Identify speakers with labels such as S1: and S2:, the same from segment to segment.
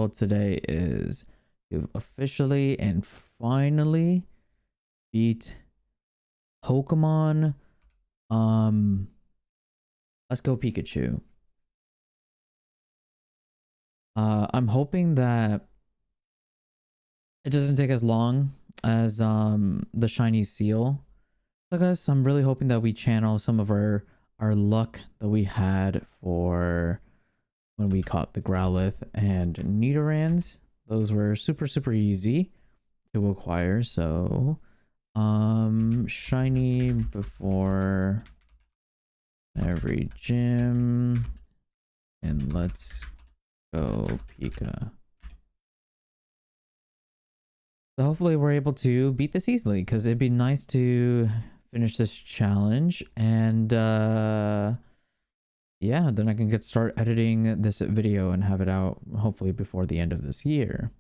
S1: goal today is to officially and finally beat Pokemon. Let's go Pikachu. I'm hoping that it doesn't take as long as the shiny seal. So guys, I'm really hoping that we channel some of our luck that we had for when we caught the Growlithe and Nidorans. Those were super easy to acquire. So shiny before every gym, and let's go Pika. So hopefully we're able to beat this easily, because it'd be nice to finish this challenge, and yeah, then I can start editing this video and have it out hopefully before the end of this year.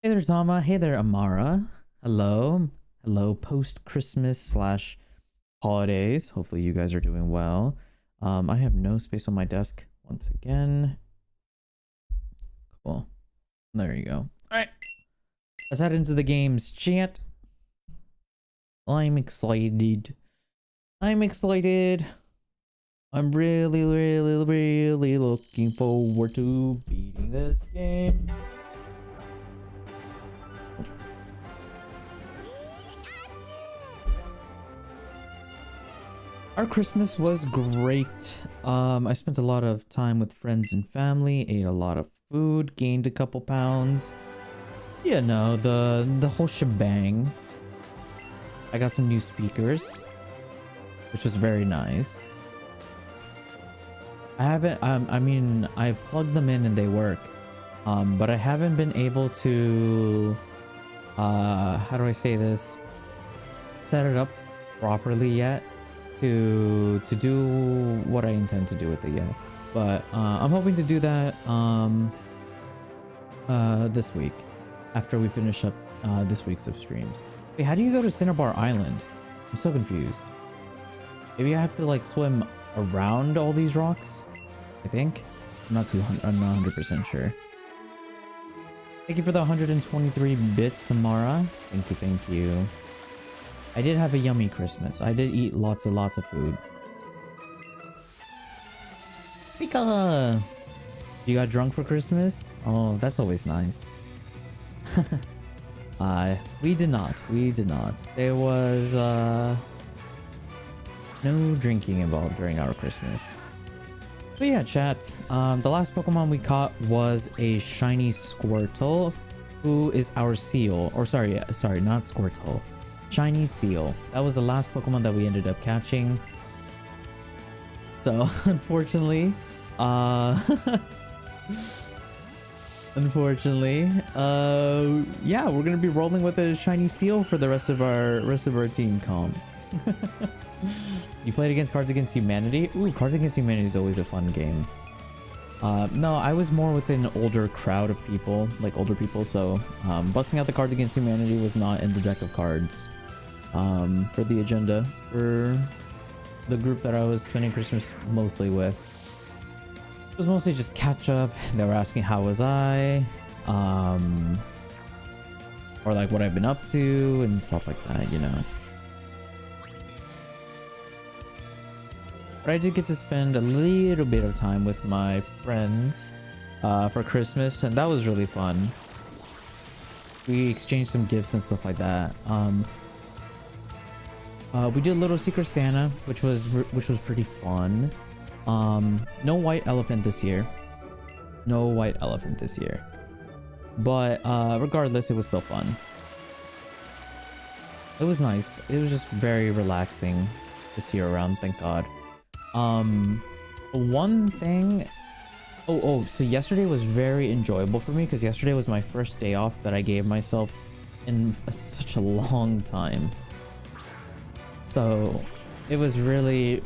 S1: Hey there, Zama. Hey there, Amara. Hello. Hello, post-Christmas / holidays. Hopefully you guys are doing well. I have no space on my desk once again. Cool. There you go. All right. Let's head into the games, chat. I'm excited. I'm excited. I'm really looking forward to beating this game. Our Christmas was great. I spent a lot of time with friends and family, ate a lot of food, gained a couple pounds. You know, the whole shebang. I got some new speakers, which was very nice. I haven't, I mean, I've plugged them in and they work. But I haven't been able to, how do I say this? Set it up properly yet to do what I intend to do with it yet. But I'm hoping to do that this week after we finish up this week's of streams. Wait, how do you go to Cinnabar Island? I'm so confused. Maybe I have to like swim around all these rocks, I think. I'm not 100% sure. Thank you for the 123 bits, Samara. Thank you. I did have a yummy Christmas. I did eat lots of food. Pika! You got drunk for Christmas? Oh, that's always nice. We did not. There was no drinking involved during our Christmas. But yeah, chat. The last Pokemon we caught was a shiny Squirtle, who is our seal. Or sorry, not Squirtle. Shiny Seal. That was the last Pokemon that we ended up catching. So unfortunately, yeah, we're gonna be rolling with a shiny Seal for the rest of our team comp. You played against Cards Against Humanity? Ooh, Cards Against Humanity is always a fun game. No, I was more with an older crowd of people, like older people, so busting out the Cards Against Humanity was not in the deck of cards for the agenda for the group that I was spending Christmas mostly with. It was mostly just catch up. They were asking how was I, or like what I've been up to and stuff like that, you know. But I did get to spend a little bit of time with my friends for Christmas, and that was really fun. We exchanged some gifts and stuff like that. We did a little Secret Santa, which was pretty fun. No white elephant this year. But regardless, it was still fun. It was nice. It was just very relaxing this year around, thank God. One thing, so yesterday was very enjoyable for me because yesterday was my first day off that I gave myself in such a long time. So it was really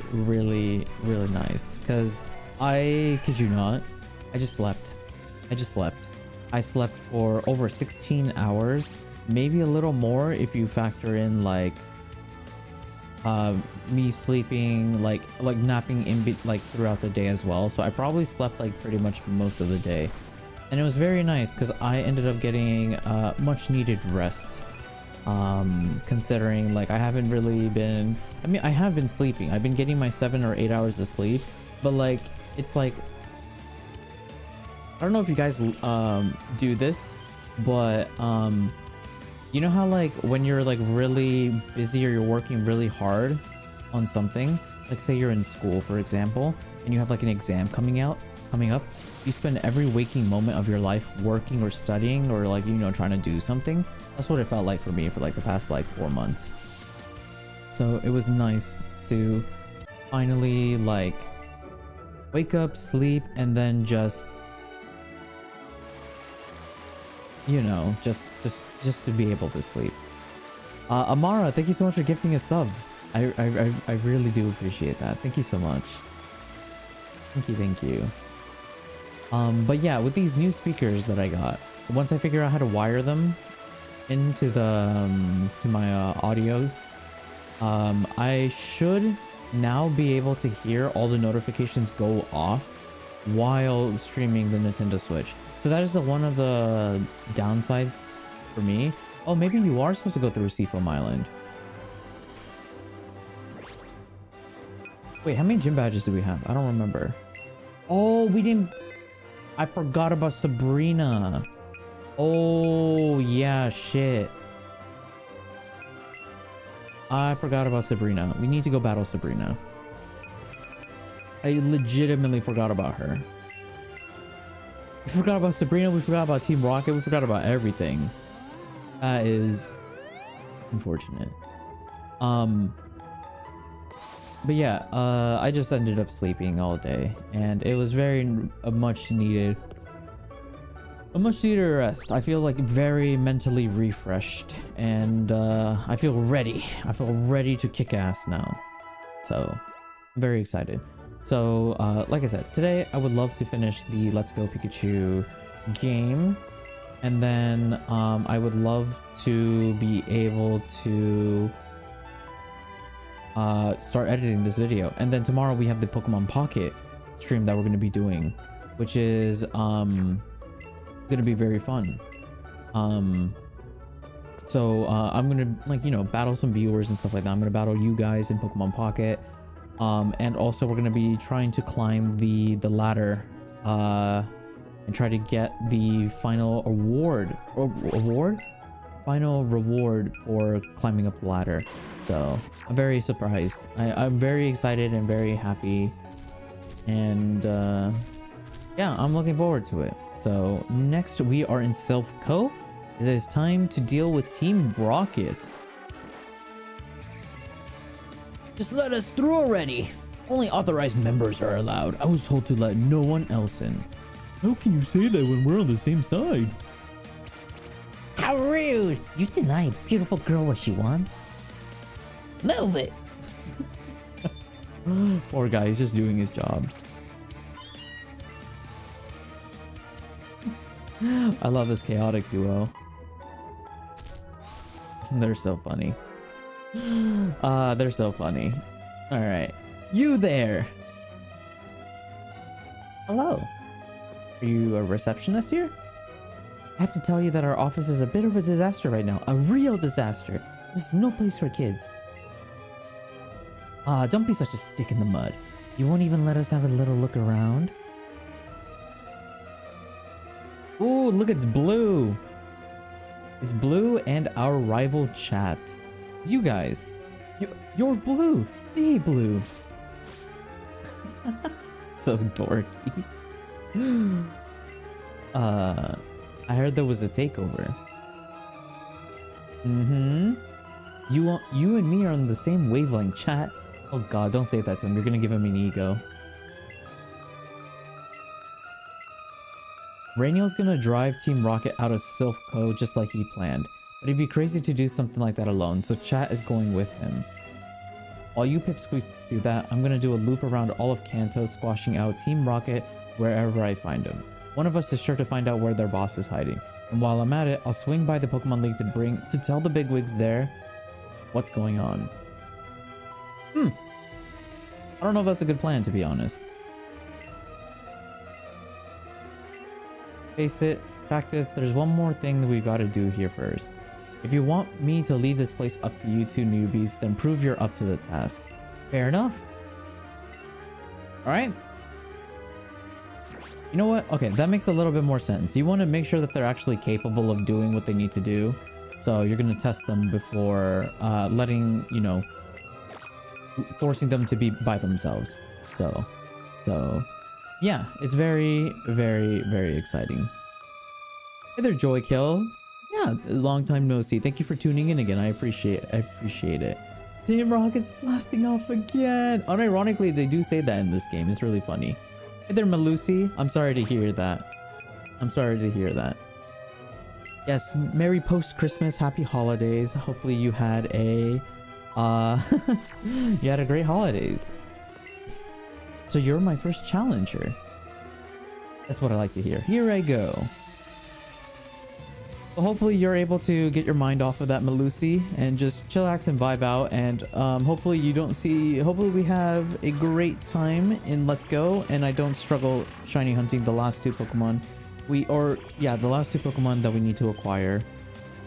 S1: nice because I kid you not, I slept for over 16 hours, maybe a little more if you factor in like me sleeping like napping in throughout the day as well. So I probably slept like pretty much most of the day. And it was very nice because I ended up getting much needed rest. Considering like I haven't really been, I mean, I have been sleeping. I've been getting my 7 or 8 hours of sleep, but like, it's like, I don't know if you guys do this, but you know how like when you're like really busy or you're working really hard on something, like say you're in school, for example, and you have like an exam coming up, you spend every waking moment of your life working or studying or like, you know, trying to do something. That's what it felt like for me for like the past like 4 months. So it was nice to finally like wake up, sleep, and then just, you know, just to be able to sleep. Amara, thank you so much for gifting a sub. I really do appreciate that. Thank you so much. Thank you. But yeah, with these new speakers that I got, once I figure out how to wire them into the to my audio, I should now be able to hear all the notifications go off while streaming the Nintendo Switch. So that is one of the downsides for me. Oh, maybe you are supposed to go through Seafoam Island. Wait, how many gym badges do we have? I don't remember. Oh, we didn't... I forgot about Sabrina. Oh, yeah, shit. I forgot about Sabrina. We need to go battle Sabrina. I legitimately forgot about her. We forgot about Sabrina. We forgot about Team Rocket. We forgot about everything. That is unfortunate. But yeah, I just ended up sleeping all day, and it was very much needed rest. I feel like very mentally refreshed, and I feel ready. I feel ready to kick ass now. So I'm very excited. So like I said, today I would love to finish the Let's Go Pikachu game, and then I would love to be able to start editing this video. And then tomorrow we have the Pokemon Pocket stream that we're going to be doing, which is going to be very fun. So I'm gonna, like, you know, battle some viewers and stuff like that. I'm gonna battle you guys in Pokemon Pocket, and also we're gonna be trying to climb the ladder and try to get the final final reward for climbing up the ladder. So I'm very surprised. I'm very excited and very happy, and yeah, I'm looking forward to it. So next we are in Silph Co. It is time to deal with Team Rocket. Just let us through already. Only authorized members are allowed. I was told to let no one else in. How can you say that when we're on the same side?
S2: How rude! You deny a beautiful girl what she wants. Move it!
S1: Poor guy, he's just doing his job. I love this chaotic duo. They're so funny. They're so funny. All right, you there.
S2: Hello.
S1: Are you a receptionist here? I have to tell you that our office is a bit of a disaster right now. A real disaster. This is no place for kids. Don't be such a stick in the mud. You won't even let us have a little look around? Ooh, look, it's Blue. It's Blue and our rival chat. It's you guys. You're Blue. Hey, Blue. So dorky. I heard there was a takeover. You and me are on the same wavelength, chat. Oh god, don't say that to him. You're gonna give him an ego. Reiniyal's gonna drive Team Rocket out of Silph Co just like he planned. But it'd be crazy to do something like that alone, so chat is going with him. While you pipsqueaks do that, I'm gonna do a loop around all of Kanto, squashing out Team Rocket wherever I find him. One of us is sure to find out where their boss is hiding. And while I'm at it, I'll swing by the Pokemon League to tell the bigwigs there what's going on. I don't know if that's a good plan, to be honest. face it, Cactus, there's one more thing that we gotta do here first. If you want me to leave this place up to you two newbies, then prove you're up to the task. Fair enough. Alright. You know what? Okay, that makes a little bit more sense. You want to make sure that they're actually capable of doing what they need to do. So you're going to test them before letting, you know, forcing them to be by themselves. So yeah, it's very, very, very exciting. Hey there, Joy Kill. Yeah, long time no see. Thank you for tuning in again. I appreciate it. Team Rocket's blasting off again. Unironically, they do say that in this game. It's really funny. Hey there, Malusi. I'm sorry to hear that. I'm sorry to hear that. Yes, Merry post-Christmas, happy holidays. Hopefully you had a you had a great holidays. So you're my first challenger. That's what I like to hear. Here I go. Well, hopefully you're able to get your mind off of that, Malusi, and just chillax and vibe out. And hopefully you don't see. Hopefully we have a great time in Let's Go, and I don't struggle shiny hunting the last two Pokemon. The last two Pokemon that we need to acquire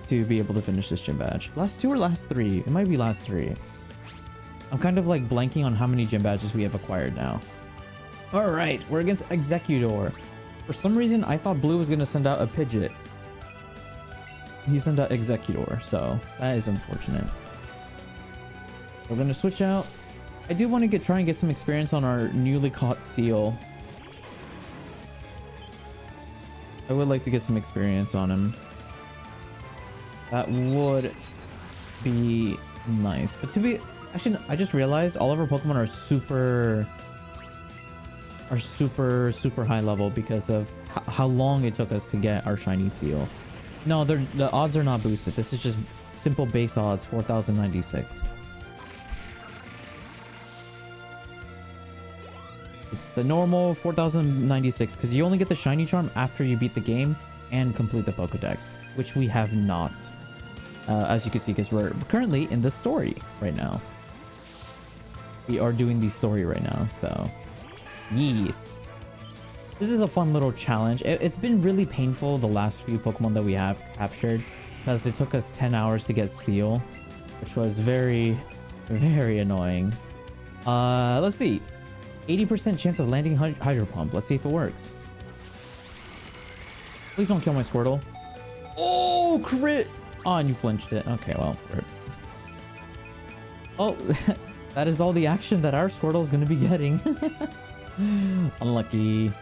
S1: to be able to finish this gym badge. Last two or last three? It might be last three. I'm kind of like blanking on how many gym badges we have acquired now. All right, we're against Executor. For some reason, I thought Blue was gonna send out a Pidgeot. He sent out Executor, so that is unfortunate. We're gonna switch out. I do want to try and get some experience on our newly caught seal. I would like to get some experience on him. That would be nice. But actually, I just realized all of our Pokemon are super high level because of how long it took us to get our shiny seal. No, the odds are not boosted. This is just simple base odds, 4096. It's the normal 4096 because you only get the shiny charm after you beat the game and complete the Pokedex, which we have not. As you can see, because we're currently in the story right now. We are doing the story right now, so yes. This is a fun little challenge. It's been really painful the last few Pokemon that we have captured because it took us 10 hours to get Seal, which was very, very annoying. Let's see. 80% chance of landing Hydro Pump. Let's see if it works. Please don't kill my Squirtle. Oh, crit! Oh, and you flinched it. Okay, well. Oh, that is all the action that our Squirtle is going to be getting. Unlucky.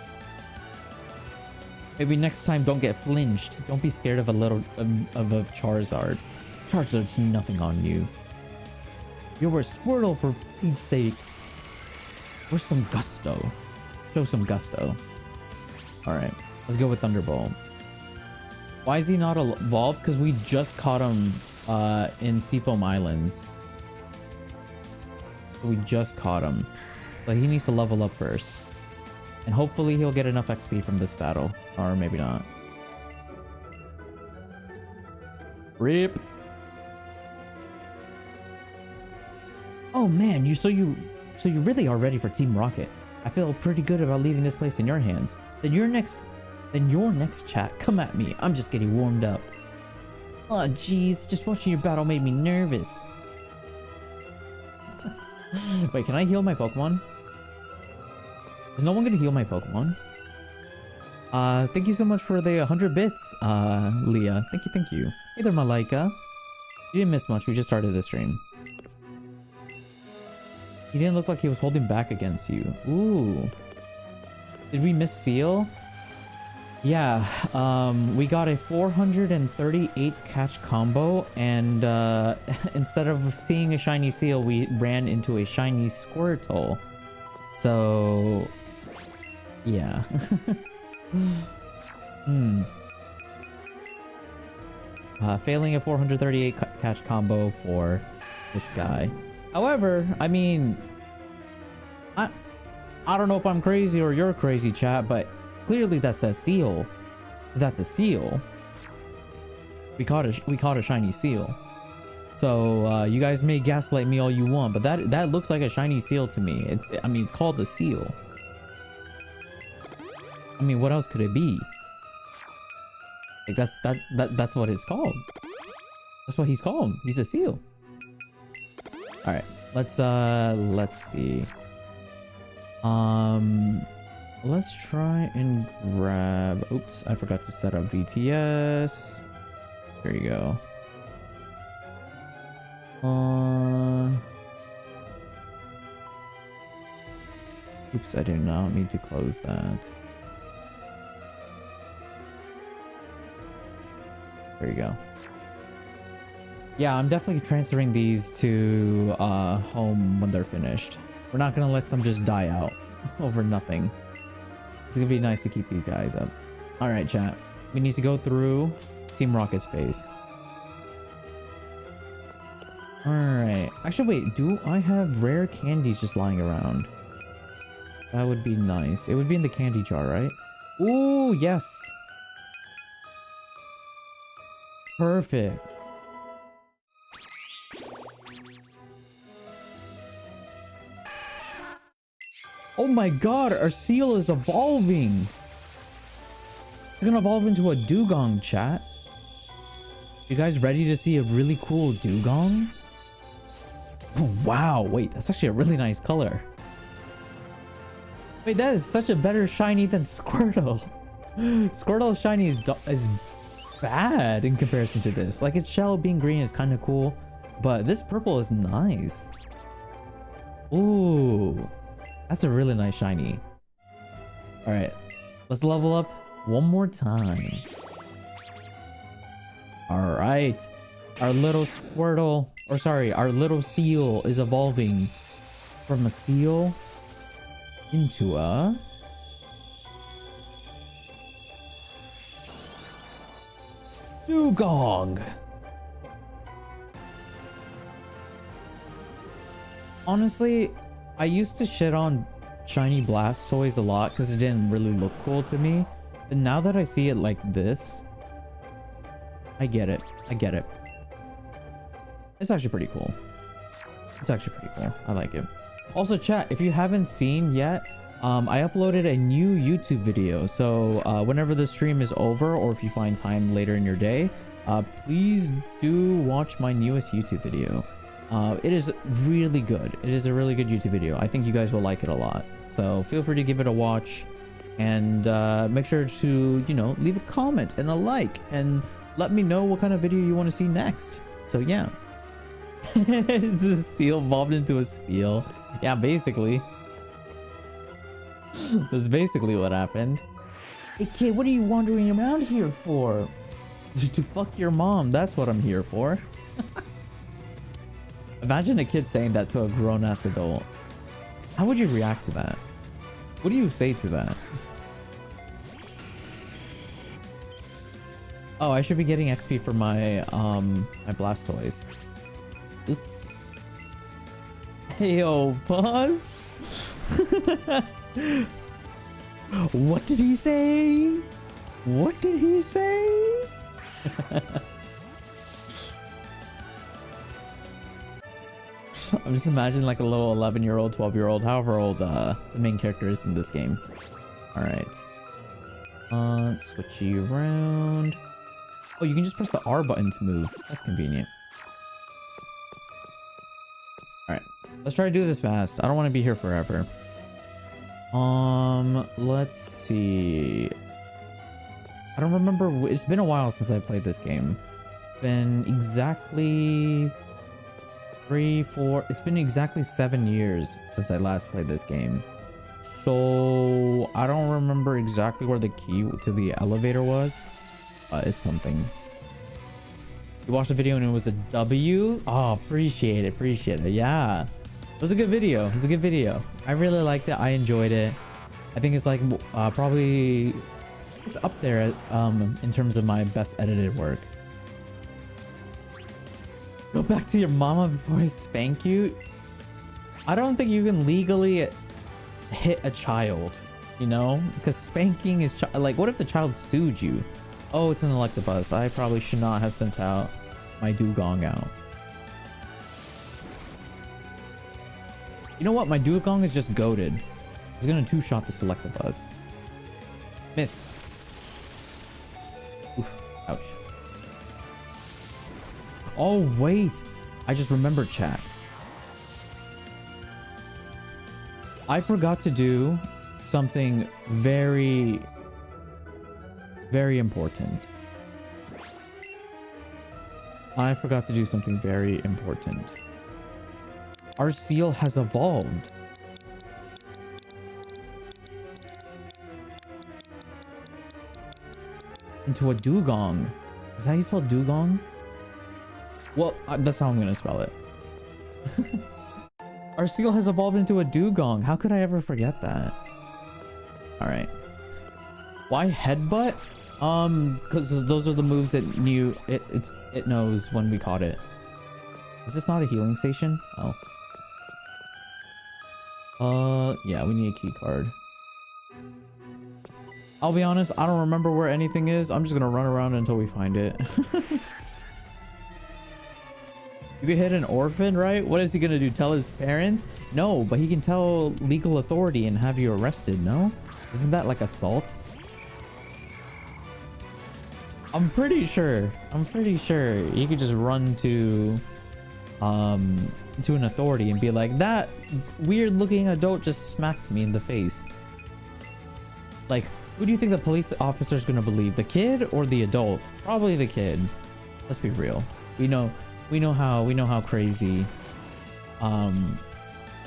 S1: Maybe next time don't get flinched. Don't be scared of a little of a Charizard. Charizard's nothing on you. You're a Squirtle for Pete's sake. Where's some gusto? Show some gusto. Alright, let's go with Thunderbolt. Why is he not evolved? Because we just caught him in Seafoam Islands. We just caught him. But he needs to level up first. And hopefully he'll get enough XP from this battle. Or maybe not. RIP. Oh man, so you really are ready for Team Rocket. I feel pretty good about leaving this place in your hands. Then your next chat, come at me. I'm just getting warmed up. Oh jeez, just watching your battle made me nervous. Wait, can I heal my Pokemon? Is no one gonna heal my Pokemon? Thank you so much for the 100 bits, Leah. Thank you. Hey there, Malaika. You didn't miss much, we just started the stream. He didn't look like he was holding back against you. Ooh. Did we miss Seal? Yeah, we got a 438 catch combo, and instead of seeing a shiny Seal, we ran into a shiny Squirtle. So, yeah. Failing a 438 catch combo for this guy. However, I mean, I don't know if I'm crazy or you're crazy, chat, but clearly that's a Seal. That's a Seal. We caught a shiny Seal. So you guys may gaslight me all you want, but that looks like a shiny Seal to me. I mean, it's called a Seal. I mean, what else could it be? Like that's what it's called. That's what he's called. He's a seal. All right, let's see. Let's try and grab. Oops, I forgot to set up VTS. There you go. Oops, I did not mean to close that. There you go. Yeah, I'm definitely transferring these to home when they're finished. We're not gonna let them just die out over nothing. It's gonna be nice to keep these guys up. All right, chat. We need to go through Team Rocket Space. All right. Actually, wait. Do I have rare candies just lying around? That would be nice. It would be in the candy jar, right? Ooh, yes. Perfect. Oh my god, our seal is evolving. It's gonna evolve into a dugong, chat. You guys ready to see a really cool dugong? Oh, wow, wait, that's actually a really nice color. Wait, that is such a better shiny than Squirtle. Squirtle shiny is bad in comparison to this. Like, its shell being green is kind of cool, but this purple is nice. Ooh, that's a really nice shiny. All right, let's level up one more time. All right, our little Squirtle, or sorry, our little seal is evolving from a seal into a dugong. Honestly, I used to shit on shiny Blastoise a lot because it didn't really look cool to me. But now that I see it like this, I get it. I get it. It's actually pretty cool. It's actually pretty cool. I like it. Also, chat, if you haven't seen yet, I uploaded a new YouTube video. So whenever the stream is over, or if you find time later in your day, please do watch my newest YouTube video. It is really good. It is a really good YouTube video. I think you guys will like it a lot. So feel free to give it a watch, and make sure to, you know, leave a comment and a like, and let me know what kind of video you want to see next. So yeah. The seal evolved into a spiel. Yeah, basically. That's basically what happened. Hey kid, what are you wandering around here for? To fuck your mom. That's what I'm here for. Imagine a kid saying that to a grown-ass adult. How would you react to that? What do you say to that? Oh, I should be getting XP for my my Blastoise. Oops. Heyo, pause. What did he say? What did he say? I'm just imagining like a little 11-year-old, 12-year-old, however old the main character is in this game. All right. Switch you around. Oh, you can just press the R button to move. That's convenient. All right, let's try to do this fast. I don't want to be here forever. Let's see. I don't remember. It's been a while since I played this game. Been exactly 3, 4. It's been exactly 7 years since I last played this game. So I don't remember exactly where the key to the elevator was. It's something. You watched the video and it was a W? Oh, appreciate it. Appreciate it. Yeah. It was a good video. It was a good video. I really liked it. I enjoyed it. I think it's like probably it's up there in terms of my best edited work. Go back to your mama before I spank you. I don't think you can legally hit a child, you know, because spanking is like, what if the child sued you? Oh, it's an Electabuzz. I probably should not have sent out my Dugong out. You know what? My Dugong is just goated. He's gonna two-shot the Electabuzz. Miss. Oof. Ouch. Oh, wait. I just remembered, chat. I forgot to do something very, very important. I forgot to do something very important. Our seal has evolved. Into a dugong. Is that how you spell dugong? Well, that's how I'm gonna spell it. Our seal has evolved into a dugong. How could I ever forget that? All right. Why headbutt? Because those are the moves that it knows when we caught it. Is this not a healing station? Oh. Yeah, we need a key card. I'll be honest, I don't remember where anything is. I'm just gonna run around until we find it. You could hit an orphan, right? What is he gonna do? Tell his parents? No, but he can tell legal authority and have you arrested, no? Isn't that like assault? I'm pretty sure you could just run to an authority and be like, that weird looking adult just smacked me in the face. Like, who do you think the police officer is gonna believe? The kid or the adult? Probably the kid. Let's be real. We know how crazy,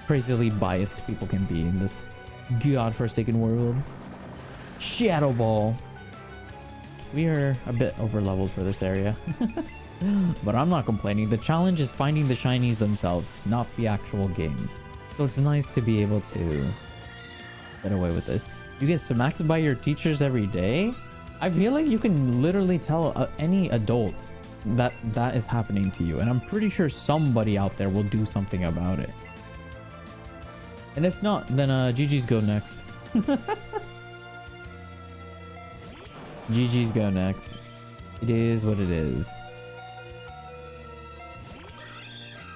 S1: crazily biased people can be in this godforsaken world. Shadow Ball. We are a bit over leveled for this area. But I'm not complaining. The challenge is finding the shinies themselves, not the actual game. So it's nice to be able to get away with this. You get smacked by your teachers every day? I feel like you can literally tell any adult that is happening to you, and I'm pretty sure somebody out there will do something about it. And if not, then GG's go next. GG's go next. It is what it is.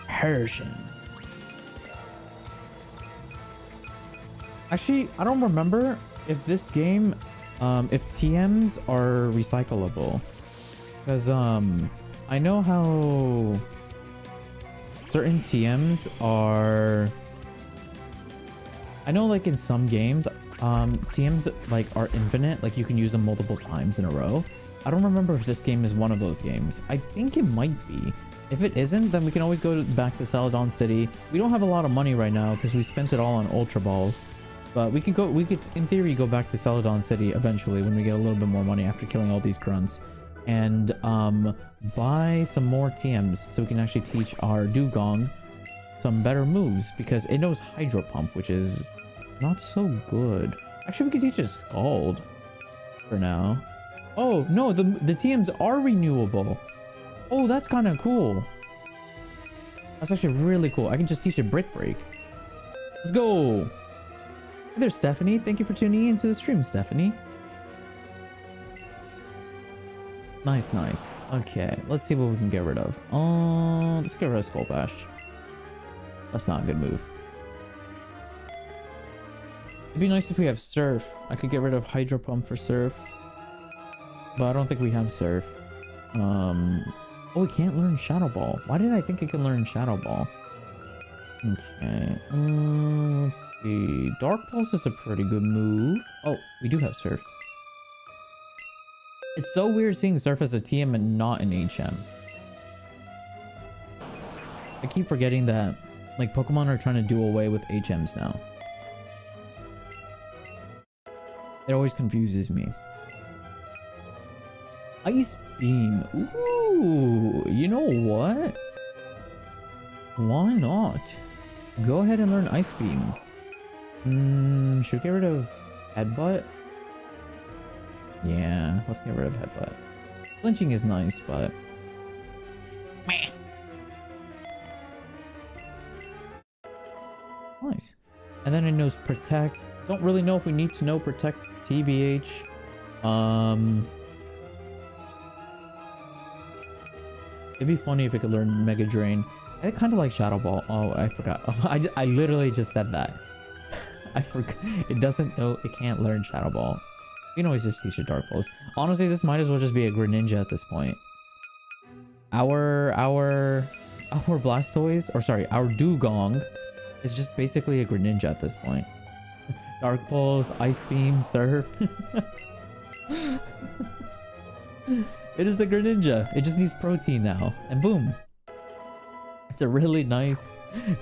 S1: Harassment. Actually, I don't remember if this game, if TMs are recyclable. Because, I know how certain TMs are... I know, like, in some games, TMs, like, are infinite. Like, you can use them multiple times in a row. I don't remember if this game is one of those games. I think it might be. If it isn't, then we can always go back to Celadon City. We don't have a lot of money right now because we spent it all on Ultra Balls. But we could, in theory, go back to Celadon City eventually when we get a little bit more money after killing all these grunts. And buy some more TMs so we can actually teach our dugong some better moves, because it knows Hydro Pump, which is not so good. Actually, we could teach it Scald for now. Oh no, the TMs are renewable. Oh, that's kind of cool. That's actually really cool. I can just teach it Brick Break. Let's go. Hey there, Stephanie. Thank you for tuning into the stream, Stephanie. Nice, nice. Okay, let's see what we can get rid of. Let's get rid of Skull Bash. That's not a good move. It'd be nice if we have Surf. I could get rid of Hydro Pump for Surf. But I don't think we have Surf. Oh, we can't learn Shadow Ball. Why did I think it can learn Shadow Ball? Okay. Let's see. Dark Pulse is a pretty good move. Oh, we do have Surf. It's so weird seeing Surf as a TM and not an HM. I keep forgetting that, like, Pokemon are trying to do away with HMs now. It always confuses me. Ice Beam. Ooh, you know what? Why not? Go ahead and learn Ice Beam. Should we get rid of Headbutt? Yeah, let's get rid of Headbutt. Flinching is nice, but... Meh. Nice. And then it knows Protect. Don't really know if we need to know Protect TBH. It'd be funny if it could learn Mega Drain. I kind of like Shadow Ball. Oh, I forgot. Oh, I literally just said that. I forgot. It doesn't know. It can't learn Shadow Ball. You can always just teach it Dark Pulse. Honestly, this might as well just be a Greninja at this point. Our Blastoise, or sorry, our Dugong is just basically a Greninja at this point. Dark Pulse, Ice Beam, Surf. It is a Greninja. It just needs protein now. And boom. It's a really nice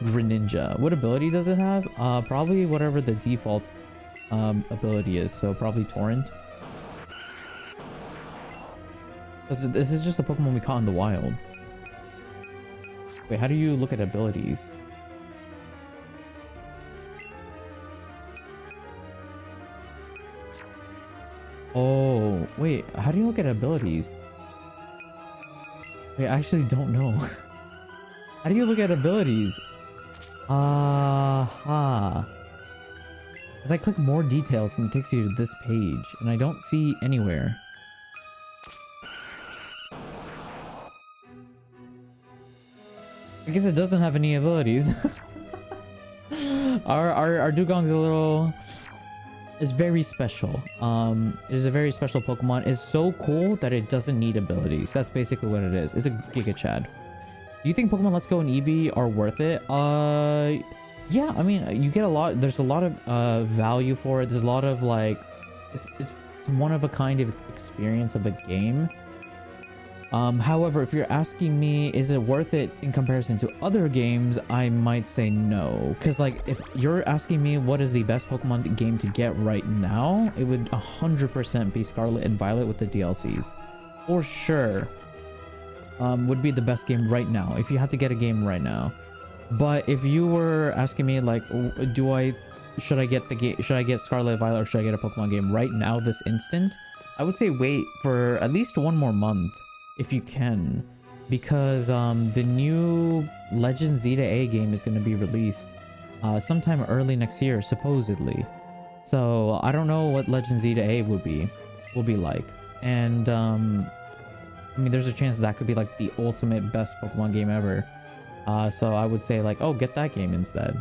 S1: Greninja. What ability does it have? Probably whatever the default ability is. So probably Torrent. Because this is just a Pokemon we caught in the wild. Wait, how do you look at abilities? Oh, wait, how do you look at abilities? Wait, I actually don't know. How do you look at abilities? As I click more details and it takes you to this page, and I don't see anywhere. I guess it doesn't have any abilities. Our Dugong's a little... It's very special. It is a very special Pokemon. It's so cool that it doesn't need abilities. That's basically what it is. It's a Giga Chad. Do you think Pokemon Let's Go and Eevee are worth it? Yeah, I mean, you get a lot. There's a lot of value for it. There's a lot of like, it's one of a kind of experience of a game. However, if you're asking me, is it worth it in comparison to other games, I might say no. Because like, if you're asking me what is the best Pokemon game to get right now, it would 100% be Scarlet and Violet with the DLCs. For sure. Would be the best game right now, if you had to get a game right now. But if you were asking me like, should I get the game, should I get Scarlet Violet, or should I get a Pokemon game right now, this instant? I would say wait for at least 1 more month. If you can, because the new Legend Z to A game is going to be released sometime early next year, supposedly. So I don't know what Legend Z to A will be like, and I mean, there's a chance that could be like the ultimate best Pokemon game ever. So I would say like, oh, get that game instead.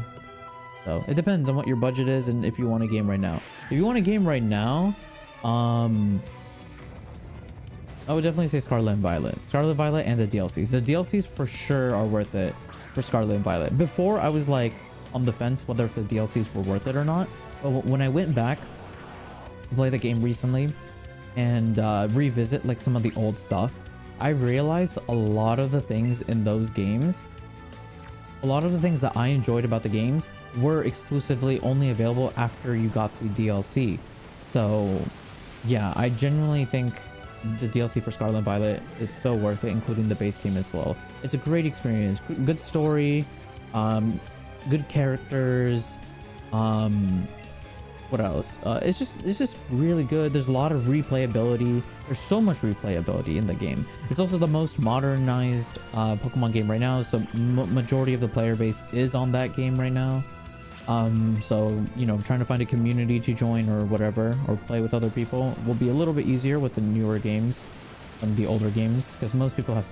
S1: So it depends on what your budget is and if you want a game right now. If you want a game right now, I would definitely say Scarlet and Violet. Scarlet, Violet, and the DLCs. The DLCs for sure are worth it for Scarlet and Violet. Before, I was like on the fence whether the DLCs were worth it or not. But when I went back to play the game recently and revisit like some of the old stuff, I realized a lot of the things in those games, a lot of the things that I enjoyed about the games were exclusively only available after you got the DLC. So yeah, I genuinely think the DLC for Scarlet and Violet is so worth it, including the base game as well. It's a great experience, good story, good characters, what else? It's just really good. There's a lot of replayability. There's so much replayability in the game. It's also the most modernized Pokemon game right now, so majority of the player base is on that game right now. So, you know, trying to find a community to join or whatever, or play with other people will be a little bit easier with the newer games than the older games, because most people have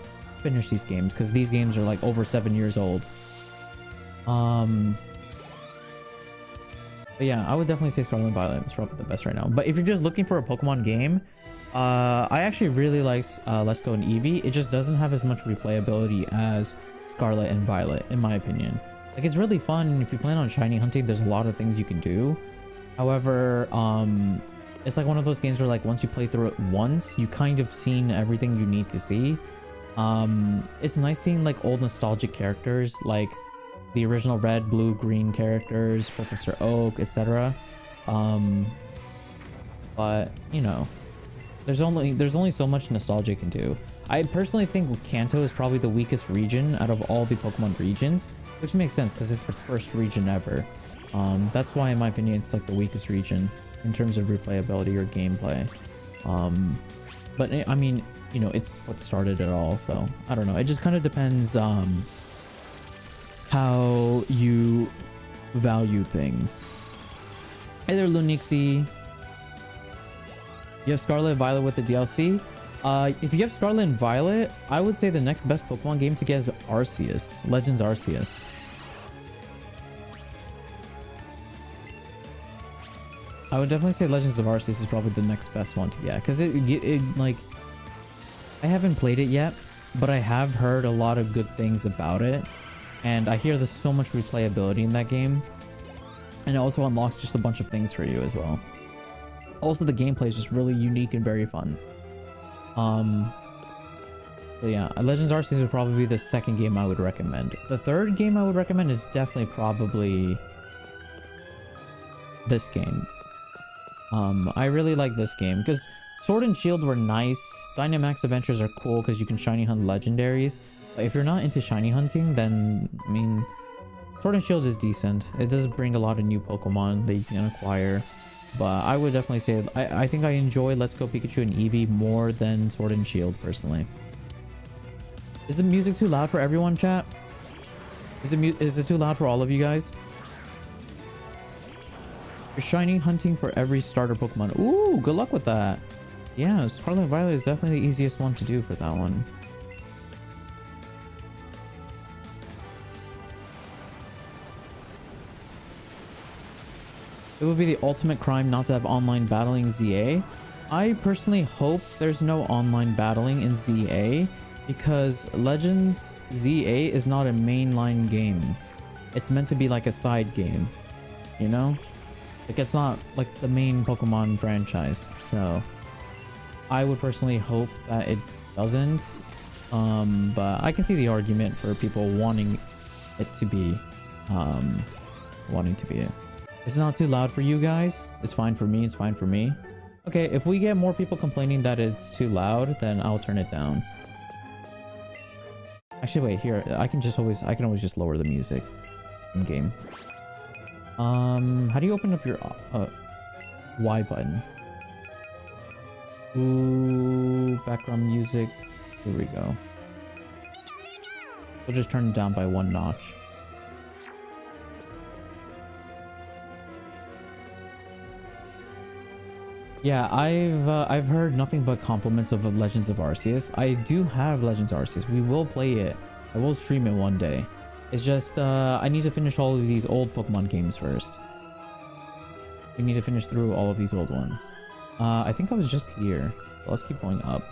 S1: finished these games, because these games are like over 7 years old. But yeah, I would definitely say Scarlet and Violet is probably the best right now. But if you're just looking for a Pokemon game, I actually really like Let's Go and Eevee. It just doesn't have as much replayability as Scarlet and Violet, in my opinion. Like, it's really fun, and if you plan on shiny hunting, there's a lot of things you can do. However, it's like one of those games where like once you play through it once, you kind of seen everything you need to see. It's nice seeing like old nostalgic characters, like the original red, blue, green characters, Professor Oak, etc. But you know, there's only so much nostalgia can do. I personally think Kanto is probably the weakest region out of all the Pokemon regions, which makes sense because it's the first region ever. That's why, in my opinion, it's like the weakest region in terms of replayability or gameplay. But I mean, you know, it's what started it all, so I don't know. It just kind of depends how you value things. Hey there, Lunixie. You have Scarlet and Violet with the DLC. If you have Scarlet and Violet, I would say the next best Pokemon game to get is Arceus, Legends Arceus. I would definitely say Legends of Arceus is probably the next best one to get, because it like, I haven't played it yet, but I have heard a lot of good things about it, and I hear there's so much replayability in that game, and it also unlocks just a bunch of things for you as well. Also, the gameplay is just really unique and very fun. But yeah, Legends Arceus would probably be the second game I would recommend. The third game I would recommend is definitely probably this game. I really like this game because Sword and Shield were nice. Dynamax Adventures are cool because you can shiny hunt legendaries. But if you're not into shiny hunting, then I mean, Sword and Shield is decent. It does bring a lot of new Pokemon that you can acquire. But I would definitely say I think I enjoy Let's Go Pikachu and Eevee more than Sword and Shield personally. Is the music too loud for everyone, chat? Is it too loud for all of you guys? You're shiny hunting for every starter Pokemon. Ooh, good luck with that. Yeah, Scarlet and Violet is definitely the easiest one to do for that one. It would be the ultimate crime not to have online battling ZA. I personally hope there's no online battling in ZA because Legends ZA is not a mainline game. It's meant to be like a side game, you know? Like it's not like the main Pokemon franchise. So I would personally hope that it doesn't. But I can see the argument for people wanting it to be, It's not too loud for you guys. It's fine for me. It's fine for me. Okay, if we get more people complaining that it's too loud, then I'll turn it down. Actually, wait, here. I can always just lower the music in game. How do you open up your Y button? Ooh, background music. Here we go. We'll just turn it down by 1 notch. Yeah, I've heard nothing but compliments of Legends of Arceus. I do have Legends of Arceus. We will play it. I will stream it one day. It's just I need to finish all of these old Pokemon games first. We need to finish through all of these old ones. I think I was just here. So let's keep going up.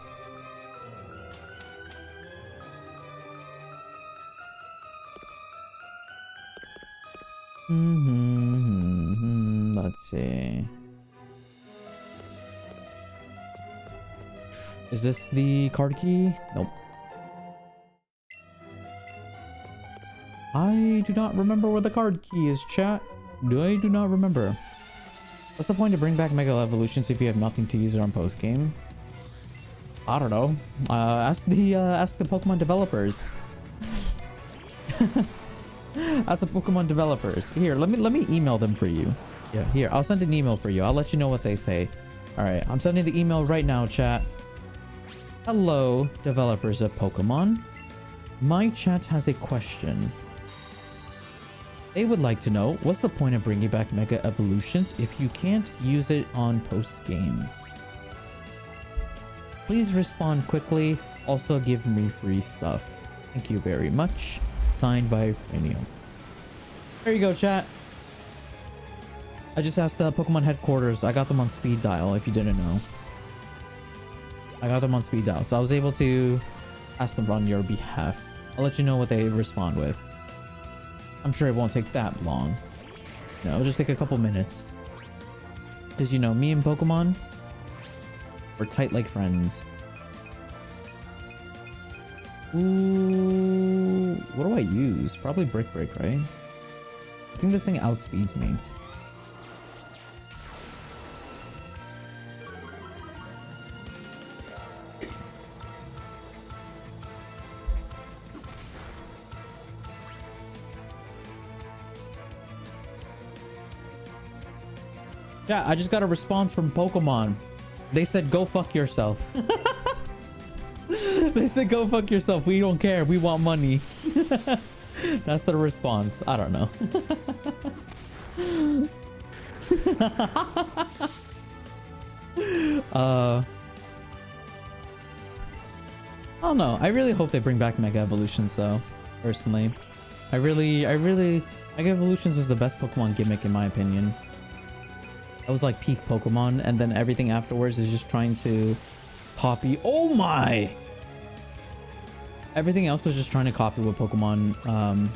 S1: Let's see. Is this the card key? Nope. I do not remember where the card key is, chat. I do not remember. What's the point to bring back Mega Evolutions if you have nothing to use it on post game? I don't know. Ask the Pokemon developers. Ask the Pokemon developers. Here, let me email them for you. Yeah, here, I'll send an email for you. I'll let you know what they say. All right, I'm sending the email right now, chat. Hello, developers of Pokemon. My chat has a question. They would like to know, what's the point of bringing back Mega Evolutions if you can't use it on post-game? Please respond quickly. Also give me free stuff. Thank you very much. Signed by Reiniyal. There you go, chat. I just asked the Pokemon headquarters. I got them on speed dial, if you didn't know. I got them on speed dial, so I was able to ask them on your behalf. I'll let you know what they respond with. I'm sure it won't take that long. No, it'll just take a couple minutes. Because, you know, me and Pokemon, we're tight like friends. Ooh, what do I use? Probably Brick Break, right? I think this thing outspeeds me. Yeah, I just got a response from Pokemon. They said, go fuck yourself. They said, go fuck yourself. We don't care. We want money. That's the response. I don't know. I don't know. I really hope they bring back Mega Evolutions though, personally. Mega Evolutions was the best Pokemon gimmick in my opinion. That was like peak Pokemon, and then everything afterwards is just trying to copy. Oh my! Everything else was just trying to copy what Pokemon,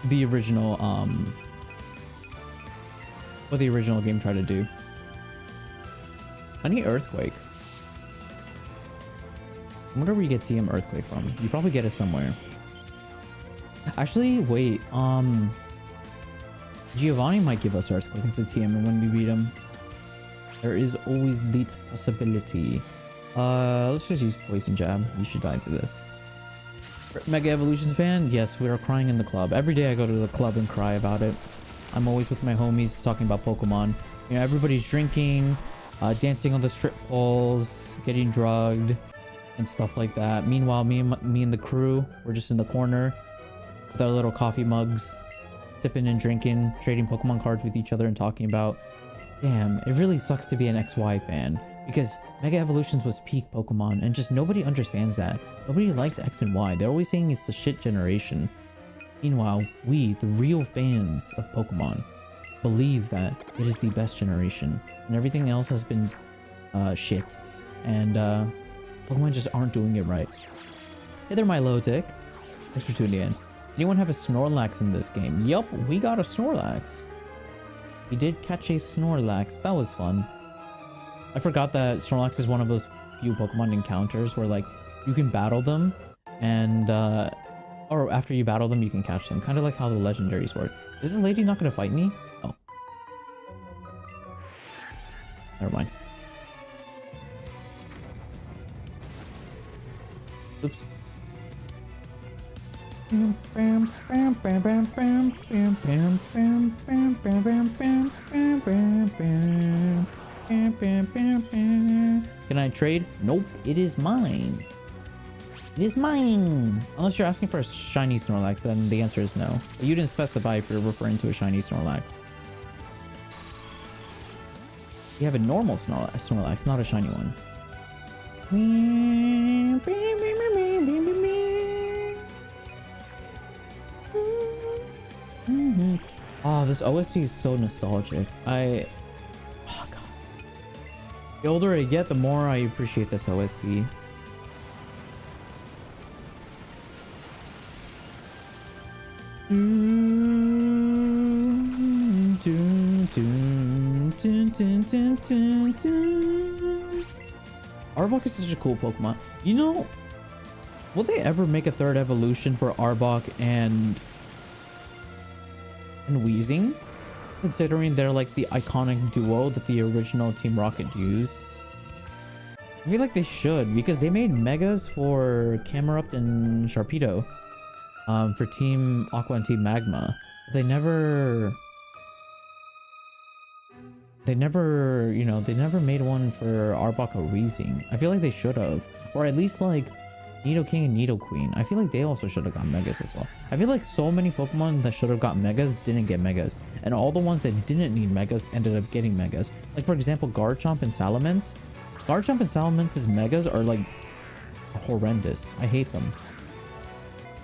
S1: the original, what the original game tried to do. I need Earthquake. I wonder where you get TM Earthquake from. You probably get it somewhere. Actually, wait, Giovanni might give us Earthquake as a TM when we beat him. There is always the possibility. Let's just use Poison Jab. You should die to this. Mega Evolutions fan? Yes, we are crying in the club. Every day I go to the club and cry about it. I'm always with my homies talking about Pokemon. You know, everybody's drinking, dancing on the strip poles, getting drugged, and stuff like that. Meanwhile, me and the crew, we're just in the corner with our little coffee mugs, sipping and drinking, trading Pokemon cards with each other and talking about, damn, it really sucks to be an XY fan. Because Mega Evolutions was peak Pokemon, and just nobody understands that. Nobody likes X and Y. They're always saying it's the shit generation. Meanwhile, we, the real fans of Pokemon, believe that it is the best generation, and everything else has been shit. And Pokemon just aren't doing it right. Hey there, my low tick. Thanks for tuning in. Anyone have a Snorlax in this game? Yup, we got a Snorlax. We did catch a Snorlax. That was fun. I forgot that Snorlax is one of those few Pokemon encounters where, like, you can battle them and or after you battle them you can catch them, kind of like how the legendaries work. Is this lady not gonna fight me? Oh, never mind. Oops. Can I trade? Nope, it is mine. It is mine. Unless you're asking for a shiny Snorlax, then the answer is no. But you didn't specify if you're referring to a shiny Snorlax. You have a normal Snorlax, not a shiny one. Oh, this OST is so nostalgic. Oh god. The older I get, the more I appreciate this OST. Arbok is such a cool Pokemon. You know, will they ever make a third evolution for Arbok and Weezing? Considering they're like the iconic duo that the original Team Rocket used. I feel like they should, because they made Megas for Camerupt and Sharpedo. For Team Aqua and Team Magma. They never, you know, they never made one for Arbok or Weezing. I feel like they should have. Or at least like Nidoking and Nidoqueen. I feel like they also should have got Megas as well. I feel like so many Pokemon that should have got Megas didn't get Megas. And all the ones that didn't need Megas ended up getting Megas. Like for example, Garchomp and Salamence. Garchomp and Salamence's Megas are like horrendous. I hate them.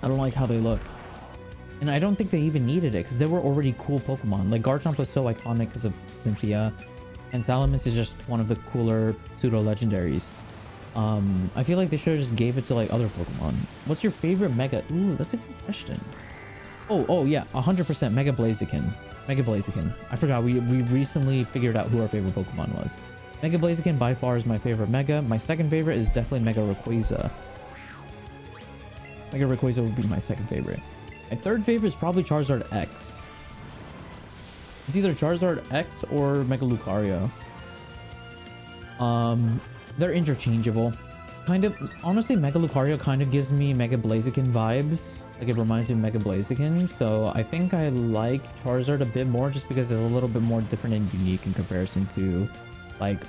S1: I don't like how they look. And I don't think they even needed it because they were already cool Pokemon. Like Garchomp was so iconic because of Cynthia. And Salamence is just one of the cooler pseudo-legendaries. I feel like they should have just gave it to like other Pokemon. What's your favorite Mega? Ooh, that's a good question. Oh yeah, 100% Mega Blaziken. Mega Blaziken. I forgot, we recently figured out who our favorite Pokemon was. Mega Blaziken by far is my favorite Mega. My second favorite is definitely Mega Rayquaza. Mega Rayquaza would be my second favorite. My third favorite is probably Charizard X. It's either Charizard X or Mega Lucario. They're interchangeable. Kind of, honestly, Mega Lucario kind of gives me Mega Blaziken vibes. Like it reminds me of Mega Blaziken. So I think I like Charizard a bit more just because it's a little bit more different and unique in comparison to like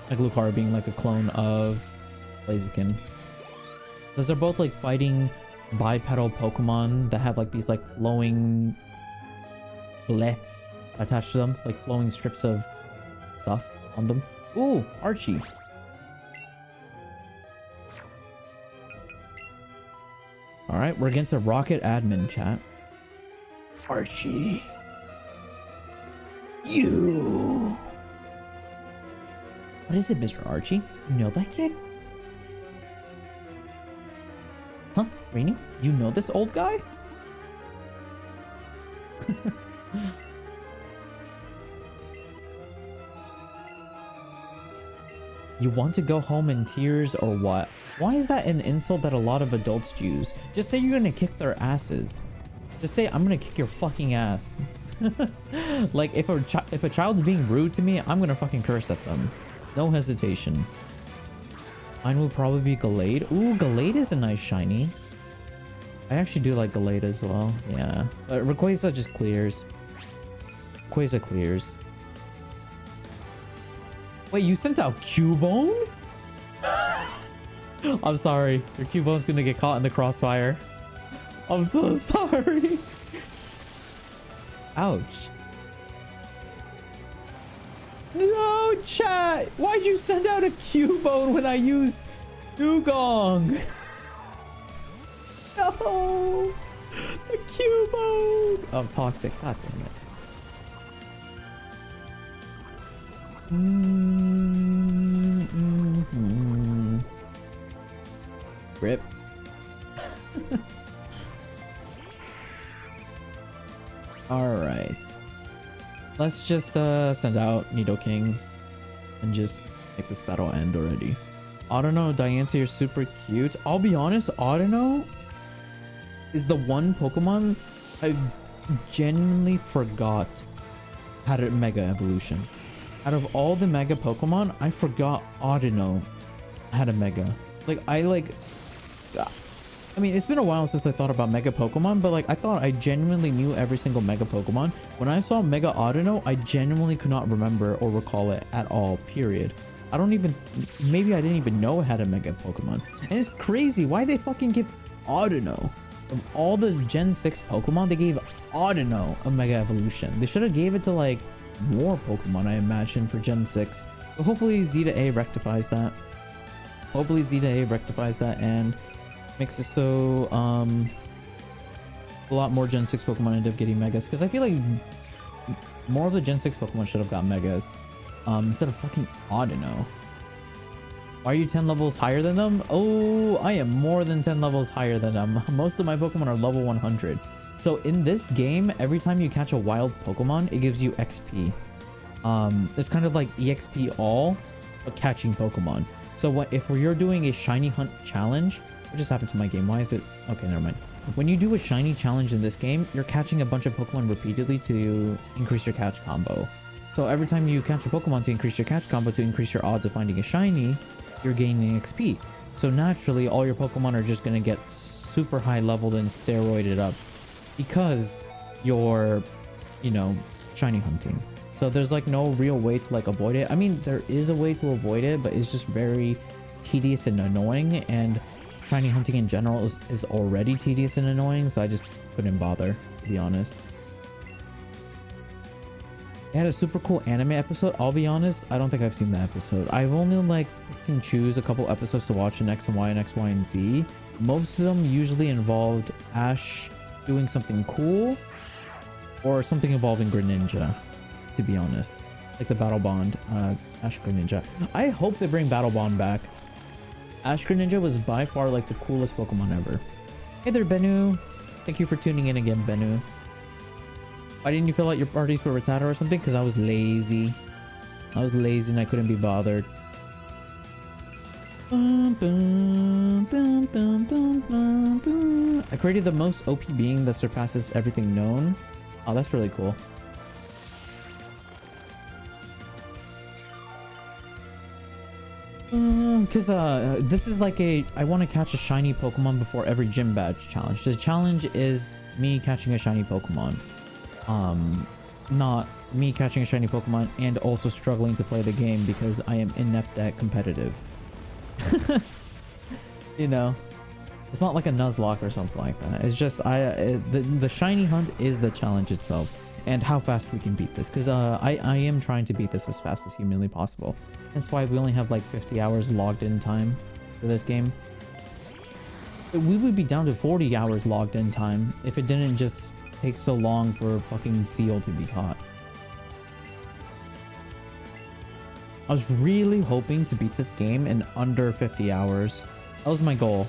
S1: Mega Lucario being like a clone of Blaziken. Because they're both like fighting bipedal Pokemon that have like these like flowing bleh attached to them, like flowing strips of stuff on them. Ooh, Archie. Alright, we're against a Rocket admin, chat. Archie. You. What is it, Mr. Archie? You know that kid? Huh, Rainy? You know this old guy? You want to go home in tears or what? Why is that an insult that a lot of adults use? Just say you're gonna kick their asses. Just say I'm gonna kick your fucking ass. Like if a child's being rude to me, I'm gonna fucking curse at them. No hesitation. Mine will probably be Gallade. Ooh, Gallade is a nice shiny. I actually do like Gallade as well. Yeah. But Rayquaza just clears. Rayquaza clears. Wait, you sent out Cubone? I'm sorry. Your Cubone's gonna get caught in the crossfire. I'm so sorry. Ouch. No, chat! Why'd you send out a Cubone when I use Dugong? No! The Cubone! Oh, toxic. God damn it. Rip. Alright. Let's just send out Nidoking and just make this battle end already. Audino, Diancie, you're super cute. I'll be honest, Audino is the one Pokemon I genuinely forgot had a Mega Evolution. Out of all the Mega Pokemon, I forgot Audino had a Mega. I mean, it's been a while since I thought about Mega Pokemon, but like I thought I genuinely knew every single Mega Pokemon. When I saw Mega Audino, I genuinely could not remember or recall it at all, period. I don't even, maybe I didn't even know it had a Mega Pokemon. And it's crazy, why they fucking give Audino? Of all the Gen 6 Pokemon, they gave Audino a Mega Evolution. They should have gave it to like more Pokemon, I imagine, for Gen 6. But hopefully Zeta A rectifies that. Hopefully Zeta A rectifies that and makes it so a lot more Gen 6 Pokemon end up getting Megas. Because I feel like more of the Gen 6 Pokemon should have got Megas instead of fucking Audino. Why are you 10 levels higher than them? Oh, I am more than 10 levels higher than them. Most of my Pokemon are level 100. So in this game, every time you catch a wild Pokemon, it gives you XP. It's kind of like EXP all, but catching Pokemon. So if you're doing a shiny hunt challenge, what just happened to my game? Why is it? Okay, never mind. When you do a shiny challenge in this game, you're catching a bunch of Pokemon repeatedly to increase your catch combo. So every time you catch a Pokemon to increase your catch combo, to increase your odds of finding a shiny, you're gaining XP. So naturally, all your Pokemon are just going to get super high leveled and steroided up because you're, you know, shiny hunting. So there's like no real way to like avoid it. I mean, there is a way to avoid it, but it's just very tedious and annoying, and shiny hunting in general is already tedious and annoying, so I just couldn't bother, to be honest. It had a super cool anime episode. I'll be honest, I don't think I've seen the episode. I've only like can choose a couple episodes to watch in X and Y and X, Y, and Z. Most of them usually involved Ash doing something cool or something involving Greninja, to be honest. Like the Battle Bond, Ash Greninja. I hope they bring Battle Bond back. Ash Greninja was by far like the coolest Pokemon ever. Hey there, Bennu. Thank you for tuning in again, Bennu. Why didn't you fill out your parties for Rattata or something? Because I was lazy. I was lazy and I couldn't be bothered. I created the most OP being that surpasses everything known. Oh, that's really cool. Because this is like I want to catch a shiny Pokemon before every gym badge challenge. The challenge is me catching a shiny Pokemon, not me catching a shiny Pokemon and also struggling to play the game because I am inept at competitive. You know, it's not like a Nuzlocke or something like that. It's just the shiny hunt is the challenge itself, and how fast we can beat this, because I am trying to beat this as fast as humanly possible. That's why we only have like 50 hours logged in time for this game. We would be down to 40 hours logged in time if it didn't just take so long for fucking Seal to be caught. I was really hoping to beat this game in under 50 hours. That was my goal.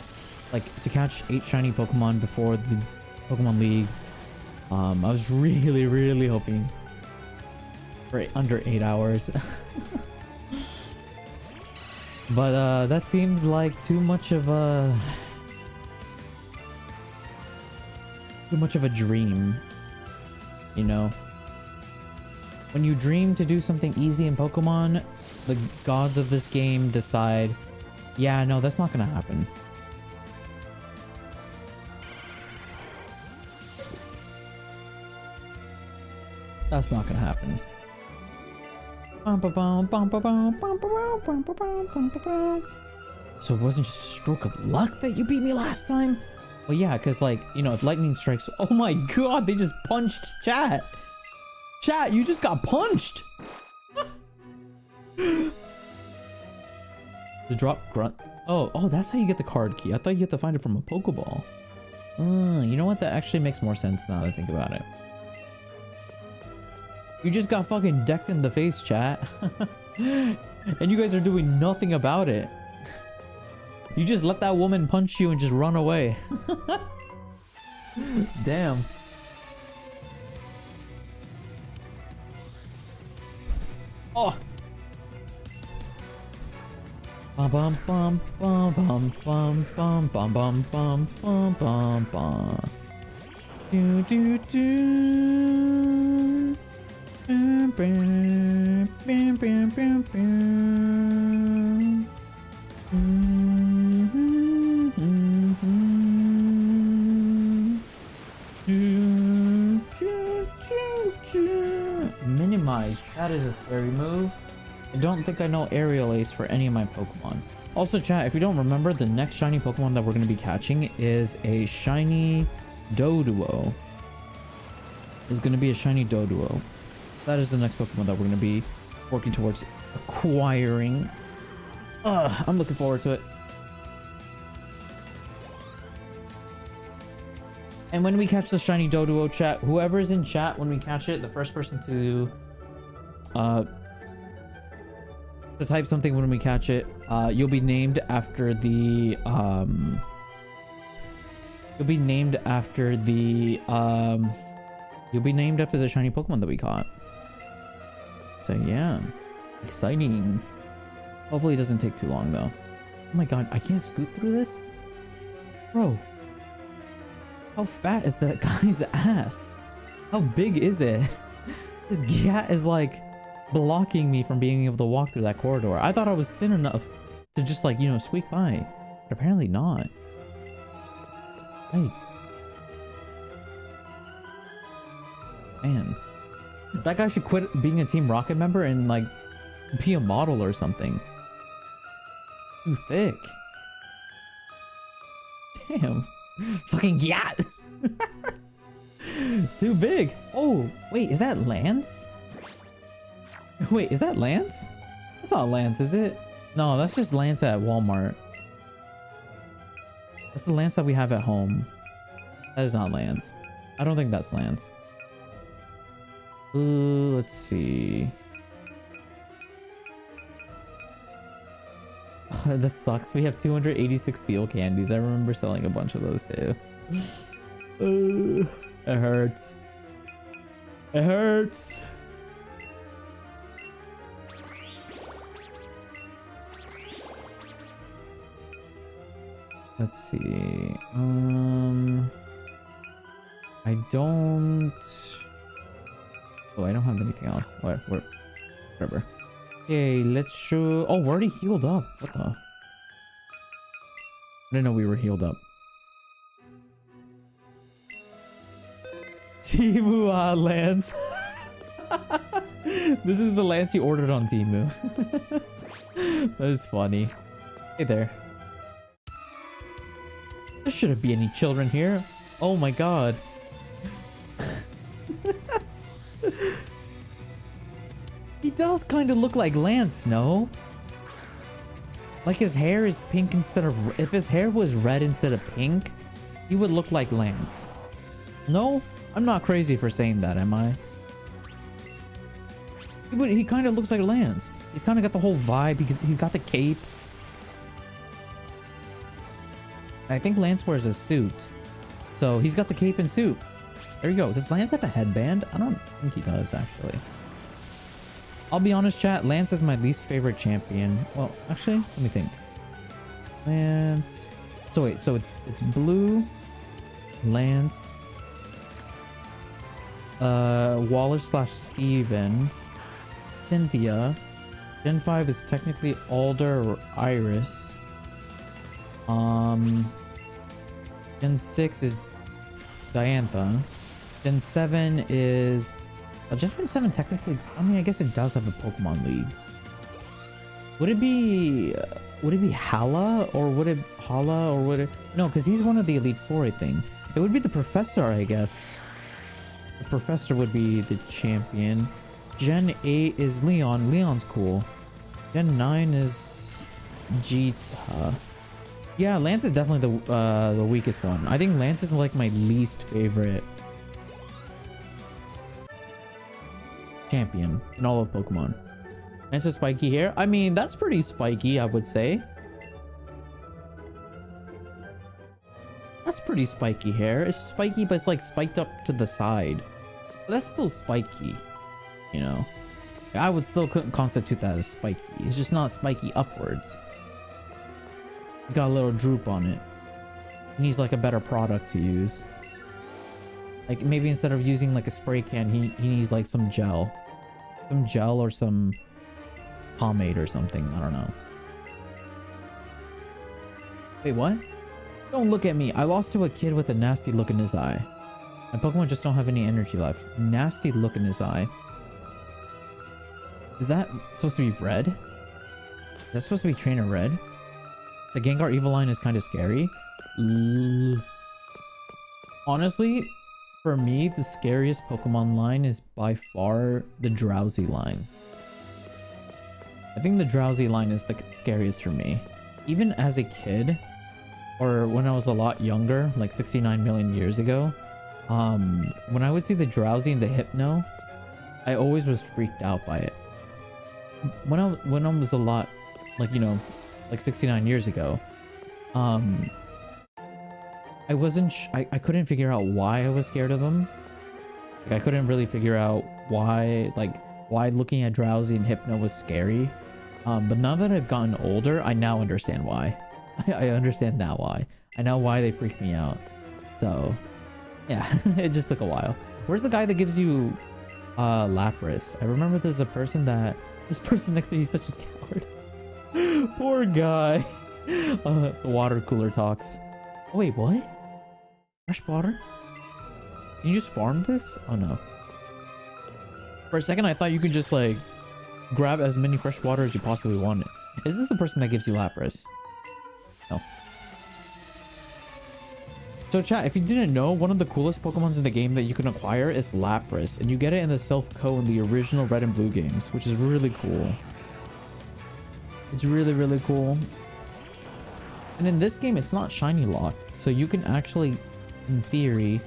S1: Like, to catch 8 shiny Pokemon before the Pokemon League. I was really, really hoping for under 8 hours. But that seems like too much of a dream, you know? When you dream to do something easy in Pokemon, the gods of this game decide, yeah, no, that's not gonna happen. That's not gonna happen. So it wasn't just a stroke of luck that you beat me last time? Well, yeah, because, like, you know, if lightning strikes... Oh my god, they just punched chat! Chat, you just got punched! The drop grunt... Oh, that's how you get the card key. I thought you had to find it from a Pokeball. You know what? That actually makes more sense now that I think about it. You just got fucking decked in the face, chat. And you guys are doing nothing about it. You just let that woman punch you and just run away. Damn. Oh. Bum bum bum bum bum bum bum bum bum bum bum bum bum. Do do do. Bum, bum, bum, bum, bum, bum. Minimize. That is a scary move. I don't think I know Aerial Ace for any of my Pokemon. Also, chat, if you don't remember, the next shiny Pokemon that we're going to be catching is a shiny Doduo. It's going to be a shiny Doduo. That is the next Pokemon that we're going to be working towards acquiring. I'm looking forward to it. And when we catch the shiny Doduo, chat, whoever's in chat when we catch it, the first person to type something when we catch it, you'll be named after the shiny Pokemon that we caught. So yeah, exciting. Hopefully it doesn't take too long though. Oh my god, I can't scoot through this? Bro, how fat is that guy's ass? How big is it? His cat is like blocking me from being able to walk through that corridor. I thought I was thin enough to just, like, you know, squeak by, but apparently not. Yikes. Man, that guy should quit being a Team Rocket member and, like, be a model or something. Too thick. Damn. Fucking yacht. Too big. Oh, wait, is that Lance? Wait, is that Lance? That's not Lance, is it? No, that's just Lance at Walmart. That's the Lance that we have at home. That is not Lance. I don't think that's Lance. Ooh, let's see. That sucks. We have 286 seal candies. I remember selling a bunch of those too. It hurts. It hurts. Let's see. I don't. Oh, I don't have anything else. Whatever. Okay, let's show. Oh, we're already healed up. What the? I didn't know we were healed up. Temu Lance. This is the Lance you ordered on Temu. That is funny. Hey there. There shouldn't be any children here. Oh my god. He does kind of look like Lance, no? Like his hair is pink instead of... If his hair was red instead of pink, he would look like Lance. No? I'm not crazy for saying that, am I? He kind of looks like Lance. He's kind of got the whole vibe. He's got the cape. I think Lance wears a suit. So he's got the cape and suit. There you go. Does Lance have a headband? I don't think he does, actually. I'll be honest, chat. Lance is my least favorite champion. Well, actually, let me think. Lance. So wait, so it's Blue, Lance, Wallace / Steven, Cynthia. Gen 5 is technically Alder or Iris. Gen 6 is Diantha. Gen 7 is... Gen 7 technically... I mean, I guess it does have a Pokemon League. Would it be Hala? Or would it... Hala? Or would it... No, because he's one of the Elite Four, I think. It would be the Professor, I guess. The Professor would be the champion. Gen 8 is Leon. Leon's cool. Gen 9 is... Jita. Yeah, Lance is definitely the weakest one. I think Lance is like my least favorite champion in all of Pokemon. Lance has spiky hair. I mean, that's pretty spiky, I would say. That's pretty spiky hair. It's spiky, but it's like spiked up to the side. But that's still spiky, you know. I would still constitute that as spiky. It's just not spiky upwards. It's got a little droop on it. He needs like a better product to use. Like maybe instead of using like a spray can, he needs like some gel. Some gel or some pomade or something. I don't know. Wait, what? Don't look at me. I lost to a kid with a nasty look in his eye. My Pokemon just don't have any energy left. Nasty look in his eye. Is that supposed to be red? Is that supposed to be Trainer Red? The Gengar Eviline is kind of scary. Honestly, for me, the scariest Pokemon line is by far the Drowsy line. I think the Drowsy line is the scariest for me. Even as a kid, or when I was a lot younger, like 69 million years ago, when I would see the Drowsy and the Hypno, I always was freaked out by it. When I was a lot, like, you know, like 69 years ago, I couldn't figure out why I was scared of them. Like, I couldn't really figure out why looking at Drowsy and Hypno was scary. But now that I've gotten older, I now understand why. I understand now why. I know why they freak me out. So, yeah, it just took a while. Where's the guy that gives you Lapras? I remember there's a person that... This person next to me is such a coward. Poor guy. The water cooler talks. Oh, wait, what? Fresh water? Can you just farm this? Oh no. For a second I thought you could just like grab as many fresh water as you possibly wanted. Is this the person that gives you Lapras? No. So chat, if you didn't know, one of the coolest Pokemons in the game that you can acquire is Lapras, and you get it in the Self-Co in the original Red and Blue games, which is really cool. It's really, really cool. And in this game, it's not shiny locked, so you can actually, in theory,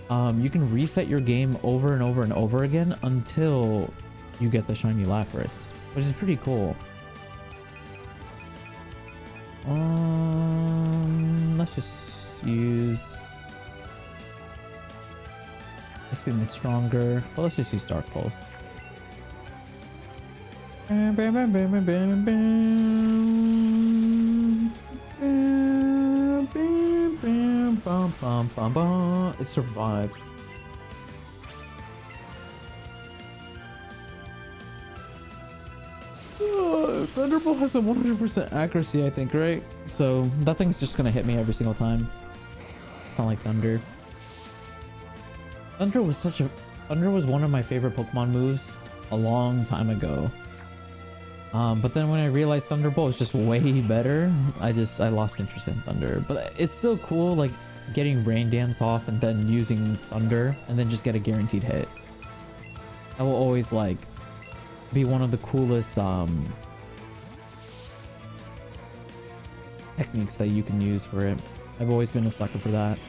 S1: you can reset your game over and over and over again until you get the shiny Lapras, which is pretty cool. Let's just use... This beam is stronger, but let's just use Dark Pulse. It survived. Thunderbolt has a 100% accuracy, I think, right? So that thing's just gonna hit me every single time. It's not like Thunder. Thunder was one of my favorite Pokemon moves a long time ago. But then when I realized Thunderbolt was just way better, I lost interest in Thunder. But it's still cool, like getting Rain Dance off and then using Thunder and then just get a guaranteed hit. That will always like be one of the coolest techniques that you can use for it. I've always been a sucker for that.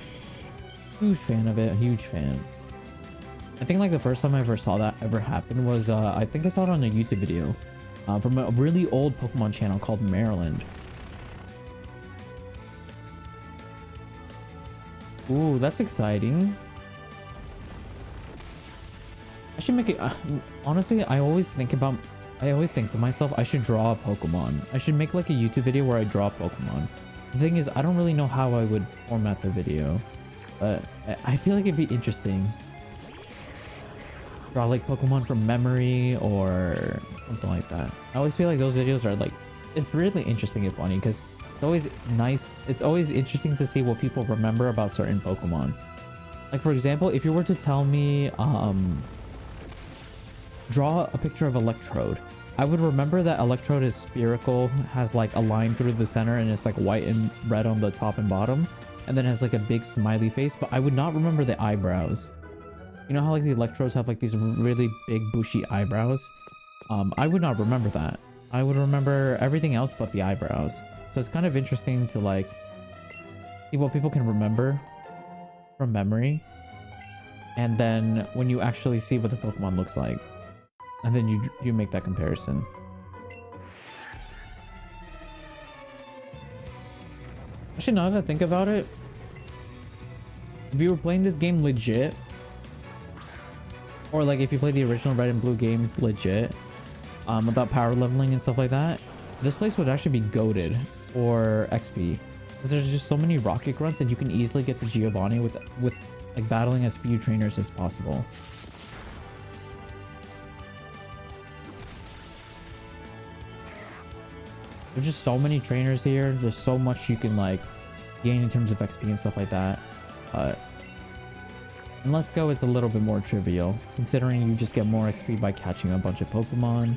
S1: Huge fan of it, huge fan. I think like the first time I ever saw that ever happen was I think I saw it on a YouTube video from a really old Pokemon channel called Maryland. Ooh, that's exciting. I should make it. Honestly, I always think to myself, I should draw a Pokemon. I should make like a YouTube video where I draw Pokemon. The thing is, I don't really know how I would format the video, but I feel like it'd be interesting. Draw like Pokemon from memory or something like that. I always feel like those videos are like, it's really interesting and funny because it's always nice. It's always interesting to see what people remember about certain Pokemon. Like for example, if you were to tell me, draw a picture of Electrode, I would remember that Electrode is spherical, has like a line through the center, and it's like white and red on the top and bottom, and then has like a big smiley face, but I would not remember the eyebrows. You know how like the Electrodes have like these really big bushy eyebrows? I would not remember that. I would remember everything else but the eyebrows. So it's kind of interesting to like see what people can remember from memory, and then when you actually see what the Pokemon looks like, and then you make that comparison. Actually, now that I think about it, if you were playing this game legit, or like if you play the original Red and Blue games legit, without power leveling and stuff like that, this place would actually be goated for XP, because there's just so many rocket grunts, and you can easily get to Giovanni with like battling as few trainers as possible. There's just so many trainers here. There's so much you can like gain in terms of XP and stuff like that. In Let's Go, it's a little bit more trivial, considering you just get more XP by catching a bunch of Pokemon,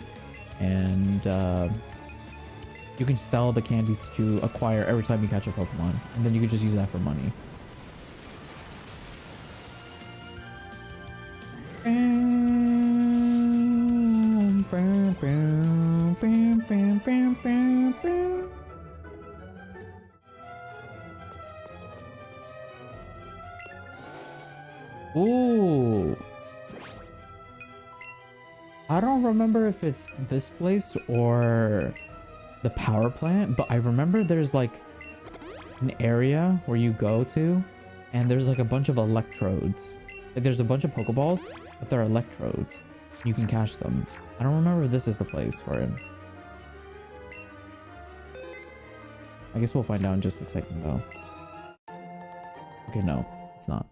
S1: and you can sell the candies that you acquire every time you catch a Pokemon, and then you can just use that for money. Ooh. I don't remember if it's this place or the power plant, but I remember there's like an area where you go to and there's like a bunch of Electrodes. Like there's a bunch of Pokeballs, but they're Electrodes. You can catch them. I don't remember if this is the place for it. I guess we'll find out in just a second though. Okay, no, it's not.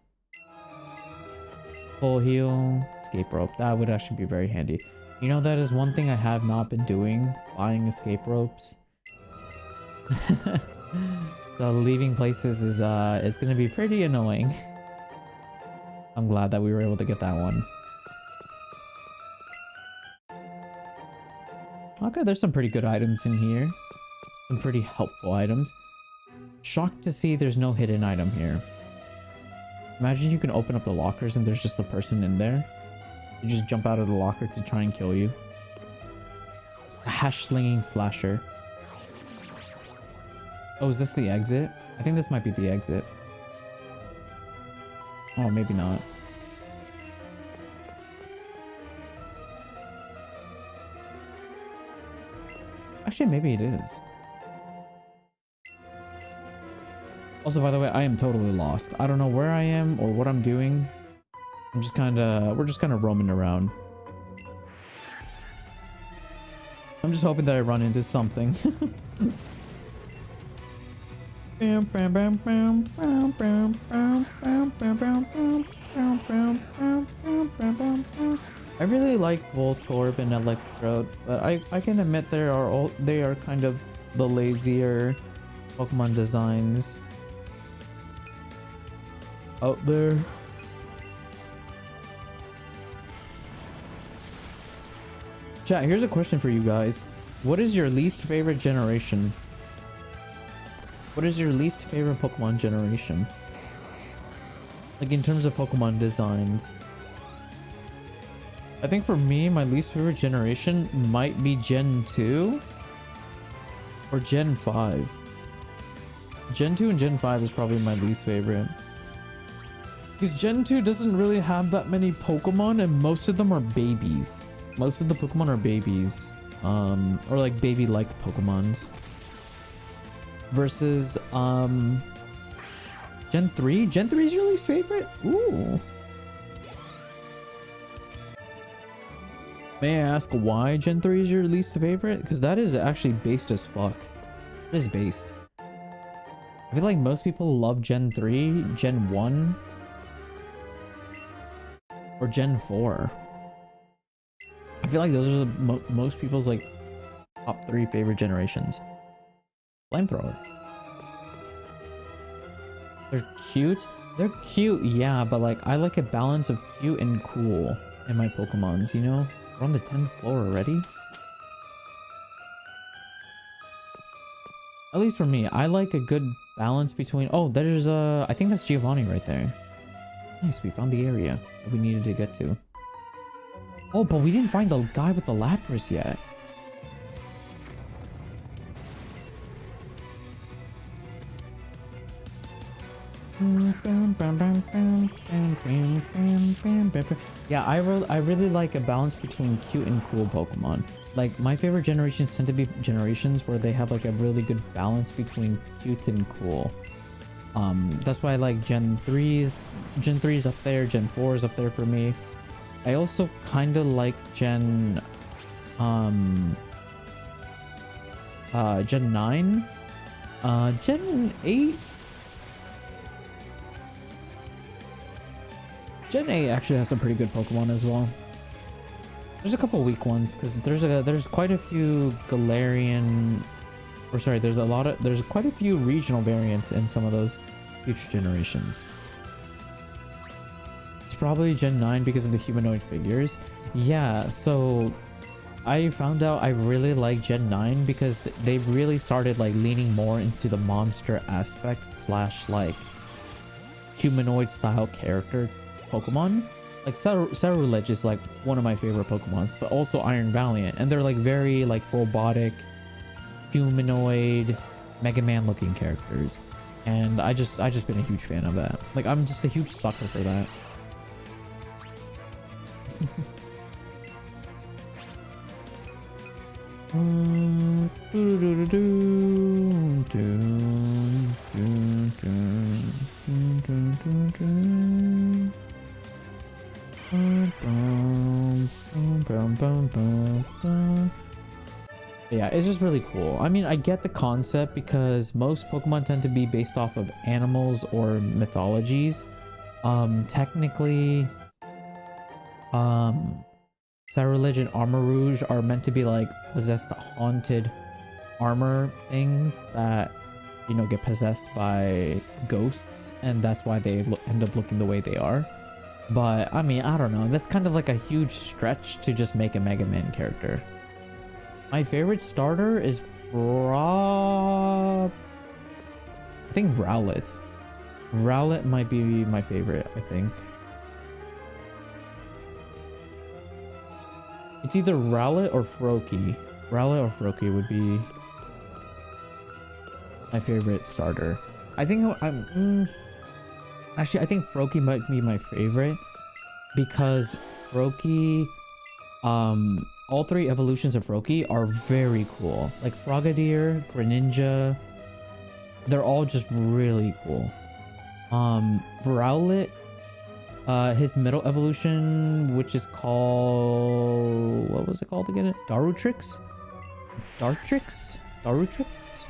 S1: Full heal, escape rope. That would actually be very handy. You know, that is one thing I have not been doing, buying escape ropes. So leaving places is gonna be pretty annoying. I'm glad that we were able to get that one. Okay, there's some pretty good items in here. Some pretty helpful items. Shocked to see there's no hidden item here. Imagine you can open up the lockers and there's just a person in there. You just jump out of the locker to try and kill you. A hash slinging slasher. Oh, is this the exit? I think this might be the exit. Oh, maybe not. Actually, maybe it is. Also, by the way, I am totally lost. I don't know where I am or what I'm doing. We're just kind of roaming around. I'm just hoping that I run into something. I really like Voltorb and Electrode, but I can admit they are kind of the lazier Pokemon designs out there. Chat, here's a question for you guys. What is your least favorite generation? What is your least favorite Pokemon generation? Like in terms of Pokemon designs. I think for me, my least favorite generation might be Gen 2 or Gen 5. Gen 2 and Gen 5 is probably my least favorite. Because Gen 2 doesn't really have that many Pokemon, and most of them are babies. Most of the Pokemon are babies. Or like baby-like Pokemons. Versus, Gen 3? Gen 3 is your least favorite? Ooh. May I ask why Gen 3 is your least favorite? Because that is actually based as fuck. It is based. I feel like most people love Gen 3, Gen 1, or Gen 4. I feel like those are the most people's like top 3 favorite generations. Flamethrower. They're cute. They're cute, yeah, but like I like a balance of cute and cool in my Pokemons, you know? We're on the 10th floor already. At least for me, I like a good balance between... Oh, there's I think that's Giovanni right there. Nice, we found the area that we needed to get to. Oh, but we didn't find the guy with the Lapras yet. Yeah, I really like a balance between cute and cool Pokemon. Like, my favorite generations tend to be generations where they have like a really good balance between cute and cool. That's why I like Gen 3's up there, Gen 4 is up there for me. I also kind of like Gen 9. Gen 8. Gen 8 actually has some pretty good Pokemon as well. There's a couple weak ones because there's quite a few Galarian, or sorry, there's quite a few regional variants in some of those future generations. It's probably Gen 9 because of the humanoid figures. Yeah, so I found out I really like Gen 9 because they really started like leaning more into the monster aspect slash like humanoid style character Pokemon. Like Ceruledge is like one of my favorite Pokemons, but also Iron Valiant, and they're like very like robotic, humanoid, Mega Man looking characters, and I just been a huge fan of that. Like I'm just a huge sucker for that. Yeah, it's just really cool. I mean, I get the concept because most Pokemon tend to be based off of animals or mythologies. Technically, Ceruledge and Armarouge are meant to be like possessed haunted armor things that, you know, get possessed by ghosts, and that's why they end up looking the way they are. But I mean, I don't know, that's kind of like a huge stretch to just make a Mega Man character. My favorite starter is I think Rowlet. Rowlet might be my favorite, I think. It's either Rowlet or Froakie. Rowlet or Froakie would be my favorite starter. I think actually, I think Froakie might be my favorite because Froakie, all 3 evolutions of Froakie are very cool. Like Frogadier, Greninja, they're all just really cool. Rowlet, his middle evolution, which is called, what was it called again? Dartrix? Dartrix? Dartrix?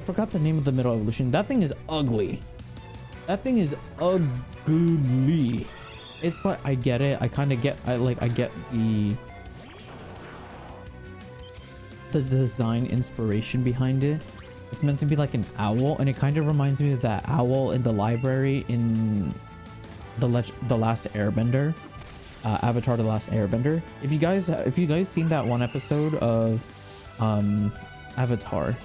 S1: I forgot the name of the middle evolution. That thing is ugly. That thing is ugly. It's like, I get it. I get the design inspiration behind it. It's meant to be like an owl, and it kind of reminds me of that owl in the library in the Last Airbender, Avatar: The Last Airbender. If you guys seen that one episode of Avatar,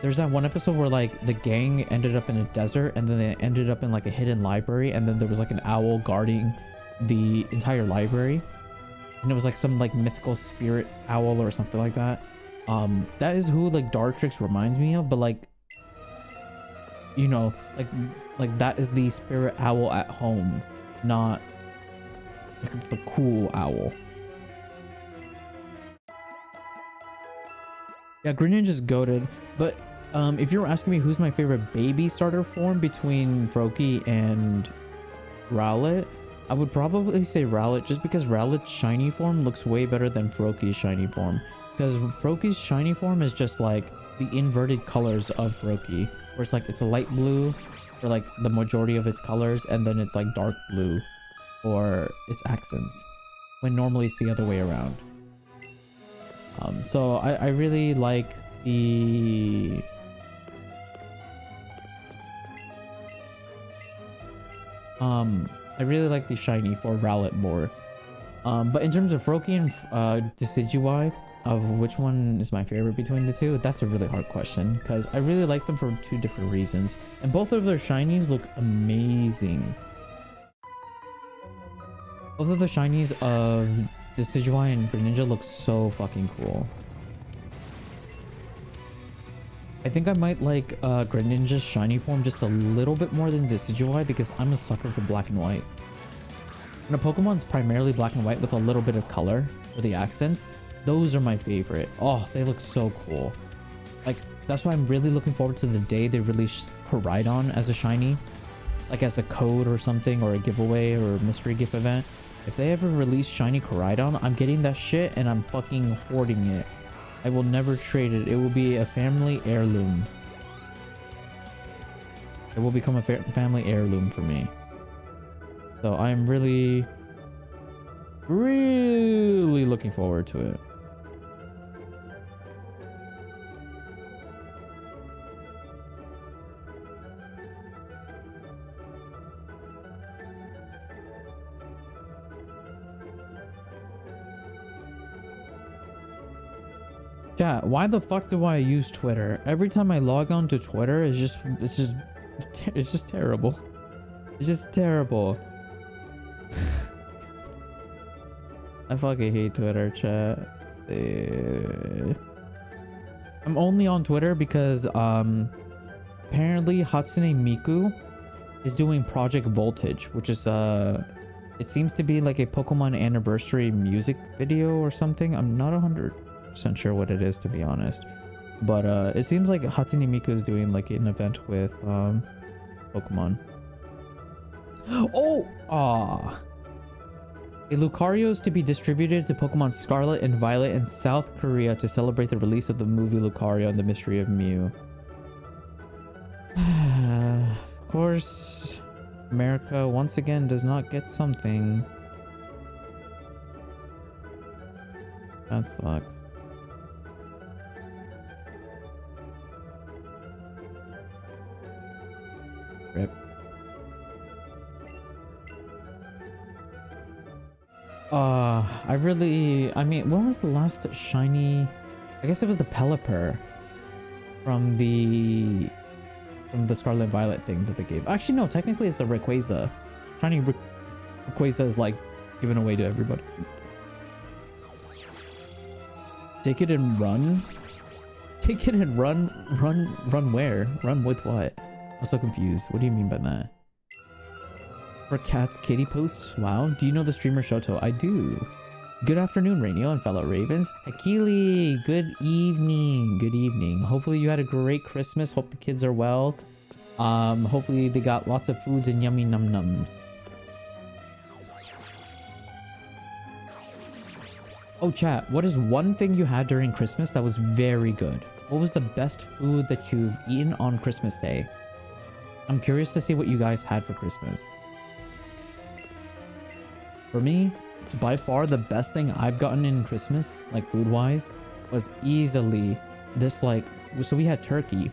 S1: there's that one episode where like the gang ended up in a desert, and then they ended up in like a hidden library, and then there was like an owl guarding the entire library, and it was like some like mythical spirit owl or something like that. That is who like Dartrix reminds me of, but like you know, like that is the spirit owl at home, not like the cool owl. Yeah, Greninja's goated, but if you're asking me who's my favorite baby starter form between Froakie and Rowlet, I would probably say Rowlet, just because Rowlet's shiny form looks way better than Froakie's shiny form. Because Froakie's shiny form is just like the inverted colors of Froakie, where it's like it's a light blue for like the majority of its colors, and then it's like dark blue for its accents, when normally it's the other way around. So I really like the I really like the shiny for Rowlet more. But in terms of Froakie and Decidueye, of which one is my favorite between the two, that's a really hard question, because I really like them for two different reasons, and both of their shinies look amazing. Both of the shinies of Decidueye and Greninja look so fucking cool. I think I might like Greninja's shiny form just a little bit more than Decidueye, because I'm a sucker for black and white. When a Pokemon's primarily black and white with a little bit of color for the accents, those are my favorite. Oh, they look so cool. Like, that's why I'm really looking forward to the day they release Koraidon as a shiny, like as a code or something, or a giveaway or a mystery gift event. If they ever release shiny Koraidon, I'm getting that shit and I'm fucking hoarding it. I will never trade it. It will be a family heirloom. It will become a family heirloom for me. So I'm really looking forward to it. Chat, why the fuck do I use Twitter? Every time I log on to Twitter, it's just terrible. It's just terrible. I fucking hate Twitter, chat. I'm only on Twitter because apparently Hatsune Miku is doing Project Voltage, which is it seems to be like a Pokemon anniversary music video or something. I'm not 100% sure what it is, to be honest, but it seems like Hatsune Miku is doing like an event with Pokemon. A Lucario is to be distributed to Pokemon Scarlet and Violet in South Korea to celebrate the release of the movie Lucario and the Mystery of Mew. Of course, America once again does not get something. That sucks. Rip. I mean, when was the last shiny? I guess it was the Pelipper from the Scarlet Violet thing that they gave. Actually, no, technically it's the Rayquaza. Shiny Rayquaza is like given away to everybody. Take it and run? Take it and run where? Run with what? I'm so confused. What do you mean by that? For cats, kitty posts? Wow. Do you know the streamer Shoto? I do. Good afternoon, Reiniyal and fellow Ravens. Akili, good evening. Good evening. Hopefully you had a great Christmas. Hope the kids are well. Hopefully they got lots of foods and yummy num-nums. Oh, chat, what is one thing you had during Christmas that was very good? What was the best food that you've eaten on Christmas Day? I'm curious to see what you guys had for Christmas. For me, by far the best thing I've gotten in Christmas, like food-wise, was easily this, like, so we had turkey.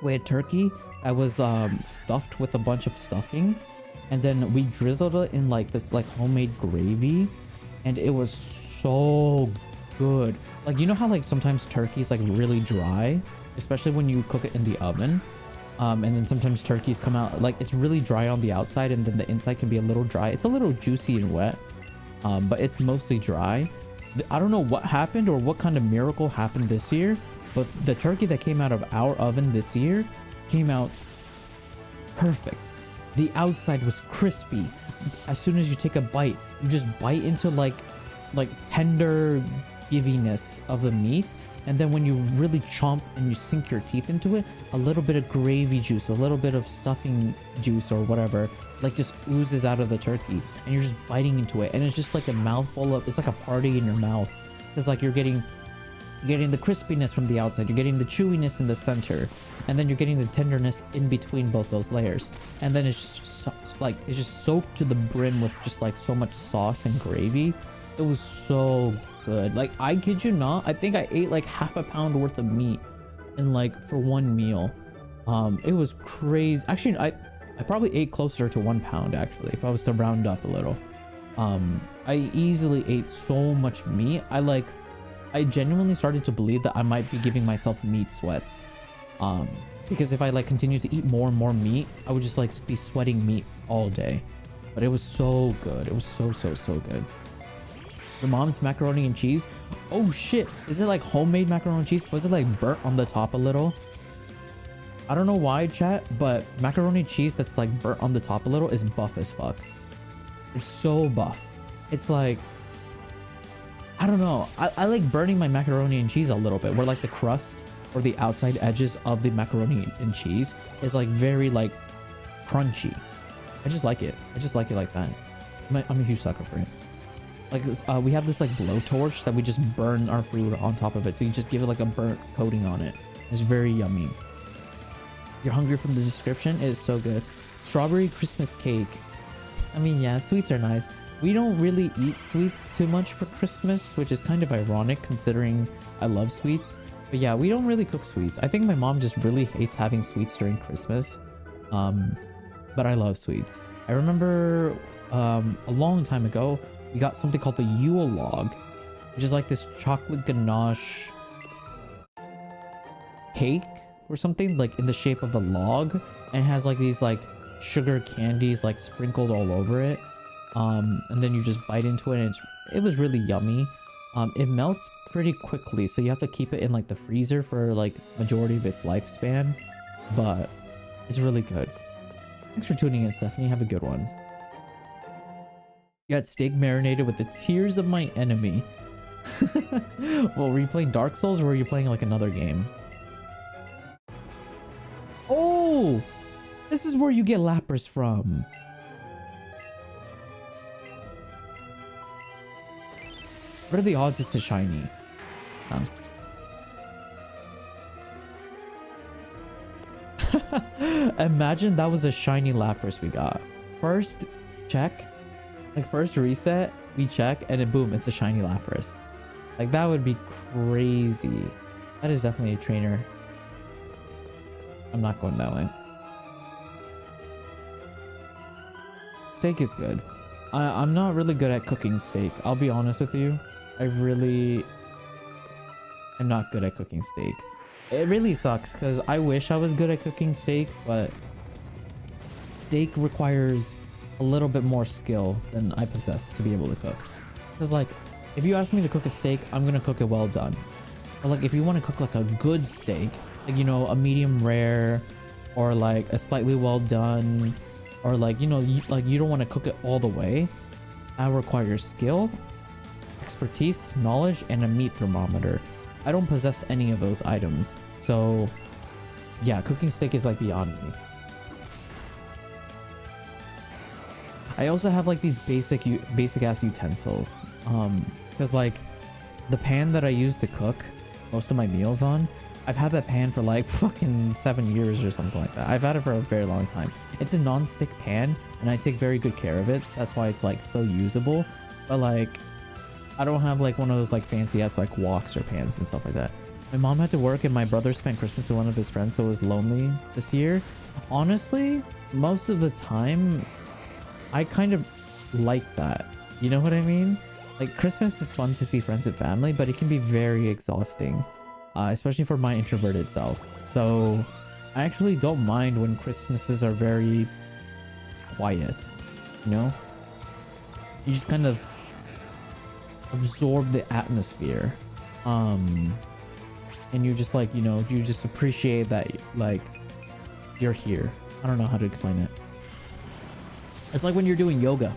S1: We had turkey that was stuffed with a bunch of stuffing, and then we drizzled it in like this like homemade gravy, and it was so good. Like, you know how like sometimes turkey is like really dry, especially when you cook it in the oven, and then sometimes turkeys come out like it's really dry on the outside and then the inside can be a little dry. It's a little juicy and wet, but it's mostly dry. I don't know what happened or what kind of miracle happened this year, but the turkey that came out of our oven this year came out perfect. The outside was crispy. As soon as you take a bite, you just bite into like tender giviness of the meat, and then when you really chomp and you sink your teeth into it, a little bit of gravy juice, a little bit of stuffing juice or whatever, like just oozes out of the turkey, and you're just biting into it, and it's just like a mouthful of, it's like a party in your mouth, because like you're getting the crispiness from the outside, you're getting the chewiness in the center, and then you're getting the tenderness in between both those layers, and then it's just it's just soaked to the brim with just like so much sauce and gravy. It was so good. Like, I kid you not, I think I ate like half a pound worth of meat in like for one meal. It was crazy. Actually, I probably ate closer to 1 pound, actually, if I was to round up a little. I easily ate so much meat. I genuinely started to believe that I might be giving myself meat sweats. Because if I like continue to eat more and more meat, I would just like be sweating meat all day. But it was so good. It was so good. The mom's macaroni and cheese. Oh shit. Is it like homemade macaroni and cheese? Was it like burnt on the top a little? I don't know why, chat, but macaroni and cheese that's like burnt on the top a little is buff as fuck. It's so buff. It's like, I don't know. I like burning my macaroni and cheese a little bit, where like the crust or the outside edges of the macaroni and cheese is like very like crunchy. I just like it. I just like it like that. I'm a huge sucker for it. Like we have this like blowtorch that we just burn our food on top of it, so you just give it like a burnt coating on it. It's very yummy. You're hungry from the description? It is so good. Strawberry Christmas cake. I mean, yeah, sweets are nice. We don't really eat sweets too much for Christmas, which is kind of ironic considering I love sweets. But yeah, we don't really cook sweets. I think my mom just really hates having sweets during Christmas. But I love sweets. I remember a long time ago, we got something called the Yule log, which is like this chocolate ganache cake or something, like in the shape of a log, and it has like these like sugar candies like sprinkled all over it. And then you just bite into it, and it was really yummy. It melts pretty quickly, so you have to keep it in like the freezer for like majority of its lifespan, but it's really good. Thanks for tuning in, Stephanie. Have a good one. You got steak marinated with the tears of my enemy. Well, were you playing Dark Souls or were you playing like another game? Oh, this is where you get Lapras from. What are the odds it's a shiny? Imagine that was a shiny Lapras we got. First check, like first reset, we check, and then boom, it's a shiny Lapras. Like, that would be crazy. That is definitely a trainer. I'm not going that way. Steak is good. I'm not really good at cooking steak. I'll be honest with you. I really am not good at cooking steak. It really sucks because I wish I was good at cooking steak, but steak requires a little bit more skill than I possess to be able to cook. Because like, if you ask me to cook a steak, I'm gonna cook it well done. But like, if you want to cook like a good steak, like, you know, a medium rare, or like a slightly well done, or like, you know, you don't want to cook it all the way, that requires skill, expertise, knowledge, and a meat thermometer. I don't possess any of those items, so yeah, cooking steak is like beyond me. I also have like these basic ass utensils, because like the pan that I use to cook most of my meals on, I've had that pan for like fucking 7 years or something like that. I've had it for a very long time. It's a non-stick pan and I take very good care of it. That's why it's like still usable. But like, I don't have like one of those like fancy ass like woks or pans and stuff like that. My mom had to work and my brother spent Christmas with one of his friends, so it was lonely this year. Honestly, most of the time, I kind of like that. You know what I mean? Like, Christmas is fun to see friends and family, but it can be very exhausting. Especially for my introverted self. So I actually don't mind when Christmases are very quiet, you know? You just kind of absorb the atmosphere. And you just like, you know, you just appreciate that like you're here. I don't know how to explain it. It's like when you're doing yoga.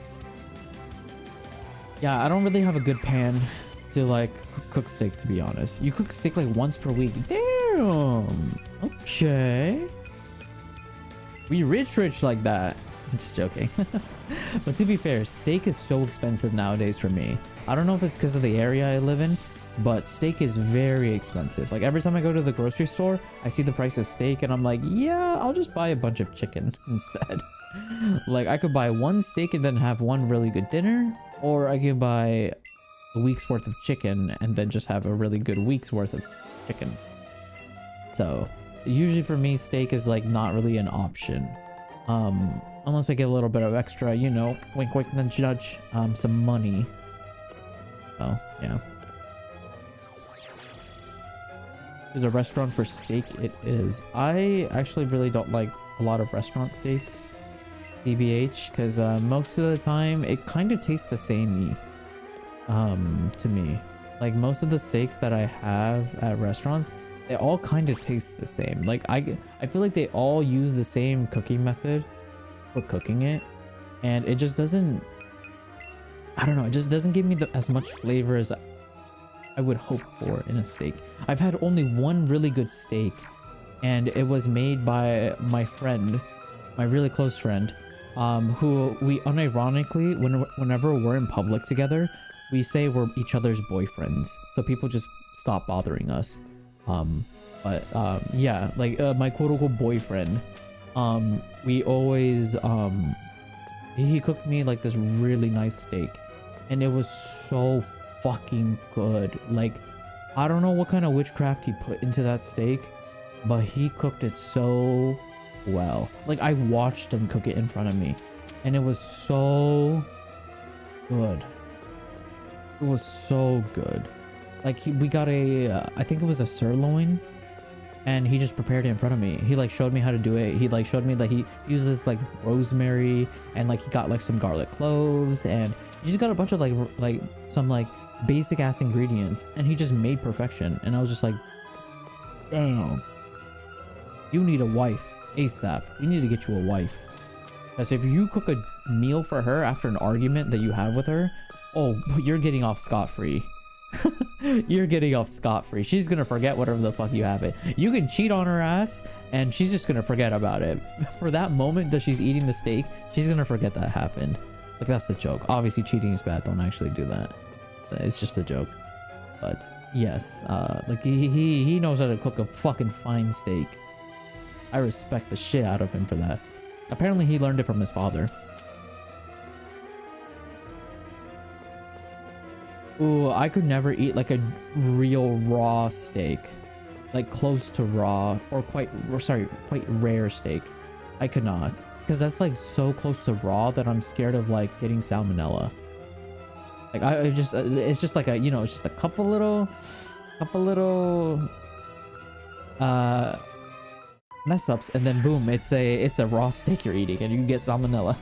S1: Yeah, I don't really have a good pan to like cook steak, to be honest. You cook steak like once per week. Damn. Okay. We rich like that. I'm just joking. But to be fair, steak is so expensive nowadays for me. I don't know if it's because of the area I live in, but steak is very expensive. Like every time I go to the grocery store, I see the price of steak and I'm like, yeah, I'll just buy a bunch of chicken instead. Like I could buy one steak and then have one really good dinner, or I could buy a week's worth of chicken and then just have a really good week's worth of chicken. So usually for me, steak is like not really an option. Unless I get a little bit of extra, you know, wink wink nudge nudge, some money. So yeah. There's a restaurant for steak. It is. I actually really don't like a lot of restaurant steaks, TBH, because most of the time it kind of tastes the same to me. Like most of the steaks that I have at restaurants, they all kind of taste the same. Like I feel like they all use the same cooking method for cooking it, and it just doesn't, I don't know, it just doesn't give me as much flavor as I would hope for in a steak. I've had only one really good steak, and it was made by my friend, my really close friend, who we unironically, whenever we're in public together, we say we're each other's boyfriends, so people just stop bothering us. Yeah, like my quote-unquote boyfriend, we always he cooked me like this really nice steak, and it was so fucking good. Like I don't know what kind of witchcraft he put into that steak, but he cooked it so well. Like I watched him cook it in front of me, and it was so good. It was so good. Like we got a I think it was a sirloin, and he just prepared it in front of me. He like showed me how to do it. He like showed me that he uses like rosemary, and like he got like some garlic cloves, and he just got a bunch of like some like basic ass ingredients, and he just made perfection. And I was just like, damn, you need a wife ASAP. We need to get you a wife, because if you cook a meal for her after an argument that you have with her, oh, you're getting off scot-free. You're getting off scot-free. She's gonna forget whatever the fuck you have it. You can cheat on her ass and she's just gonna forget about it. For that moment that she's eating the steak, she's gonna forget that happened. Like that's a joke. Obviously cheating is bad. Don't actually do that. It's just a joke. But yes, like he knows how to cook a fucking fine steak. I respect the shit out of him for that. Apparently he learned it from his father. Ooh, I could never eat like a real raw steak, like close to raw, or quite rare steak. I could not, because that's like so close to raw that I'm scared of like getting salmonella. Like it's just like a, you know, it's just a couple little mess ups, and then boom, it's a raw steak you're eating, and you can get salmonella.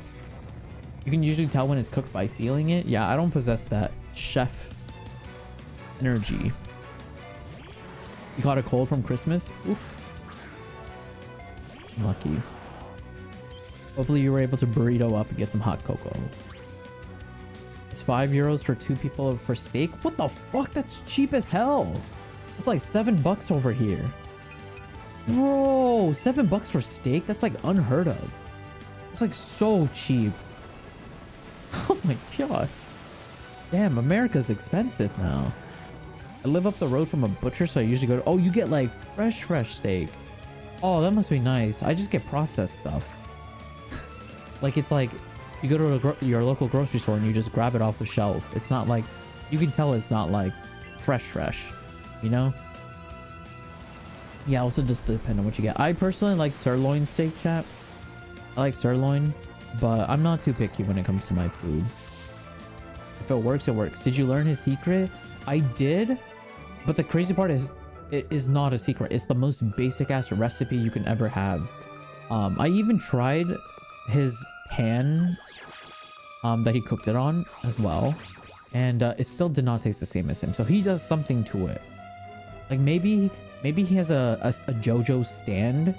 S1: You can usually tell when it's cooked by feeling it. Yeah, I don't possess that chef energy. You caught a cold from Christmas? Oof. Lucky. Hopefully you were able to burrito up and get some hot cocoa. It's €5 for 2 people for steak? What the fuck? That's cheap as hell. It's like $7 over here. Bro, $7 for steak? That's like unheard of. It's like so cheap. Oh my god. Damn, America's expensive now. I live up the road from a butcher, so I usually go to... Oh, you get like fresh steak. Oh, that must be nice. I just get processed stuff. Like it's like you go to your local grocery store and you just grab it off the shelf. It's not like... You can tell it's not like fresh, you know? Yeah, also just depend on what you get. I personally like sirloin steak, chat. I like sirloin, but I'm not too picky when it comes to my food. If it works, it works. Did you learn his secret? I did, but the crazy part is it is not a secret. It's the most basic ass recipe you can ever have. I even tried his pan that he cooked it on as well, and it still did not taste the same as him. So he does something to it. Like maybe he has a JoJo stand,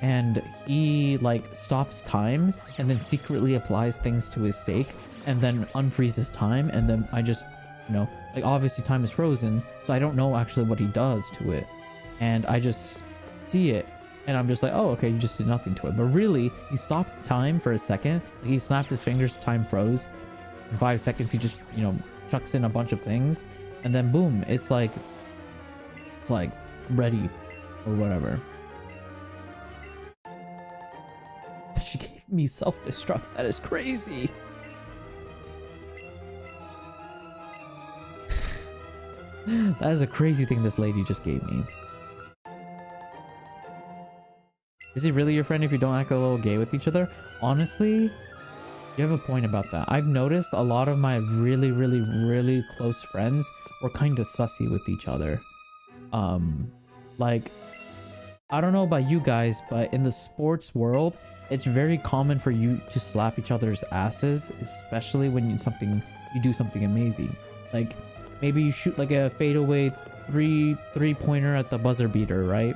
S1: and he like stops time and then secretly applies things to his steak and then unfreezes time, and then I just, you know, like obviously time is frozen, so I don't know actually what he does to it, and I just see it and I'm just like, oh okay, you just did nothing to it, but really he stopped time for a second. He snapped his fingers, time froze. In 5 seconds he just, you know, chucks in a bunch of things, and then boom, it's like ready or whatever. But she gave me self-destruct. That is crazy. That is a crazy thing this lady just gave me. Is he really your friend if you don't act a little gay with each other? Honestly, you have a point about that. I've noticed a lot of my really close friends were kind of sussy with each other. Like, I don't know about you guys, but in the sports world, it's very common for you to slap each other's asses, especially when you do something amazing. Like, maybe you shoot like a fadeaway three-pointer at the buzzer beater, right?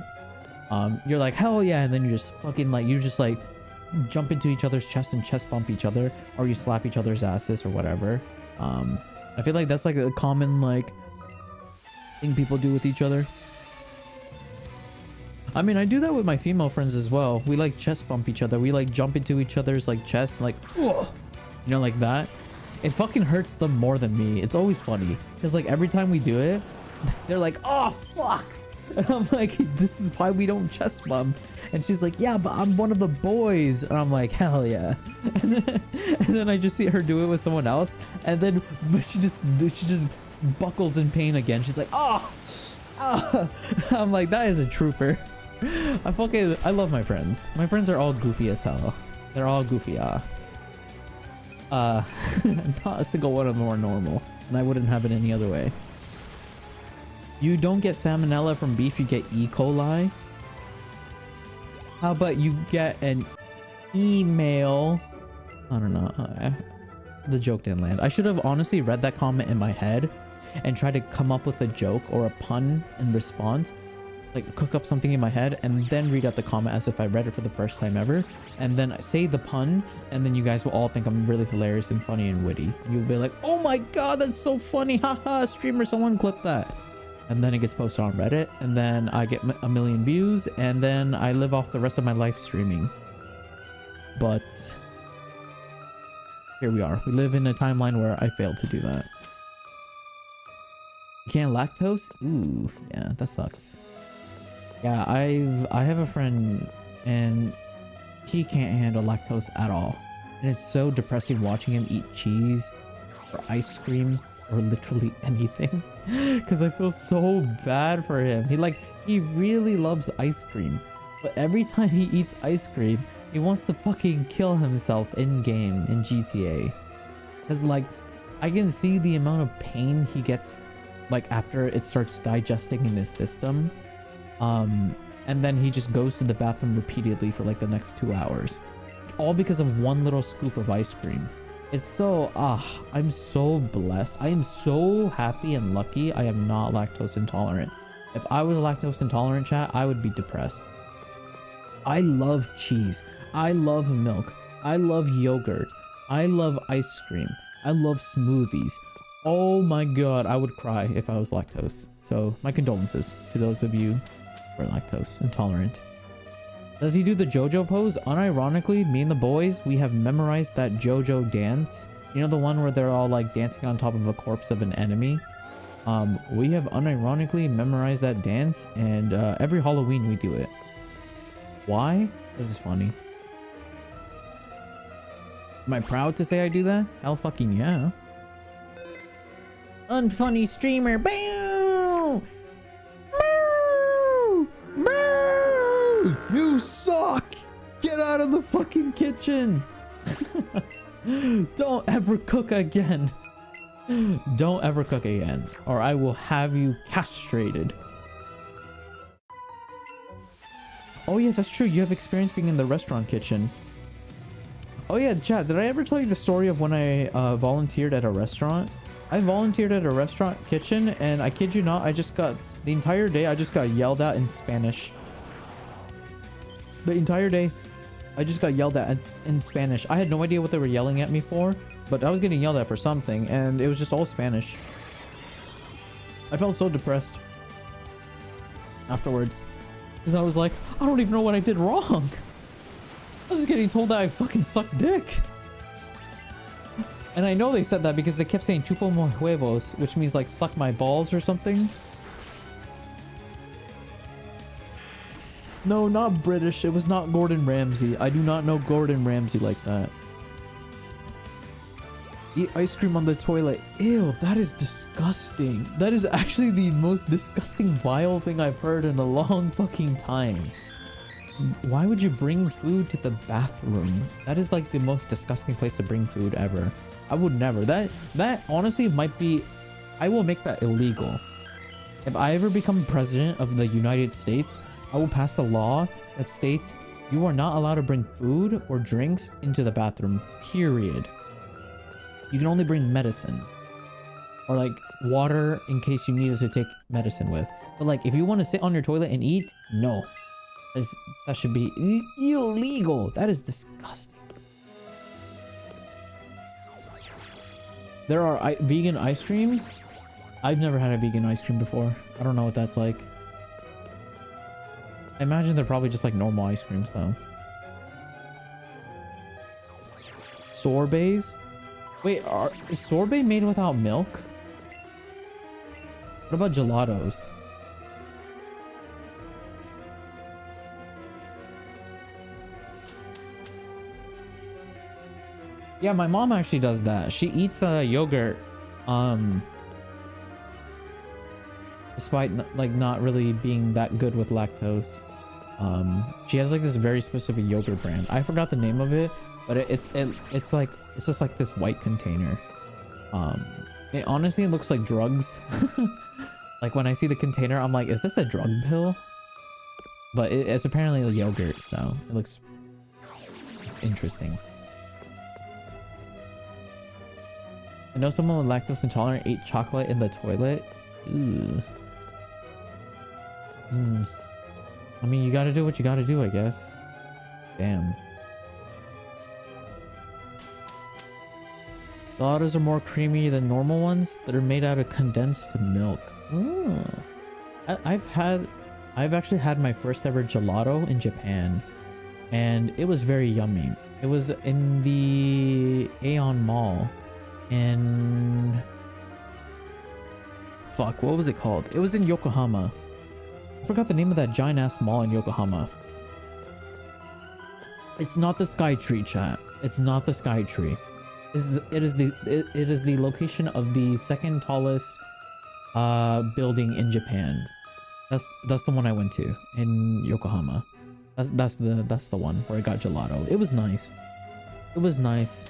S1: You're like, hell yeah, and then you just fucking like, jump into each other's chest and chest bump each other, or you slap each other's asses or whatever. I feel like that's like a common like thing people do with each other. I mean, I do that with my female friends as well. We like chest bump each other. We like jump into each other's like chest, like, you know, like that. It fucking hurts them more than me. It's always funny because like every time we do it, they're like, oh fuck, and I'm like, this is why we don't chest bump. And she's like, yeah, but I'm one of the boys. And I'm like, hell yeah. And then I just see her do it with someone else, and then she just buckles in pain again. She's like, oh. I'm like, that is a trooper. I love my friends. My friends are all goofy as hell. They're all goofy. Not a single one of them are normal, and I wouldn't have it any other way. You don't get salmonella from beef, you get E. coli. How about you get an email? I don't know. The joke didn't land. I should have honestly read that comment in my head and tried to come up with a joke or a pun in response. Like, cook up something in my head and then read out the comment as if I read it for the first time ever, and then say the pun, and then you guys will all think I'm really hilarious and funny and witty. You'll be like, oh my god, that's so funny, haha, streamer, someone clip that. And then it gets posted on Reddit, and then I get a million views, and then I live off the rest of my life streaming. But here we are. We live in a timeline where I failed to do that. You can't lactose? Ooh, yeah, that sucks. Yeah, I have a friend and he can't handle lactose at all. And it's so depressing watching him eat cheese or ice cream or literally anything, because I feel so bad for him. He really loves ice cream, but every time he eats ice cream, he wants to fucking kill himself in game in GTA. Because like, I can see the amount of pain he gets like after it starts digesting in his system. And then he just goes to the bathroom repeatedly for like the next 2 hours, all because of one little scoop of ice cream. It's so, I'm so blessed. I am so happy and lucky I am not lactose intolerant. If I was lactose intolerant, chat, I would be depressed. I love cheese. I love milk. I love yogurt. I love ice cream. I love smoothies. Oh my god, I would cry if I was lactose. So my condolences to those of you who are lactose intolerant. Does he do the JoJo pose? Unironically, me and the boys, we have memorized that JoJo dance. You know, the one where they're all like dancing on top of a corpse of an enemy? We have unironically memorized that dance, and every Halloween we do it. Why? This is funny. Am I proud to say I do that? Hell fucking yeah. Unfunny streamer. Boo! Boo! Boo! You suck! Get out of the fucking kitchen! Don't ever cook again. Don't ever cook again, or I will have you castrated. Oh yeah, that's true. You have experience being in the restaurant kitchen. Oh yeah, Chad, did I ever tell you the story of when I volunteered at a restaurant? I volunteered at a restaurant kitchen, and I kid you not, the entire day I just got yelled at in Spanish. The entire day, I just got yelled at in Spanish. I had no idea what they were yelling at me for, but I was getting yelled at for something, and it was just all Spanish. I felt so depressed afterwards, because I was like, I don't even know what I did wrong. I was just getting told that I fucking suck dick. And I know they said that because they kept saying chupo mo huevos, which means like suck my balls or something. No, not British. It was not Gordon Ramsay. I do not know Gordon Ramsay like that. Eat ice cream on the toilet. Ew, that is disgusting. That is actually the most disgusting, vile thing I've heard in a long fucking time. Why would you bring food to the bathroom? That is like the most disgusting place to bring food ever. I would never. That honestly might be... I will make that illegal. If I ever become president of the United States, I will pass a law that states you are not allowed to bring food or drinks into the bathroom, period. You can only bring medicine. Or like water in case you need to take medicine with. But like if you want to sit on your toilet and eat, no. That should be illegal. That is disgusting. There are vegan ice creams. I've never had a vegan ice cream before. I don't know what that's like. I imagine they're probably just like normal ice creams though. Sorbets? Wait, is sorbet made without milk? What about gelatos? Yeah, my mom actually does that. She eats yogurt, despite like not really being that good with lactose. She has like this very specific yogurt brand. I forgot the name of it, but it's just like this white container. It honestly looks like drugs. Like when I see the container, I'm like, is this a drug pill? But it's apparently a yogurt, so it's interesting. I know someone with lactose intolerant ate chocolate in the toilet. Ooh. I mean, you gotta do what you gotta do, I guess. Damn. Gelatos are more creamy than normal ones that are made out of condensed milk. Ooh. I've actually had my first ever gelato in Japan, and it was very yummy. It was in the Aeon Mall. And fuck, what was it called? It was in Yokohama. I forgot the name of that giant ass mall in Yokohama. It's not the Sky Tree, chat. It's not the Sky Tree. It is the location of the second tallest building in Japan. That's the one I went to in Yokohama. That's the one where I got gelato. It was nice. It was nice.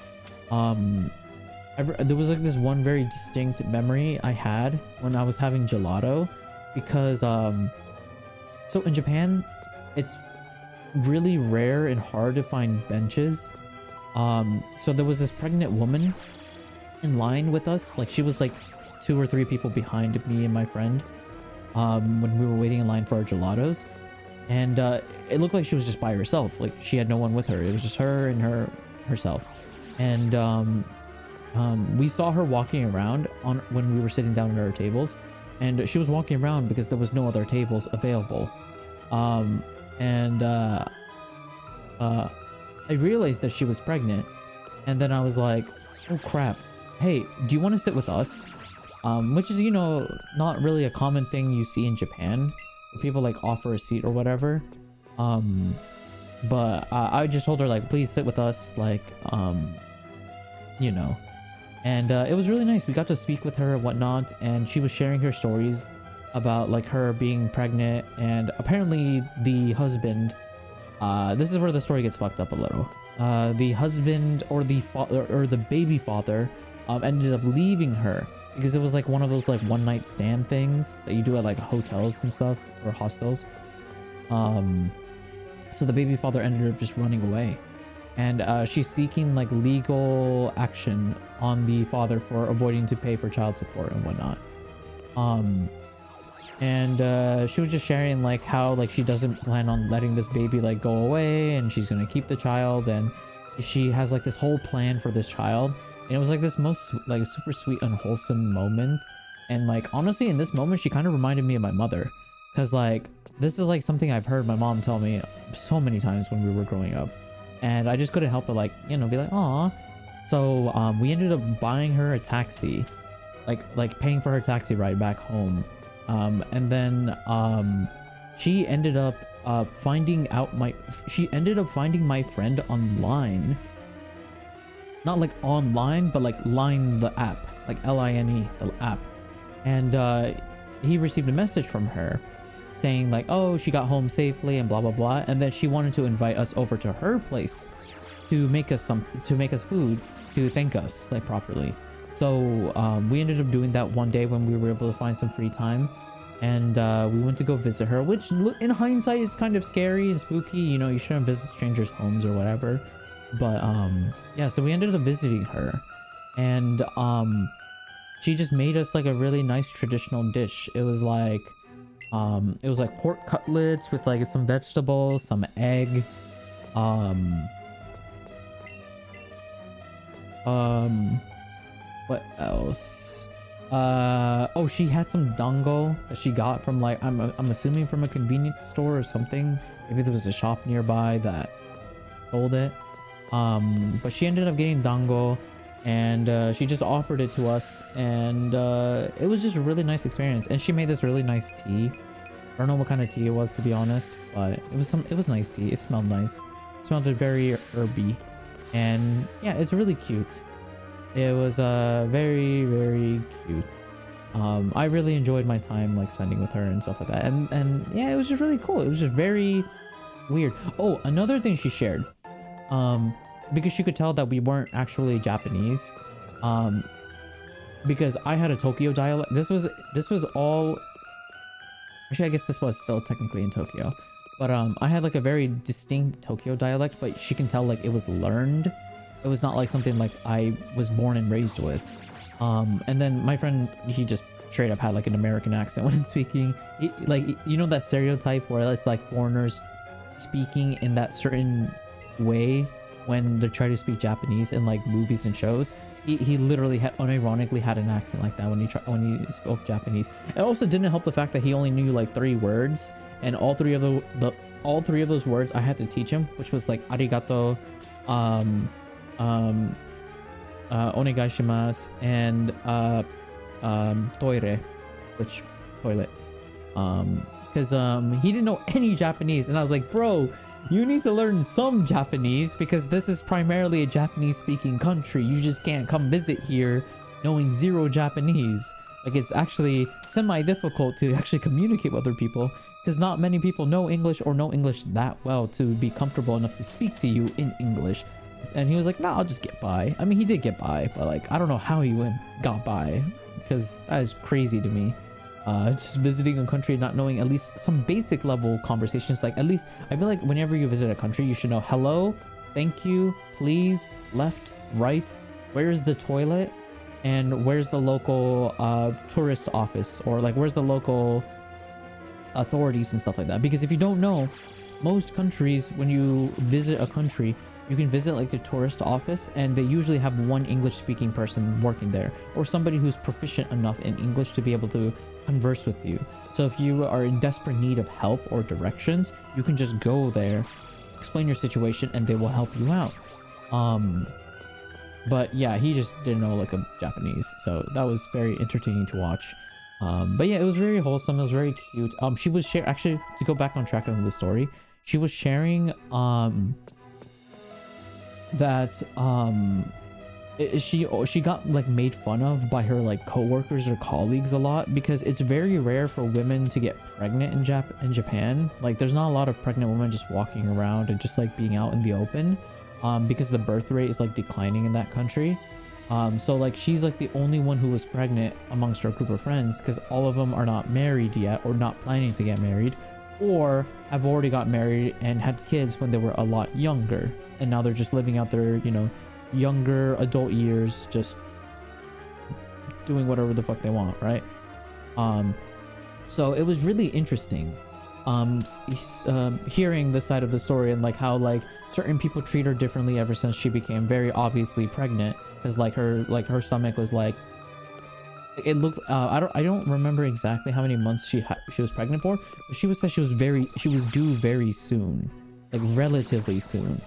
S1: There was like this one very distinct memory I had when I was having gelato, because so in Japan it's really rare and hard to find benches. So there was this pregnant woman in line with us. Like she was like 2 or 3 people behind me and my friend when we were waiting in line for our gelatos, and it looked like she was just by herself. Like she had no one with her. It was just her and herself. And we saw her walking around when we were sitting down at our tables, and she was walking around because there was no other tables available. I realized that she was pregnant, and then I was like, oh crap, hey, do you want to sit with us? Which is, you know, not really a common thing you see in Japan, where people like offer a seat or whatever. But I just told her like, please sit with us, like, you know. And it was really nice. We got to speak with her and whatnot, and she was sharing her stories about like her being pregnant, and apparently the husband, this is where the story gets fucked up a little. The husband or the baby father ended up leaving her because it was like one of those like one night stand things that you do at like hotels and stuff, or hostels. So the baby father ended up just running away, and she's seeking like legal action on the father for avoiding to pay for child support and whatnot. and she was just sharing like how like she doesn't plan on letting this baby like go away, and she's gonna keep the child, and she has like this whole plan for this child. And it was like this most like super sweet and wholesome moment. And like honestly, in this moment, she kind of reminded me of my mother, because like this is like something I've heard my mom tell me so many times when we were growing up, and I just couldn't help but like, you know, be like, aw. So we ended up buying her a taxi, like paying for her taxi ride back home. And then she ended up finding my friend online. Not like online, but like Line, the app, like Line, the app. And he received a message from her saying like, oh, she got home safely and blah blah blah, and then she wanted to invite us over to her place to make us food to thank us like properly. So we ended up doing that one day when we were able to find some free time, and we went to go visit her, which in hindsight is kind of scary and spooky. You know, you shouldn't visit strangers' homes or whatever, but yeah, so we ended up visiting her, and she just made us like a really nice traditional dish. It was like pork cutlets with like some vegetables, some egg, what else? Oh, she had some dango that she got from like, I'm assuming from a convenience store or something. Maybe there was a shop nearby that sold it. But she ended up getting dango, and she just offered it to us, and it was just a really nice experience. And she made this really nice tea. I don't know what kind of tea it was, to be honest, but it was nice tea. It smelled nice. It smelled very herby, and yeah, it's really cute. It was very, very cute. I really enjoyed my time like spending with her and stuff like that, and yeah, it was just really cool. It was just very weird. Oh, another thing she shared, because she could tell that we weren't actually Japanese, because I had a Tokyo dialect. This was all, actually I guess this was still technically in Tokyo, but I had like a very distinct Tokyo dialect, but she can tell like it was learned. It was not like something like I was born and raised with. And then my friend, he just straight up had like an American accent when speaking. Like, you know that stereotype where it's like foreigners speaking in that certain way when they're trying to speak Japanese in like movies and shows? He literally had unironically had an accent like that when he spoke Japanese. It also didn't help the fact that he only knew like 3 words, and all three of those words I had to teach him, which was like arigato, onegaishimasu, and toire, which toilet, because he didn't know any Japanese, and I was like, bro, you need to learn some Japanese, because this is primarily a Japanese speaking country. You just can't come visit here knowing 0 Japanese. Like, it's actually semi-difficult to actually communicate with other people, because not many people know English or know English that well to be comfortable enough to speak to you in English. And he was like, nah, I'll just get by. I mean, he did get by, but like, I don't know how he got by, because that is crazy to me. Just visiting a country, not knowing at least some basic level conversations. Like, at least I feel like whenever you visit a country, you should know hello, thank you, please, left, right, where's the toilet, and where's the local tourist office, or like where's the local authorities and stuff like that. Because if you don't know, most countries, when you visit a country, you can visit like the tourist office, and they usually have one English speaking person working there, or somebody who's proficient enough in English to be able to converse with you. So if you are in desperate need of help or directions, you can just go there, explain your situation, and they will help you out. But yeah, he just didn't know like a Japanese, so that was very entertaining to watch. But yeah, it was very wholesome. It was very cute. She was actually, to go back on track on the story, she was sharing that she got like made fun of by her like coworkers or colleagues a lot, because it's very rare for women to get pregnant in Japan. Like, there's not a lot of pregnant women just walking around and just like being out in the open, because the birth rate is like declining in that country. So like, she's like the only one who was pregnant amongst her group of friends, because all of them are not married yet, or not planning to get married, or have already got married and had kids when they were a lot younger, and now they're just living out their, you know, younger adult years, just doing whatever the fuck they want, right? So it was really interesting hearing the side of the story, and like how like certain people treat her differently ever since she became very obviously pregnant, because like her stomach was like, it looked I don't remember exactly how many months she was pregnant for, but she was said she was due very soon, like relatively soon.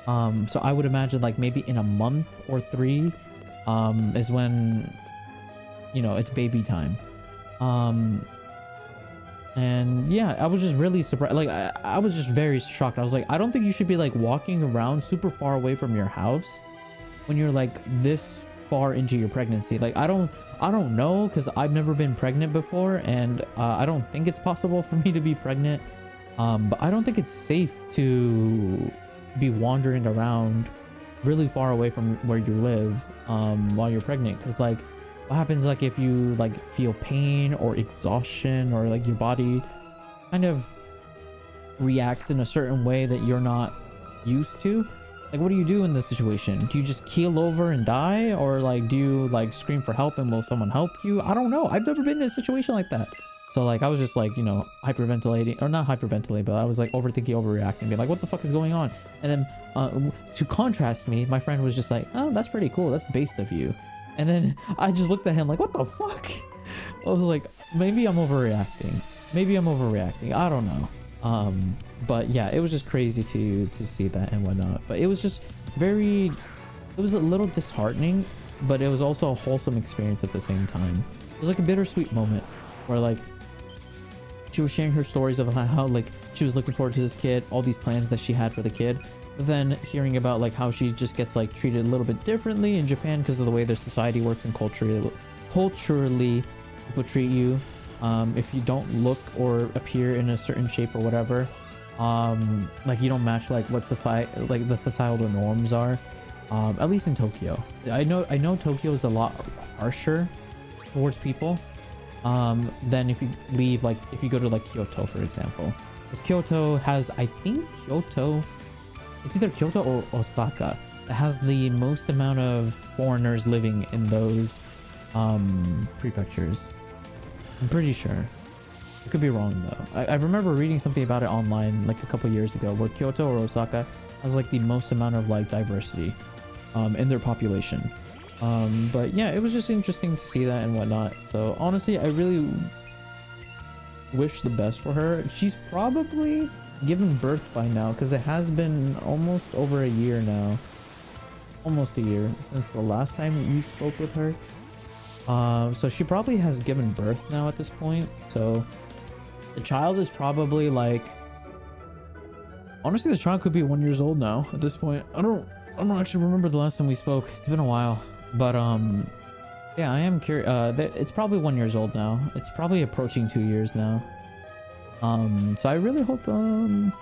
S1: So I would imagine like maybe in a month or 3 is when, you know, it's baby time. And yeah, I was just really surprised. Like I was just very shocked. I was like, I don't think you should be like walking around super far away from your house when you're like this far into your pregnancy. Like I don't know, because I've never been pregnant before, and I don't think it's possible for me to be pregnant. But I don't think it's safe to be wandering around really far away from where you live while you're pregnant, because like what happens like if you like feel pain or exhaustion, or like your body kind of reacts in a certain way that you're not used to? Like what do you do in this situation? Do you just keel over and die, or like do you like scream for help and will someone help you? I don't know, I've never been in a situation like that. So like I was just like, you know, hyperventilating, or not hyperventilating, but I was like overthinking, overreacting, being like, what the fuck is going on? And then to contrast me, my friend was just like, oh, that's pretty cool, that's based of you. And then I just looked at him like, what the fuck? I was like, maybe I'm overreacting, I don't know. But yeah, it was just crazy to see that and whatnot. But it was just it was a little disheartening, but it was also a wholesome experience at the same time. It was like a bittersweet moment where like she was sharing her stories of how like she was looking forward to this kid, all these plans that she had for the kid, but then hearing about like how she just gets like treated a little bit differently in Japan because of the way their society works, and culturally people treat you if you don't look or appear in a certain shape or whatever, like you don't match like what the societal norms are, at least in Tokyo. I know Tokyo is a lot harsher towards people than if you leave, like if you go to like Kyoto, for example, because Kyoto has, I think it's either Kyoto or Osaka that has the most amount of foreigners living in those prefectures. I'm pretty sure. I could be wrong though. I remember reading something about it online like a couple years ago, where Kyoto or Osaka has like the most amount of like diversity in their population. But yeah, it was just interesting to see that and whatnot. So honestly, I really wish the best for her. She's probably given birth by now, because it has been almost over a year now. Almost a year since the last time we spoke with her. So she probably has given birth now at this point. So the child is probably like, honestly, the child could be 1 year old now at this point. I don't actually remember the last time we spoke. It's been a while, but yeah, I am curious. It's probably 1 year old now. It's probably approaching 2 years now. So I really hope nothing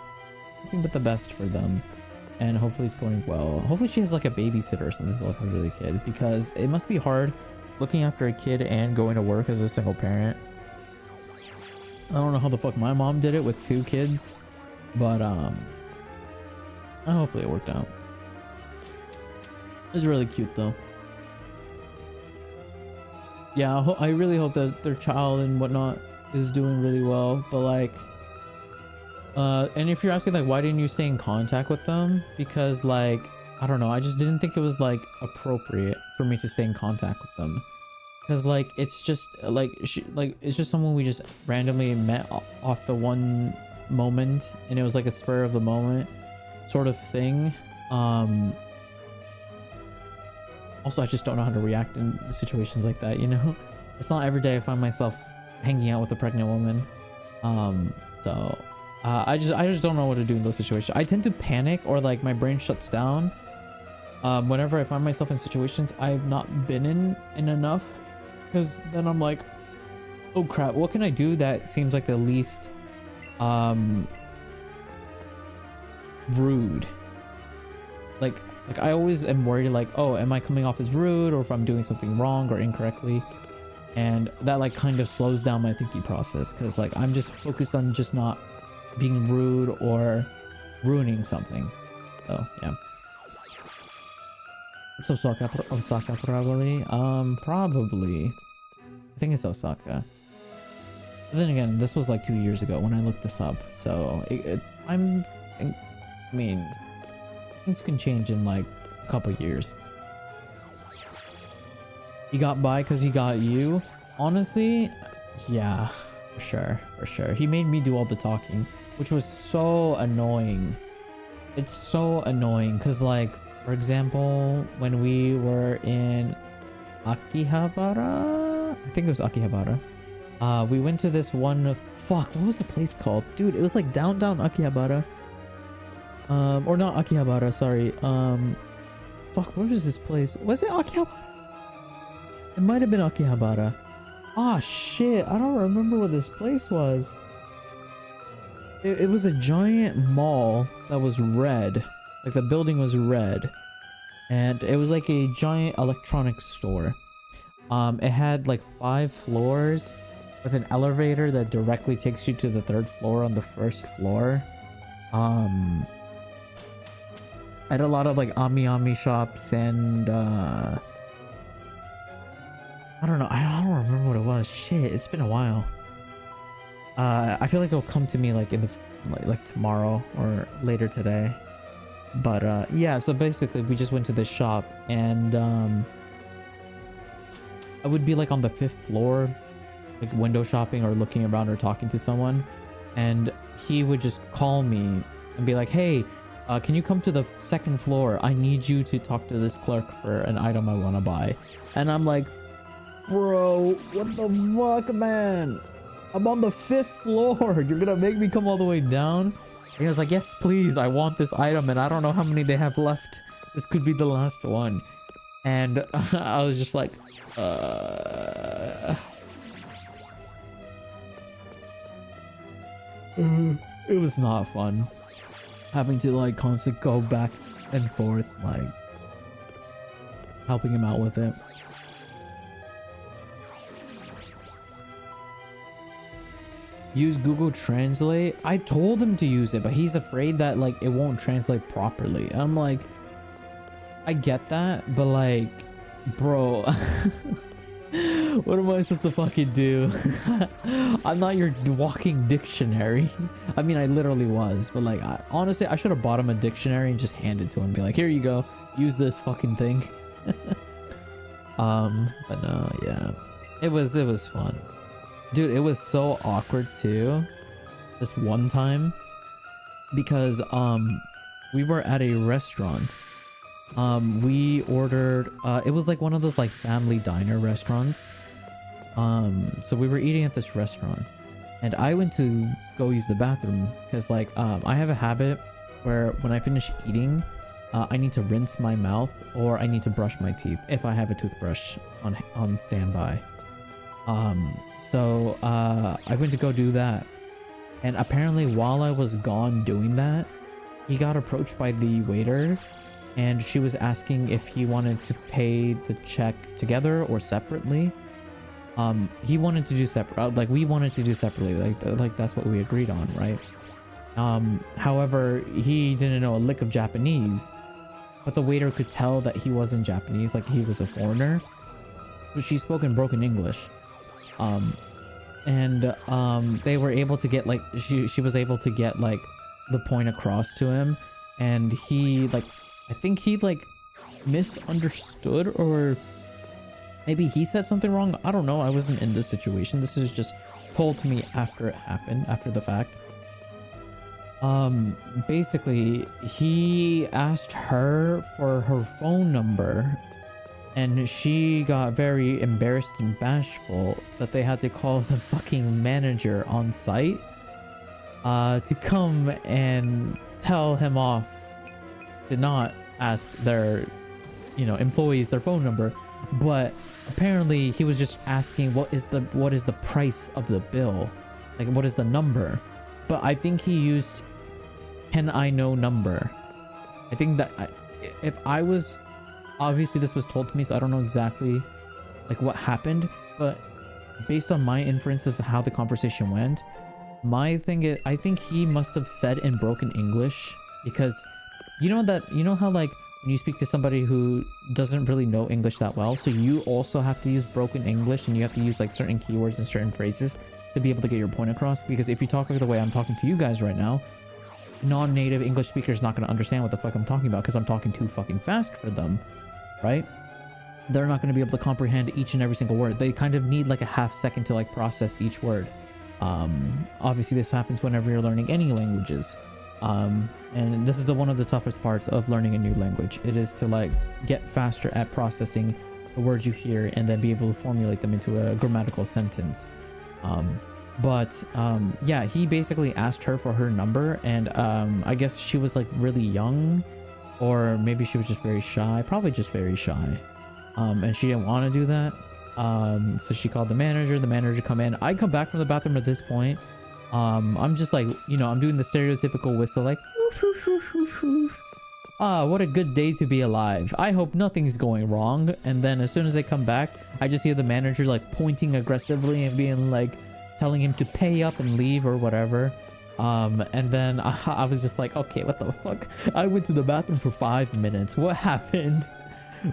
S1: but the best for them, and hopefully it's going well. Hopefully she has like a babysitter or something to look after the kid, because it must be hard looking after a kid and going to work as a single parent. I don't know how the fuck my mom did it with 2 kids, but hopefully it worked out. It's really cute though. Yeah, I really hope that their child and whatnot is doing really well. But like and if you're asking like why didn't you stay in contact with them, because like I don't know, I just didn't think it was like appropriate for me to stay in contact with them, because like it's just like it's just someone we just randomly met off the one moment, and it was like a spur of the moment sort of thing. Also, I just don't know how to react in situations like that, you know. It's not every day I find myself hanging out with a pregnant woman. So I just don't know what to do in those situations. I tend to panic, or like my brain shuts down whenever I find myself in situations I've not been in enough, because then I'm like, oh crap, what can I do that seems like the least rude? Like I always am worried, like, oh, am I coming off as rude, or if I'm doing something wrong or incorrectly, and that like kind of slows down my thinking process, because like I'm just focused on just not being rude or ruining something. So yeah, it's Osaka probably. Probably I think it's Osaka. But then again, this was like 2 years ago when I looked this up. So I mean, things can change in like a couple years. He got by because he got you. Honestly, yeah, for sure. He made me do all the talking, which was so annoying. It's so annoying because, like, for example, when we were in Akihabara, I think it was Akihabara. We went to this one. Fuck, what was the place called, dude? It was like downtown Akihabara. Or not Akihabara. Sorry. Fuck, where was this place? Was it Akihabara? It might have been Akihabara. Ah, shit. I don't remember what this place was. It was a giant mall that was red. Like, the building was red. And it was like a giant electronics store. It had like 5 floors with an elevator that directly takes you to the 3rd floor on the 1st floor. I had a lot of like Ami shops and I don't know. I don't remember what it was. Shit, it's been a while. I feel like it'll come to me like in the like tomorrow or later today. But yeah, so basically we just went to this shop and I would be like on the 5th floor, like window shopping or looking around or talking to someone, and he would just call me and be like, hey, can you come to the 2nd floor? I need you to talk to this clerk for an item I want to buy. And I'm like, bro, what the fuck, man? I'm on the 5th floor. You're gonna make me come all the way down? And he was like, yes, please. I want this item and I don't know how many they have left. This could be the last one. And I was just like, it was not fun. Having to like constantly go back and forth, like helping him out with it. Use Google Translate. I told him to use it, but he's afraid that like it won't translate properly. I'm like, I get that, but like, bro, what am I supposed to fucking do? I'm not your walking dictionary. I mean, I literally was, but like, honestly, I should have bought him a dictionary and just hand it to him. Be like, here you go, use this fucking thing. But no, yeah, it was fun. Dude, it was so awkward too this one time because we were at a restaurant. We ordered it was like one of those like family diner restaurants. So we were eating at this restaurant and I went to go use the bathroom because like I have a habit where when I finish eating I need to rinse my mouth or I need to brush my teeth if I have a toothbrush on standby. So I went to go do that, and apparently while I was gone doing that, he got approached by the waiter and she was asking if he wanted to pay the check together or separately. He wanted to do separate, like we wanted to do separately, like that's what we agreed on, right? However, he didn't know a lick of Japanese, but the waiter could tell that he wasn't Japanese, like he was a foreigner. But she spoke in broken English. They were able to get like she was able to get like the point across to him, and he like I think he like misunderstood, or maybe he said something wrong. I don't know, I wasn't in this situation. This is just told to me after it happened, after the fact. Basically he asked her for her phone number, and she got very embarrassed and bashful that they had to call the fucking manager on site to come and tell him off to not ask their, employees their phone number. But apparently he was just asking what is the price of the bill, like what is the number. But I think he used can I know number. I think that if I was, obviously this was told to me, so I don't know exactly like what happened, but based on my inference of how the conversation went, my thing is I think he must have said in broken English, because you know how like when you speak to somebody who doesn't really know English that well, so you also have to use broken English and you have to use like certain keywords and certain phrases to be able to get your point across. Because if you talk like the way I'm talking to you guys right now, non-native English speaker is not going to understand what the fuck I'm talking about, because I'm talking too fucking fast for them, right? They're not going to be able to comprehend each and every single word. They kind of need like a half second to like process each word. Obviously this happens whenever you're learning any languages. And this is one of the toughest parts of learning a new language. It is to like get faster at processing the words you hear and then be able to formulate them into a grammatical sentence. Yeah, he basically asked her for her number, and I guess she was like really young, or maybe she was just very shy, probably just very shy, and she didn't want to do that. So she called the manager come in. I come back from the bathroom at this point. I'm just like, you know, I'm doing the stereotypical whistle, like what a good day to be alive, I hope nothing's going wrong. And then as soon as I come back, I just hear the manager like pointing aggressively and being like, telling him to pay up and leave or whatever. And then I was just like, okay, what the fuck? I went to the bathroom for 5 minutes. What happened?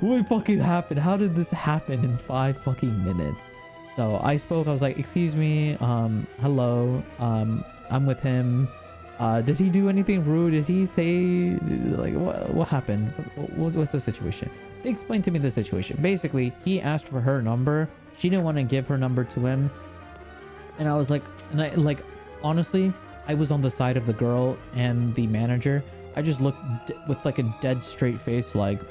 S1: What fucking happened? How did this happen in 5 fucking minutes? So I spoke. I was like, excuse me, hello, I'm with him. Did he do anything rude? Did he say, like, what happened? What's the situation? They explained to me the situation. Basically, he asked for her number. She didn't want to give her number to him. And I was like, honestly, I was on the side of the girl and the manager. I just looked with like a dead straight face, like,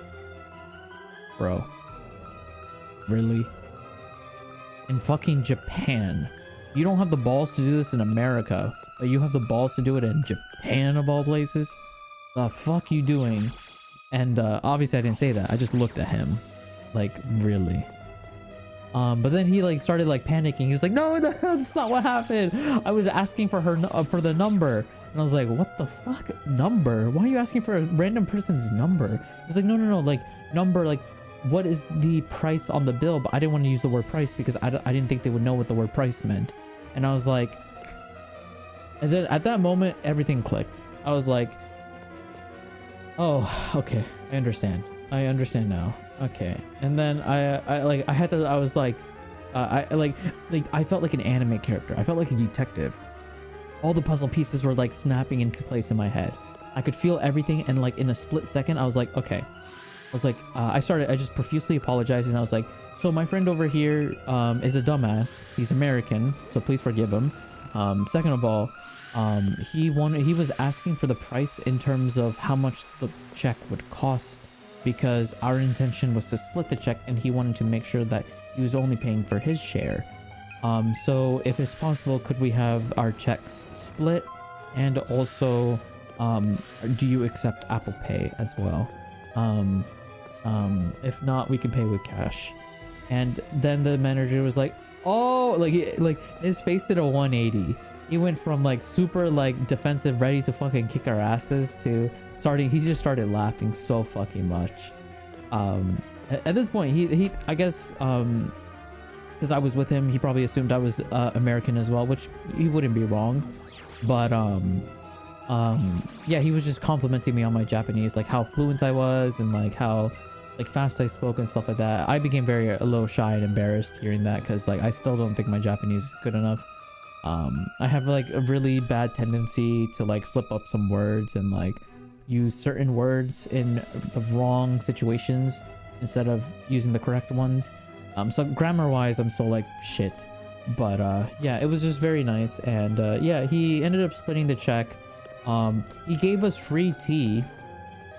S1: bro, really? In fucking Japan, you don't have the balls to do this in America, but you have the balls to do it in Japan of all places? The fuck you doing? And obviously I didn't say that. I just looked at him, like, really? But then he like started like panicking. He was like, no, that's not what happened. I was asking for her for the number. And I was like, what the fuck? Number? Why are you asking for a random person's number? He's like, no, like number, like what is the price on the bill? But I didn't want to use the word price because I didn't think they would know what the word price meant. And I was like, and then at that moment, everything clicked. I was like, oh, okay, I understand now. Okay. And then I felt like an anime character. I felt like a detective. All the puzzle pieces were like snapping into place in my head. I could feel everything, and like in a split second I was like, okay. I was like, I just profusely apologized, and I was like, so my friend over here is a dumbass. He's American, so please forgive him. Second of all, he was asking for the price in terms of how much the check would cost, because our intention was to split the check and he wanted to make sure that he was only paying for his share. So if it's possible, could we have our checks split? And also, do you accept Apple Pay as well? If not, we can pay with cash. And then the manager was like, oh, like his face did a 180. He went from like super like defensive, ready to fucking kick our asses, to he just started laughing so fucking much. At this point, he I guess because I was with him, he probably assumed I was American as well, which he wouldn't be wrong. But yeah, he was just complimenting me on my Japanese, like how fluent I was and like how like fast I spoke and stuff like that. I became a little shy and embarrassed hearing that, because like I still don't think my Japanese is good enough. I have like a really bad tendency to like slip up some words and like use certain words in the wrong situations instead of using the correct ones. So grammar wise, I'm still like shit. But yeah, it was just very nice. And yeah, he ended up splitting the check. He gave us free tea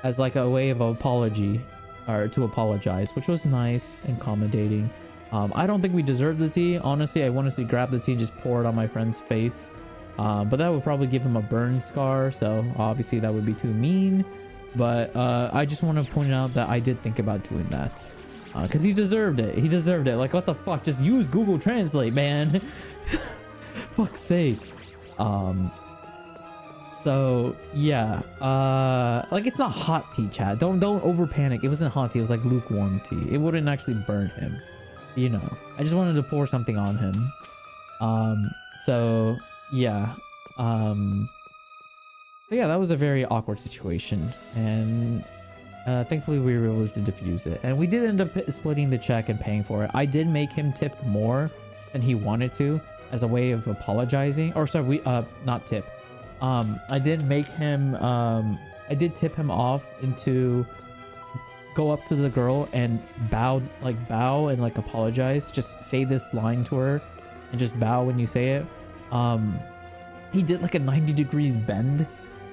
S1: as like a way of apology, or to apologize, which was nice and accommodating. I don't think we deserved the tea. Honestly, I wanted to grab the tea and just pour it on my friend's face. But that would probably give him a burn scar, so obviously that would be too mean. But I just want to point out that I did think about doing that. Because he deserved it. He deserved it. Like, what the fuck? Just use Google Translate, man. Fuck's sake. So yeah, like it's not hot tea, chat. Don't over panic. It wasn't hot tea. It was like lukewarm tea. It wouldn't actually burn him, you know. I just wanted to pour something on him. So yeah, but yeah, that was a very awkward situation, and thankfully we were able to diffuse it, and we did end up splitting the check and paying for it. I did make him tip more than he wanted to. as a way of apologizing. Or sorry, we not tip. I did make him I did tip him off into go up to the girl and bow and like apologize. Just say this line to her and just bow when you say it. He did like a 90 degrees bend,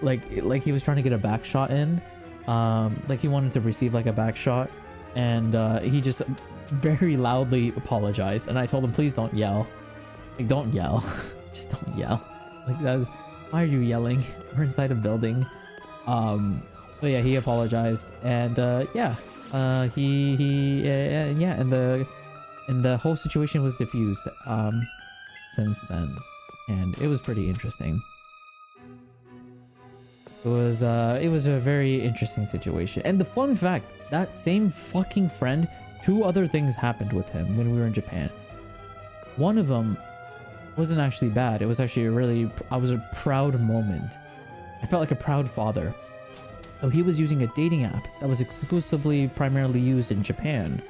S1: like he was trying to get a back shot in. Like he wanted to receive like a back shot, and he just very loudly apologized. And I told him, please don't yell. Like, don't yell. Just don't yell. Like, that was, why are you yelling? We're inside a building. But yeah, he apologized, and yeah, and the whole situation was diffused since then, and it was pretty interesting. It was a very interesting situation. And the fun fact, that same fucking friend, 2 other things happened with him when we were in Japan. One of them wasn't actually bad. It was actually I was a proud moment. I felt like a proud father. So he was using a dating app that was exclusively primarily used in Japan,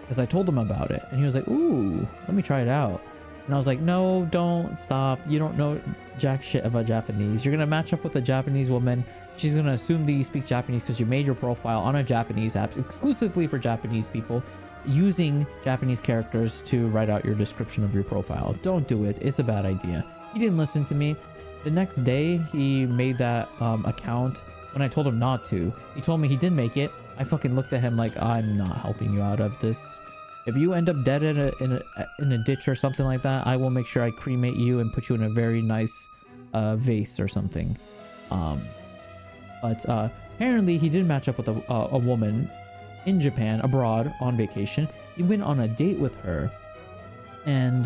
S1: as I told him about it, and he was like, ooh, let me try it out. And I was like, no, don't, stop. You don't know jack shit about Japanese. You're gonna match up with a Japanese woman. She's gonna assume that you speak Japanese because you made your profile on a Japanese app exclusively for Japanese people, using Japanese characters to write out your description of your profile. Don't do it. It's a bad idea. He didn't listen to me. The next day, he made that account when I told him not to. He told me he did make it. I fucking looked at him like, I'm not helping you out of this. If you end up dead in a ditch or something like that, I will make sure I cremate you and put you in a very nice vase or something. But apparently he did match up with a woman in Japan, abroad, on vacation. He went on a date with her, and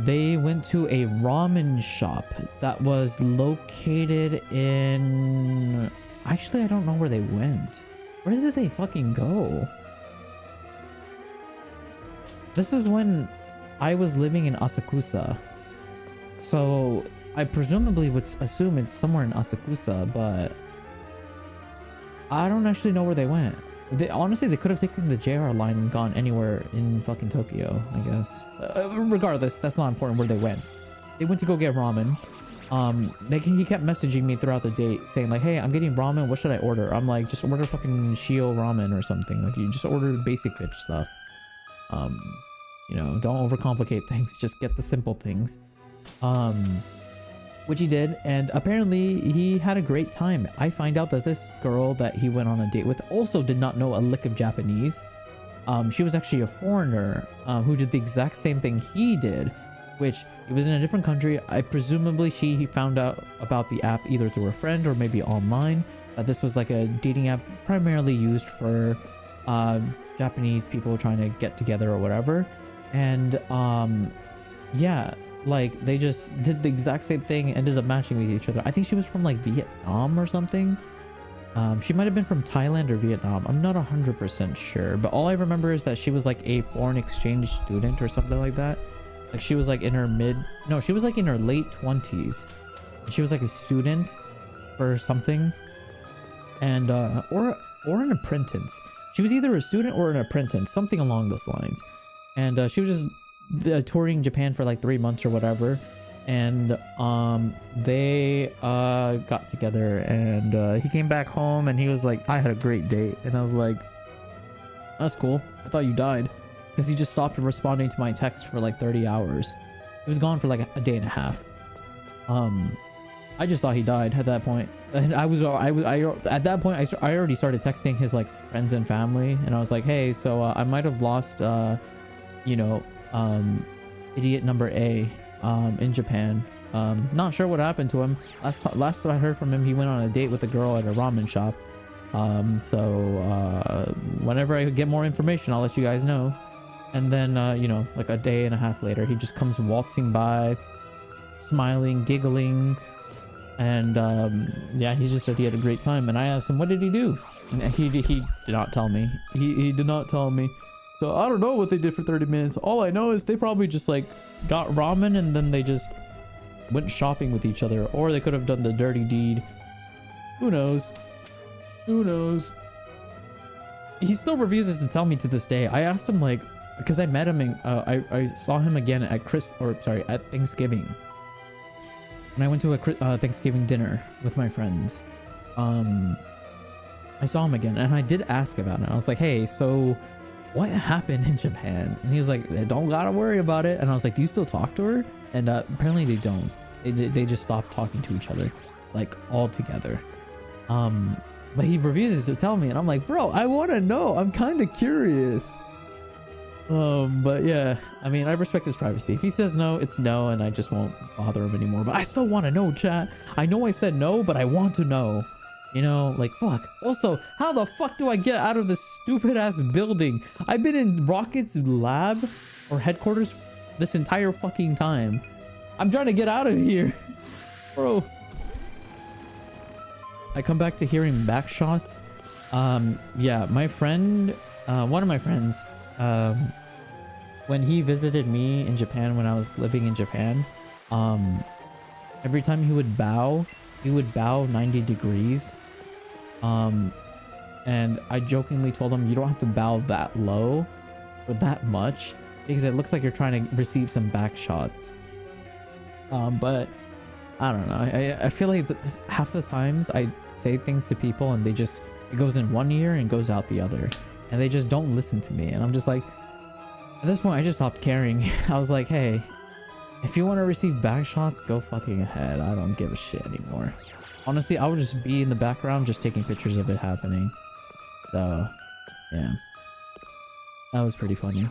S1: they went to a ramen shop that was located in... Actually, I don't know where they went. Where did they fucking go? This is when I was living in Asakusa. So I presumably would assume it's somewhere in Asakusa, but I don't actually know where they went. Honestly, they could have taken the JR line and gone anywhere in fucking Tokyo, I guess. Regardless, that's not important where they went. They went to go get ramen. He kept messaging me throughout the date saying like, hey, I'm getting ramen, what should I order? I'm like, just order fucking Shio ramen or something. Like, you just order basic bitch stuff. You know, don't overcomplicate things, just get the simple things. Which he did, and apparently he had a great time. I find out that this girl that he went on a date with also did not know a lick of Japanese. She was actually a foreigner who did the exact same thing he did, which it was in a different country. I presumably he found out about the app either through a friend or maybe online. This was like a dating app primarily used for Japanese people trying to get together or whatever. And yeah, like they just did the exact same thing, ended up matching with each other. I think she was from like Vietnam or something. She might have been from Thailand or Vietnam. I'm not 100% sure, but all I remember is that she was like a foreign exchange student or something like that. Like she was like in her she was like in her late 20s. She was like a student or something, and or an apprentice. She was either a student or an apprentice, something along those lines. And she was just touring Japan for like 3 months or whatever, and they got together, and he came back home and he was like, I had a great date. And I was like, that's cool. I thought you died, because he just stopped responding to my text for like 30 hours. He was gone for like a day and a half. I just thought he died at that point, and I at that point I already started texting his like friends and family, and I was like, hey, so I might have lost you know, idiot number A in Japan. Not sure what happened to him. Last I heard from him, he went on a date with a girl at a ramen shop. So whenever I get more information, I'll let you guys know. And then you know, like a day and a half later, he just comes waltzing by, smiling, giggling, and yeah, he just said he had a great time. And I asked him, what did he do? And he did not tell me. He did not tell me. So I don't know what they did for 30 minutes. All I know is they probably just like got ramen and then they just went shopping with each other, or they could have done the dirty deed. Who knows? Who knows? He still refuses to tell me to this day. I asked him like because I met him in I saw him again at at Thanksgiving. When I went to a Thanksgiving dinner with my friends, I saw him again, and I did ask about it. I was like, hey, so what happened in Japan? And he was like, don't gotta worry about it. And I was like, do you still talk to her? And apparently they don't. They just stopped talking to each other, like altogether. But he refuses to tell me, and I'm like, bro, I want to know. I'm kind of curious. But yeah, I mean, I respect his privacy. If he says no, it's no, and I just won't bother him anymore. But I still want to know, chat. I know I said no, but I want to know. You know, like, fuck. Also, how the fuck do I get out of this stupid ass building? I've been in Rocket's lab or headquarters this entire fucking time. I'm trying to get out of here, bro. I come back to hearing back shots. Yeah, my friend, one of my friends, when he visited me in Japan, when I was living in Japan, every time he would bow 90 degrees. And I jokingly told him, you don't have to bow that low or that much because it looks like you're trying to receive some back shots. But I don't know. I feel like half the times I say things to people and it goes in one ear and goes out the other, and they just don't listen to me. And I'm just like, at this point, I just stopped caring. I was like, hey, if you want to receive back shots, go fucking ahead. I don't give a shit anymore. Honestly, I would just be in the background just taking pictures of it happening. So, yeah. That was pretty funny.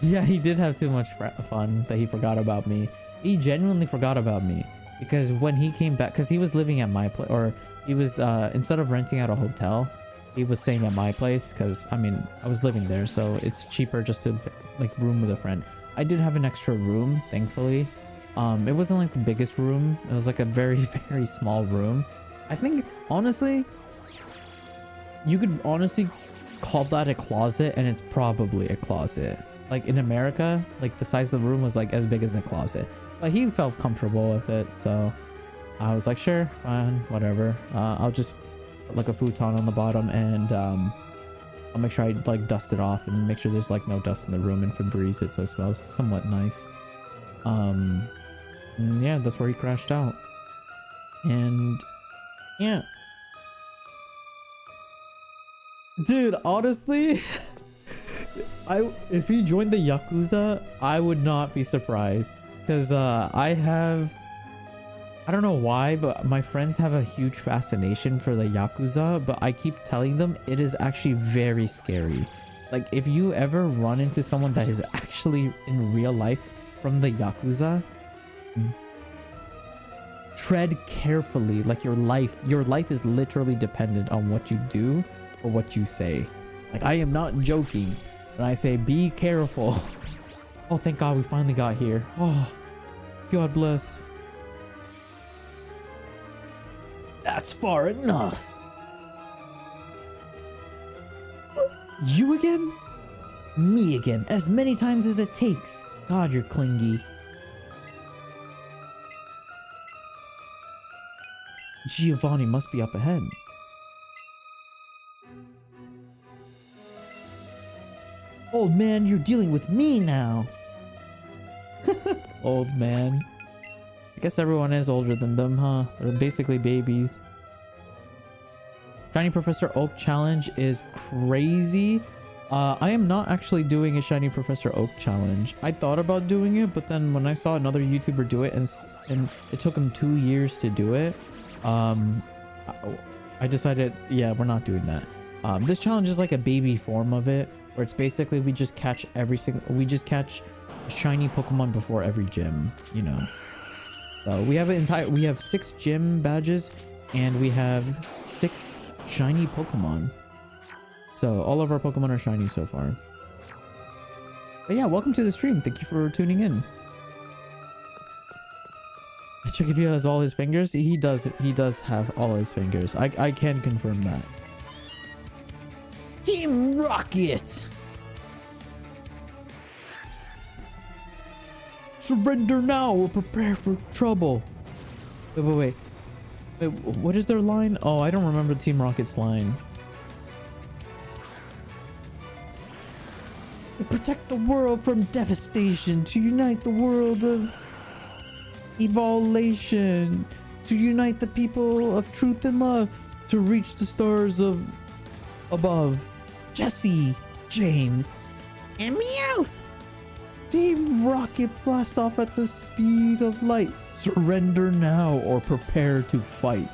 S1: Yeah, he did have too much fun that he forgot about me. He genuinely forgot about me. Because when he came back, because he was living at my place, or he was, instead of renting out a hotel, he was staying at my place, because, I mean, I was living there, so it's cheaper just to, like, room with a friend. I did have an extra room, thankfully. It wasn't, like, the biggest room. It was, like, a very, very small room. I think, honestly, you could honestly call that a closet, and it's probably a closet. Like, in America, like, the size of the room was, like, as big as a closet. But he felt comfortable with it, so I was like, sure, fine, whatever. I'll just put, like, a futon on the bottom, and I'll make sure I, like, dust it off and make sure there's, like, no dust in the room and Febreze it so it smells somewhat nice. And yeah, that's where he crashed out. And yeah. Dude, honestly, if he joined the Yakuza, I would not be surprised. Because I don't know why, but my friends have a huge fascination for the Yakuza, but I keep telling them it is actually very scary. Like, if you ever run into someone that is actually in real life from the Yakuza, tread carefully. Like, your life is literally dependent on what you do or what you say. Like, I am not joking when I say be careful. Oh, thank God we finally got here. Oh, God bless. That's far enough. You again? Me again, as many times as it takes. God, you're clingy. Giovanni must be up ahead. Old man, you're dealing with me now. Old man. I guess everyone is older than them, huh? They're basically babies. Shiny Professor Oak challenge is crazy. I am not actually doing a Shiny Professor Oak challenge. I thought about doing it, but then when I saw another YouTuber do it and it took him 2 years to do it, I decided, yeah, we're not doing that. This challenge is like a baby form of it, where it's basically we just catch a shiny Pokemon before every gym, you know. So we have 6 gym badges and we have 6 shiny Pokemon. So all of our Pokemon are shiny so far. But yeah, welcome to the stream. Thank you for tuning in. Check if he has all his fingers. He does have all his fingers. I can confirm that. Team Rocket! Surrender now or prepare for trouble. Wait, what is their line? Oh, I don't remember Team Rocket's line. To protect the world from devastation, to unite the world of evolution, to unite the people of truth and love, to reach the stars of above. Jesse, James, and Meowth. Team Rocket blast off at the speed of light. Surrender now or prepare to fight.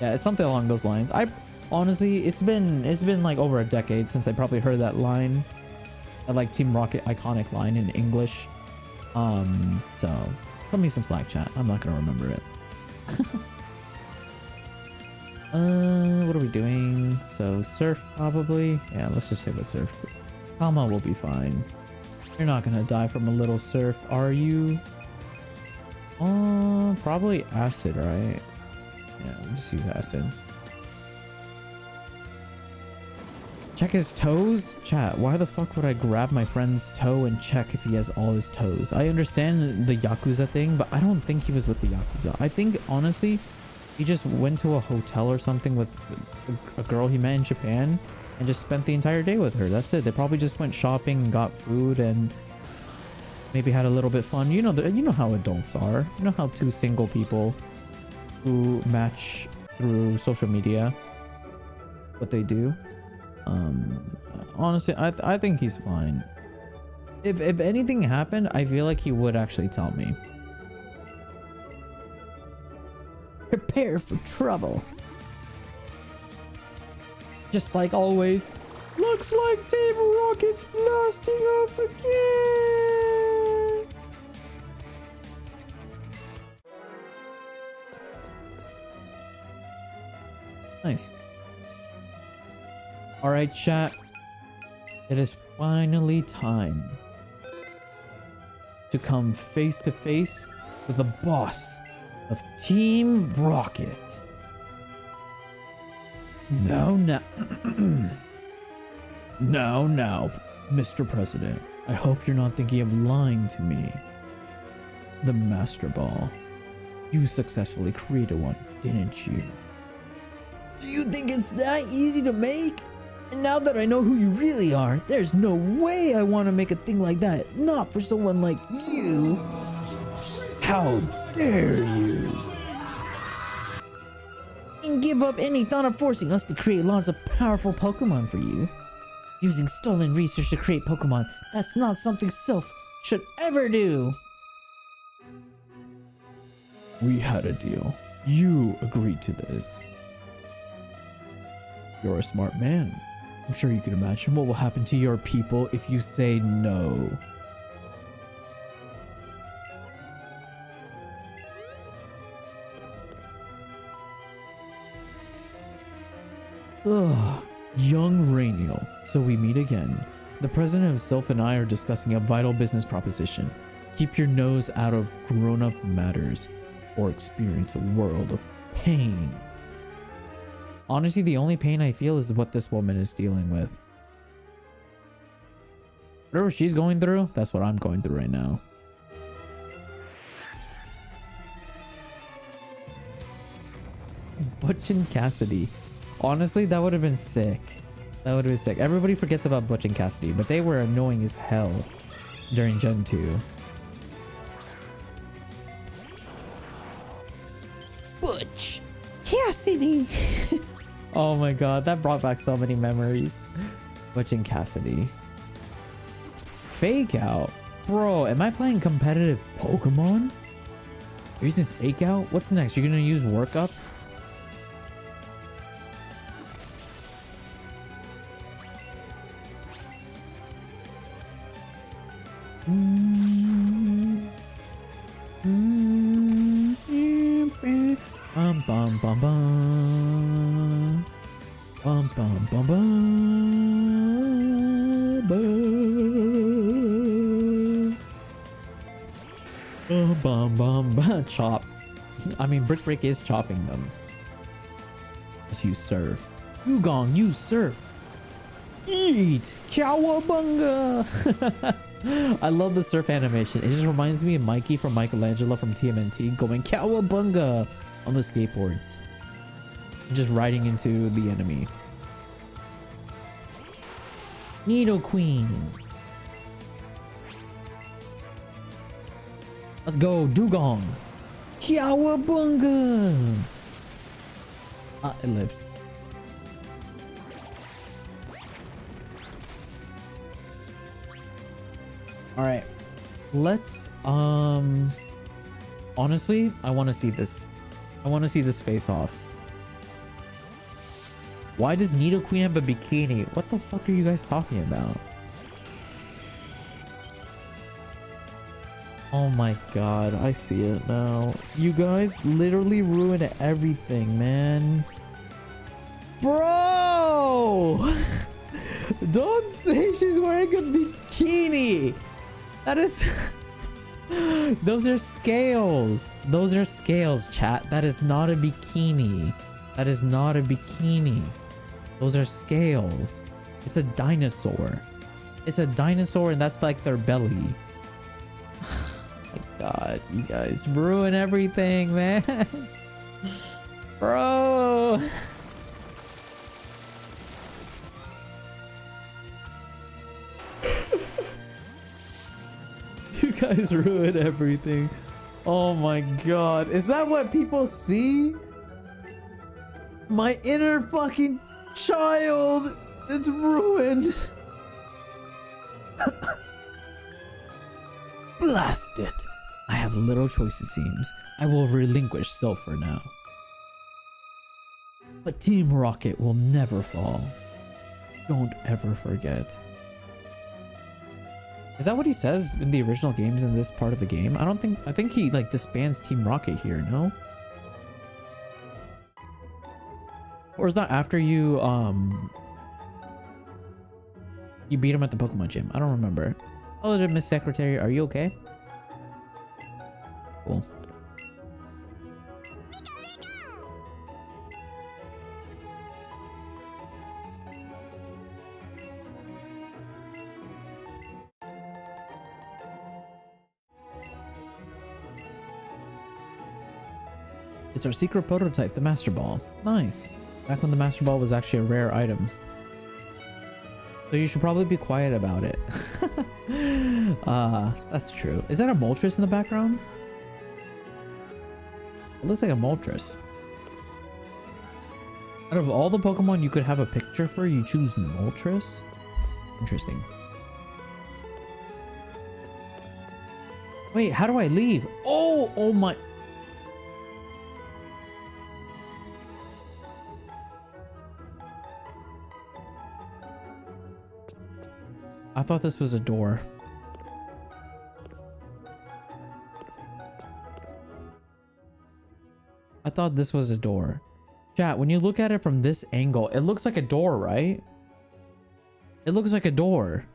S1: Yeah, it's something along those lines. I honestly, it's been like over a decade since I probably heard that line. That like Team Rocket iconic line in English. So cut me some slack, chat. I'm not gonna remember it. What are we doing? So surf probably. Yeah, let's just hit with surf. Kalma will be fine. You're not gonna die from a little surf, are you? Probably acid, right? Yeah, we'll just use acid. Check his toes? Chat, why the fuck would I grab my friend's toe and check if he has all his toes? I understand the Yakuza thing, but I don't think he was with the Yakuza. I think, honestly, he just went to a hotel or something with a girl he met in Japan and just spent the entire day with her. That's it. They probably just went shopping and got food and maybe had a little bit fun. You know how adults are. You know how two single people who match through social media, what they do. Honestly, I think he's fine. If anything happened, I feel like he would actually tell me. Prepare for trouble. Just like always. Looks like Team Rocket's blasting off again. Nice. All right, chat. It is finally time to come face to face with the boss of Team Rocket. Now, Mr. President, I hope you're not thinking of lying to me. The Master Ball. You successfully created one, didn't you? Do you think it's that easy to make? And now that I know who you really are, there's no way I want to make a thing like that. Not for someone like you. How dare you? And give up any thought of forcing us to create lots of powerful Pokemon for you. Using stolen research to create Pokemon, that's not something Sylph should ever do. We had a deal. You agreed to this. You're a smart man. I'm sure you can imagine what will happen to your people if you say no. Ugh, young Reiniyal. So we meet again. The president himself and I are discussing a vital business proposition. Keep your nose out of grown-up matters or experience a world of pain. Honestly, the only pain I feel is what this woman is dealing with. Whatever she's going through, that's what I'm going through right now. Butch and Cassidy. Honestly, that would have been sick. That would have been sick. Everybody forgets about Butch and Cassidy, but they were annoying as hell during Gen 2. Butch Cassidy. Oh my god, that brought back so many memories. Butch and Cassidy. Fake out? Bro, am I playing competitive Pokemon? You're using Fake Out? What's next? You're gonna use Workup? Bum bum bum bum. Bum bum bum bum. Bum bum bum. Chop. I mean, Brick Break is chopping them. Just use Surf. Yugong, use Surf. Eat! Cowabunga! I love the surf animation. It just reminds me of Mikey from Michelangelo from TMNT going cowabunga on the skateboards. Just riding into the enemy. Nidoqueen. Let's go, Dugong. Cowabunga. It lived. All right, let's honestly, I want to see this. I want to see this face off. Why does Nidoqueen have a bikini? What the fuck are you guys talking about? Oh my god, I see it now. You guys literally ruined everything, man. Bro! Don't say she's wearing a bikini! That is... Those are scales. Those are scales, chat. That is not a bikini. That is not a bikini. Those are scales. It's a dinosaur. It's a dinosaur and that's like their belly. My god, you guys ruin everything, man. Bro. You guys ruin everything. Oh my god. Is that what people see? My inner fucking child. It's ruined. Blast it. I have little choice, it seems. I will relinquish self for now. But Team Rocket will never fall. Don't ever forget. Is that what he says in the original games in this part of the game? I think he like disbands Team Rocket here, no? Or is that after you you beat him at the Pokemon gym? I don't remember. Hello, Miss Secretary. Are you okay? Cool. It's our secret prototype, the Master Ball. Nice. Back when the Master Ball was actually a rare item. So you should probably be quiet about it. That's true. Is that a Moltres in the background? It looks like a Moltres. Out of all the Pokemon you could have a picture for, you choose Moltres? Interesting. Wait, how do I leave? Oh my... I thought this was a door. I thought this was a door. Chat, when you look at it from this angle, it looks like a door, right? It looks like a door.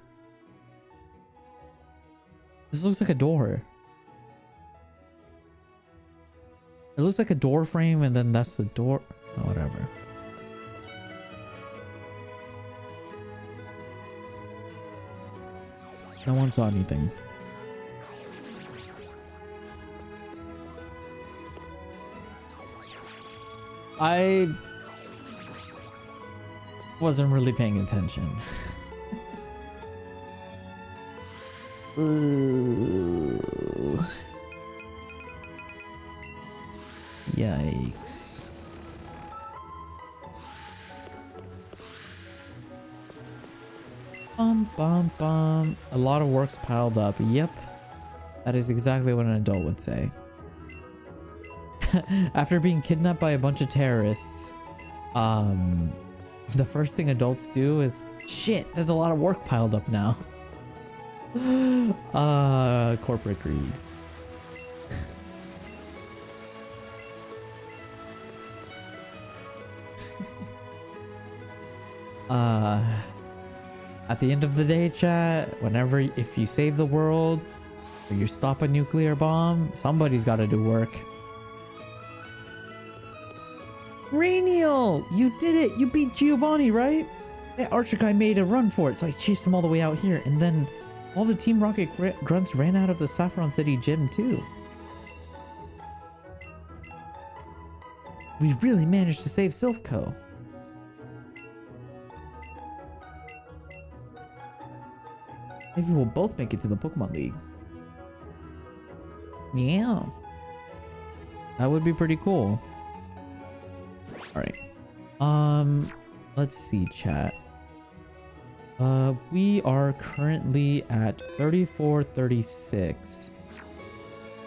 S1: This looks like a door. It looks like a door frame and then that's the door. Oh, whatever. No one saw anything. I wasn't really paying attention. Ooh. Yikes. Bum bum. A lot of work's piled up. Yep. That is exactly what an adult would say. After being kidnapped by a bunch of terrorists, the first thing adults do is, shit, there's a lot of work piled up now. Corporate greed. At the end of the day, chat, if you save the world or you stop a nuclear bomb, somebody's got to do work. Reiniyal, you did it! You beat Giovanni, right? That Archer guy made a run for it, so I chased him all the way out here, and then all the Team Rocket grunts ran out of the Saffron City gym too. We've really managed to save Silph Co. Maybe we'll both make it to the Pokemon League. Yeah. That would be pretty cool. Alright. Let's see, chat. We are currently at 3436.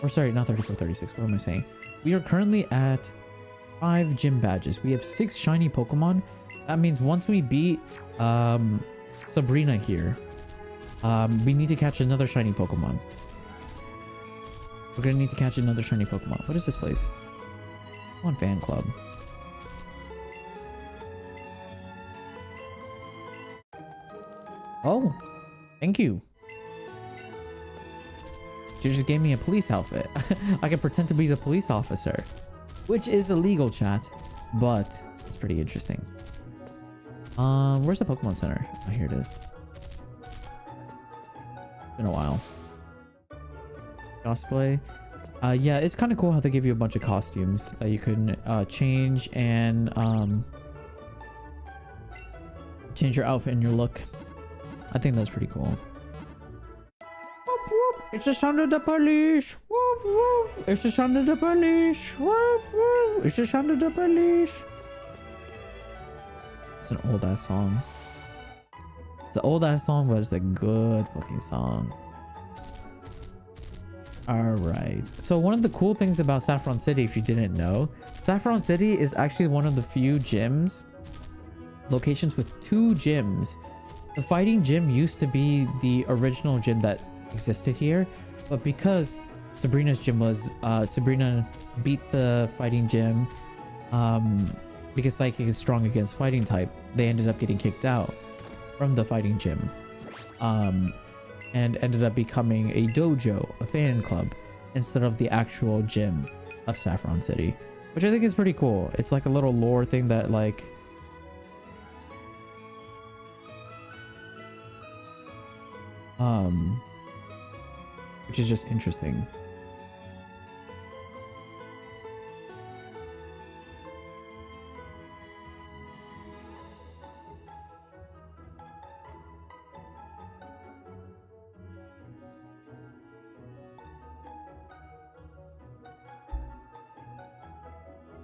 S1: Or sorry, not 3436. What am I saying? We are currently at 5 gym badges. We have 6 shiny Pokemon. That means once we beat Sabrina here, we need to catch another shiny Pokemon. We're gonna need to catch another shiny Pokemon. What is this place? Pokemon Fan Club. Oh, thank you. You just gave me a police outfit. I can pretend to be the police officer, which is illegal, chat, but it's pretty interesting. Where's the Pokemon Center? Oh, here it is. Been a while. Cosplay. Yeah, it's kind of cool how they give you a bunch of costumes that you can change and change your outfit and your look. I think that's pretty cool. Whoop, whoop. It's the sound of the police. Whoop, whoop. It's the sound of the police. Whoop, whoop. It's the sound of the police. It's an old ass song. It's an old ass song, but it's a good fucking song. Alright. So one of the cool things about Saffron City, if you didn't know, Saffron City is actually one of the few gyms, locations with 2 gyms. The fighting gym used to be the original gym that existed here, but because Sabrina's gym was, Sabrina beat the fighting gym, because Psychic is strong against fighting type, they ended up getting kicked out from the fighting gym. And ended up becoming a dojo, a fan club, instead of the actual gym of Saffron City, which I think is pretty cool. It's like a little lore thing that like which is just interesting.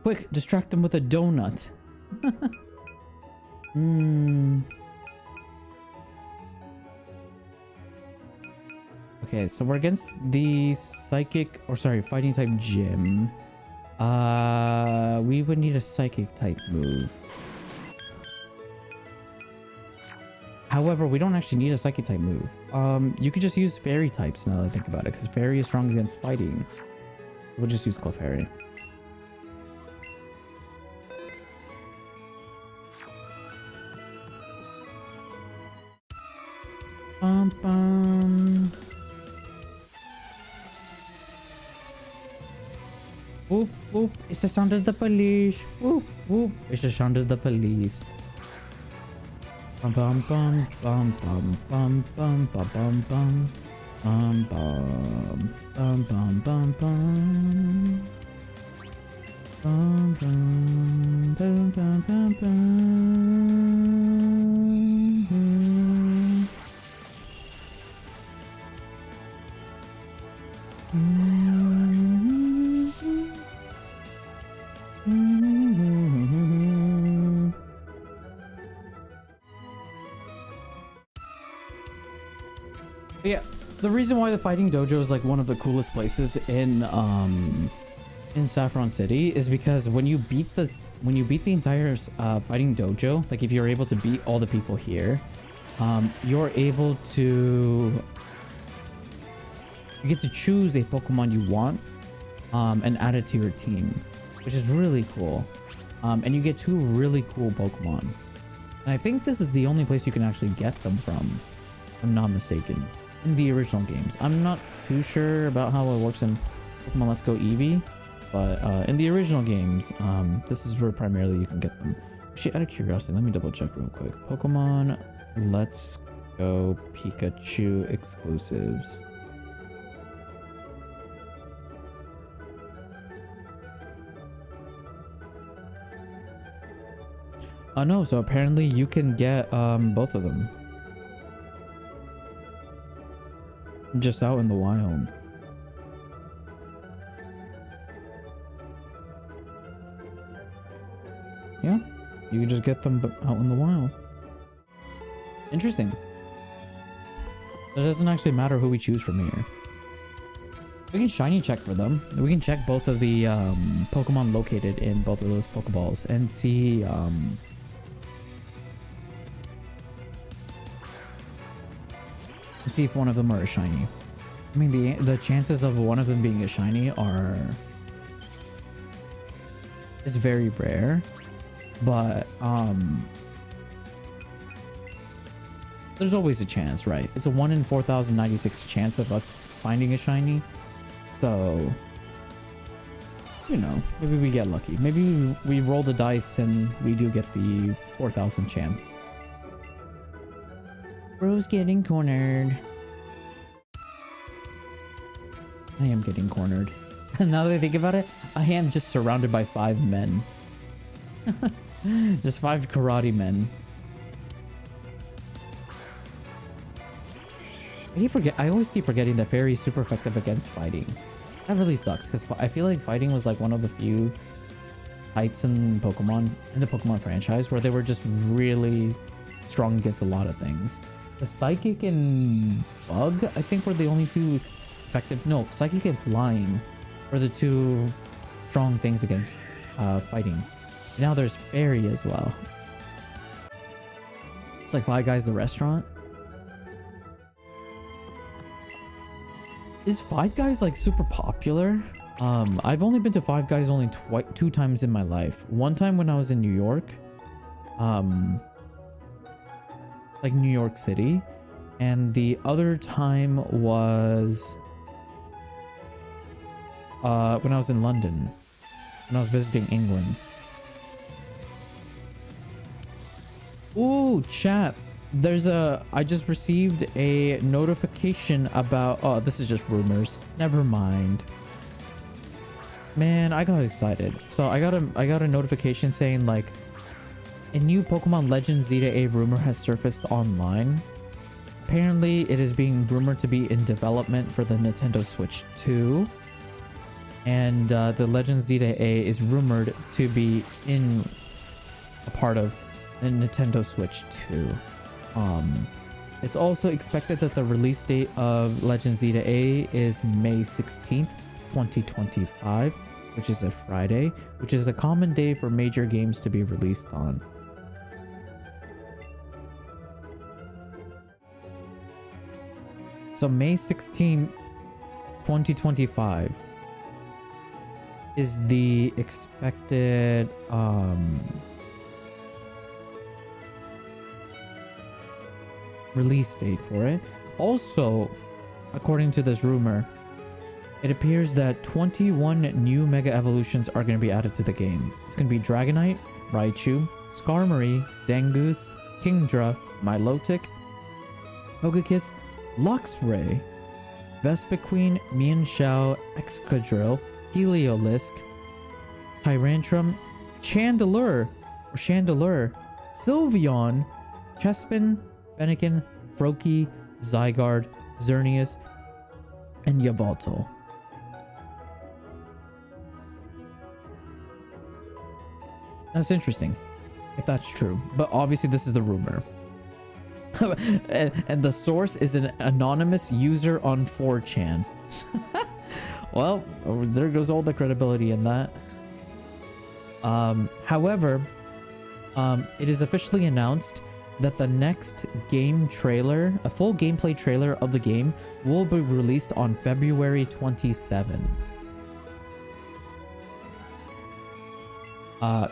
S1: Quick, distract them with a donut. Okay, so we're against the psychic, or sorry, fighting type gym. We would need a psychic type move. However, we don't actually need a psychic type move. You could just use fairy types now that I think about it, because fairy is strong against fighting. We'll just use Clefairy. Bum bum. Whoop whoop! It's the sound of the police. Whoop whoop! It's the sound of the police. Bum bum bum bum bum bum bum bum bum bum bum bum bum bum bum bum. Bum bum bum bum bum bum. Yeah, the reason why the fighting dojo is like one of the coolest places in Saffron City is because when you beat the entire fighting dojo, like if you're able to beat all the people here, you're able to you get to choose a Pokemon you want and add it to your team, which is really cool. And you get 2 really cool Pokemon. And I think this is the only place you can actually get them from, if I'm not mistaken, in the original games. I'm not too sure about how it works in Pokemon Let's Go Eevee, but in the original games, this is where primarily you can get them. Actually, out of curiosity, let me double check real quick. Pokemon Let's Go Pikachu exclusives. Oh no, so apparently you can get both of them. Just out in the wild. Yeah, you can just get them out in the wild. Interesting. It doesn't actually matter who we choose from here. We can shiny check for them. We can check both of the Pokemon located in both of those Pokeballs and see if one of them are a shiny. I mean, the chances of one of them being a shiny is very rare, but there's always a chance, right? It's a 1 in 4,096 chance of us finding a shiny. So, you know, maybe we get lucky. Maybe we roll the dice and we do get the 4,000 chance. Bro's getting cornered. I am getting cornered. Now that I think about it, I am just surrounded by 5 men. Just 5 karate men. I always keep forgetting that Fairy is super effective against fighting. That really sucks because I feel like fighting was like one of the few types in the Pokemon franchise where they were just really strong against a lot of things. The Psychic and Bug, I think, were the only 2 effective. No, Psychic and Flying were the 2 strong things against fighting. Now there's Fairy as well. It's like Five Guys the restaurant. Is Five Guys like super popular? I've only been to Five Guys only 2 times in my life. One time when I was in New York, like New York City, and the other time was when I was in London, when I was visiting England. Ooh, chat. I just received a notification about, oh, this is just rumors. Never mind. Man, I got excited. So I got a notification saying like a new Pokemon Legends Z-A rumor has surfaced online. Apparently it is being rumored to be in development for the Nintendo Switch 2. And the Legends Z-A is rumored to be in a part of the Nintendo Switch 2. It's also expected that the release date of Legends Z-A is May 16th, 2025, which is a Friday, which is a common day for major games to be released on. So May 16th, 2025 is the expected release date for it. Also, according to this rumor, it appears that 21 new Mega Evolutions are going to be added to the game. It's going to be Dragonite, Raichu, Skarmory, Zangoose, Kingdra, Milotic, Togekiss, Luxray, Vespiquen, Mienshao, Excadrill, Heliolisk, Tyrantrum, Chandelure, Sylveon, Chespin, Fennekin, Froakie, Zygarde, Xerneas, and Yveltal. That's interesting, if that's true. But obviously this is the rumor. and the source is an anonymous user on 4chan. Well, there goes all the credibility in that. However, it is officially announced that the next game trailer, a full gameplay trailer of the game, will be released on February 27.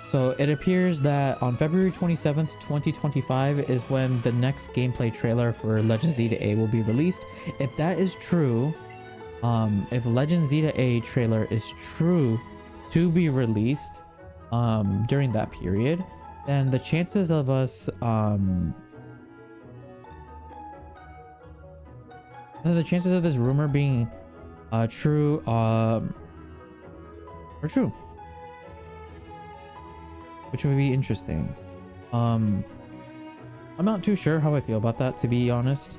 S1: So it appears that on February 27th, 2025 is when the next gameplay trailer for Legends Z-A will be released. If that is true, if Legends Z-A trailer is true to be released during that period, then the chances of us the chances of this rumor being true are true, which would be interesting. I'm not too sure how I feel about that, to be honest.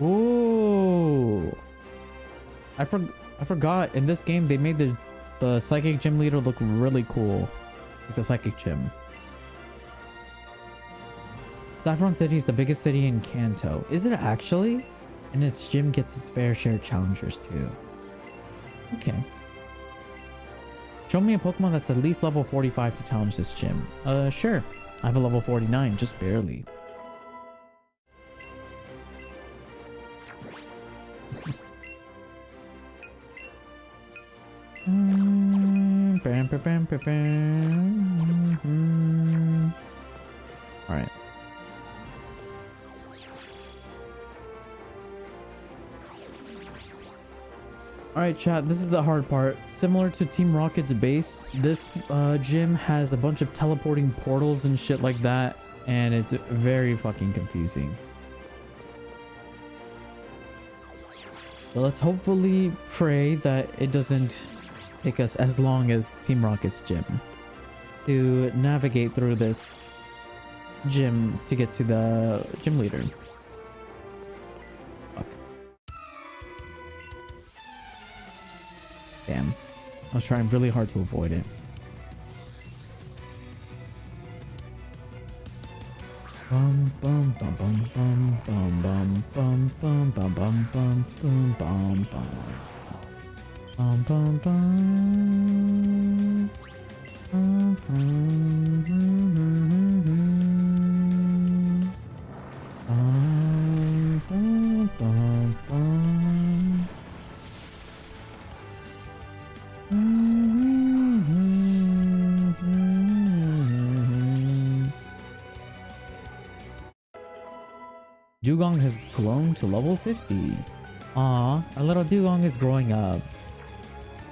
S1: Ooh. I forgot in this game they made the psychic gym leader look really cool. Like the psychic gym. Saffron City is the biggest city in Kanto. Is it actually? And its gym gets its fair share of challengers too. Okay. Show me a Pokemon that's at least level 45 to challenge this gym. Sure. I have a level 49, just barely. Alright. Alright chat, this is the hard part. Similar to Team Rocket's base, this gym has a bunch of teleporting portals and shit like that, and it's very fucking confusing. So let's hopefully pray that it doesn't take us as long as Team Rocket's gym to navigate through this gym to get to the gym leader. Fuck. Damn. I was trying really hard to avoid it. Bum bum bum bum bum bum bum bum bum bum bum bum bum bum bum bum bum. Dugong has grown to level 50. Aw, our little Dugong is growing up.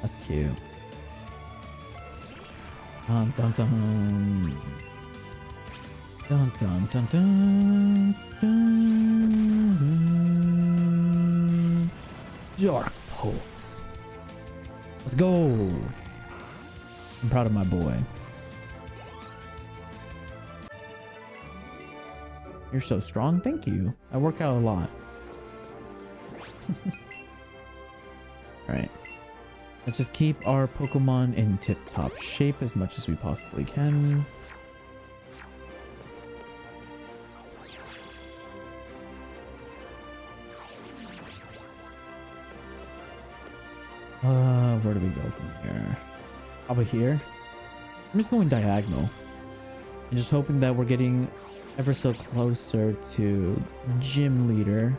S1: That's cute. Dun dun dun. Dun dun dun dun. Dun. Dark Pulse. Let's go. I'm proud of my boy. You're so strong. Thank you. I work out a lot. Alright. Let's just keep our Pokemon in tip-top shape as much as we possibly can. Where do we go from here? Probably here. I'm just going diagonal. I'm just hoping that we're getting ever so closer to gym leader.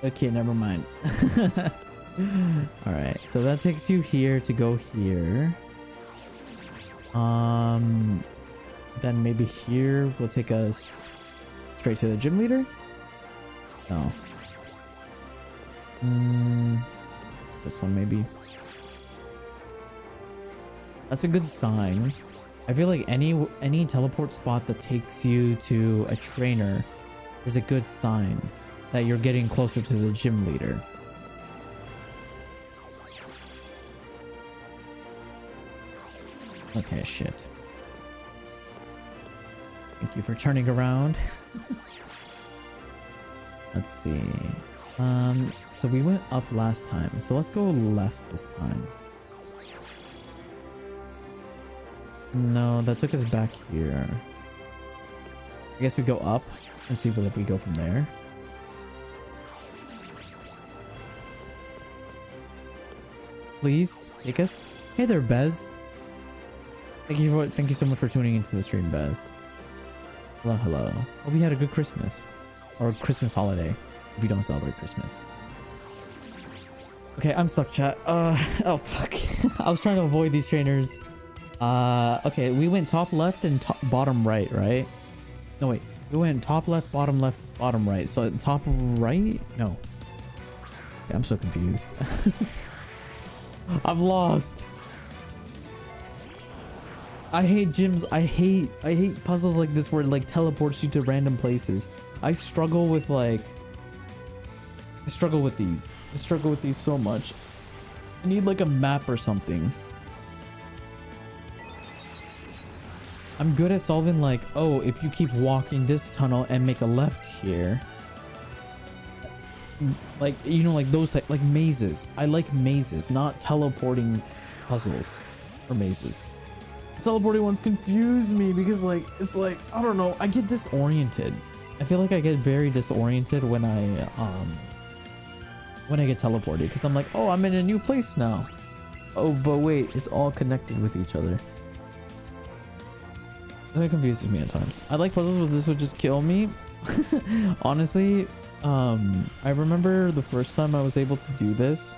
S1: Okay, never mind. All right, so that takes you here to go here. Then maybe here will take us straight to the gym leader. No. This one maybe. That's a good sign. I feel like any teleport spot that takes you to a trainer is a good sign that you're getting closer to the gym leader. Okay, shit. Thank you for turning around. Let's see. So we went up last time, so let's go left this time. No, that took us back here. I guess we go up and see where we go from there. Please take us. Hey there, Bez. Thank you so much for tuning into the stream, Bez. Hello, hello. Hope you had a good Christmas or Christmas holiday if you don't celebrate Christmas. Okay, I'm stuck, chat. Oh fuck. I was trying to avoid these trainers. Okay, we went top left and bottom right, right? No, wait. We went top left, bottom right. So top right? No. Yeah, I'm so confused. I'm lost. I hate gyms. I hate puzzles like this where it like teleports you to random places. I struggle with these. I struggle with these so much. I need like a map or something. I'm good at solving like, oh, if you keep walking this tunnel and make a left here. Like, you know, like those type, like mazes. I like mazes, not teleporting puzzles or mazes. Teleporting ones confuse me because like, it's like, I don't know, I get disoriented. I feel like I get very disoriented when I get teleported because I'm like, oh, I'm in a new place now. Oh, but wait, it's all connected with each other. It confuses me at times. I like puzzles, but this would just kill me. Honestly, I remember the first time I was able to do this,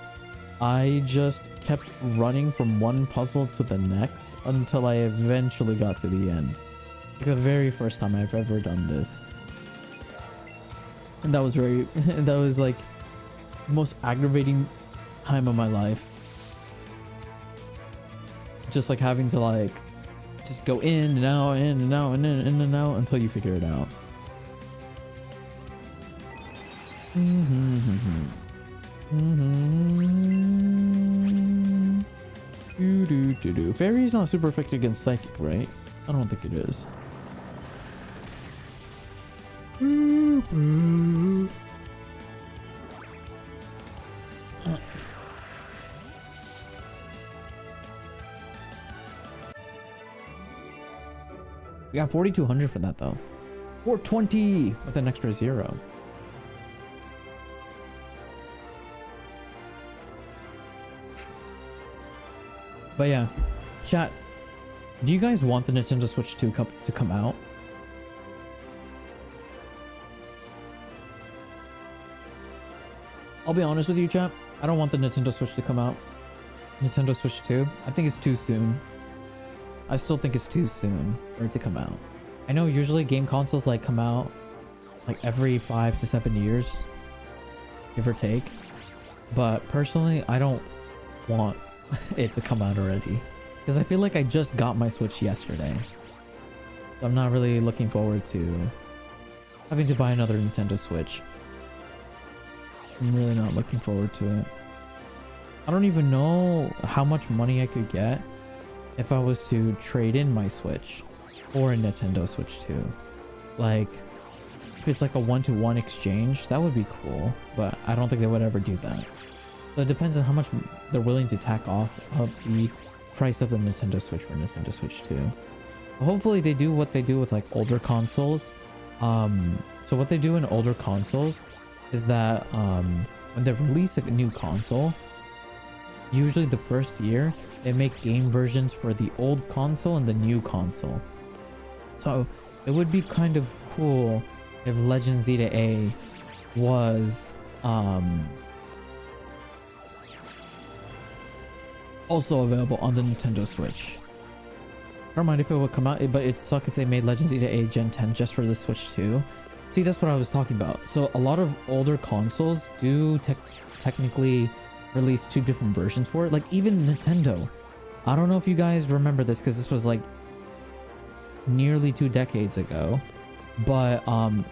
S1: I just kept running from one puzzle to the next until I eventually got to the end. Like the very first time I've ever done this. And that was that was like the most aggravating time of my life. Just like having to like just go in and out, in and out, and in and out until you figure it out. Fairy is not super effective against psychic, right? I don't think it is. We got 4,200 for that though. 420 with an extra 0. But yeah, chat, do you guys want the Nintendo Switch 2 to come out? I'll be honest with you, chat, I don't want the Nintendo Switch to come out. Nintendo Switch 2, I think it's too soon. I still think it's too soon for it to come out. I know usually game consoles like come out like every 5 to 7 years, give or take. But personally, I don't want it to come out already. Because I feel like I just got my Switch yesterday. So I'm not really looking forward to having to buy another Nintendo Switch. I'm really not looking forward to it. I don't even know how much money I could get if I was to trade in my Switch or a Nintendo Switch 2. Like, if it's like a 1-to-1 exchange, that would be cool, but I don't think they would ever do that. So it depends on how much they're willing to tack off of the price of the Nintendo Switch for Nintendo Switch 2. But hopefully they do what they do with like older consoles. So what they do in older consoles is that when they release a new console, usually the first year they make game versions for the old console and the new console. So it would be kind of cool if Legend Zeta A was also available on the Nintendo Switch. I don't mind if it would come out, but it'd suck if they made Legend Zeta A Gen 10 just for the Switch 2. See, that's what I was talking about. So a lot of older consoles do technically release 2 different versions for it. Like even Nintendo. I don't know if you guys remember this because this was like nearly 2 decades ago. But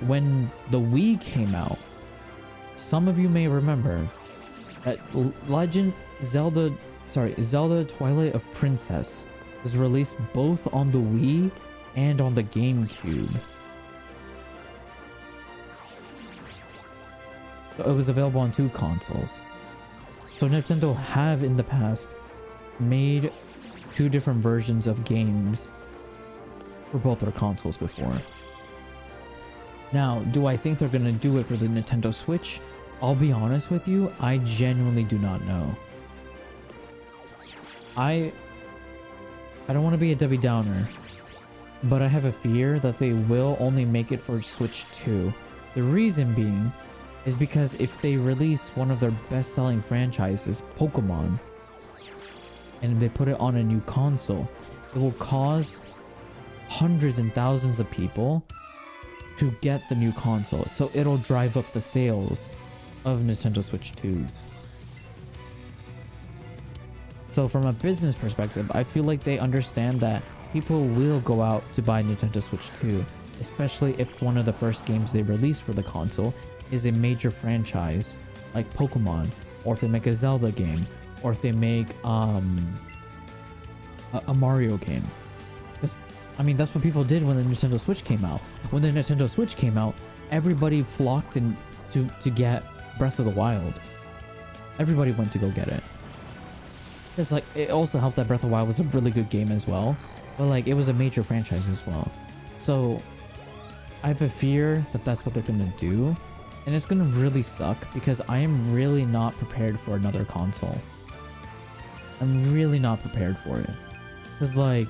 S1: when the Wii came out, some of you may remember that Zelda Twilight of Princess was released both on the Wii and on the GameCube. So it was available on 2 consoles. So Nintendo have in the past made 2 different versions of games for both their consoles before. Now, do I think they're gonna do it for the Nintendo Switch? I'll be honest with you, I genuinely do not know. I don't want to be a Debbie Downer, but I have a fear that they will only make it for Switch 2. The reason being is because if they release one of their best-selling franchises, Pokémon, and they put it on a new console, it will cause hundreds and thousands of people to get the new console. So it'll drive up the sales of Nintendo Switch 2s. So from a business perspective, I feel like they understand that people will go out to buy Nintendo Switch 2, especially if one of the first games they release for the console is a major franchise like Pokemon, or if they make a Zelda game, or if they make a Mario game. Because I mean, that's what people did when the Nintendo Switch came out. When the Nintendo Switch came out, everybody flocked in to get Breath of the Wild. Everybody went to go get it. It's like, it also helped that Breath of the Wild was a really good game as well. But like, it was a major franchise as well. So I have a fear that that's what they're gonna do. And it's gonna really suck because I am really not prepared for another console. I'm really not prepared for it. Because like,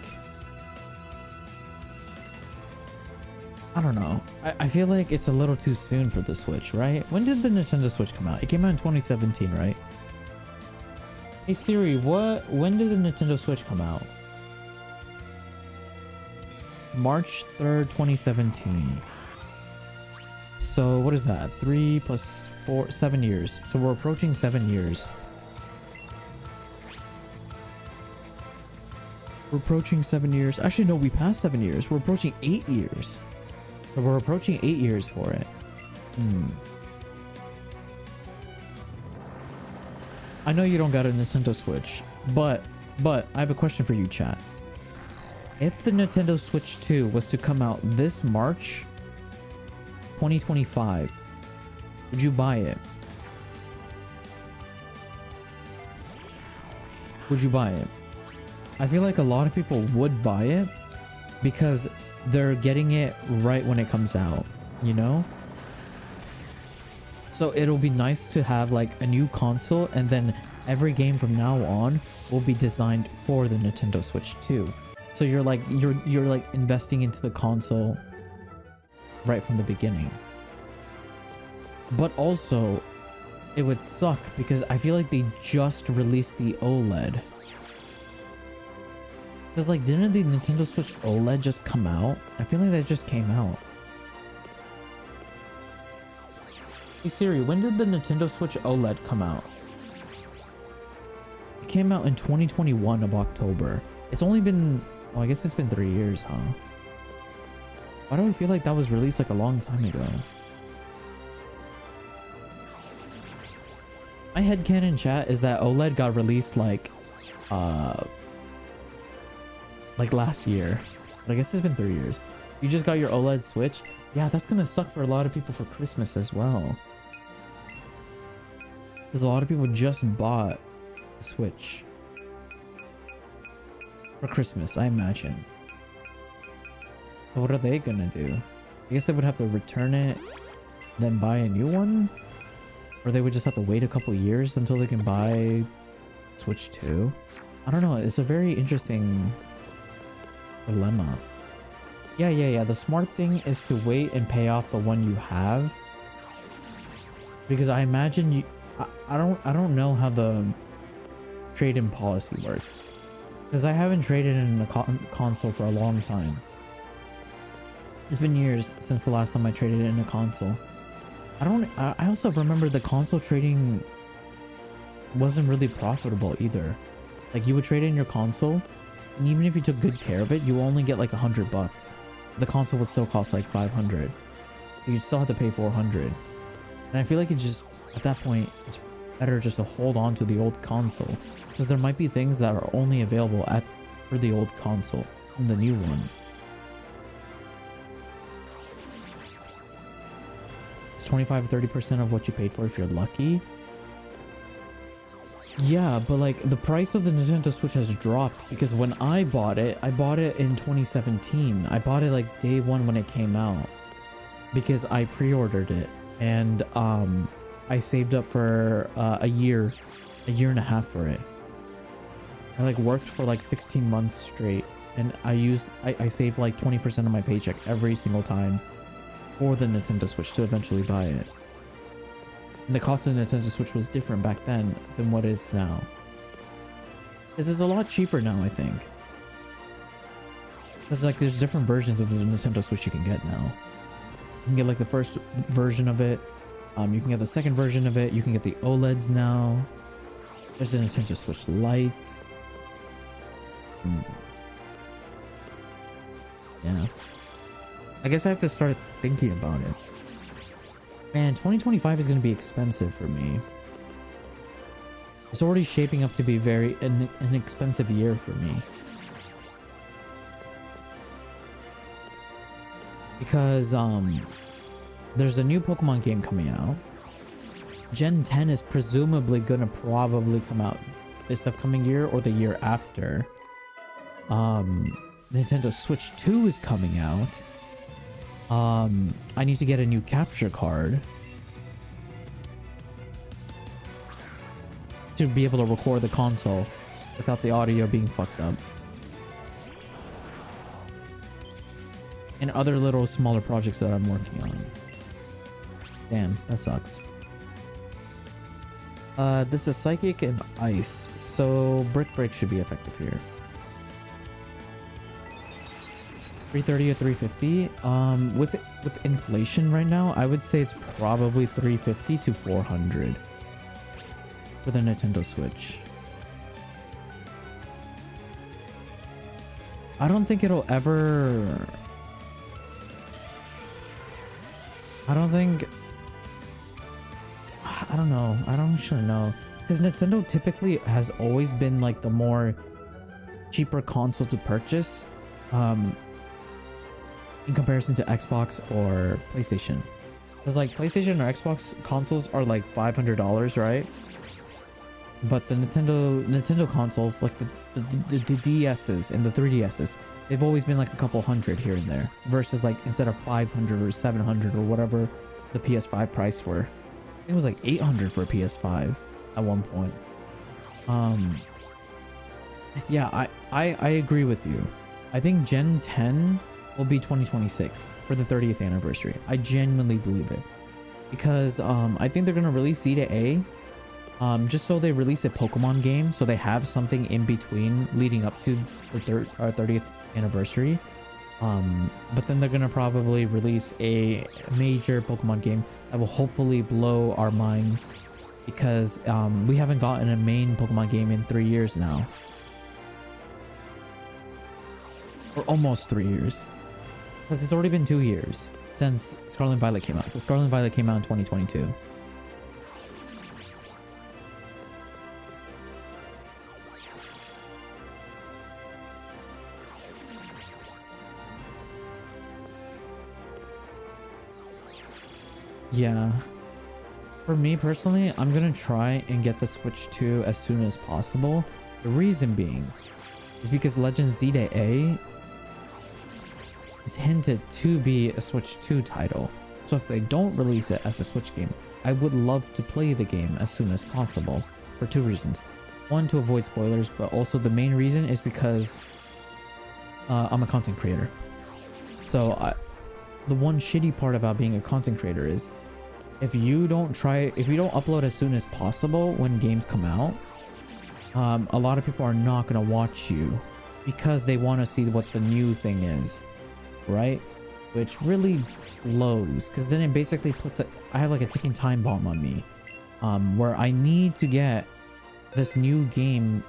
S1: I don't know. I feel like it's a little too soon for the Switch, right? When did the Nintendo Switch come out? It came out in 2017, right? Hey Siri, when did the Nintendo Switch come out? March 3rd, 2017. So what is that? 3 plus 4, 7 years. So we're approaching 7 years. We're approaching 7 years. Actually, no, we passed 7 years. We're approaching 8 years. So we're approaching 8 years for it. I know you don't got a Nintendo Switch, but I have a question for you, chat. If the Nintendo Switch 2 was to come out this March 2025, would you buy it? Would you buy it? I feel like a lot of people would buy it because they're getting it right when it comes out, you know? So it'll be nice to have like a new console, and then every game from now on will be designed for the Nintendo Switch 2. So you're like investing into the console right from the beginning. But also it would suck because I feel like they just released the OLED. Because like, didn't the Nintendo Switch OLED just come out? I feel like that just came out. Hey Siri, when did the Nintendo Switch OLED come out? It came out in 2021 of October. It's only been, well, I guess it's been 3 years, huh? Why do I feel like that was released like a long time ago? My headcanon, chat, is that OLED got released like last year. But I guess it's been 3 years. You just got your OLED Switch? Yeah, that's gonna suck for a lot of people for Christmas as well. Because a lot of people just bought a Switch for Christmas, I imagine. So what are they gonna do? I guess they would have to return it, then buy a new one? Or they would just have to wait a couple years until they can buy Switch 2? I don't know, it's a very interesting dilemma. Yeah. The smart thing is to wait and pay off the one you have. Because I imagine you... I don't know how the trade-in policy works. Because I haven't traded in a console for a long time. It's been years since the last time I traded in a console. I also remember the console trading wasn't really profitable either. Like, you would trade in your console, and even if you took good care of it, you only get like $100. The console would still cost like 500. You'd still have to pay 400. And I feel like it's just, at that point, it's better just to hold on to the old console, because there might be things that are only available for the old console and the new one. It's 25-30% of what you paid for if you're lucky. Yeah, but like, the price of the Nintendo Switch has dropped because when I bought it in 2017. I bought it like day one when it came out because I pre-ordered it, and I saved up for a year and a half for it. I like worked for like 16 months straight, and I saved like 20% of my paycheck every single time for the Nintendo Switch to eventually buy it. And the cost of the Nintendo Switch was different back then than what it is now. This is a lot cheaper now, I think. Because like, there's different versions of the Nintendo Switch you can get now. You can get like the first version of it. You can get the second version of it. You can get the OLEDs now. There's the Nintendo Switch Lights. Yeah. I guess I have to start thinking about it. Man, 2025 is going to be expensive for me. It's already shaping up to be an expensive year for me. because there's a new Pokemon game coming out. Gen 10 is presumably gonna probably come out this upcoming year or the year after. Nintendo Switch 2 is coming out. I need to get a new capture card to be able to record the console without the audio being fucked up. And other little smaller projects that I'm working on. Damn, that sucks. This is Psychic and Ice, so Brick Break should be effective here. 330 or 350. With inflation right now, I would say it's probably 350 to 400 for the Nintendo Switch. I don't think it'll ever. I don't know. I don't actually know. Because Nintendo typically has always been like the more cheaper console to purchase in comparison to Xbox or PlayStation. Because like PlayStation or Xbox consoles are like $500, right? But the Nintendo consoles, like the DSs and the 3DSs, they've always been like a couple hundred here and there. Versus like instead of 500 or 700 or whatever the PS5 price were. It was like 800 for a PS5 at one point. Yeah, I agree with you. I think Gen 10 will be 2026 for the 30th anniversary. I genuinely believe it. Because I think they're going to release Z to A just so they release a Pokemon game, so they have something in between leading up to the 30th anniversary. But then they're going to probably release a major Pokemon game that will hopefully blow our minds, because we haven't gotten a main Pokemon game in 3 years now. Or almost 3 years. Because it's already been 2 years since Scarlet and Violet came out. Because Scarlet and Violet came out in 2022. Yeah. For me personally, I'm gonna try and get the Switch 2 as soon as possible. The reason being is because Legend Z to A is hinted to be a Switch 2 title. So if they don't release it as a Switch game, I would love to play the game as soon as possible for 2 reasons. One, to avoid spoilers, but also the main reason is because I'm a content creator. So the one shitty part about being a content creator is if you don't upload as soon as possible when games come out, a lot of people are not going to watch you because they want to see what the new thing is, right? Which really blows, because then it basically puts I have like a ticking time bomb on me, where I need to get this new game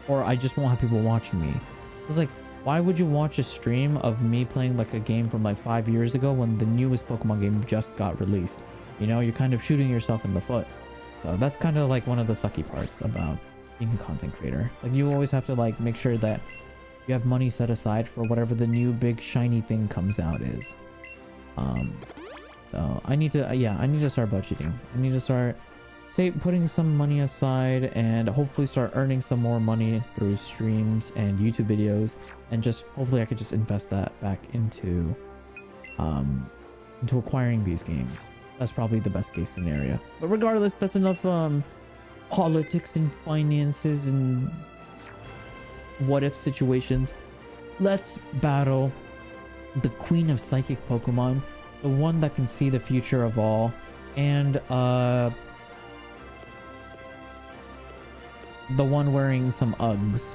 S1: or I just won't have people watching me. It's like, why would you watch a stream of me playing like a game from like 5 years ago when the newest Pokemon game just got released? You know, you're kind of shooting yourself in the foot. So that's kind of like one of the sucky parts about being a content creator. Like, you always have to like make sure that you have money set aside for whatever the new big shiny thing comes out is. So I need to start budgeting. I need to start putting some money aside and hopefully start earning some more money through streams and YouTube videos, and just hopefully I could just invest that back into acquiring these games. That's probably the best case scenario. But regardless, that's enough politics and finances and what if situations. Let's battle the queen of psychic Pokemon, the one that can see the future of all, and the one wearing some Uggs.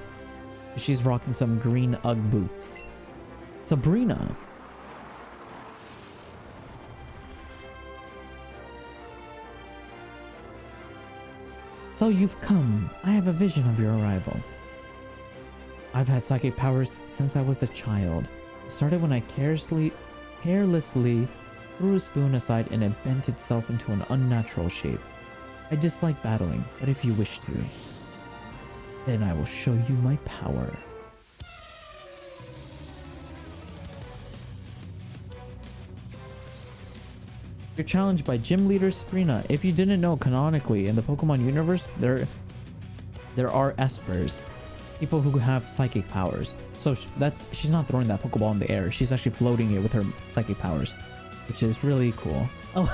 S1: She's rocking some green Ugg boots. Sabrina. So you've come. I have a vision of your arrival. I've had psychic powers since I was a child. It started when I carelessly threw a spoon aside and it bent itself into an unnatural shape. I dislike battling, but if you wish to, then I will show you my power. You're challenged by Gym Leader Sabrina. If you didn't know, canonically in the Pokemon universe, there are espers, people who have psychic powers. So she's not throwing that Pokeball in the air. She's actually floating it with her psychic powers, which is really cool. Oh,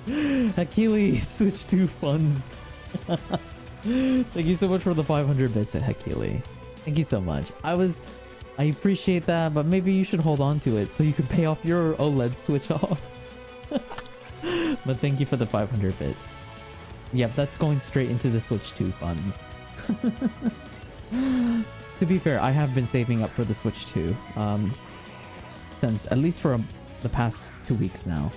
S1: Hakili Switch 2 funds. Thank you so much for the 500 bits at Hakili. Thank you so much. I appreciate that, but maybe you should hold on to it so you can pay off your OLED Switch off. But thank you for the 500 bits. Yep, that's going straight into the Switch 2 funds. To be fair, I have been saving up for the Switch 2 since at least for the past 2 weeks now.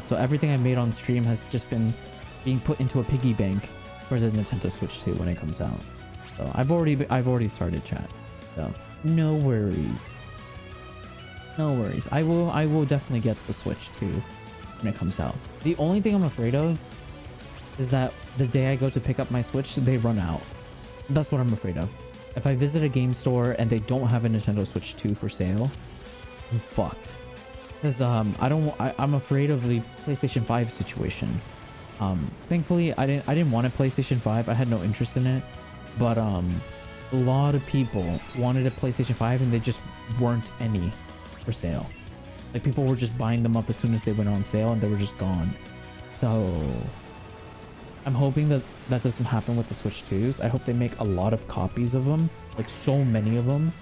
S1: So everything I made on stream has just been being put into a piggy bank for the Nintendo Switch 2 when it comes out. So I've already started, chat. So no worries. No worries. I will definitely get the Switch 2 when it comes out. The only thing I'm afraid of is that the day I go to pick up my Switch, they run out. That's what I'm afraid of. If I visit a game store and they don't have a Nintendo Switch 2 for sale, I'm fucked. Because I'm afraid of the PlayStation 5 situation. Thankfully I didn't want a PlayStation 5. I had no interest in it. But a lot of people wanted a PlayStation 5 and they just weren't any for sale. Like people were just buying them up as soon as they went on sale and they were just gone. So I'm hoping that that doesn't happen with the Switch 2s. I hope they make a lot of copies of them, like so many of them,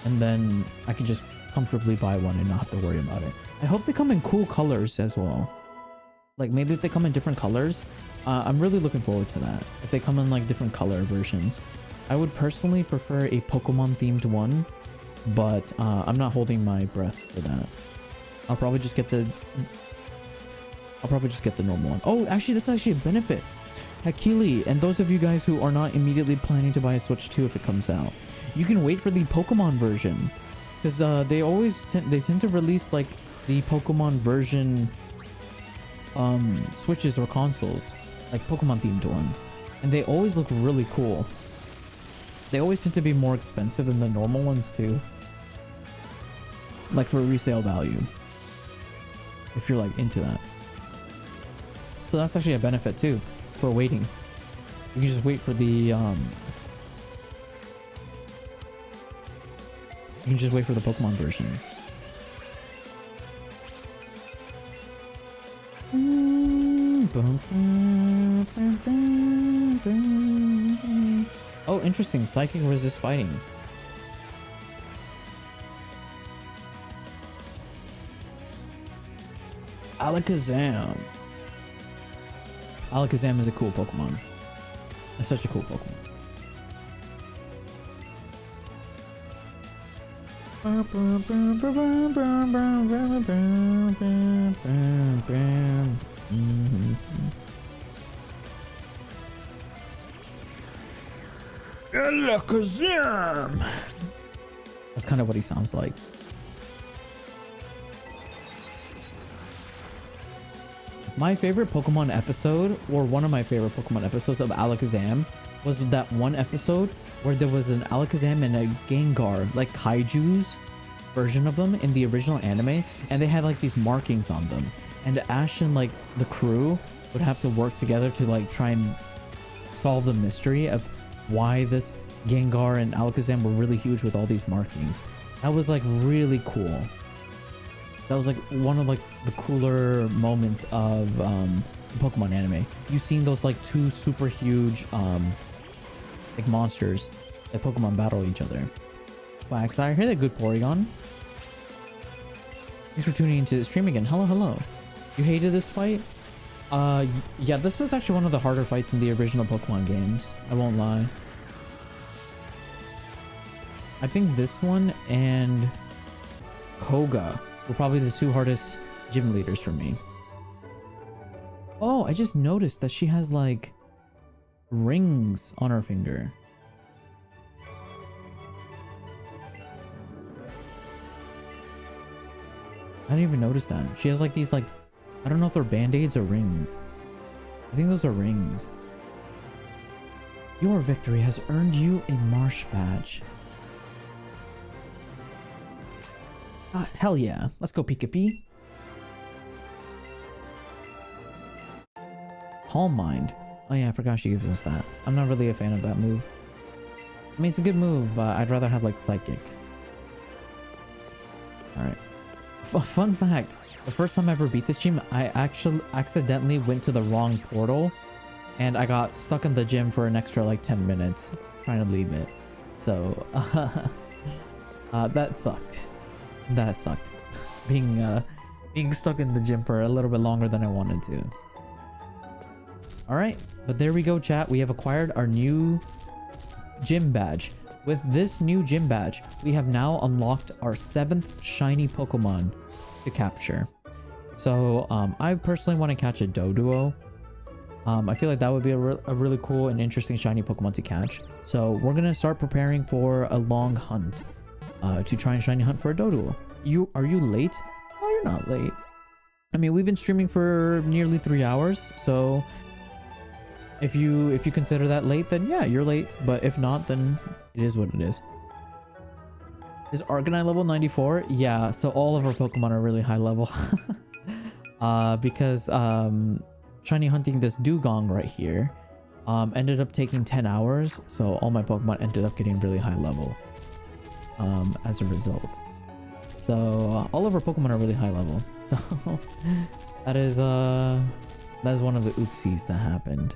S1: and then I can just comfortably buy one and not have to worry about it. I hope they come in cool colors as well. Like maybe if they come in different colors, I'm really looking forward to that. If they come in like different color versions. I would personally prefer a Pokemon themed one, but I'm not holding my breath for that. I'll probably just get the normal one. Oh, actually, that's actually a benefit. Hakili, and those of you guys who are not immediately planning to buy a Switch 2 if it comes out, you can wait for the Pokemon version, because they always tend to release like the Pokemon version Switches or consoles, like Pokemon themed ones, and they always look really cool. They always tend to be more expensive than the normal ones too, like for resale value, if you're like into that. So that's actually a benefit too for waiting. You can just wait for the Pokemon versions. Oh, interesting. Psychic resist fighting. Alakazam. Alakazam is a cool Pokemon. It's such a cool Pokemon. Alakazam! That's kind of what he sounds like. My favorite Pokemon episode, or one of my favorite Pokemon episodes of Alakazam, was that one episode where there was an Alakazam and a Gengar, like kaijus version of them in the original anime, and they had like these markings on them. And Ash and like the crew would have to work together to like try and solve the mystery of why this Gengar and Alakazam were really huge with all these markings. That was like really cool. That was like one of like the cooler moments of the Pokemon anime. You've seen those like two super huge like monsters that Pokemon battle each other. Wax, I hear that good Porygon. Thanks for tuning into the stream again. Hello, hello. You hated this fight? Yeah, this was actually one of the harder fights in the original Pokemon games. I won't lie. I think this one and Koga were probably the two hardest gym leaders for me. Oh, I just noticed that she has like rings on her finger. I didn't even notice that. She has like these like, I don't know if they're band-aids or rings. I think those are rings. Your victory has earned you a Marsh badge. Hell yeah. Let's go, Pika P. Calm Mind. Oh yeah, I forgot she gives us that. I'm not really a fan of that move. I mean, it's a good move, but I'd rather have like Psychic. Alright. Fun fact. The first time I ever beat this gym, I actually accidentally went to the wrong portal. And I got stuck in the gym for an extra like 10 minutes trying to leave it. So, that sucked. That sucked. Being stuck in the gym for a little bit longer than I wanted to. Alright, but there we go, chat. We have acquired our new gym badge. With this new gym badge, we have now unlocked our 7th shiny Pokemon to capture. So, I personally want to catch a Doduo. I feel like that would be a really cool and interesting shiny Pokemon to catch. So, we're going to start preparing for a long hunt to try and shiny hunt for a Doduo. Are you late? Oh, you're not late. I mean, we've been streaming for nearly 3 hours, so if you consider that late, then yeah, you're late. But if not, then it is what it is. Is Arcanine level 94? Yeah, so all of our Pokemon are really high level. Because shiny hunting this Dugong right here ended up taking 10 hours, so all my Pokemon ended up getting really high level as a result. So all of our Pokemon are really high level. So that is one of the oopsies that happened.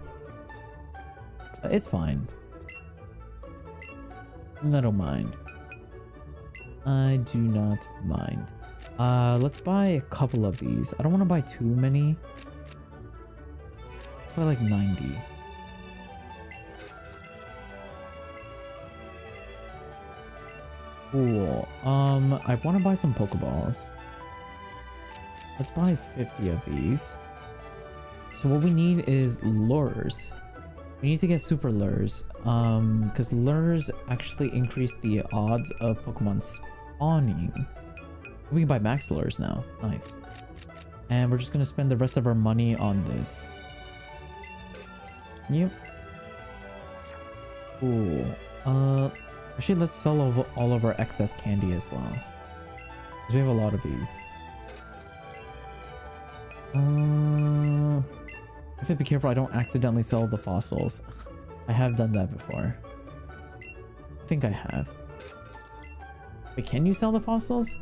S1: But it's fine. I don't mind. I do not mind. Let's buy a couple of these. I don't want to buy too many. Let's buy like 90. Cool. I want to buy some Pokeballs. Let's buy 50 of these. So what we need is lures. We need to get super lures. Because lures actually increase the odds of Pokemon spawning. We can buy max lures now. Nice. And we're just gonna spend the rest of our money on this. Yep. Cool. Actually, let's sell all of our excess candy as well. Because we have a lot of these. I have to be careful I don't accidentally sell the fossils. I have done that before. I think I have. Wait, can you sell the fossils?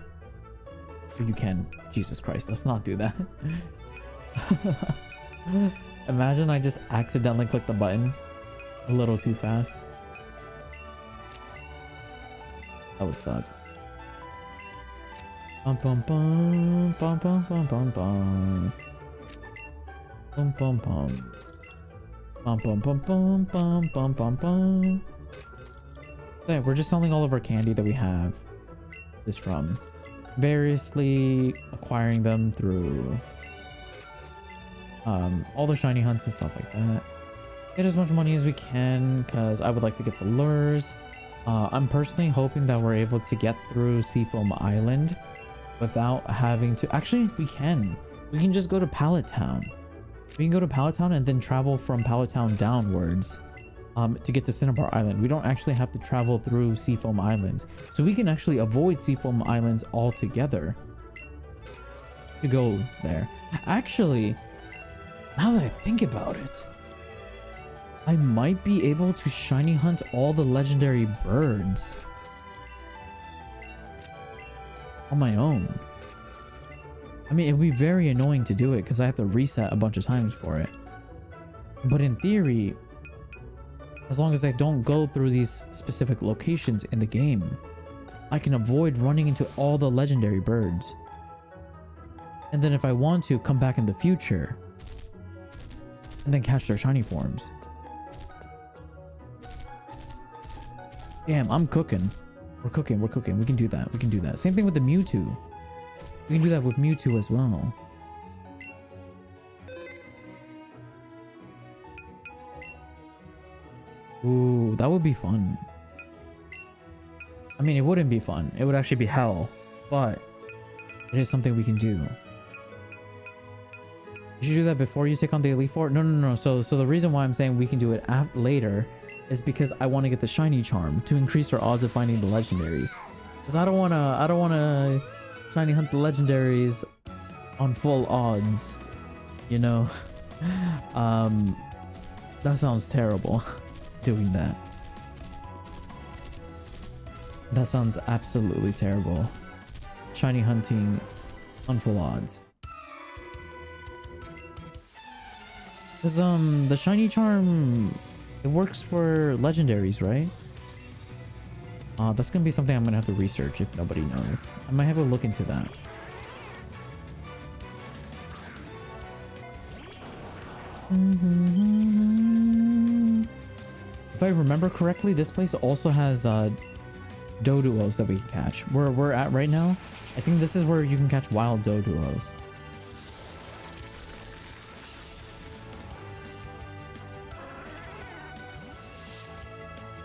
S1: Oh, you can. Jesus Christ, let's not do that. Imagine I just accidentally clicked the button a little too fast. That would suck. Bum bum bum bum bum bum bum bum bum bum bum bum bum bum bum bum bum bum bum. Okay, we're just selling all of our candy that we have this from, variously acquiring them through all the shiny hunts and stuff like that. Get as much money as we can because I would like to get the lures. I'm personally hoping that we're able to get through Seafoam Island without having to... Actually, we can. We can just go to Pallet Town. We can go to Pallet Town and then travel from Pallet Town downwards to get to Cinnabar Island. We don't actually have to travel through Seafoam Islands. So we can actually avoid Seafoam Islands altogether to go there. Actually, now that I think about it, I might be able to shiny hunt all the legendary birds on my own. I mean, it would be very annoying to do it because I have to reset a bunch of times for it. But in theory, as long as I don't go through these specific locations in the game, I can avoid running into all the legendary birds. And then if I want to, come back in the future and then catch their shiny forms. Damn, I'm cooking. We're cooking. We can do that. We can do that. Same thing with the Mewtwo. We can do that with Mewtwo as well. Ooh, that would be fun. I mean, it wouldn't be fun. It would actually be hell. But it is something we can do. You should do that before you take on the Elite Four? No. So the reason why I'm saying we can do it later is because I want to get the shiny charm to increase our odds of finding the legendaries. Because I don't wanna shiny hunt the legendaries on full odds, you know. That sounds terrible. Doing that. That sounds absolutely terrible. Shiny hunting on full odds. Cause the shiny charm, it works for legendaries, right? That's gonna be something I'm gonna have to research if nobody knows. I might have to look into that. If I remember correctly, this place also has Doduos that we can catch. Where we're at right now, I think this is where you can catch wild Doduos.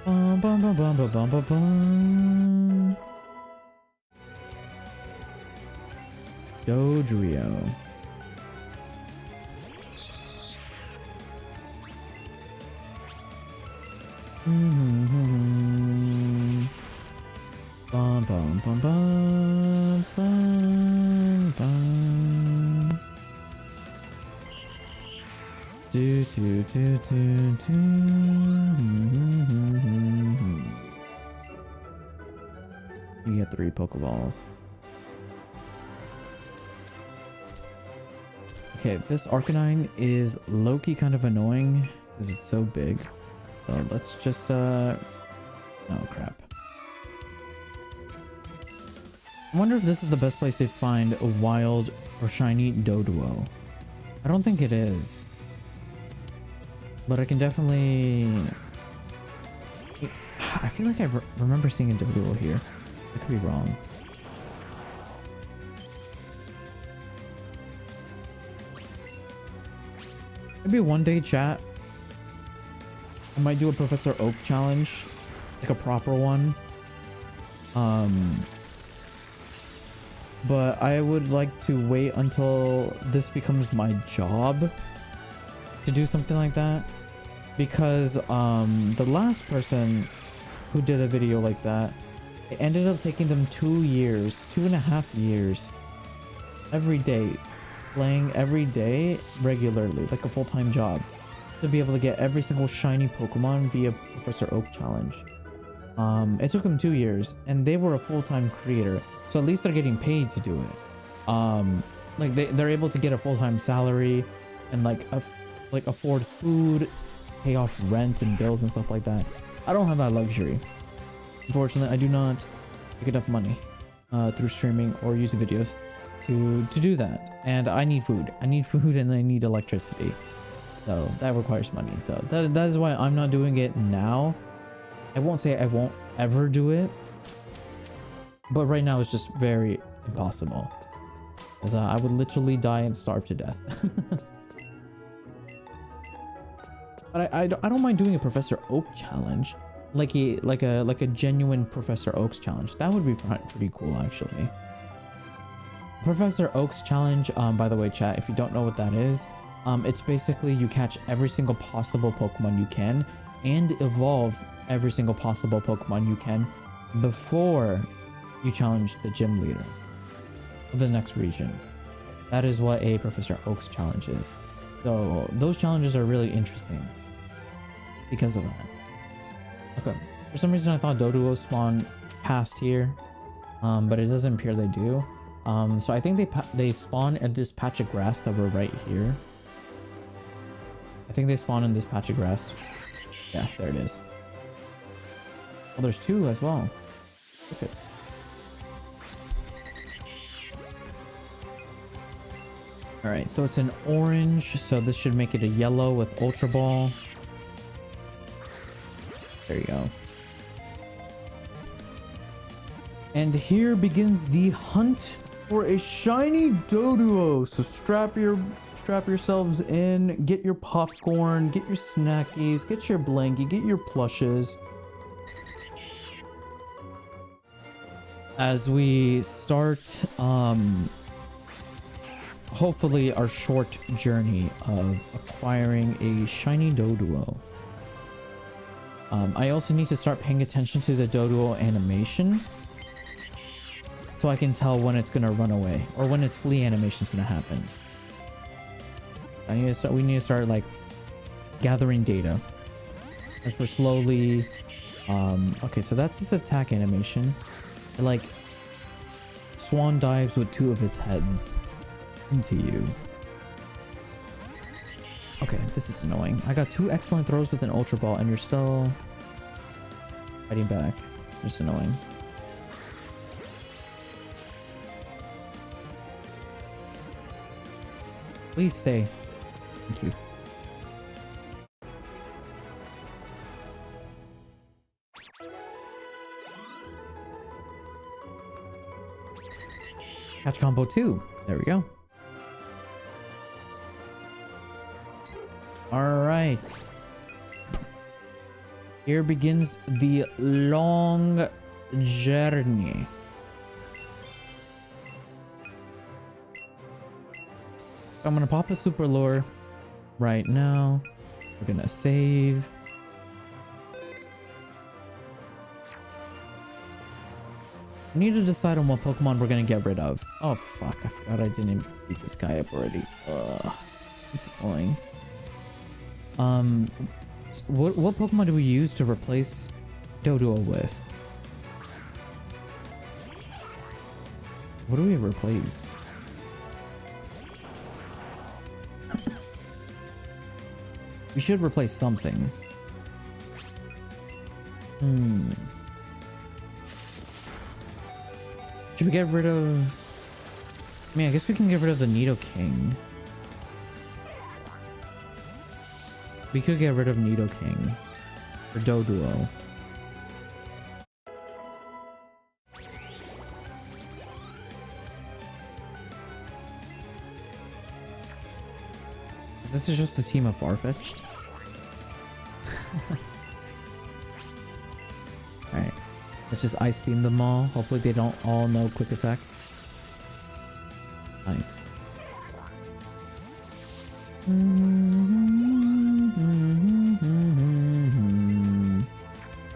S1: Bum, bum, bum, bum, bum, bum, bum, bum. Dodrio. Bum, bum, bum, bum, bum, bum. Do, do, do, do, do. You get 3 Pokeballs. Okay, this Arcanine is low-key kind of annoying because it's so big. So let's just oh crap. I wonder if this is the best place to find a wild or shiny Doduo. I don't think it is. But I can definitely... I feel like I remember seeing a Doduo here. I could be wrong. Maybe one day, chat, I might do a Professor Oak challenge. Like a proper one. But I would like to wait until this becomes my job to do something like that, because the last person who did a video like that, it ended up taking them 2.5 years every day, playing every day regularly, like a full-time job, to be able to get every single shiny Pokemon via Professor Oak challenge. It took them 2 years, and they were a full-time creator, so at least they're getting paid to do it. Like they're able to get a full-time salary and like afford food, pay off rent and bills and stuff like that. I don't have that luxury. Unfortunately, I do not make enough money through streaming or YouTube videos to do that. And I need food. I need food and I need electricity. So that requires money. So that is why I'm not doing it now. I won't say I won't ever do it, but right now it's just very impossible. Because I would literally die and starve to death. But I don't mind doing a Professor Oak challenge, like a genuine Professor Oak's challenge. That would be pretty cool, actually. Professor Oak's challenge, by the way, chat, if you don't know what that is, it's basically you catch every single possible Pokemon you can and evolve every single possible Pokemon you can before you challenge the gym leader of the next region. That is what a Professor Oak's challenge is. So those challenges are really interesting because of that. Okay, for some reason I thought Doduo spawn past here, but it doesn't appear they do. So I think they spawn at this patch of grass that we're right here. I think they spawn in this patch of grass. Yeah, there it is. Oh, there's 2 as well. Perfect. Alright, so it's an orange, so this should make it a yellow with Ultra Ball. There you go. And here begins the hunt for a shiny Doduo. So strap yourselves in, get your popcorn, get your snackies, get your blankie, get your plushes. As we start hopefully our short journey of acquiring a shiny Doduo. I also need to start paying attention to the Doduo animation, so I can tell when it's gonna run away or when its flee animation is gonna happen. We need to start like gathering data as we're slowly. Okay, so that's this attack animation. It, like swan dives with 2 of its heads into you. Okay, this is annoying. I got 2 excellent throws with an ultra ball, and you're still fighting back. Just annoying. Please stay. Thank you. Catch combo 2. There we go. All right. Here begins the long journey. I'm gonna pop a super lure right now. We're gonna save. We need to decide on what Pokemon we're gonna get rid of. Oh fuck, I forgot I didn't beat this guy up already. Ugh, it's annoying. What Pokemon do we use to replace Doduo with? What do we replace? We should replace something. Should we get rid of... I mean, I guess we can get rid of the Nidoking. We could get rid of Nidoking for Doduo. This is just a team of Farfetch'd. Alright. Let's just ice beam them all. Hopefully they don't all know quick attack. Nice.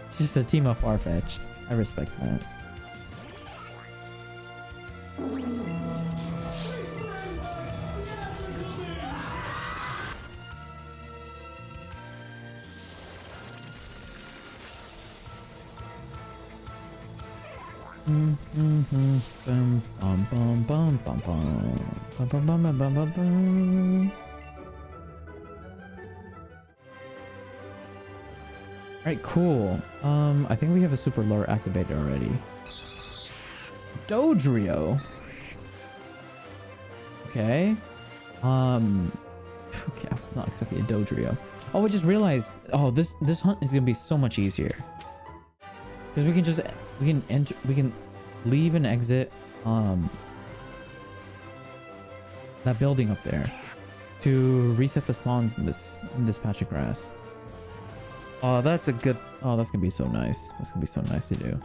S1: It's just a team of Farfetch'd. I respect that. Alright, cool. I think we have a super lure activated already. Dodrio. Okay. Okay, I was not expecting a Dodrio. Oh, I just realized. Oh, this hunt is gonna be so much easier. Because we can leave and exit that building up there to reset the spawns in this patch of grass. Oh, that's a good. Oh, that's gonna be so nice. That's gonna be so nice to do.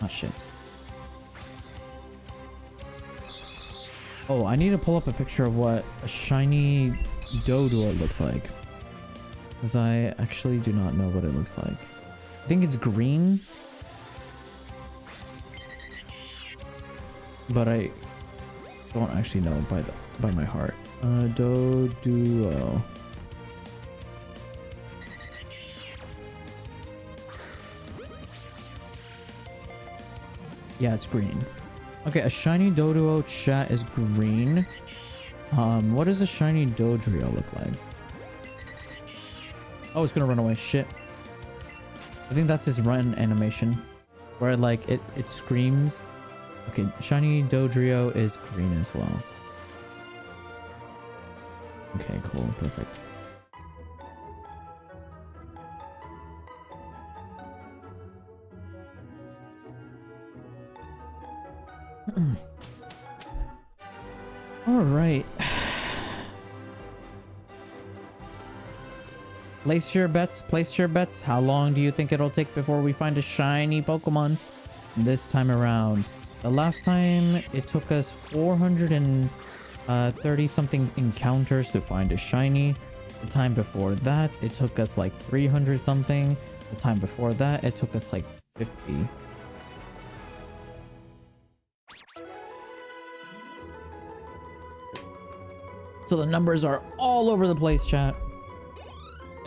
S1: Oh shit. Oh, I need to pull up a picture of what a shiny Doduo looks like. Because I actually do not know what it looks like. I think it's green. But I don't actually know by my heart. Doduo. Yeah, it's green. Okay, a shiny Doduo chat is green. What does a shiny Dodrio look like? Oh, it's gonna run away. Shit. I think that's his run animation. Where like it screams. Okay, shiny Dodrio is green as well. Okay, cool, perfect. All right. Place your bets. Place your bets. How long do you think it'll take before we find a shiny Pokemon this time around? The last time it took us 430 something encounters to find a shiny. The time before that it took us like 300 something. The time before that it took us like 50. So the numbers are all over the place, chat.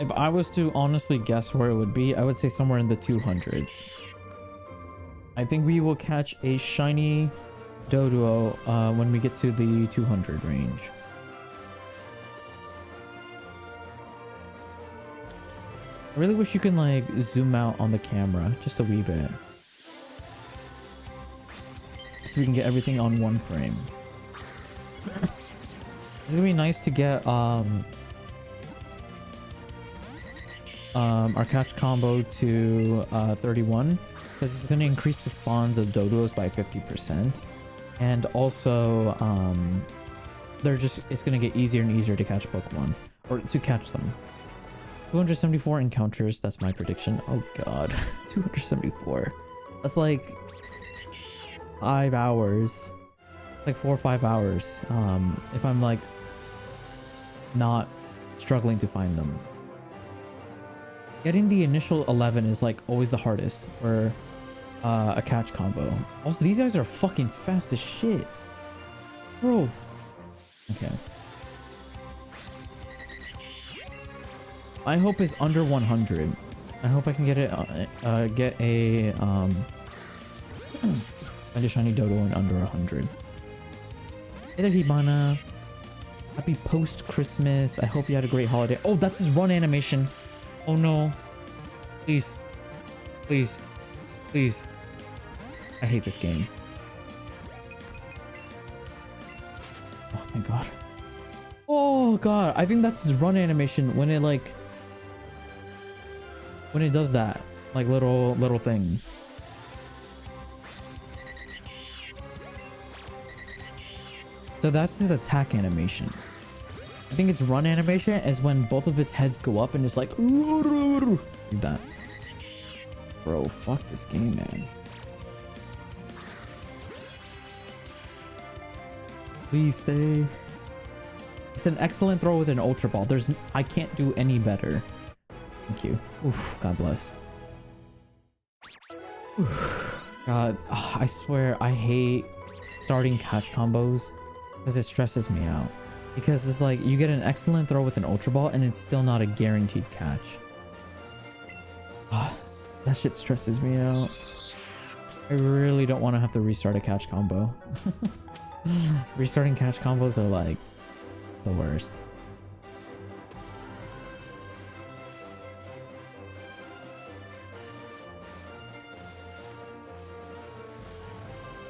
S1: If I was to honestly guess where it would be, I would say somewhere in the 200s. I think we will catch a shiny Doduo when we get to the 200 range. I really wish you can like zoom out on the camera just a wee bit, so we can get everything on one frame. It's gonna be nice to get our catch combo to 31, because it's gonna increase the spawns of Doduos by 50%, and also it's gonna get easier and easier to catch Pokemon, or to catch them. 274 encounters, that's my prediction. Oh god. 274. That's like 5 hours. Like 4 or 5 hours. If I'm like not struggling to find them. Getting the initial 11 is like always the hardest for a catch combo. Also, these guys are fucking fast as shit. Bro. Okay. I hope it's under 100. I hope I can get it. Get a shiny Dodo in under 100. Hey there, Hibana. Happy post Christmas. I hope you had a great holiday. Oh, that's his run animation. Oh no. Please, please, please. I hate this game. Oh, thank God. Oh God, I think that's his run animation when it like. When it does that, like little thing. So that's his attack animation. I think its run animation is when both of its heads go up and it's like do that. Bro, fuck this game, man. Please stay. It's an excellent throw with an Ultra Ball. I can't do any better. Thank you. Oof, God bless. Oof. God, I swear I hate starting catch combos because it stresses me out. Because it's like you get an excellent throw with an Ultra Ball and it's still not a guaranteed catch. That shit stresses me out. I really don't want to have to restart a catch combo. Restarting catch combos are like the worst.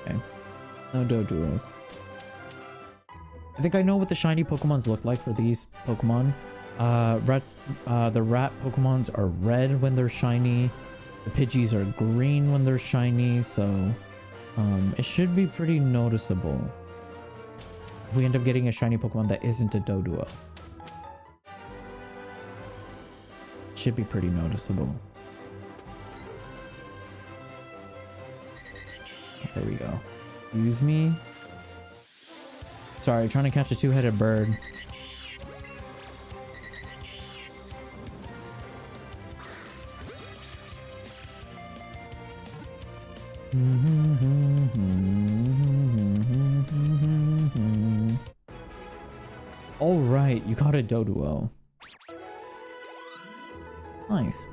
S1: Okay. No Doduos. I think I know what the shiny Pokemons look like for these Pokemon. The rat Pokemons are red when they're shiny. The Pidgeys are green when they're shiny, so it should be pretty noticeable if we end up getting a shiny Pokemon that isn't a Doduo. It should be pretty noticeable. There we go. Excuse me. Sorry, trying to catch a two-headed bird. All right, you caught a Doduo. Nice.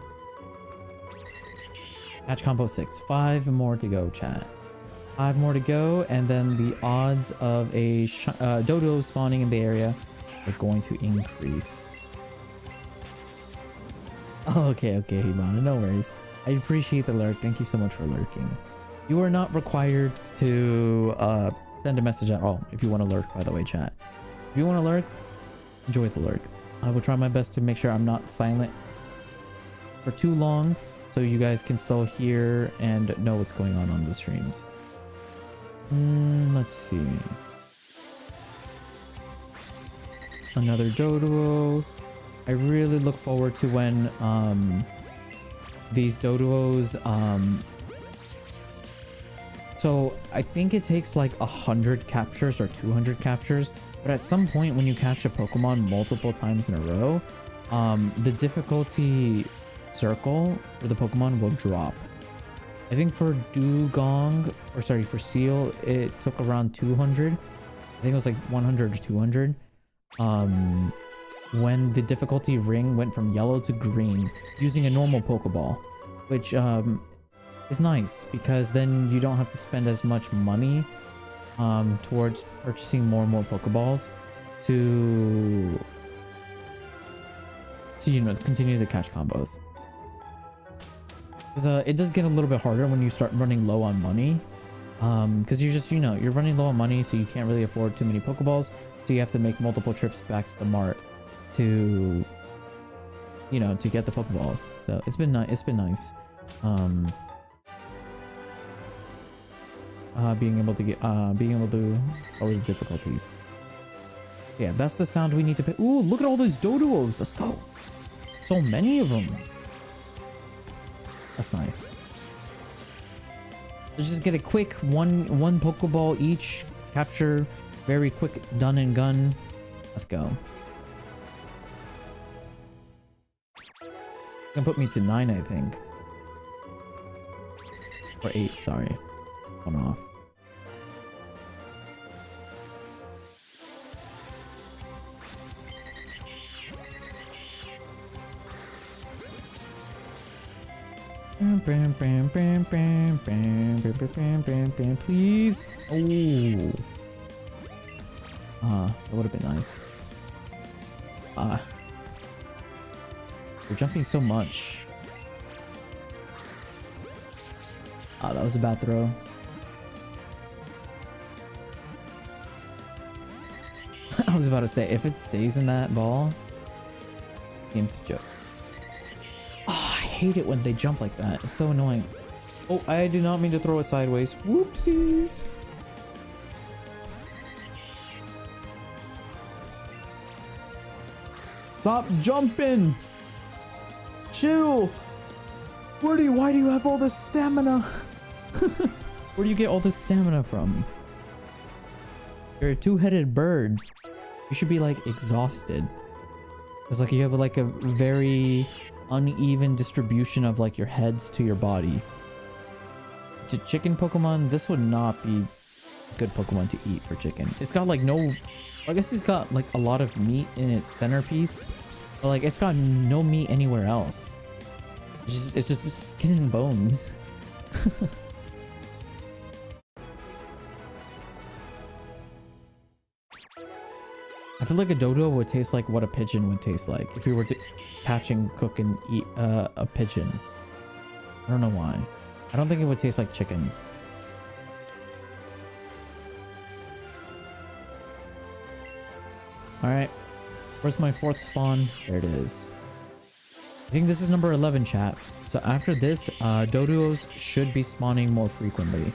S1: Catch combo 6. 5 more to go, chat. 5 more to go, and then the odds of a Dodo spawning in the area are going to increase. Oh, okay, Hibana, no worries. I appreciate the lurk. Thank you so much for lurking. You are not required to send a message at all if you want to lurk, by the way, chat. If you want to lurk, enjoy the lurk. I will try my best to make sure I'm not silent for too long, so you guys can still hear and know what's going on the streams. Let's see. Another Doduo. I really look forward to when these Doduos so I think it takes like 100 captures or 200 captures, but at some point when you catch a Pokemon multiple times in a row, the difficulty circle for the Pokemon will drop. I think for Dugong, or sorry, for Seal, it took around 200. I think it was like 100 or 200. When the difficulty ring went from yellow to green using a normal Pokeball, which is nice because then you don't have to spend as much money towards purchasing more and more Pokeballs to you know, continue the catch combos. Because it does get a little bit harder when you start running low on money. Because you're just, you know, you're running low on money, so you can't really afford too many Pokeballs. So you have to make multiple trips back to the mart to, you know, to get the Pokeballs. So it's been nice. It's been nice. Being able to lower the difficulties. Yeah, that's the sound we need to pay. Ooh, look at all those Doduos. Let's go. So many of them. That's nice. Let's just get a quick one Pokeball each. Capture very quick, done and gun. Let's go. Gonna put me to 9, I think. Or 8, sorry. One off. Please. Oh. That would have been nice. We're jumping so much. That was a bad throw. I was about to say, if it stays in that ball, game's a joke. I hate it when they jump like that. It's so annoying. Oh, I did not mean to throw it sideways. Whoopsies. Stop jumping. Chill. Why do you have all this stamina? Where do you get all this stamina from? You're a two-headed bird. You should be like exhausted. It's like you have like a very uneven distribution of like your heads to your body. To chicken Pokemon, this would not be a good Pokemon to eat for chicken. It's got like no, I guess it's got like a lot of meat in its centerpiece, but like it's got no meat anywhere else. It's just skin and bones. I feel like a dodo would taste like what a pigeon would taste like if we were to catch and cook and eat a pigeon. I don't know why. I don't think it would taste like chicken. Alright. Where's my 4th spawn? There it is. I think this is number 11, chat. So after this, Doduos should be spawning more frequently.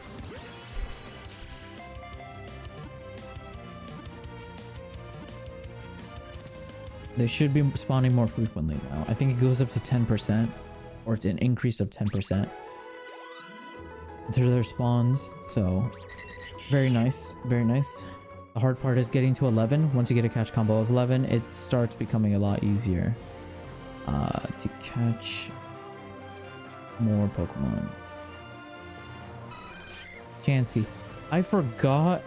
S1: They should be spawning more frequently now. I think it goes up to 10%, or it's an increase of 10% to their spawns. So very nice, very nice. The hard part is getting to 11. Once you get a catch combo of 11, it starts becoming a lot easier to catch more Pokemon. Chansey. I forgot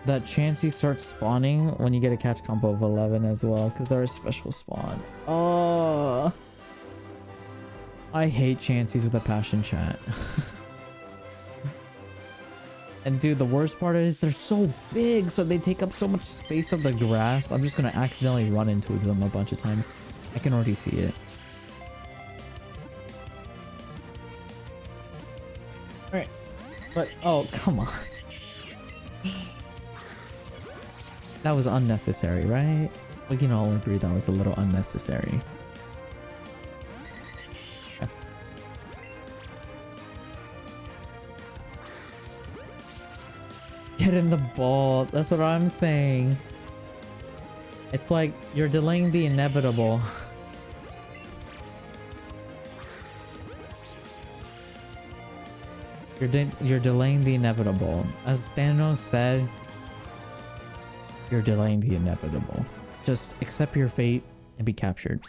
S1: that Chansey starts spawning when you get a catch combo of 11 as well, because they're a special spawn. Oh, I hate Chanseys with a passion, chat. And dude, the worst part is they're so big, so they take up so much space on the grass. I'm just gonna accidentally run into them a bunch of times. I can already see it. Alright. But, oh, come on. That was unnecessary, right? We can all agree that was a little unnecessary. Get in the ball. That's what I'm saying. It's like you're delaying the inevitable. You're delaying the inevitable. As Thanos said, you're delaying the inevitable. Just accept your fate and be captured.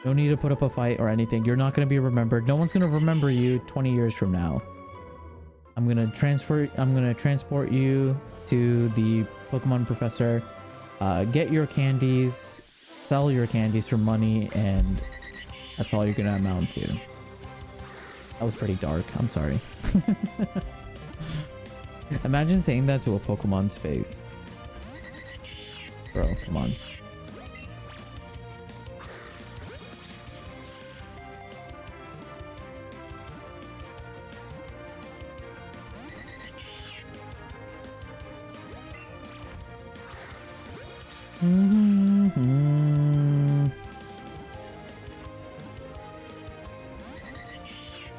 S1: No need to put up a fight or anything. You're not going to be remembered. No one's going to remember you 20 years from now. I'm going to transport you to the Pokemon professor. Get your candies, sell your candies for money, and that's all you're going to amount to. That was pretty dark. I'm sorry. Imagine saying that to a Pokemon's face. Bro, come on.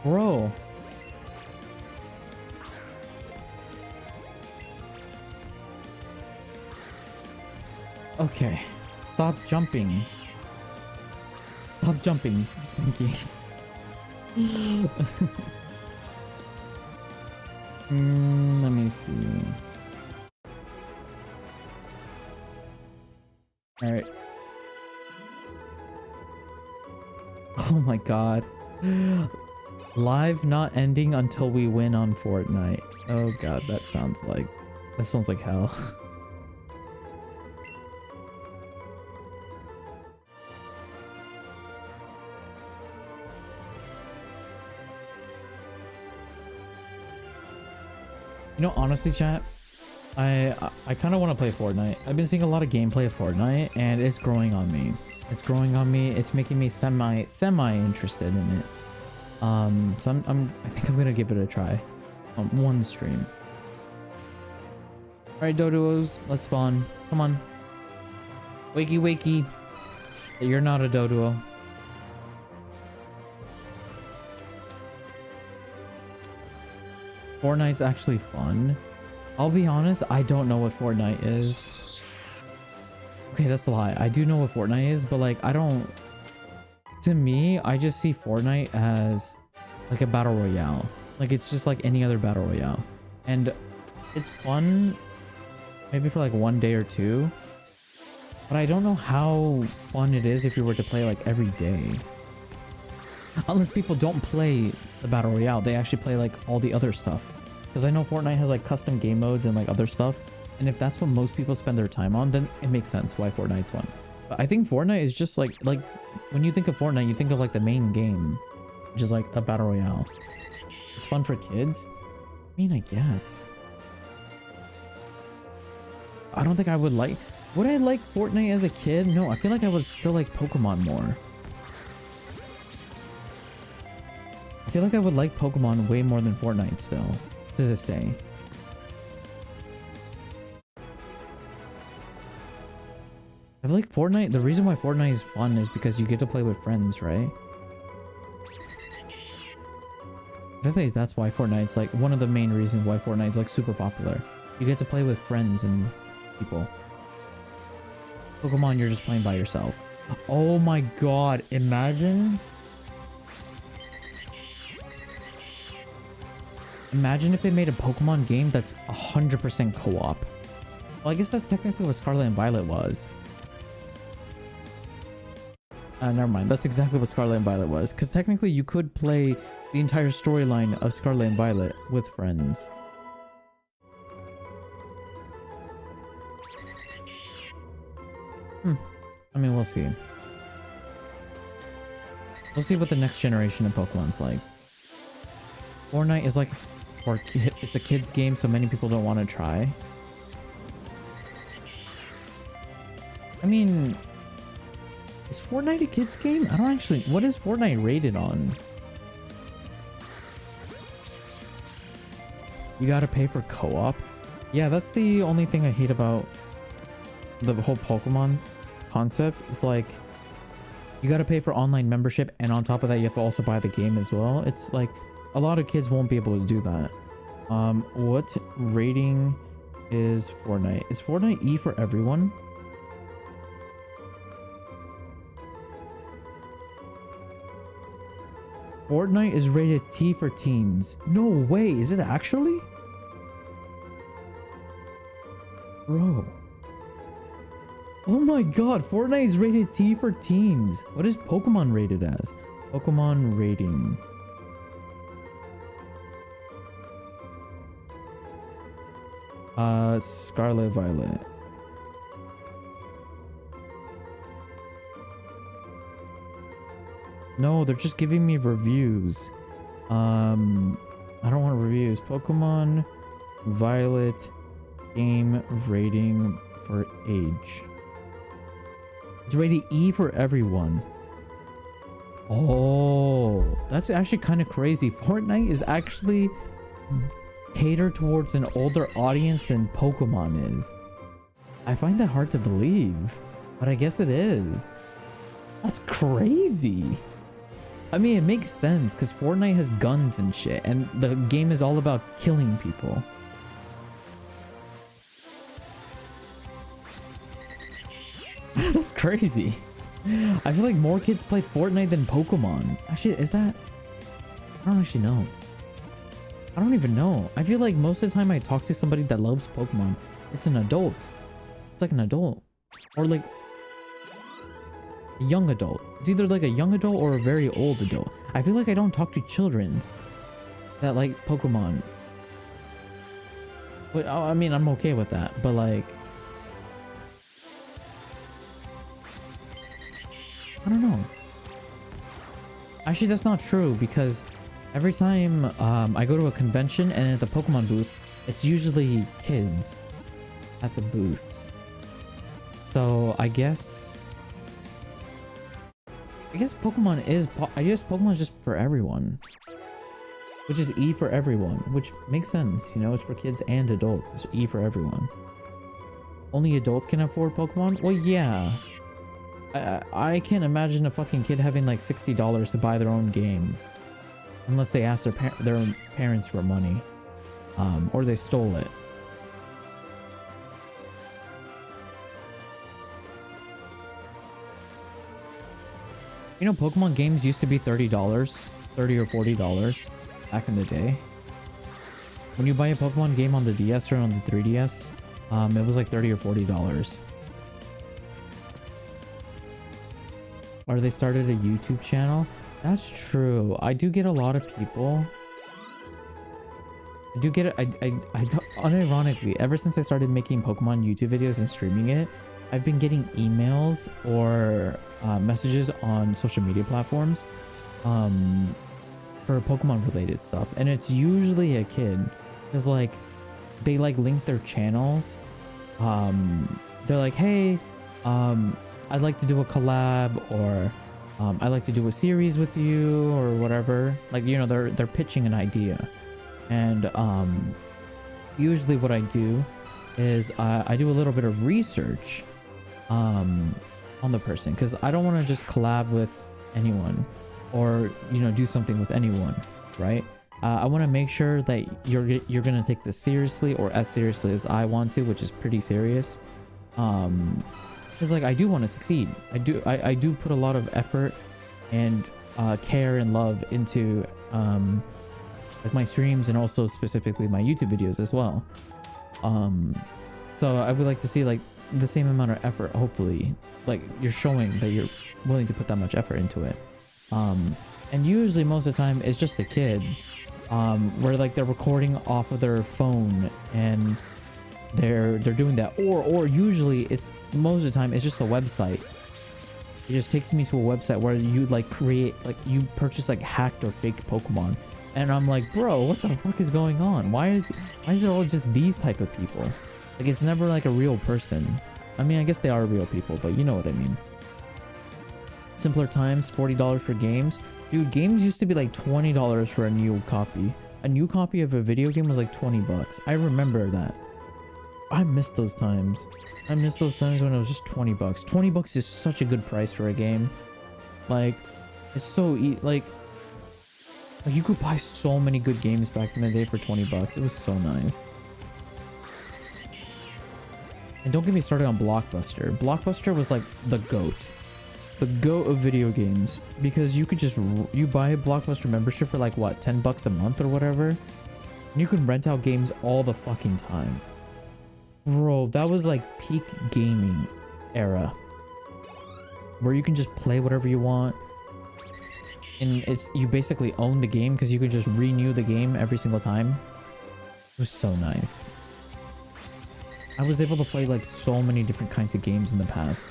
S1: Bro. Okay. Stop jumping. Stop jumping. Thank you. Let me see. All right. Oh my god. Live not ending until we win on Fortnite. Oh god, that sounds like hell. You know, honestly, chat, I kind of want to play Fortnite. I've been seeing a lot of gameplay of Fortnite, and it's growing on me. It's growing on me. It's making me semi interested in it. So I think I'm gonna give it a try on one stream. All right, Doduos, let's spawn. Come on, wakey wakey. You're not a Doduo. Fortnite's actually fun. I'll be honest, I don't know what Fortnite is. Okay, that's a lie. I do know what Fortnite is, but like I don't. To me, I just see Fortnite as like a battle royale. Like it's just like any other battle royale, and it's fun maybe for like one day or two, but I don't know how fun it is if you were to play like every day. Unless people don't play the battle royale, they actually play like all the other stuff. Because I know Fortnite has like custom game modes and like other stuff, and if that's what most people spend their time on, then it makes sense why Fortnite's fun. But I think Fortnite is just like when you think of Fortnite, you think of like the main game, which is like a battle royale. It's fun for kids. I mean, I guess. I don't think I would like. Would I like Fortnite as a kid? No, I feel like I would still like Pokemon more. I feel like I would like Pokemon way more than Fortnite still, to this day. I feel like Fortnite, the reason why Fortnite is fun is because you get to play with friends, right? I think that's why Fortnite's like one of the main reasons why Fortnite's like super popular. You get to play with friends and people. Pokemon, you're just playing by yourself. Oh my god, imagine if they made a Pokemon game that's 100% co-op. Well, I guess that's technically what Scarlet and Violet was. Never mind. That's exactly what Scarlet and Violet was. Because technically you could play the entire storyline of Scarlet and Violet with friends. I mean, we'll see. We'll see what the next generation of Pokemon's like. Fortnite is like... it's a kid's game, so many people don't want to try. I mean... Is Fortnite a kid's game? I don't actually... What is Fortnite rated on? You gotta pay for co-op? Yeah, that's the only thing I hate about the whole Pokemon concept. It's like... You gotta pay for online membership, and on top of that, you have to also buy the game as well. It's like... A lot of kids won't be able to do that. What rating is Fortnite? Is Fortnite E for everyone? Fortnite is rated T for teens. No way, is it actually? Bro. Oh my god, Fortnite is rated T for teens. What is Pokemon rated as? Pokemon rating. Scarlet Violet. No, they're just giving me reviews. I don't want reviews. Pokemon Violet game rating for age. It's rated E for everyone. Oh, that's actually kind of crazy. Fortnite is actually catered towards an older audience than Pokemon is. I find that hard to believe, but I guess it is. That's crazy. I mean, it makes sense because Fortnite has guns and shit, and the game is all about killing people. That's crazy. I feel like more kids play Fortnite than Pokemon. Actually, is that? I don't actually know. I don't even know. I feel like most of the time I talk to somebody that loves Pokemon, it's an adult. It's like an adult. Or like a young adult. It's either like a young adult or a very old adult. I feel like I don't talk to children that like Pokemon. But I mean, I'm okay with that. But like, I don't know. Actually, that's not true because every time I go to a convention and at the Pokemon booth, it's usually kids at the booths. So I guess Pokemon is just for everyone, which is E for everyone, which makes sense. You know, it's for kids and adults. It's E for everyone. Only adults can afford Pokemon? Well, yeah. I can't imagine a fucking kid having like $60 to buy their own game, unless they ask their own parents for money, or they stole it. You know, Pokemon games used to be $30, $30 or $40 back in the day. When you buy a Pokemon game on the DS or on the 3DS, it was like $30 or $40. Or they started a YouTube channel. That's true. I do get a lot of people. I do get it. I unironically, ever since I started making Pokemon YouTube videos and streaming it, I've been getting emails or messages on social media platforms for Pokemon related stuff, and it's usually a kid because like they like link their channels. They're like, hey, I'd like to do a collab, or I'd like to do a series with you, or whatever. Like, you know, they're pitching an idea, and usually what I do is I do a little bit of research on the person, because I don't want to just collab with anyone or, you know, do something with anyone, right? I want to make sure that you're gonna take this seriously, or as seriously as I want to, which is pretty serious. Because like I do want to succeed. I do put a lot of effort and care and love into like my streams, and also specifically my YouTube videos as well. So I would like to see like the same amount of effort, hopefully. Like, you're showing that you're willing to put that much effort into it. And usually most of the time it's just a kid where like they're recording off of their phone and they're doing that, or usually it's most of the time it's just a website. It just takes me to a website where you like create, like you purchase like hacked or faked Pokemon, and I'm like, bro, what the fuck is going on? Why is it all just these type of people? Like, it's never like a real person. I mean, I guess they are real people, but you know what I mean. Simpler times, $40 for games. Dude, games used to be like $20 for a new copy. A new copy of a video game was like 20 bucks. I remember that. I missed those times. I missed those times when it was just 20 bucks. 20 bucks is such a good price for a game. Like, it's so like you could buy so many good games back in the day for 20 bucks. It was so nice. And don't get me started on Blockbuster. Blockbuster was like the GOAT. The GOAT of video games. Because you could just, you buy a Blockbuster membership for like what, 10 bucks a month or whatever? And you can rent out games all the fucking time. Bro, that was like peak gaming. era where you can just play whatever you want, and you basically own the game because you could just renew the game every single time. It was so nice. I was able to play like so many different kinds of games in the past.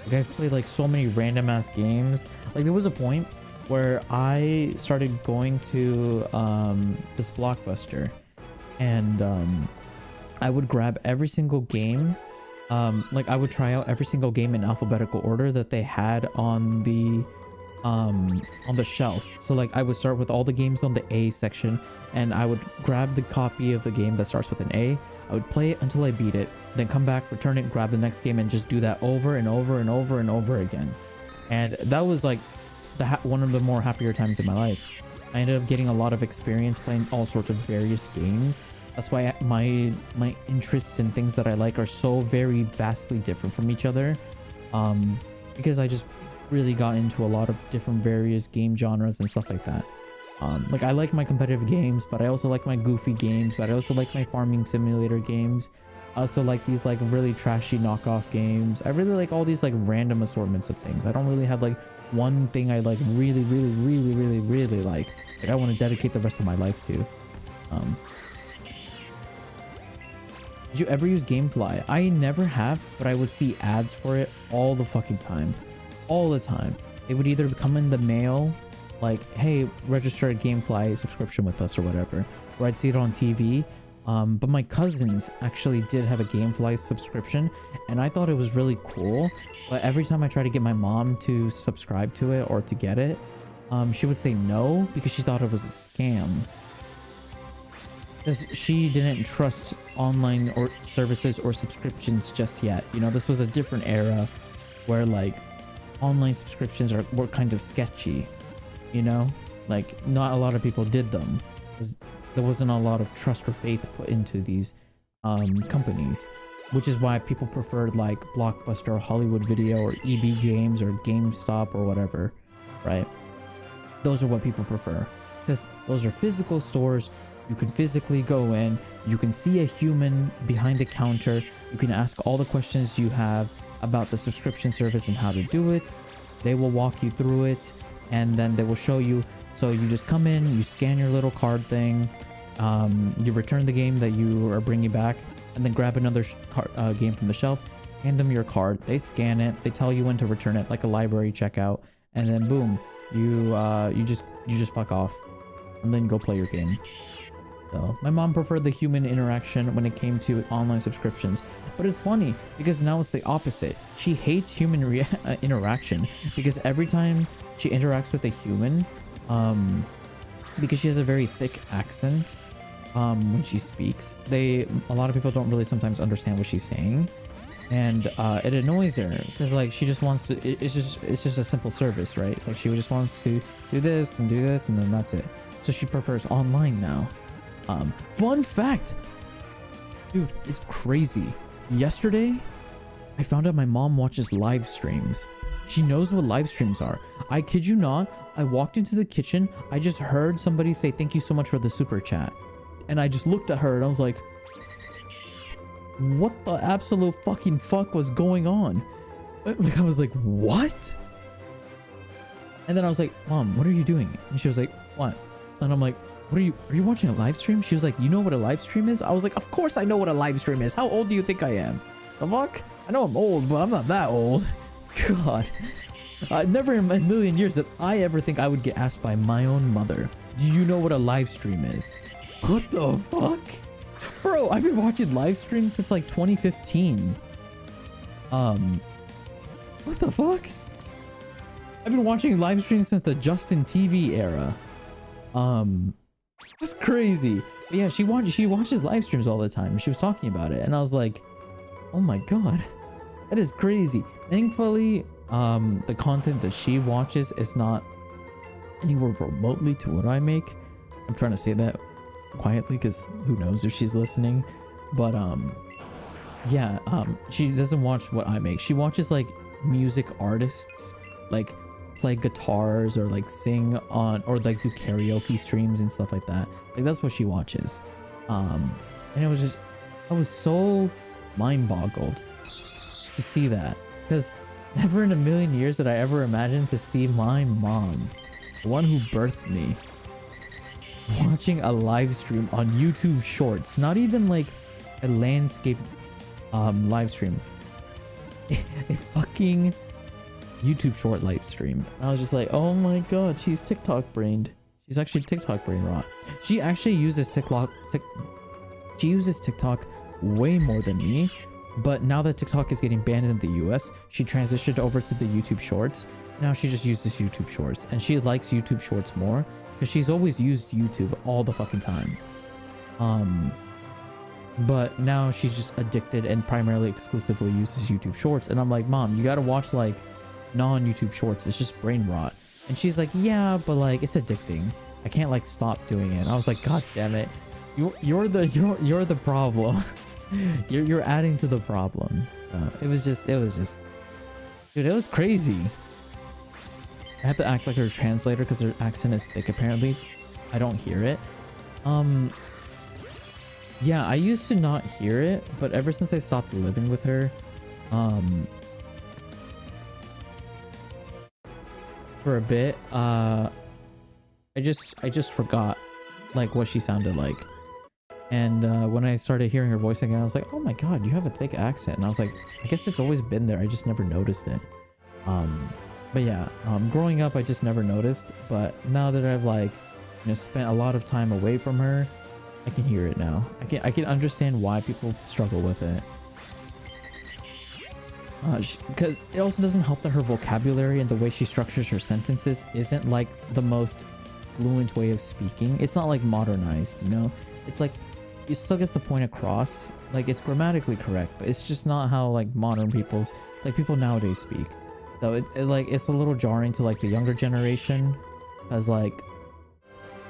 S1: Like I've played like so many random ass games. Like there was a point where I started going to this Blockbuster, and I would grab every single game. Like I would try out every single game in alphabetical order that they had on the shelf. So like I would start with all the games on the A section, and I would grab the copy of the game that starts with an A. I would play it until I beat it, then come back, return it, grab the next game, and just do that over and over and over and over again. And that was like one of the more happier times in my life. I ended up getting a lot of experience playing all sorts of various games. That's why my interests and things that I like are so very vastly different from each other, because I just really got into a lot of different various game genres and stuff like that. Like I like my competitive games, but I also like my goofy games, but I also like my farming simulator games. I also like these like really trashy knockoff games. I really like all these like random assortments of things. I don't really have like one thing I like really like I want to dedicate the rest of my life to. Did you ever use Gamefly? I never have, but I would see ads for it all the fucking time. All the time. It would either come in the mail, like, hey, register a Gamefly subscription with us or whatever, or I'd see it on TV. But my cousins actually did have a Gamefly subscription, and I thought it was really cool. But every time I tried to get my mom to subscribe to it or to get it, she would say no because she thought it was a scam. Because she didn't trust online or services or subscriptions just yet. You know, this was a different era where like online subscriptions were kind of sketchy. You know, like not a lot of people did them. There wasn't a lot of trust or faith put into these companies, which is why people preferred like Blockbuster or Hollywood Video or EB Games or GameStop or whatever, right? Those are what people prefer because those are physical stores. You can physically go in, you can see a human behind the counter, you can ask all the questions you have about the subscription service and how to do it. They will walk you through it, and then they will show you. So you just come in, you scan your little card thing, you return the game that you are bringing back, and then grab another game from the shelf, hand them your card, they scan it, they tell you when to return it, like a library checkout, and then boom, you just fuck off, and then go play your game. So my mom preferred the human interaction when it came to online subscriptions, but it's funny because now it's the opposite. She hates human interaction because every time she interacts with a human, because she has a very thick accent when she speaks, a lot of people don't really sometimes understand what she's saying, and it annoys her because like she just wants to, it's just a simple service, right? Like she just wants to do this and then that's it. So she prefers online now. Fun fact, dude, it's crazy. Yesterday I found out my mom watches live streams. She knows what live streams are. I kid you not, I walked into the kitchen, I just heard somebody say thank you so much for the super chat, and I just looked at her and I was like, what the absolute fucking fuck was going on? Like I was like, what? And then I was like, Mom, what are you doing? And she was like, what? And I'm like, are you watching a live stream? She was like, you know what a live stream is? I was like, of course I know what a live stream is. How old do you think I am? The fuck? I know I'm old, but I'm not that old. God. Never in a million years that I ever think I would get asked by my own mother, do you know what a live stream is? What the fuck? Bro, I've been watching live streams since like 2015. What the fuck? I've been watching live streams since the Justin TV era. That's crazy. But yeah, she watches live streams all the time. She was talking about it, and I was like, oh my god, that is crazy. Thankfully, the content that she watches is not anywhere remotely to what I make. I'm trying to say that quietly because who knows if she's listening. But yeah, she doesn't watch what I make. She watches like music artists, like play guitars or like sing on, or like do karaoke streams and stuff like that. Like that's what she watches. And it was just, I was so mind boggled to see that. Because never in a million years did I ever imagine to see my mom, the one who birthed me, watching a live stream on YouTube Shorts. Not even like a landscape live stream. A fucking YouTube short live stream. I was just like, oh my god, she's TikTok brained. She's actually TikTok brain rot. She actually uses she uses TikTok way more than me, but now that TikTok is getting banned in the US, she transitioned over to the YouTube Shorts. Now she just uses YouTube Shorts, and she likes YouTube Shorts more because she's always used YouTube all the fucking time. But now she's just addicted and primarily exclusively uses YouTube Shorts, and I'm like, Mom, you gotta watch like non-YouTube Shorts. It's just brain rot. And she's like, yeah, but like it's addicting. I can't like stop doing it. I was like, god damn it, you're the problem. you're adding to the problem. So it was just dude, it was crazy. I have to act like her translator because her accent is thick apparently. I don't hear it. Yeah, I used to not hear it, but ever since I stopped living with her, for a bit, I just forgot like what she sounded like. And when I started hearing her voice again, I was like, oh my god, you have a thick accent. And I was like, I guess it's always been there, I just never noticed it. But yeah, growing up I just never noticed, but now that I've like, you know, spent a lot of time away from her, I can hear it now. I can understand why people struggle with it. Because it also doesn't help that her vocabulary and the way she structures her sentences isn't like the most fluent way of speaking. It's not like modernized, you know? It's like, it still gets the point across. Like, it's grammatically correct, but it's just not how like modern people's, like people nowadays speak. So it like, it's a little jarring to like the younger generation, because like,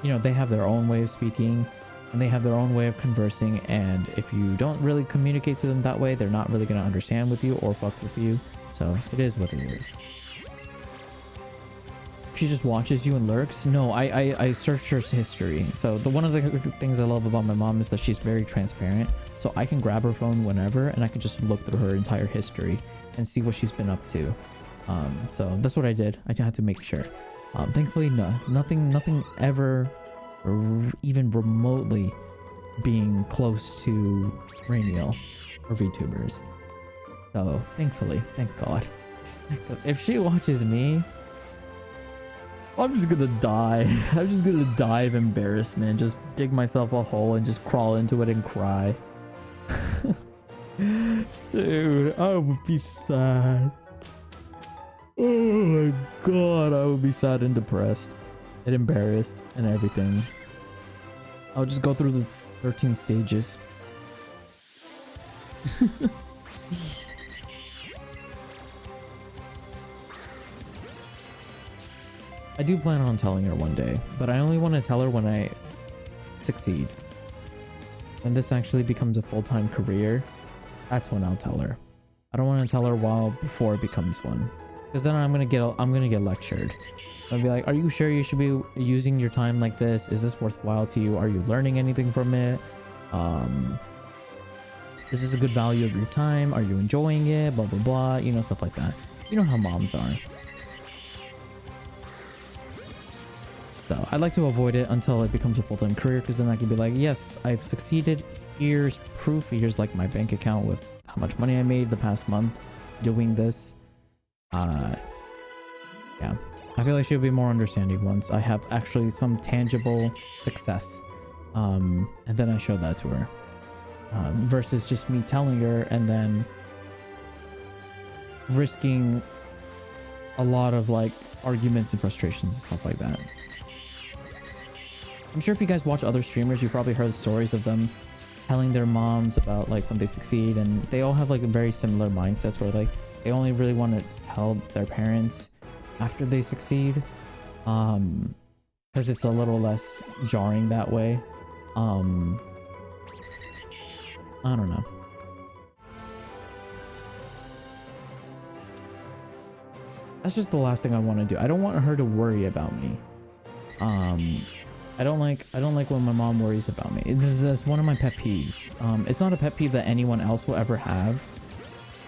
S1: you know, they have their own way of speaking and they have their own way of conversing, and if you don't really communicate to them that way, they're not really going to understand with you or fuck with you. So it is what it is. She just watches you and lurks. No, I searched her history. So one of the things I love about my mom is that she's very transparent, so I can grab her phone whenever and I can just look through her entire history and see what she's been up to. So that's what I did. I had to make sure. Thankfully, nothing ever or even remotely being close to Reiniyal or VTubers. So thankfully, thank god. Because if she watches me, I'm just gonna die. I'm just gonna die of embarrassment. Just dig myself a hole and just crawl into it and cry. Dude, I would be sad. Oh my god, I would be sad and depressed and embarrassed and everything. I'll just go through the 13 stages. I do plan on telling her one day, but I only want to tell her when I succeed. When this actually becomes a full-time career, that's when I'll tell her. I don't want to tell her before it becomes one, because then I'm gonna get lectured. I'll be like, are you sure you should be using your time like this? Is this worthwhile to you? Are you learning anything from it? Is this a good value of your time? Are you enjoying it? Blah blah blah, you know, stuff like that. You know how moms are. So I like to avoid it until it becomes a full-time career, because then I can be like, yes, I've succeeded. Here's proof. Here's like my bank account with how much money I made the past month doing this. Yeah, I feel like she'll be more understanding once I have actually some tangible success, and then I show that to her, versus just me telling her and then risking a lot of like arguments and frustrations and stuff like that. I'm sure if you guys watch other streamers, you've probably heard stories of them telling their moms about like when they succeed, and they all have like very similar mindsets where like they only really want to tell their parents after they succeed, because it's a little less jarring that way. I don't know. That's just the last thing I want to do. I don't want her to worry about me. I don't like when my mom worries about me. That's one of my pet peeves. It's not a pet peeve that anyone else will ever have,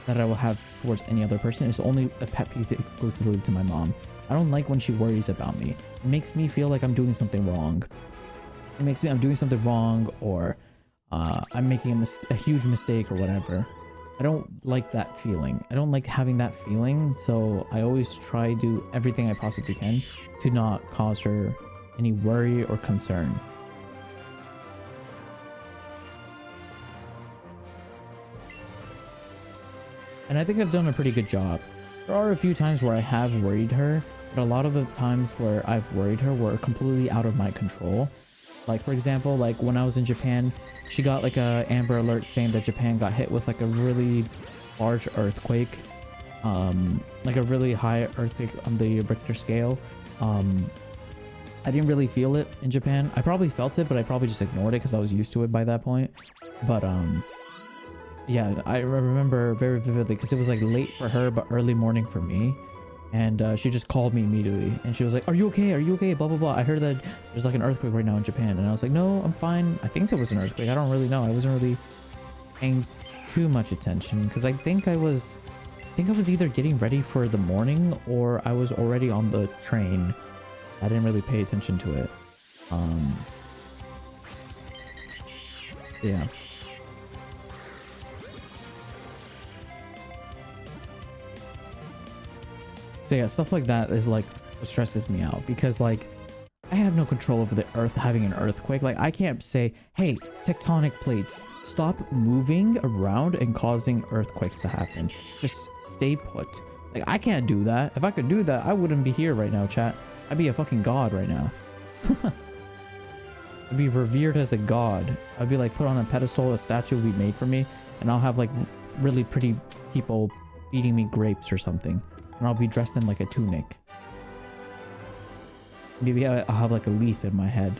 S1: that I will have towards any other person. It's only a pet peeve exclusively to my mom. I don't like when she worries about me. It makes me feel like I'm doing something wrong. It makes me I'm doing something wrong, or I'm making a huge mistake or whatever. I don't like that feeling. I don't like having that feeling, so I always try to do everything I possibly can to not cause her any worry or concern. And I think I've done a pretty good job. There are a few times where I have worried her, but a lot of the times where I've worried her were completely out of my control. Like, for example, like when I was in Japan, she got like a Amber Alert saying that Japan got hit with like a really large earthquake, like a really high earthquake on the Richter scale. I didn't really feel it in Japan. I probably felt it, but I probably just ignored it because I was used to it by that point. But yeah, I remember very vividly because it was like late for her but early morning for me. And she just called me immediately and she was like, are you okay, blah blah blah. I heard that there's like an earthquake right now in Japan. And I was like, no, I'm fine. I think there was an earthquake, I don't really know. I wasn't really paying too much attention because I think I was either getting ready for the morning or I was already on the train. I didn't really pay attention to it. Yeah. So yeah, stuff like that is like what stresses me out because like I have no control over the earth having an earthquake. Like I can't say, hey, tectonic plates, stop moving around and causing earthquakes to happen. Just stay put. Like I can't do that. If I could do that, I wouldn't be here right now, chat. I'd be a fucking god right now. I'd be revered as a god. I'd be like put on a pedestal, a statue would be made for me, and I'll have like really pretty people feeding me grapes or something. And I'll be dressed in like a tunic. Maybe I'll have like a leaf in my head,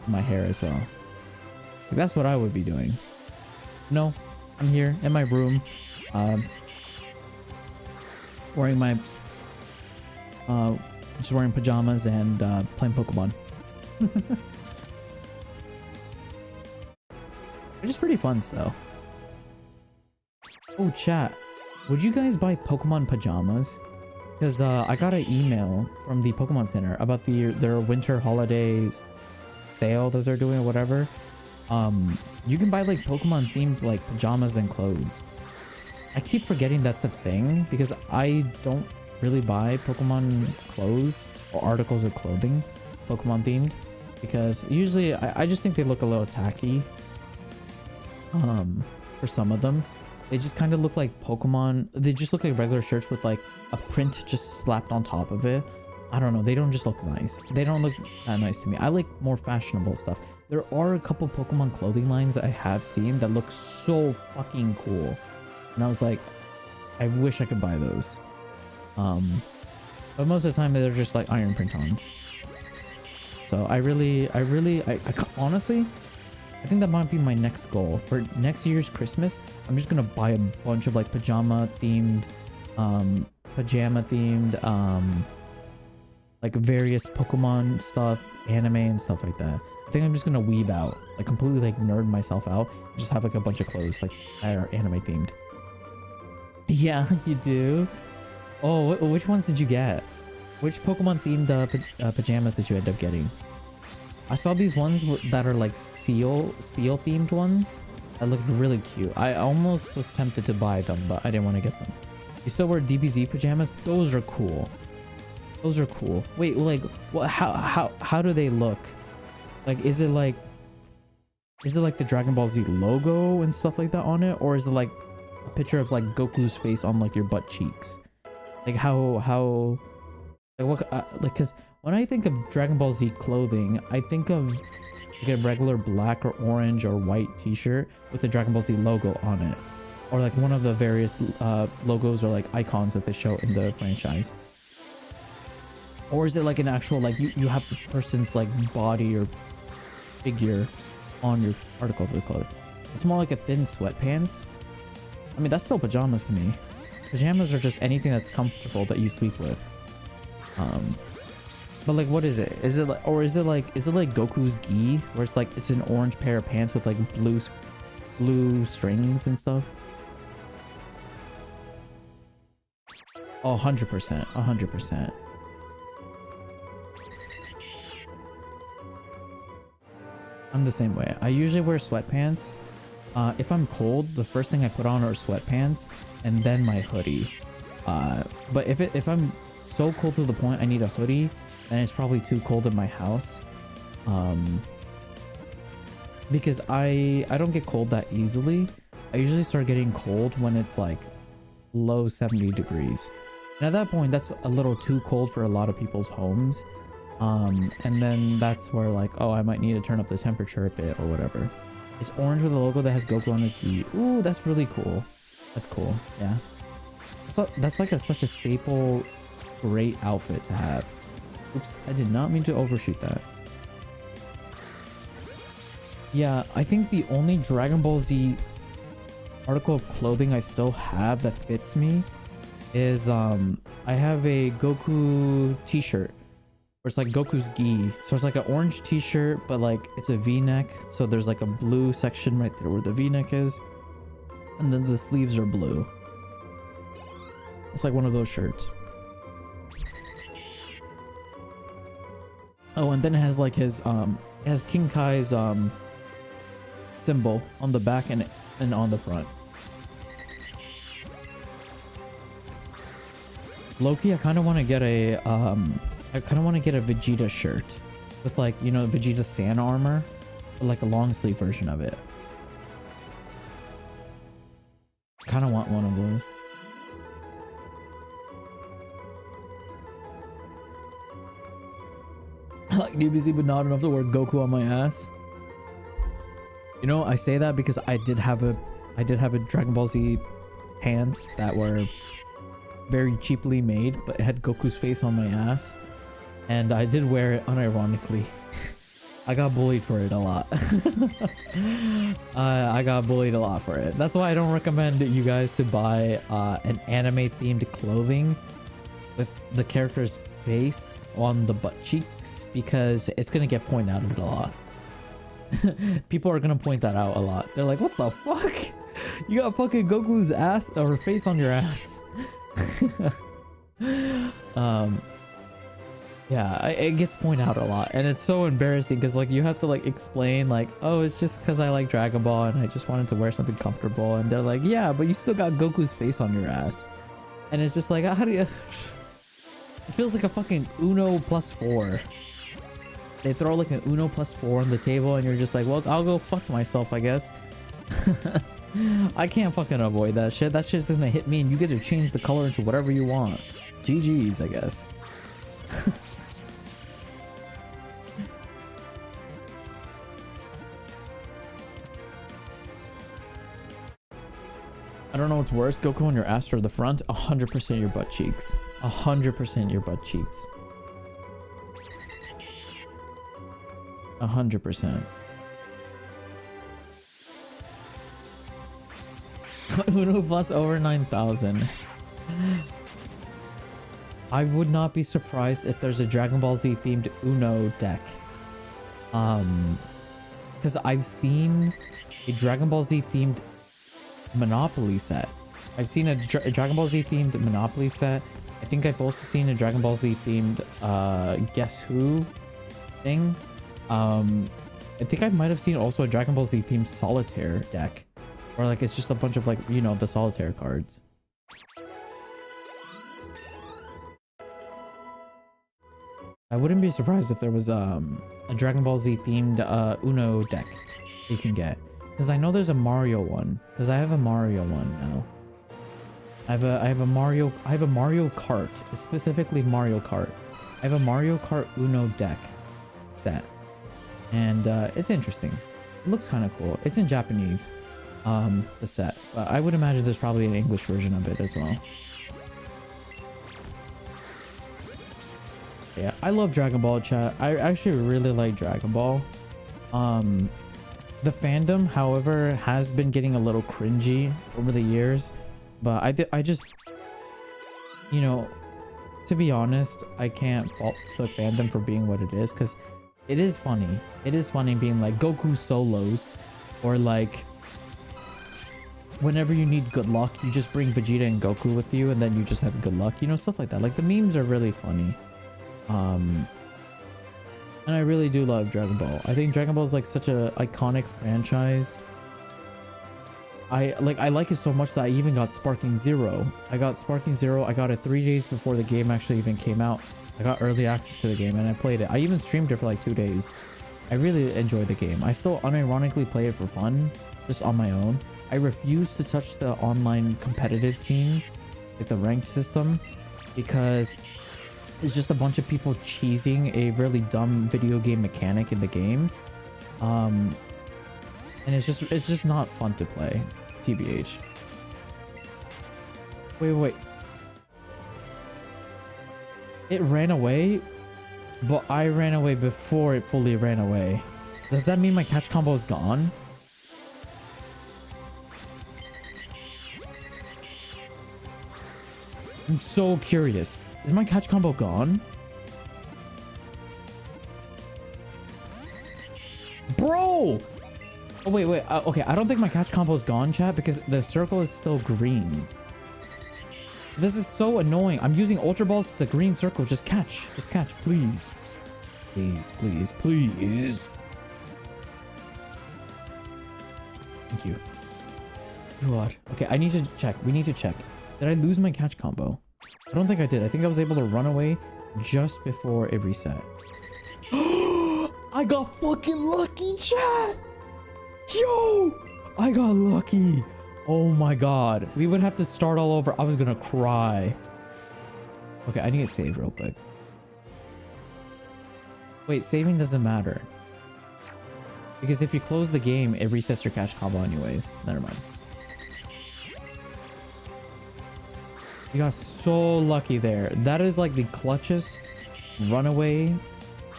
S1: in my hair as well. Like, that's what I would be doing. No, I'm here in my room, wearing my, just wearing pajamas and playing Pokemon. It's just pretty fun though. Oh, chat. Would you guys buy Pokemon pajamas? Because I got an email from the Pokemon Center about their winter holidays sale that they're doing or whatever. You can buy like Pokemon themed like pajamas and clothes. I keep forgetting that's a thing because I don't really buy Pokemon clothes or articles of clothing Pokemon themed because usually I just think they look a little tacky. For some of them. They just kind of look like Pokemon. They just look like regular shirts with like a print just slapped on top of it. I don't know. They don't just look nice. They don't look that nice to me. I like more fashionable stuff. There are a couple Pokemon clothing lines that I have seen that look so fucking cool. And I was like, I wish I could buy those. But most of the time they're just like iron print-ons. So I honestly, I think that might be my next goal for next year's Christmas. I'm just gonna buy a bunch of like pajama themed like various Pokemon stuff, anime and stuff like that. I think I'm just gonna weeb out, like completely like nerd myself out, and just have like a bunch of clothes like that are anime themed. Yeah, you do. Oh, which ones did you get? Which Pokemon themed pajamas did you end up getting? I saw these ones that are like Spiel themed ones that looked really cute. I almost was tempted to buy them, but I didn't want to get them. You still wear DBZ pajamas? Those are cool. Those are cool. Wait, like what? How do they look? Like, is it like the Dragon Ball Z logo and stuff like that on it, or is it like a picture of like Goku's face on like your butt cheeks? Like how like what like, because when I think of Dragon Ball Z clothing, I think of like a regular black or orange or white t-shirt with the Dragon Ball Z logo on it, or like one of the various logos or like icons that they show in the franchise. Or is it like an actual, like you have the person's like body or figure on your article of the clothing? It's more like a thin sweatpants. I mean, that's still pajamas to me. Pajamas are just anything that's comfortable that you sleep with. But like, what is it? Is it like Goku's gi, where it's like it's an orange pair of pants with like blue strings and stuff? Oh, 100%. 100%. I'm the same way. I usually wear sweatpants. If I'm cold, the first thing I put on are sweatpants and then my hoodie. But if I'm so cold to the point I need a hoodie, then it's probably too cold in my house. Because I don't get cold that easily. I usually start getting cold when it's like low 70 degrees. And at that point, that's a little too cold for a lot of people's homes. And then that's where like, oh, I might need to turn up the temperature a bit or whatever. It's orange with a logo that has Goku on his gi. Ooh, that's really cool. That's cool. Yeah. That's like such a staple, great outfit to have. Oops, I did not mean to overshoot that. Yeah, I think the only Dragon Ball Z article of clothing I still have that fits me is I have a Goku t-shirt where it's like Goku's gi. So it's like an orange t-shirt, but like it's a v-neck. So there's like a blue section right there where the v-neck is. And then the sleeves are blue. It's like one of those shirts. Oh, and then it has like his it has King Kai's symbol on the back and on the front. Loki, I kind of want to get a Vegeta shirt with like, you know, Vegeta Sand armor, but like a long sleeve version of it. Kind of want one of those. I like DBZ, but not enough to wear Goku on my ass. You know, I say that because I did have a Dragon Ball Z pants that were very cheaply made, but it had Goku's face on my ass, and I did wear it unironically. I got bullied for it a lot. I got bullied a lot for it. That's why I don't recommend you guys to buy an anime themed clothing with the character's face on the butt cheeks, because it's gonna get pointed out a lot. People are gonna point that out a lot. They're like, what the fuck? You got fucking Goku's ass or face on your ass. Yeah, it gets pointed out a lot, and it's so embarrassing because like you have to like explain like, oh, it's just because I like Dragon Ball and I just wanted to wear something comfortable, and they're like, yeah, but you still got Goku's face on your ass. And it's just like, how do you... It feels like a fucking Uno +4. They throw like an Uno +4 on the table and you're just like, well, I'll go fuck myself, I guess. I can't fucking avoid that shit. That shit's gonna hit me and you get to change the color into whatever you want. GG's, I guess. I don't know what's worse, Goku on your ass or the front. 100% your butt cheeks. 100% your butt cheeks. 100%. Uno plus over 9,000. I would not be surprised if there's a Dragon Ball Z themed Uno deck. Because I've seen a Dragon Ball Z themed Monopoly set. I've seen a Dragon Ball Z themed Monopoly set. I think I've also seen a Dragon Ball Z themed Guess Who thing. I think I might have seen also a Dragon Ball Z themed Solitaire deck, or like it's just a bunch of like, you know, the Solitaire cards. I wouldn't be surprised if there was a Dragon Ball Z themed Uno deck you can get. Because I know there's a Mario one. Because I have a Mario one now. I have a Mario Kart. Specifically Mario Kart. I have a Mario Kart Uno deck set. And it's interesting. It looks kind of cool. It's in Japanese, the set. But I would imagine there's probably an English version of it as well. Yeah, I love Dragon Ball, chat. I actually really like Dragon Ball. The fandom, however, has been getting a little cringy over the years, but I just, you know, to be honest, I can't fault the fandom for being what it is, because it is funny. It is funny being like Goku solos, or like whenever you need good luck, you just bring Vegeta and Goku with you, and then you just have good luck. You know, stuff like that. Like, the memes are really funny. And I really do love Dragon Ball. I think Dragon Ball is like such a iconic franchise. I like it so much that I even got Sparking Zero. I got Sparking Zero. I got it 3 days before the game actually even came out. I got early access to the game and I played it. I even streamed it for like 2 days. I really enjoyed the game. I still unironically play it for fun, just on my own. I refuse to touch the online competitive scene, like the ranked system, because it's just a bunch of people cheesing a really dumb video game mechanic in the game. And it's just not fun to play, TBH. Wait. It ran away, but I ran away before it fully ran away. Does that mean my catch combo is gone? I'm so curious. Is my catch combo gone? Bro! Oh, wait. Okay, I don't think my catch combo is gone, chat, because the circle is still green. This is so annoying. I'm using Ultra Balls as a green circle. Just catch, please. Please. Thank you. God. Okay, I need to check. We need to check. Did I lose my catch combo? I don't think I did. I think I was able to run away just before it reset. I got fucking lucky, chat! Yo! I got lucky. Oh my god. We would have to start all over. I was gonna cry. Okay, I need to save real quick. Wait, saving doesn't matter. Because if you close the game, it resets your catch combo anyways. Never mind. You got so lucky there. That is like the clutchest runaway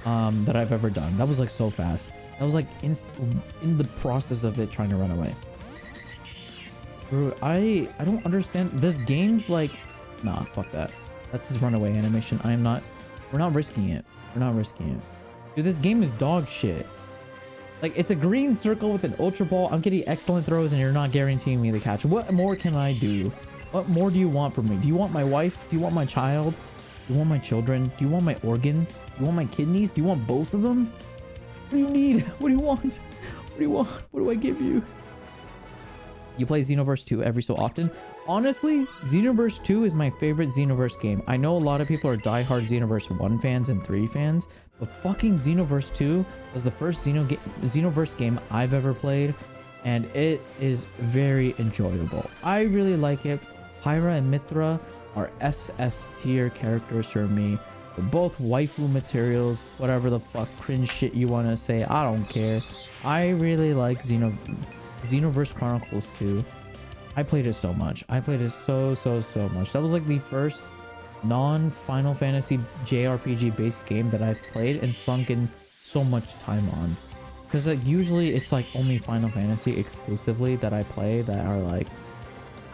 S1: that I've ever done. That was like so fast. That was like in the process of it trying to run away. Bro, I don't understand. This game's like, nah, fuck that. That's his runaway animation. We're not risking it. Dude, this game is dog shit. Like, it's a green circle with an Ultra Ball. I'm getting excellent throws and you're not guaranteeing me the catch. What more can I do? What more do you want from me? Do you want my wife? Do you want my child? Do you want my children? Do you want my organs? Do you want my kidneys? Do you want both of them? What do you need? What do you want? What do you want? What do I give you? You play Xenoverse 2 every so often. Honestly, Xenoverse 2 is my favorite Xenoverse game. I know a lot of people are diehard Xenoverse 1 fans and 3 fans, but fucking Xenoverse 2 was the first Xenoverse game I've ever played, and it is very enjoyable. I really like it. Pyra and Mithra are SS tier characters for me. They're both waifu materials, whatever the fuck cringe shit you want to say, I don't care. I really like Xenoverse Chronicles 2. I played it so much. I played it so much. That was like the first non-Final Fantasy JRPG based game that I've played and sunk in so much time on. Because like usually it's like only Final Fantasy exclusively that I play that are like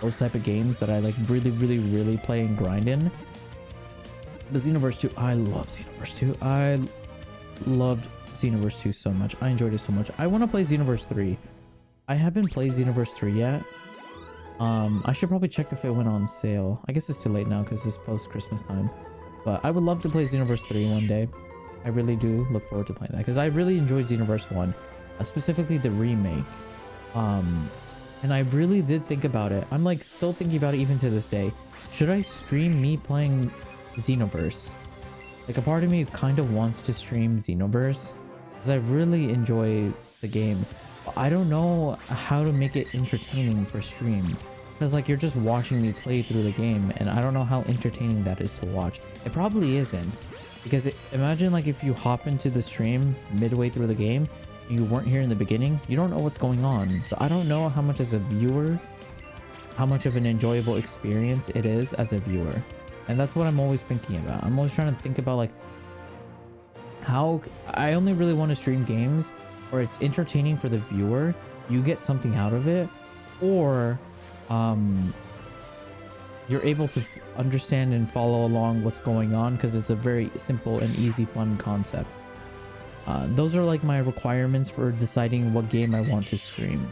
S1: those type of games that I like really play and grind in. But Xenoverse 2, I love Xenoverse 2. I loved Xenoverse 2 so much. I enjoyed it so much. I want to play Xenoverse 3. I haven't played Xenoverse 3 yet. I should probably check if it went on sale. I guess it's too late now because it's post Christmas time. But I would love to play Xenoverse 3 one day. I really do look forward to playing that because I really enjoyed Xenoverse 1, specifically the remake. And I really did think about it. I'm like still thinking about it even to this day. Should I stream me playing Xenoverse? Like a part of me kind of wants to stream Xenoverse because I really enjoy the game. But I don't know how to make it entertaining for stream. Because like you're just watching me play through the game and I don't know how entertaining that is to watch. It probably isn't. Because imagine like if you hop into the stream midway through the game and you weren't here in the beginning, you don't know what's going on. So I don't know how much as a viewer, how much of an enjoyable experience it is as a viewer. And that's what I'm always thinking about. I'm always trying to think about like how I only really want to stream games where it's entertaining for the viewer, you get something out of it, or you're able to understand and follow along what's going on because it's a very simple and easy fun concept. Those are like my requirements for deciding what game I want to stream.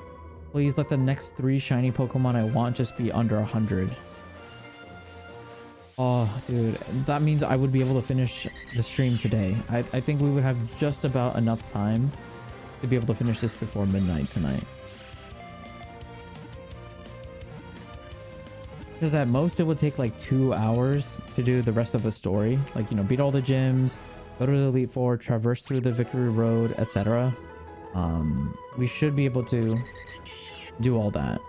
S1: Please let the next 3 shiny Pokemon I want just be under 100. Oh, dude, that means I would be able to finish the stream today. I think we would have just about enough time to be able to finish this before midnight tonight. Because at most it would take like 2 hours to do the rest of the story. Like, you know, beat all the gyms, go to the Elite Four, traverse through the Victory Road, etc. We should be able to do all that.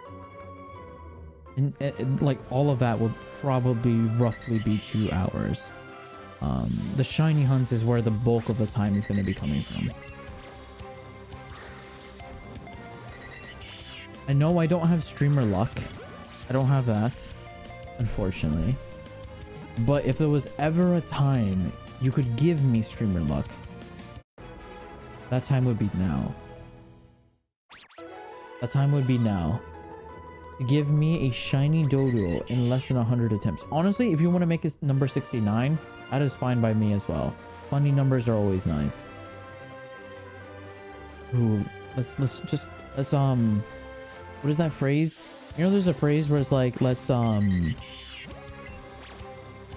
S1: And like all of that would probably roughly be 2 hours. The shiny hunts is where the bulk of the time is going to be coming from. I know I don't have streamer luck. I don't have that, unfortunately. But if there was ever a time you could give me streamer luck, that time would be now. That time would be now. Give me a shiny Doduo in less than 100 attempts. Honestly, if you want to make it number 69, that is fine by me as well. Funny numbers are always nice. Ooh, let's what is that phrase? You know, there's a phrase where it's like, let's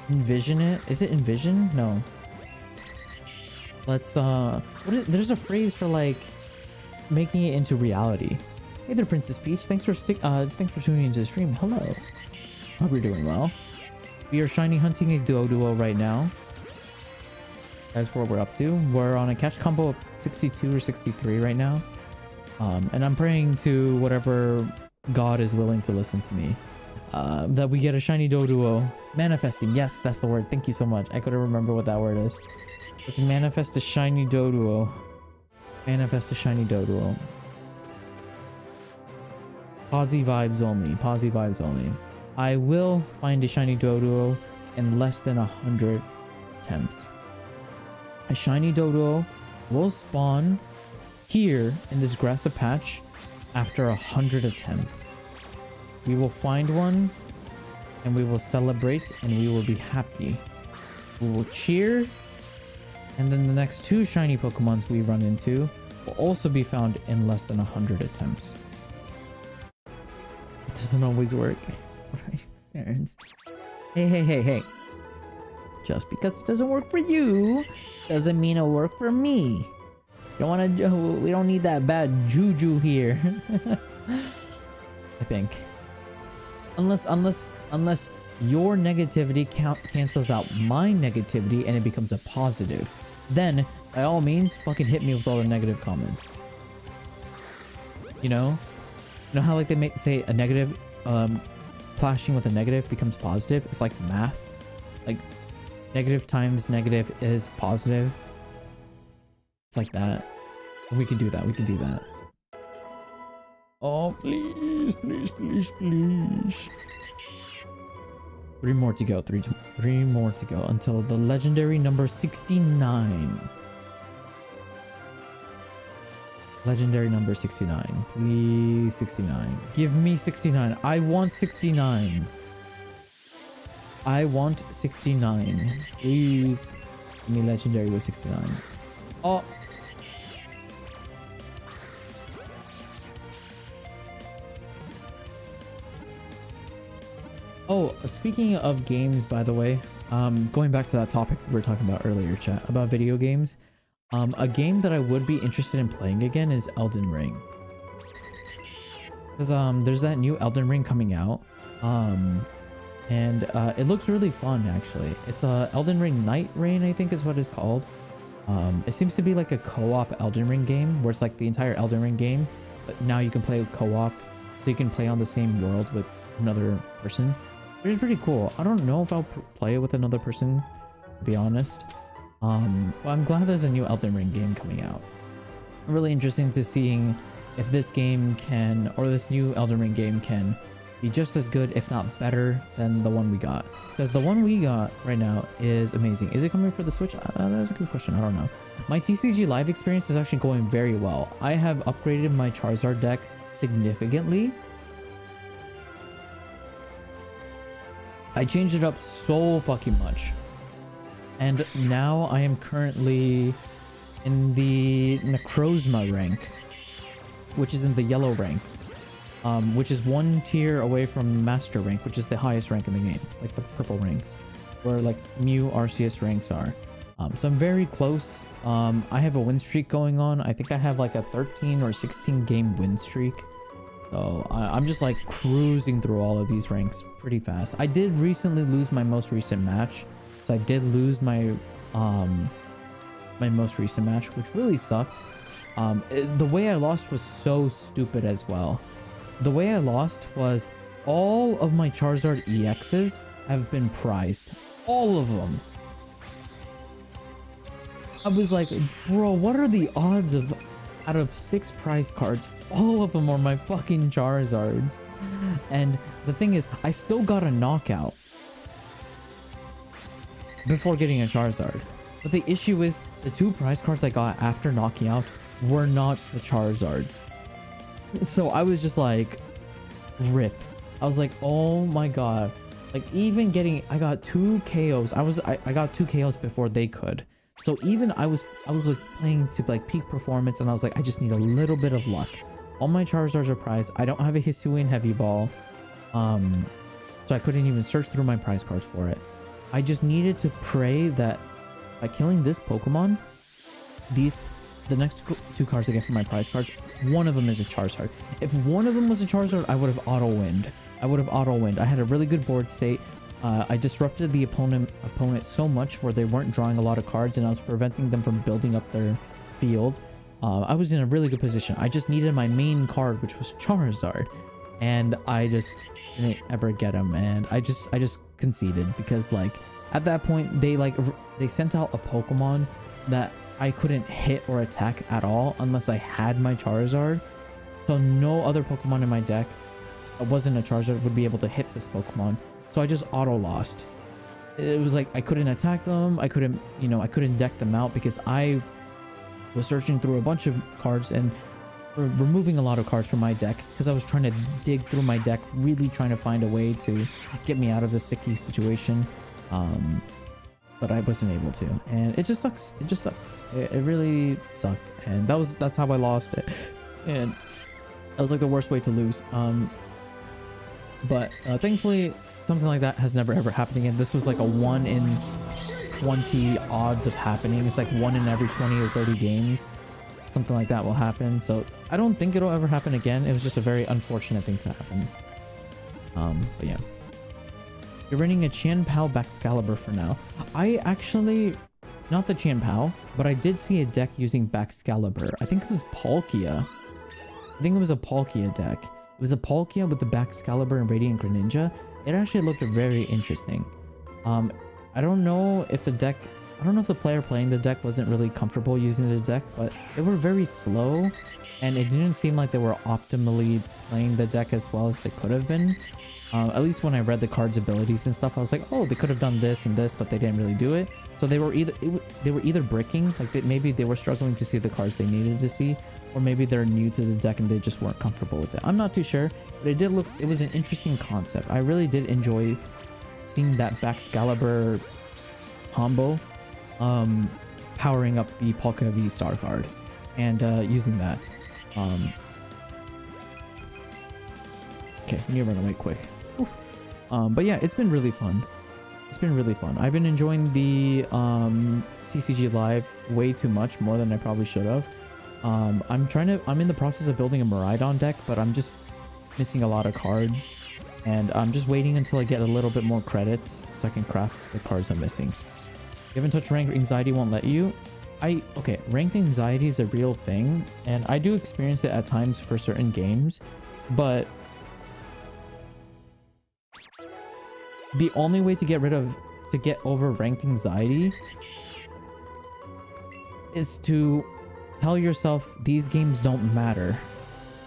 S1: envision it. Is it envision? No. Let's there's a phrase for like making it into reality. Hey there, Princess Peach. Thanks for tuning into the stream. Hello. Hope you're doing well. We are shiny hunting a Doduo right now. That's what we're up to. We're on a catch combo of 62 or 63 right now. And I'm praying to whatever God is willing to listen to me. That we get a shiny Doduo. Manifesting. Yes, that's the word. Thank you so much. I couldn't remember what that word is. Let's manifest a shiny Doduo. Manifest a shiny Doduo. Posy vibes only. Posy vibes only. I will find a shiny Doduo in less than 100 attempts. A shiny Doduo will spawn here in this grassy patch after 100 attempts. We will find one and we will celebrate and we will be happy. We will cheer, and then the next 2 shiny Pokemons we run into will also be found in less than 100 attempts. It doesn't always work. Hey. Just because it doesn't work for you doesn't mean it'll work for me. We don't need that bad juju here. I think. Unless your negativity cancels out my negativity and it becomes a positive. Then, by all means, fucking hit me with all the negative comments. You know? You know how like they say a negative, clashing with a negative becomes positive? It's like math. Like, negative times negative is positive. It's like that. We can do that. We can do that. Oh, please. 3 more to go. Three more to go until the legendary number 69. Legendary number 69. Please, 69. Give me 69. I want 69. I want 69. Please. Give me legendary with 69. Oh. Oh, speaking of games, by the way, going back to that topic we were talking about earlier, chat, about video games, a game that I would be interested in playing again is Elden Ring. Because there's that new Elden Ring coming out, and it looks really fun, actually. It's Elden Ring Night Rain, I think is what it's called. It seems to be like a co-op Elden Ring game, where it's like the entire Elden Ring game, but now you can play co-op, so you can play on the same world with another person, which is pretty cool. I don't know if I'll play it with another person, to be honest. But I'm glad there's a new Elden Ring game coming out. Really interesting to seeing if this game can, or this new Elden Ring game can be just as good, if not better, than the one we got. Because the one we got right now is amazing. Is it coming for the Switch? That's a good question. I don't know. My TCG Live experience is actually going very well. I have upgraded my Charizard deck significantly. I changed it up so fucking much. And now I am currently in the Necrozma rank, which is in the yellow ranks. which is one tier away from master rank, which is the highest rank in the game, like the purple ranks, where like Mew Arceus ranks are. So I'm very close. I have a win streak going on. I think I have like a 13 or 16 game win streak. So I'm just like cruising through all of these ranks pretty fast. I did recently lose my most recent match. So I did lose my my most recent match, which really sucked. The way I lost was so stupid as well. The way I lost was all of my Charizard EXs have been prized. All of them. I was like, bro, what are the odds of out of 6 prize cards, all of them are my fucking Charizards? And the thing is, I still got a knockout before getting a Charizard. But the issue is, the 2 prize cards I got after knocking out were not the Charizards. So I was just like, rip. I was like, oh my god. Like, even getting, I got 2 KOs. I got 2 KOs before they could. So even I was like playing to like peak performance, and I was like, I just need a little bit of luck. All my Charizards are prized. I don't have a Hisuian Heavy Ball. So I couldn't even search through my prize cards for it. I just needed to pray that by killing this Pokemon, the next 2 cards I get from my prize cards, one of them is a Charizard. If one of them was a Charizard, I would have auto-winned. I had a really good board state. I disrupted the opponent so much where they weren't drawing a lot of cards, and I was preventing them from building up their field. I was in a really good position. I just needed my main card, which was Charizard, and I just didn't ever get him, and I just conceded, because like at that point they sent out a Pokemon that I couldn't hit or attack at all unless I had my Charizard. So no other Pokemon in my deck that wasn't a Charizard would be able to hit this Pokemon. So I just auto lost. It was like I couldn't attack them. I couldn't deck them out because I was searching through a bunch of cards and removing a lot of cards from my deck because I was trying to dig through my deck, really trying to find a way to get me out of this sicky situation. But I wasn't able to, and it just sucks. It really sucked, and that's how I lost it, and that was like the worst way to lose. But thankfully something like that has never ever happened again. This was like a 1 in 20 odds of happening. It's like 1 in every 20 or 30 games, something like that will happen. So I don't think it'll ever happen again. It was just a very unfortunate thing to happen. But yeah, you're running a Qianpao Baxcalibur for now. I actually, not the Qianpao, but I did see a deck using Baxcalibur. I think it was Palkia. I think it was a Palkia deck. It was a Palkia with the Baxcalibur and Radiant Greninja. It actually looked very interesting. I don't know if the player playing the deck wasn't really comfortable using the deck, but they were very slow, and it didn't seem like they were optimally playing the deck as well as they could have been. At least when I read the cards' abilities and stuff, I was like, oh, they could have done this and this, but they didn't really do it. So they were either bricking, like maybe they were struggling to see the cards they needed to see, or maybe they're new to the deck and they just weren't comfortable with it. I'm not too sure, but it was an interesting concept. I really did enjoy seeing that Baxcalibur combo, powering up the Palkia V Star card and using that. Okay, let me run away quick. Oof. But yeah, it's been really fun. I've been enjoying the TCG Live way too much, more than I probably should have. I'm in the process of building a Miraidon deck, but I'm just missing a lot of cards, and I'm just waiting until I get a little bit more credits so I can craft the cards I'm missing. You haven't touched ranked anxiety, won't let you. Okay, ranked anxiety is a real thing, and I do experience it at times for certain games, but the only way to get over ranked anxiety is to tell yourself these games don't matter.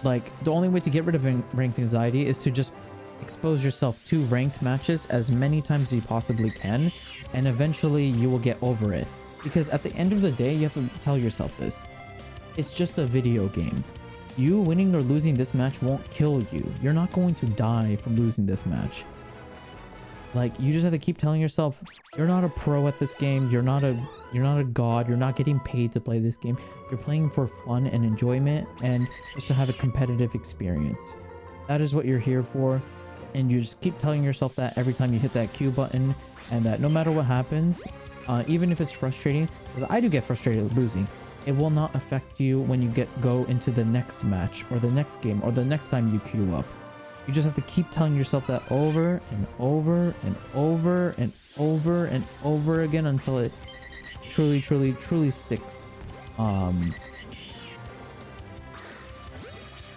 S1: Like, the only way to get rid of ranked anxiety is to just expose yourself to ranked matches as many times as you possibly can, and eventually you will get over it. Because at the end of the day, you have to tell yourself this: it's just a video game. You winning or losing this match won't kill you. You're not going to die from losing this match. Like, you just have to keep telling yourself, you're not a pro at this game, you're not a god, you're not getting paid to play this game. You're playing for fun and enjoyment, and just to have a competitive experience. That is what you're here for. And you just keep telling yourself that every time you hit that Q button, and that no matter what happens, even if it's frustrating, because I do get frustrated losing, it will not affect you when you go into the next match or the next game or the next time you queue up. You just have to keep telling yourself that over and over and over and over and over again until it truly, truly, truly sticks.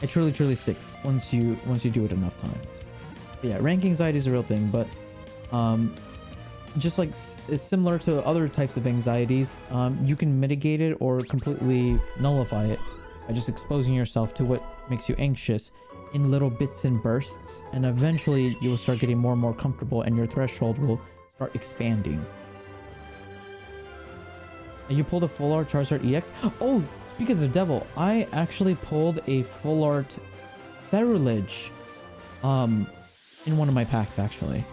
S1: It truly, truly sticks once you do it enough times. But yeah, rank anxiety is a real thing, but just like it's similar to other types of anxieties, you can mitigate it or completely nullify it by just exposing yourself to what makes you anxious in little bits and bursts, and eventually you will start getting more and more comfortable and your threshold will start expanding. And you pulled a full art Charizard EX. Oh, speaking of the devil, I actually pulled a full art Ceruledge in one of my packs actually,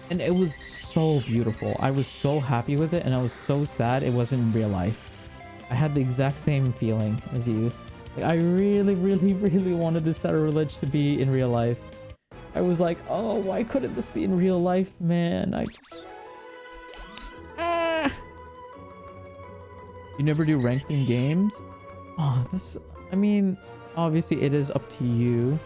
S1: and it was so beautiful. I was so happy with it, and I was so sad it wasn't in real life. I had the exact same feeling as you. Like, I really, really, really wanted this Ceruledge to be in real life. I was like, oh, why couldn't this be in real life, man? I just... You never do ranked in games? Oh, that's... I mean, obviously it is up to you.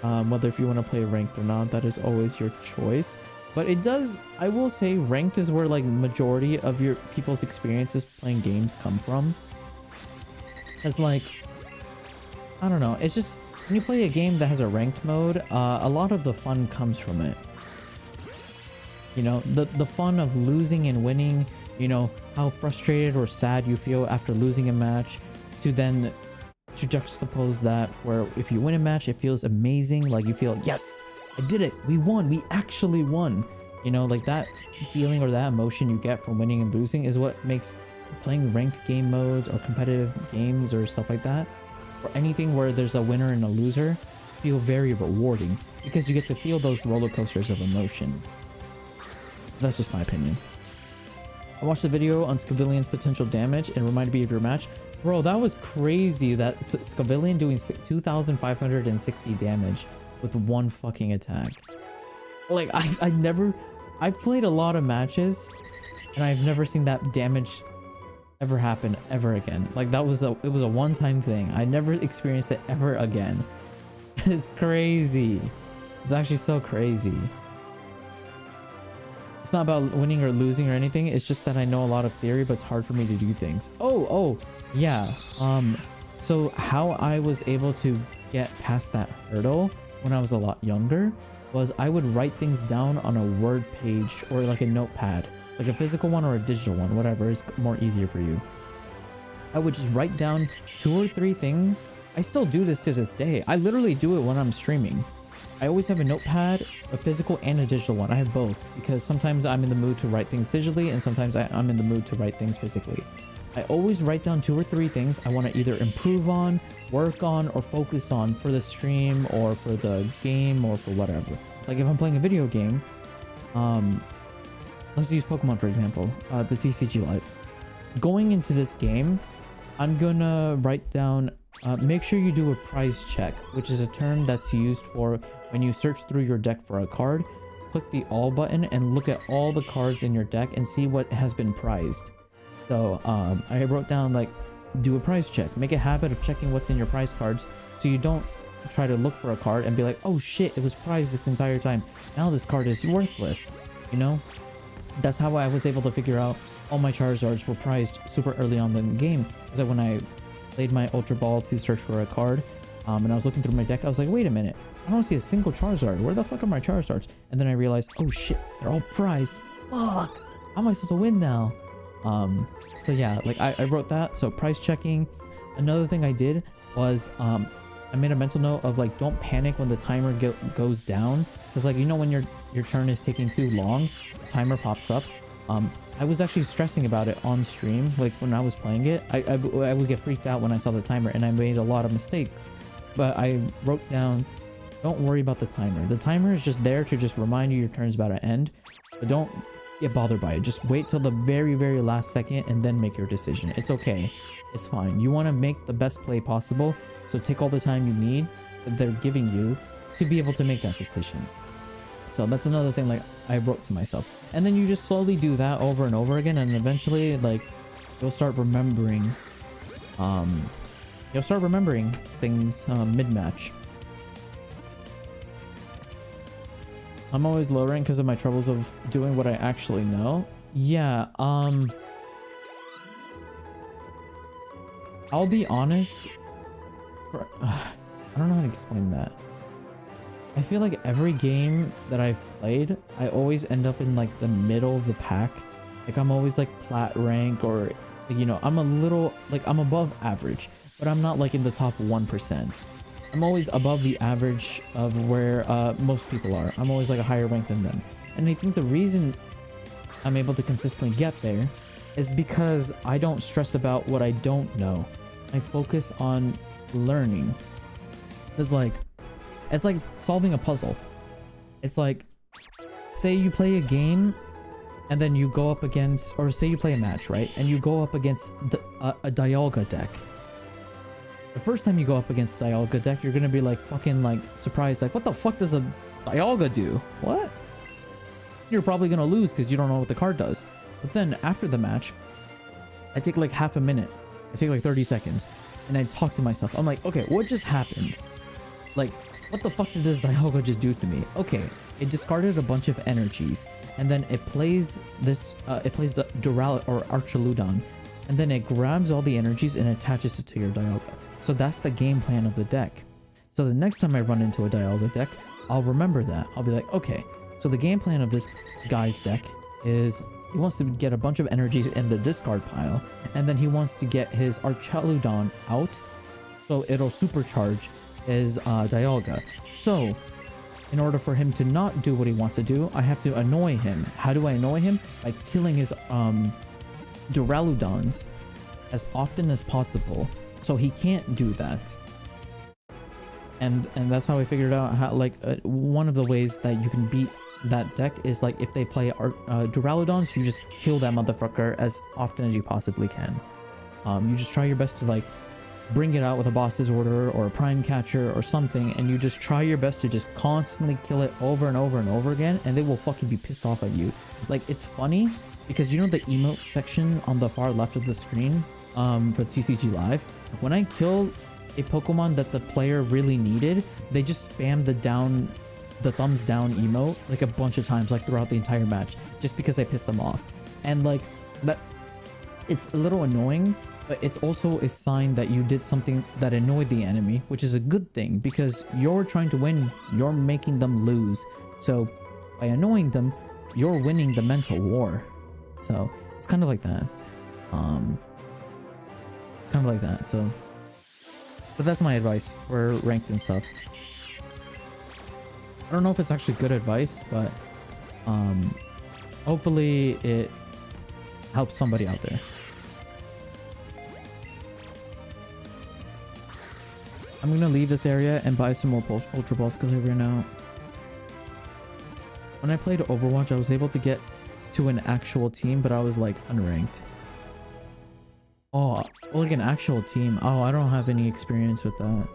S1: Whether if you want to play ranked or not, that is always your choice. But it does... I will say ranked is where, like, majority of your people's experiences playing games come from. It's like... I don't know, it's just when you play a game that has a ranked mode, a lot of the fun comes from it. You know, the fun of losing and winning, you know, how frustrated or sad you feel after losing a match, to juxtapose that where if you win a match, it feels amazing, like you feel, yes, I did it, we won, we actually won. You know, like that feeling or that emotion you get from winning and losing is what makes playing ranked game modes or competitive games or stuff like that, or anything where there's a winner and a loser, feel very rewarding, because you get to feel those roller coasters of emotion. That's just my opinion. I watched the video on Scavilion's potential damage and reminded me of your match. Bro, that was crazy, that Scavilion doing 2,560 damage with one fucking attack. Like, I've played a lot of matches and I've never seen that damage ever happen ever again. Like, it was a one-time thing. I never experienced it ever again. It's crazy. It's actually so crazy. It's not about winning or losing or anything. It's just that I know a lot of theory, but it's hard for me to do things. Oh, yeah. So how I was able to get past that hurdle when I was a lot younger was I would write things down on a word page or like a notepad. Like a physical one or a digital one, whatever is more easier for you. I would just write down 2 or 3 things. I still do this to this day. I literally do it when I'm streaming. I always have a notepad, a physical and a digital one. I have both because sometimes I'm in the mood to write things digitally and sometimes I'm in the mood to write things physically. I always write down 2 or 3 things I want to either improve on, work on, or focus on for the stream or for the game or for whatever. Like if I'm playing a video game, let's use Pokemon for example, the TCG Live. Going into this game, I'm gonna write down, make sure you do a prize check, which is a term that's used for when you search through your deck for a card. Click the all button and look at all the cards in your deck and see what has been prized. So I wrote down, like, do a prize check. Make a habit of checking what's in your prize cards so you don't try to look for a card and be like, oh shit, it was prized this entire time, now this card is worthless. You know, that's how I was able to figure out all my Charizards were prized super early on in the game, because when I played my Ultra Ball to search for a card, and I was looking through my deck, I was like, wait a minute, I don't see a single Charizard. Where the fuck are my Charizards? And then I realized, oh shit, they're all prized. Fuck, how am I supposed to win now? So yeah, like I wrote that. So price checking. Another thing I did was I made a mental note of, like, don't panic when the timer goes down, because, like, you know, when your turn is taking too long, the timer pops up. I was actually stressing about it on stream, like when I was playing it. I would get freaked out when I saw the timer, and I made a lot of mistakes. But I wrote down, don't worry about the timer. The timer is just there to just remind you your turn's about to end. But don't get bothered by it. Just wait till the very, very last second and then make your decision. It's okay. It's fine. You want to make the best play possible, so take all the time you need that they're giving you to be able to make that decision. So that's another thing like I wrote to myself. And then you just slowly do that over and over again, and eventually like you'll start remembering things mid-match. I'm always low rank because of my troubles of doing what I actually know. Yeah, I'll be honest. I don't know how to explain that. I feel like every game that I've played, I always end up in like the middle of the pack. Like I'm always like plat rank, or you know, I'm a little like I'm above average, but I'm not like in the top 1%. I'm always above the average of where most people are. I'm always like a higher rank than them. And I think the reason I'm able to consistently get there is because I don't stress about what I don't know. I focus on learning. It's like solving a puzzle. It's like, say you play a game and then you go up against, or say you play a match, right? And you go up against a Dialga deck. The first time you go up against a Dialga deck, you're gonna be like fucking like surprised, like what the fuck does a Dialga do? What? You're probably gonna lose because you don't know what the card does. But then after the match, I take like half a minute. I take like 30 seconds and I talk to myself. I'm like, okay, what just happened? Like, what the fuck did this Dialga just do to me? Okay, it discarded a bunch of energies, and then it plays this, it plays the Dural or Archaludon, and then it grabs all the energies and attaches it to your Dialga. So that's the game plan of the deck. So the next time I run into a Dialga deck, I'll remember that. I'll be like, okay, so the game plan of this guy's deck is he wants to get a bunch of energies in the discard pile, and then he wants to get his Archaludon out, so it'll supercharge his Dialga. So in order for him to not do what he wants to do, I have to annoy him. How do I annoy him? By killing his Duraludons as often as possible, so he can't do that. And that's how I figured out how, like, one of the ways that you can beat that deck is like if they play Duraludons, you just kill that motherfucker as often as you possibly can. You just try your best to like bring it out with a boss's order or a prime catcher or something, and you just try your best to just constantly kill it over and over and over again, and they will fucking be pissed off at you. Like, it's funny because you know the emote section on the far left of the screen for TCG Live, when I kill a Pokemon that the player really needed, they just spam the thumbs down emote like a bunch of times, like throughout the entire match, just because I pissed them off. And like that, it's a little annoying, but it's also a sign that you did something that annoyed the enemy, which is a good thing because you're trying to win, you're making them lose. So by annoying them, you're winning the mental war. So it's kind of like that. It's kind of like that. So, but that's my advice for ranked and stuff. I don't know if it's actually good advice, but hopefully it helps somebody out there. I'm gonna leave this area and buy some more Ultra Balls because I ran out. When I played Overwatch, I was able to get to an actual team, but I was like unranked. Oh, like an actual team. Oh, I don't have any experience with that.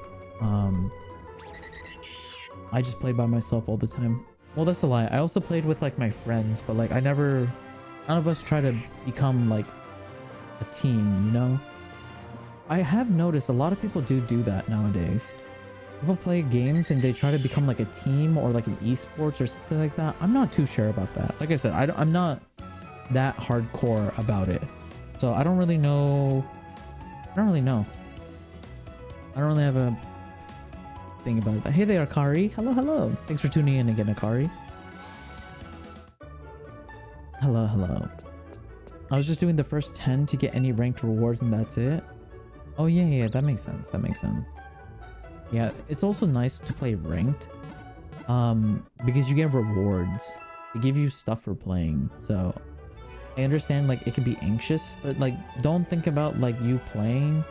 S1: I just played by myself all the time. Well, that's a lie. I also played with like my friends, but like none of us try to become like a team, you know? I have noticed a lot of people do that nowadays. People play games and they try to become like a team or like an esports or something like that. I'm not too sure about that. Like I said, I'm not that hardcore about it. So I don't really know. I don't really have a thing about it. Hey there, Akari. Hello. Thanks for tuning in again, Akari. Hello. I was just doing the first 10 to get any ranked rewards and that's it. Oh yeah, that makes sense. Yeah, it's also nice to play ranked because you get rewards. They give you stuff for playing. So I understand like it can be anxious, but like don't think about like you playing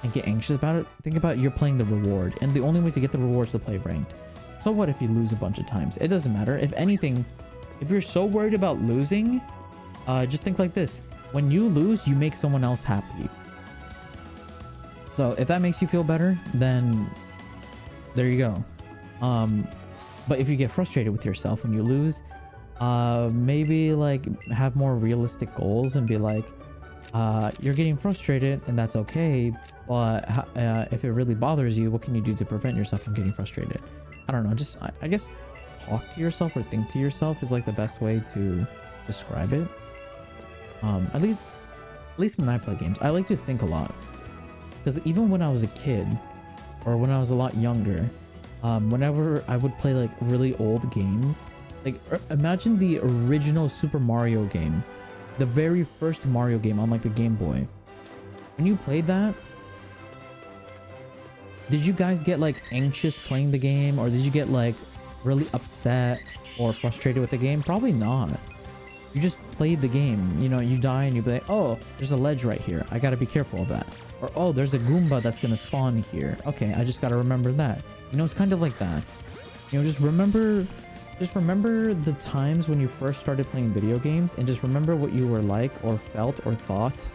S1: and get anxious about it. Think about you're playing the reward, and the only way to get the reward is to play ranked. So what if you lose a bunch of times? It doesn't matter. If anything, if you're so worried about losing, just think like this. When you lose, you make someone else happy. So if that makes you feel better, then there you go. But if you get frustrated with yourself when you lose, maybe like have more realistic goals and be like, you're getting frustrated and that's okay, but if it really bothers you, what can you do to prevent yourself from getting frustrated? I don't know, just I guess talk to yourself or think to yourself is like the best way to describe it. At least when I play games, I like to think a lot, because even when I was a kid or when I was a lot younger, whenever I would play like really old games, like imagine the original Super Mario game, the very first Mario game on like the Game Boy. When you played that, did you guys get like anxious playing the game, or did you get like really upset or frustrated with the game? Probably not. You just played the game. You know, you die and you be like, oh, there's a ledge right here, I gotta be careful of that. Or oh, there's a Goomba that's gonna spawn here, okay, I just gotta remember that. You know, it's kind of like that. You know, just remember the times when you first started playing video games, and just remember what you were like or felt or thought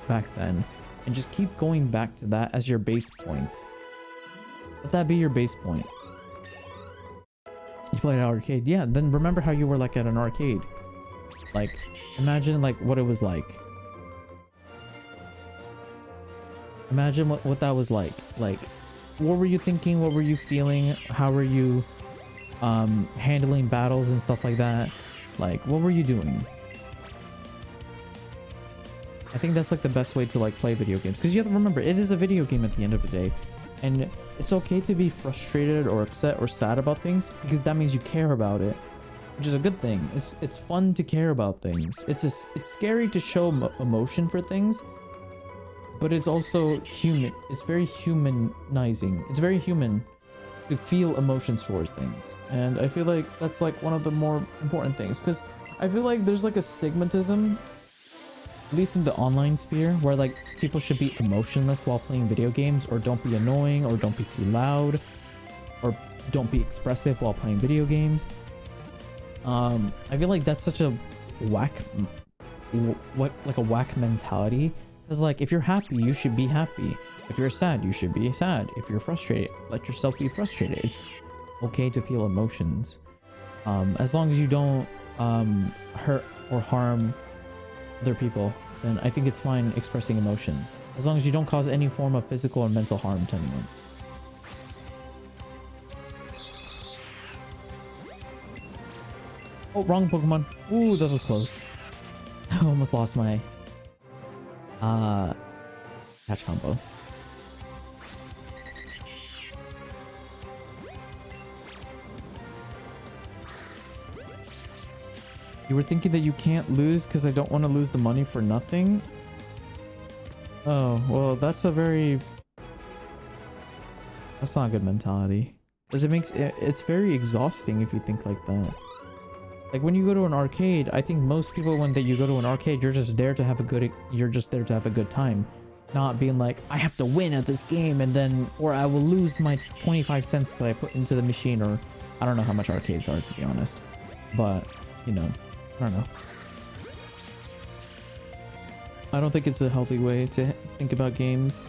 S1: back then, and just keep going back to that as your base point. Let that be your base point. You played an arcade, yeah, then remember how you were like at an arcade. Like, imagine like what it was like. Imagine what that was like. Like, what were you thinking? What were you feeling? How were you handling battles and stuff like that? Like, what were you doing? I think that's like the best way to like play video games, because you have to remember, it is a video game at the end of the day, and it's okay to be frustrated or upset or sad about things, because that means you care about it, which is a good thing. It's fun to care about things. It's scary to show emotion for things, but it's also human. It's very humanizing. It's very human to feel emotions towards things, and I feel like that's like one of the more important things, because I feel like there's like a stigmatism, at least in the online sphere, where like people should be emotionless while playing video games, or don't be annoying, or don't be too loud, or don't be expressive while playing video games. I feel like that's such a whack mentality, because like if you're happy, you should be happy. If you're sad, you should be sad. If you're frustrated, let yourself be frustrated. It's okay to feel emotions, as long as you don't hurt or harm other people, then I think it's fine expressing emotions, as long as you don't cause any form of physical or mental harm to anyone. Oh, wrong Pokemon. Ooh, that was close. I almost lost my catch combo. You were thinking that you can't lose because I don't want to lose the money for nothing? Oh, well, that's not a good mentality. Because it's very exhausting if you think like that. Like when you go to an arcade, I think most people, when you go to an arcade, you're just there to have a good time. Not being like, I have to win at this game, and then, or I will lose my 25 cents that I put into the machine, or I don't know how much arcades are, to be honest. But, you know, I don't know. I don't think it's a healthy way to think about games.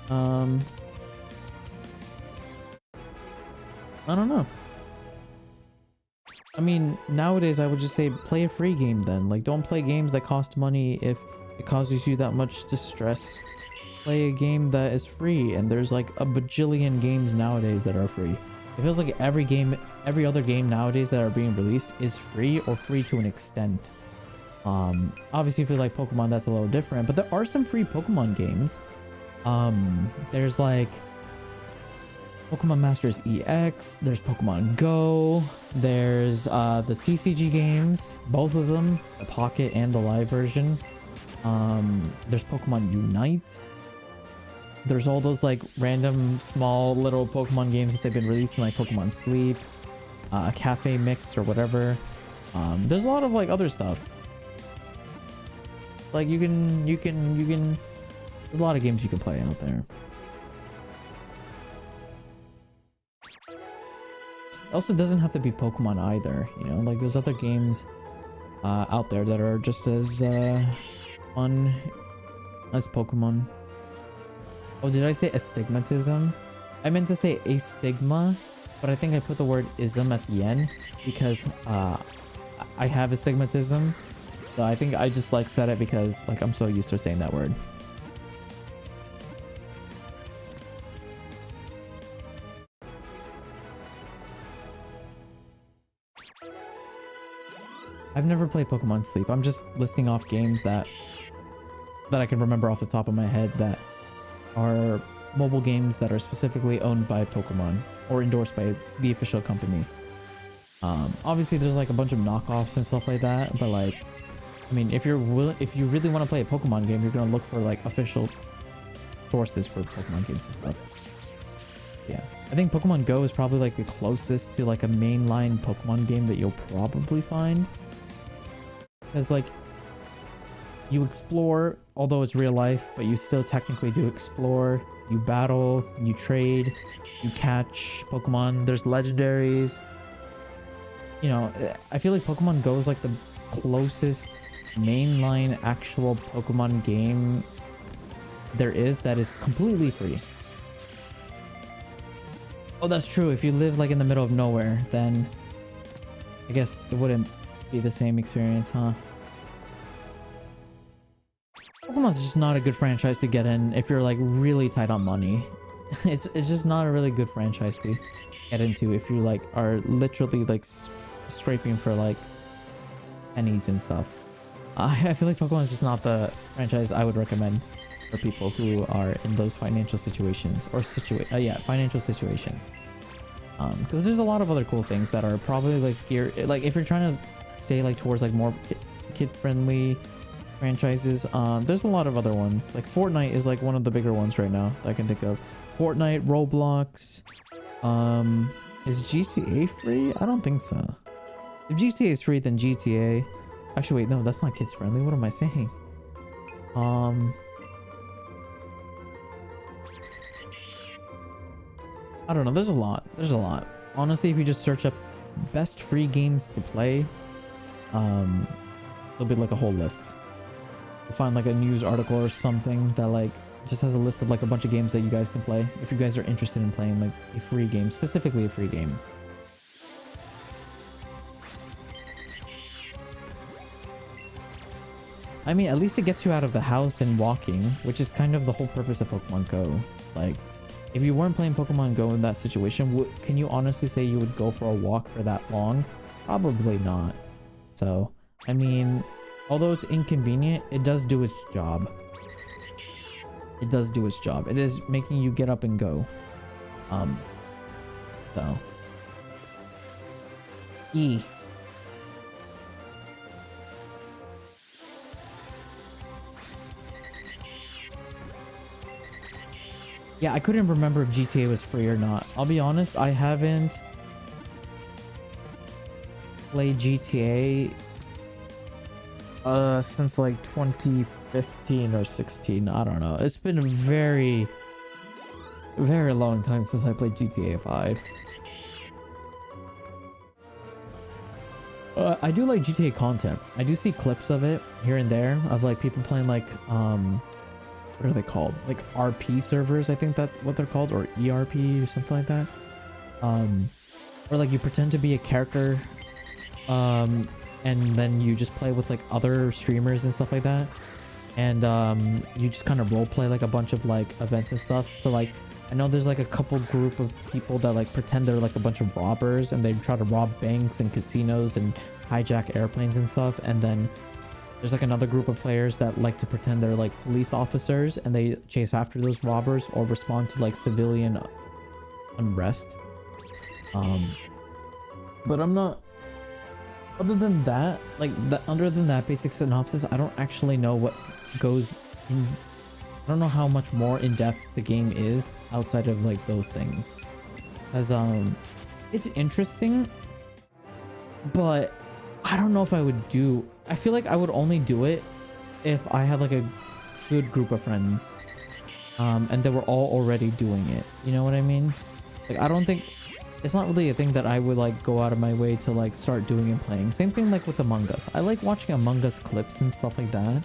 S1: I don't know. I mean, nowadays I would just say play a free game then. Like, don't play games that cost money if it causes you that much distress. Play a game that is free, and there's like a bajillion games nowadays that are free. It feels like every other game nowadays that are being released is free, or free to an extent. Obviously if you like Pokemon, that's a little different, but there are some free Pokemon games. There's like Pokemon Masters EX, there's Pokemon Go, there's the TCG games, both of them, the Pocket and the live version. There's Pokemon Unite. There's all those like random small little Pokemon games that they've been releasing, like Pokemon Sleep, Cafe Mix or whatever. There's a lot of like other stuff. Like you can there's a lot of games you can play out there. It also doesn't have to be Pokemon either, you know, like there's other games out there that are just as fun as Pokemon. Oh, did I say astigmatism? I meant to say astigma, but I think I put the word ism at the end because I have astigmatism. So I think I just like said it because like I'm so used to saying that word. I've never played Pokemon Sleep. I'm just listing off games that I can remember off the top of my head that are mobile games that are specifically owned by Pokemon or endorsed by the official company. Obviously there's like a bunch of knockoffs and stuff like that, but like, I mean, if you really want to play a Pokemon game, you're gonna look for like official sources for Pokemon games and stuff. Yeah, I think Pokemon Go is probably like the closest to like a mainline Pokemon game that you'll probably find. Because like you explore, although it's real life, but you still technically do explore. You battle, you trade, you catch Pokemon. There's legendaries. You know, I feel like Pokemon Go is like the closest mainline actual Pokemon game there is that is completely free. Oh, that's true. If you live like in the middle of nowhere, then I guess it wouldn't be the same experience, huh? Pokemon's just not a good franchise to get in if you're like really tight on money. It's just not a really good franchise to get into if you like are literally like scraping for like pennies and stuff. I feel like Pokemon is just not the franchise I would recommend for people who are in those financial situations or financial situations. Because there's a lot of other cool things that are probably like here, like if you're trying to stay like towards like more kid-friendly franchises, there's a lot of other ones. Like Fortnite is like one of the bigger ones right now that I can think of. Fortnite, Roblox. Is GTA free? I don't think so. If GTA is free, then GTA. Actually, wait, no, that's not kids friendly. What am I saying? I don't know. There's a lot. There's a lot. Honestly, if you just search up best free games to play, there'll be like a whole list. You'll find like a news article or something that like just has a list of like a bunch of games that you guys can play if you guys are interested in playing like a free game, specifically a free game. I mean, at least it gets you out of the house and walking, which is kind of the whole purpose of Pokemon Go. Like, if you weren't playing Pokemon Go in that situation, can you honestly say you would go for a walk for that long? Probably not. So, I mean, although it's inconvenient, it does do its job. It does do its job. It is making you get up and go. So. E. Yeah, I couldn't remember if GTA was free or not. I'll be honest, I haven't played GTA since like 2015 or 16. I don't know. It's been a very, very long time since I played GTA 5. I do like GTA content. I do see clips of it here and there of like people playing like what are they called? Like RP servers, I think that's what they're called, or ERP or something like that. Or like you pretend to be a character, and then you just play with like other streamers and stuff like that. And you just kind of role play like a bunch of like events and stuff. So like I know there's like a couple group of people that like pretend they're like a bunch of robbers and they try to rob banks and casinos and hijack airplanes and stuff. And then there's like another group of players that like to pretend they're like police officers and they chase after those robbers or respond to like civilian unrest. But I'm not, other than that, other than that basic synopsis, I don't actually know what goes in. I don't know how much more in depth the game is outside of like those things. As it's interesting, but I don't know if I would do. I feel like I would only do it if I had like a good group of friends, and they were all already doing it. You know what I mean? Like I don't think it's not really a thing that I would like go out of my way to like start doing and playing. Same thing like with Among Us. I like watching Among Us clips and stuff like that,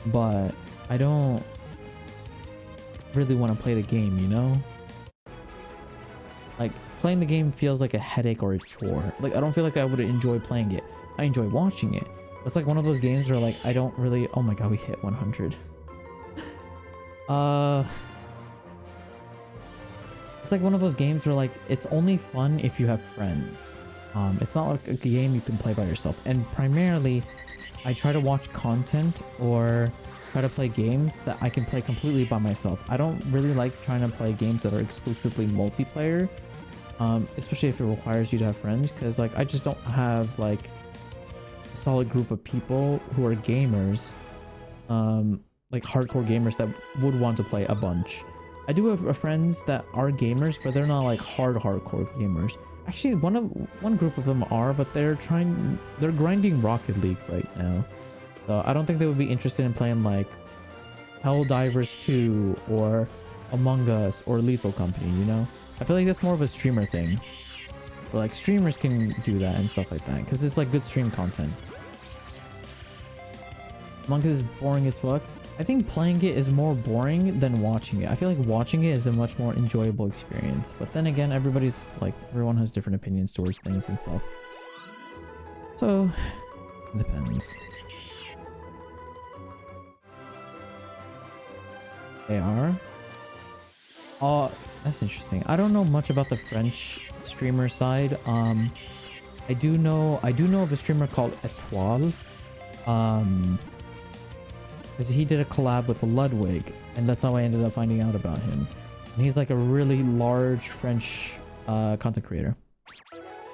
S1: but I don't really want to play the game, you know? Like playing the game feels like a headache or a chore. Like I don't feel like I would enjoy playing it. I enjoy watching it. It's like one of those games where like I don't really. Oh my god, we hit 100. It's like one of those games where like it's only fun if you have friends. It's not like a game you can play by yourself. And primarily, I try to watch content or try to play games that I can play completely by myself. I don't really like trying to play games that are exclusively multiplayer, especially if it requires you to have friends, because like I just don't have like a solid group of people who are gamers, like hardcore gamers that would want to play a bunch. I do have friends that are gamers, but they're not like hardcore gamers. Actually, one group of them are, but they're grinding Rocket League right now. So I don't think they would be interested in playing like Helldivers 2 or Among Us or Lethal Company, you know? I feel like that's more of a streamer thing. But like streamers can do that and stuff like that, because it's like good stream content. Among Us is boring as fuck. I think playing it is more boring than watching it. I feel like watching it is a much more enjoyable experience. But then again, everyone has different opinions towards things and stuff. So, it depends. They are? Oh, that's interesting. I don't know much about the French streamer side. I do know of a streamer called Etoile. Because he did a collab with Ludwig, and that's how I ended up finding out about him. And he's like a really large French content creator,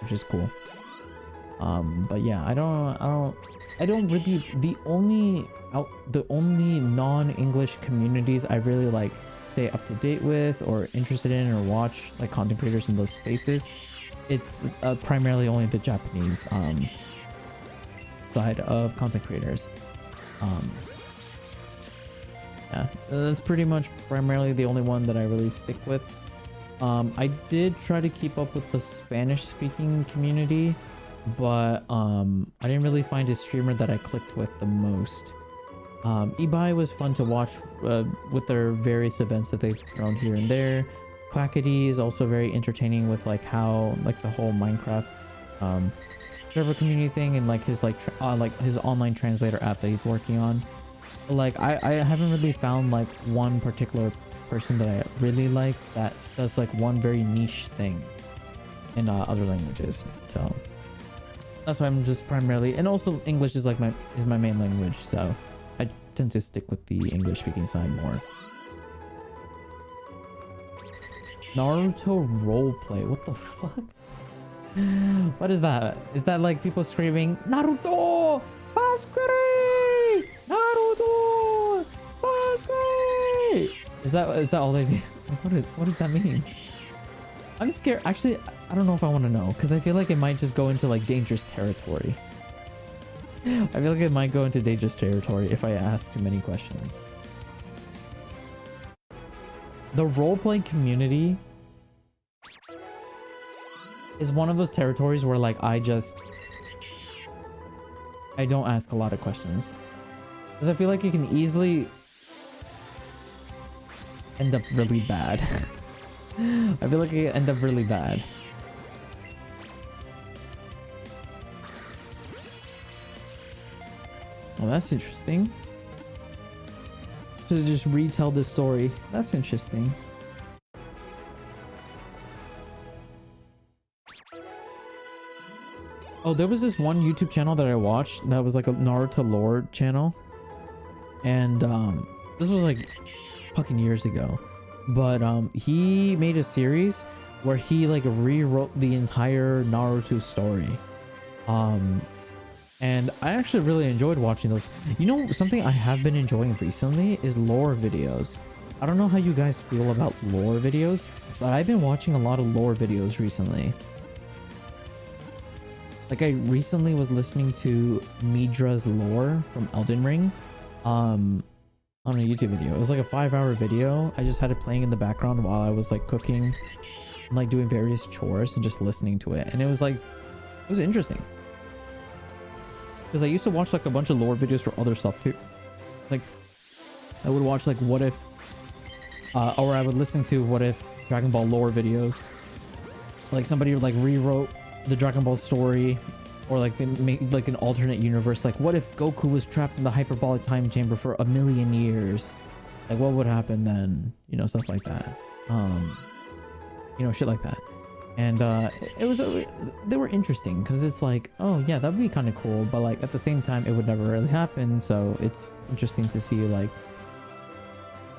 S1: which is cool. But yeah, I don't really, the only non-English communities I really like stay up to date with or interested in or watch, like content creators in those spaces, it's primarily only the Japanese side of content creators. Yeah, that's pretty much primarily the only one that I really stick with. I did try to keep up with the Spanish speaking community, but I didn't really find a streamer that I clicked with the most. Ibai was fun to watch with their various events that they've thrown here and there. Quackity is also very entertaining with like how like the whole Minecraft server community thing, and like his his online translator app that he's working on. Like I haven't really found like one particular person that I really like that does like one very niche thing in other languages. So that's why I'm just primarily, and also English is like my main language, so I tend to stick with the English speaking side more. Naruto roleplay, what the fuck? What is that? Is that like people screaming Naruto Sasuke Naruto Sasuke? Is that all they do? What does that mean? I'm scared. Actually, I don't know if I want to know, because I feel like it might just go into like dangerous territory. I feel like it might go into dangerous territory if I ask too many questions. The role-playing community is one of those territories where like I don't ask a lot of questions, because I feel like it can easily end up really bad. I feel like it can end up really bad. Well, that's interesting. To just retell this story. That's interesting. Oh, there was this one YouTube channel that I watched that was like a Naruto lore channel. And this was like fucking years ago. But he made a series where he like rewrote the entire Naruto story. And I actually really enjoyed watching those. You know, something I have been enjoying recently is lore videos. I don't know how you guys feel about lore videos, but I've been watching a lot of lore videos recently. Like I recently was listening to Midra's lore from Elden Ring on a YouTube video. It was like a 5-hour video. I just had it playing in the background while I was like cooking and like doing various chores and just listening to it. And it was interesting. Because I used to watch like a bunch of lore videos for other stuff too. Like I would watch like what if, or I would listen to what if Dragon Ball lore videos. like somebody like rewrote the Dragon Ball story, or like they made like an alternate universe. Like, what if Goku was trapped in the hyperbolic time chamber for 1,000,000 years? Like, what would happen then? You know, stuff like that. You know, shit like that. And it was they were interesting because it's like, oh yeah, that'd be kind of cool, but like at the same time it would never really happen. So it's interesting to see like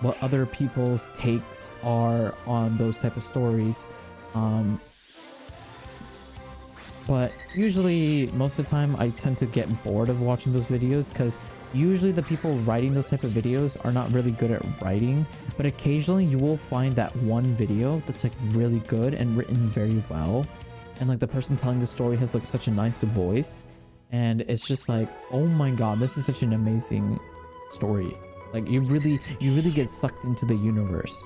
S1: what other people's takes are on those type of stories. But usually most of the time I tend to get bored of watching those videos because usually the people writing those type of videos are not really good at writing, but occasionally you will find that one video that's like really good and written very well, and like the person telling the story has like such a nice voice, and it's just like, oh my god, this is such an amazing story. Like you really get sucked into the universe.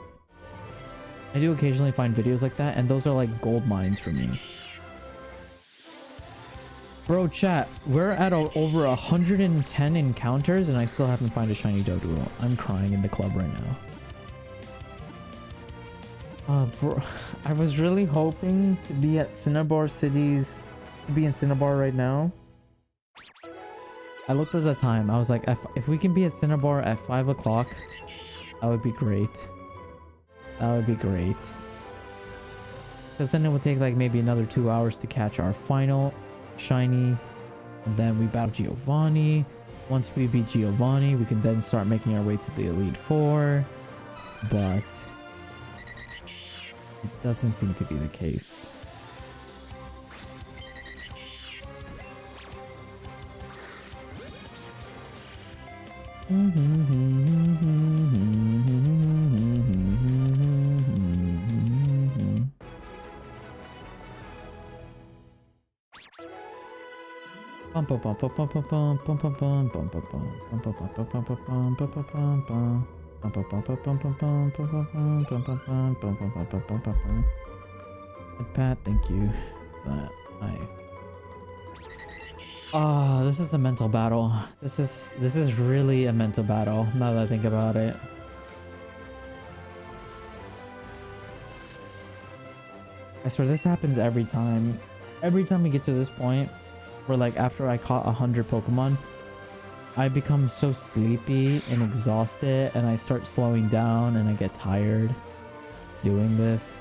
S1: I do occasionally find videos like that, and those are like gold mines for me. Bro, chat, we're at over 110 encounters and I still haven't found a shiny Doduo. I'm crying in the club right now. Bro, I was really hoping to be at Cinnabar Cities, to be in Cinnabar right now. I looked at the time. I was like, if we can be at Cinnabar at 5 o'clock, that would be great. That would be great. Because then it would take like maybe another 2 hours to catch our final shiny, and then we battle Giovanni. Once we beat Giovanni, we can then start making our way to the Elite Four, but it doesn't seem to be the case. Pat, thank you. Oh, this is a mental battle. This is really a mental battle now that I think about it. I swear this happens every time. Every time we get to this point, where like after I caught 100 Pokemon, I become so sleepy and exhausted, and I start slowing down and I get tired doing this.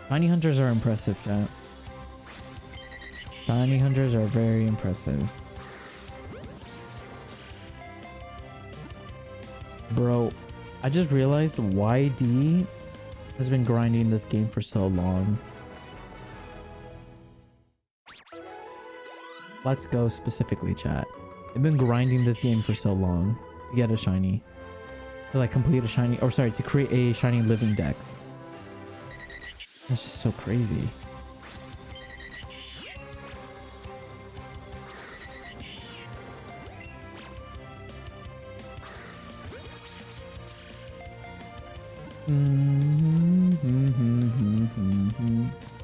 S1: Shiny hunters are impressive, chat. Shiny hunters are very impressive. Bro, I just realized YD has been grinding this game for so long. Let's go specifically, chat. They've been grinding this game for so long to get a shiny. To like complete a shiny, or sorry, to create a shiny living dex. That's just so crazy.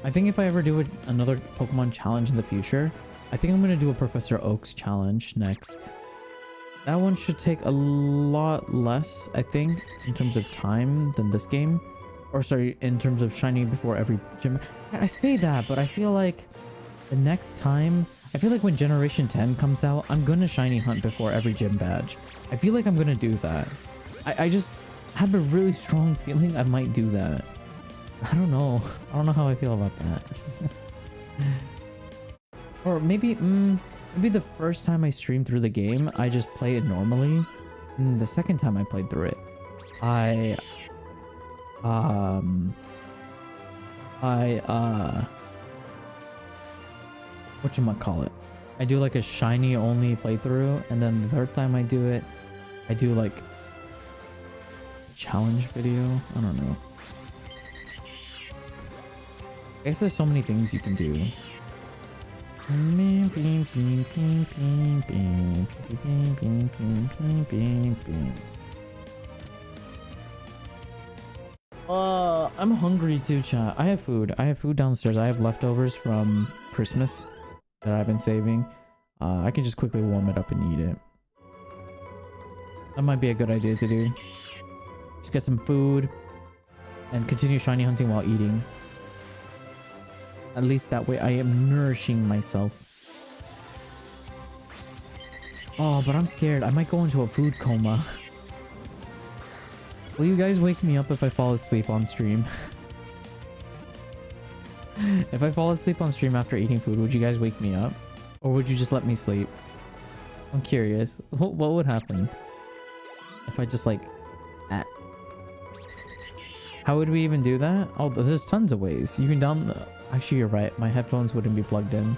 S1: I think if I ever do another Pokemon challenge in the future, I think I'm going to do a Professor Oak's challenge next. That one should take a lot less, I think, in terms of time than this game. Or sorry, in terms of shiny before every gym. I say that, but I feel like the next time, I feel like when Generation 10 comes out, I'm going to shiny hunt before every gym badge. I feel like I'm going to do that. I just have a really strong feeling I might do that. I don't know. I don't know how I feel about that. Or maybe the first time I streamed through the game, I just play it normally. And the second time I played through it, whatchamacallit, I do like a shiny only playthrough, and then the third time I do it, I do like a challenge video. I don't know. I guess there's so many things you can do. I'm hungry too, chat. I have food. I have food downstairs. I have leftovers from Christmas that I've been saving. I can just quickly warm it up and eat it. That might be a good idea to do. Just get some food. and continue shiny hunting while eating. At least that way I am nourishing myself. Oh, but I'm scared. I might go into a food coma. Will you guys wake me up if I fall asleep on stream? If I fall asleep on stream after eating food, would you guys wake me up? Or would you just let me sleep? I'm curious. What would happen if I just like... How would we even do that? Oh, there's tons of ways. You can Actually, you're right. My headphones wouldn't be plugged in.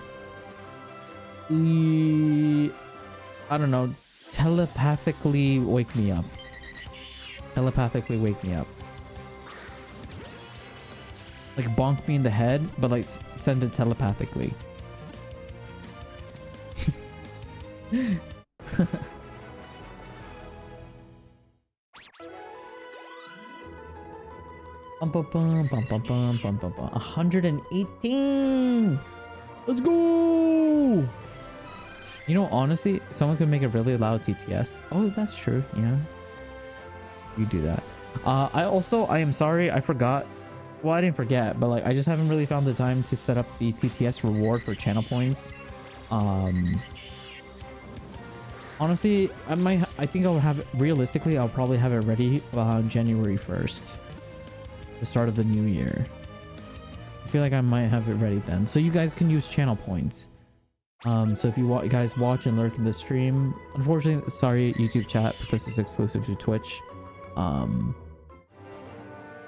S1: I don't know. Telepathically wake me up. Telepathically wake me up. Like bonk me in the head, but like send it telepathically. Bum, bum, bum, bum, bum, bum, bum, bum, bum. 118. Let's go. You know, honestly, someone could make a really loud TTS. Oh, that's true. Yeah, you do that. I am sorry, I forgot. Well, I didn't forget, but like I just haven't really found the time to set up the TTS reward for channel points. Honestly, I think I'll have it realistically. I'll probably have it ready January 1st, the start of the new year. I feel like I might have it ready then, so you guys can use channel points. So if you guys watch and lurk in the stream, unfortunately, sorry YouTube chat, but this is exclusive to Twitch.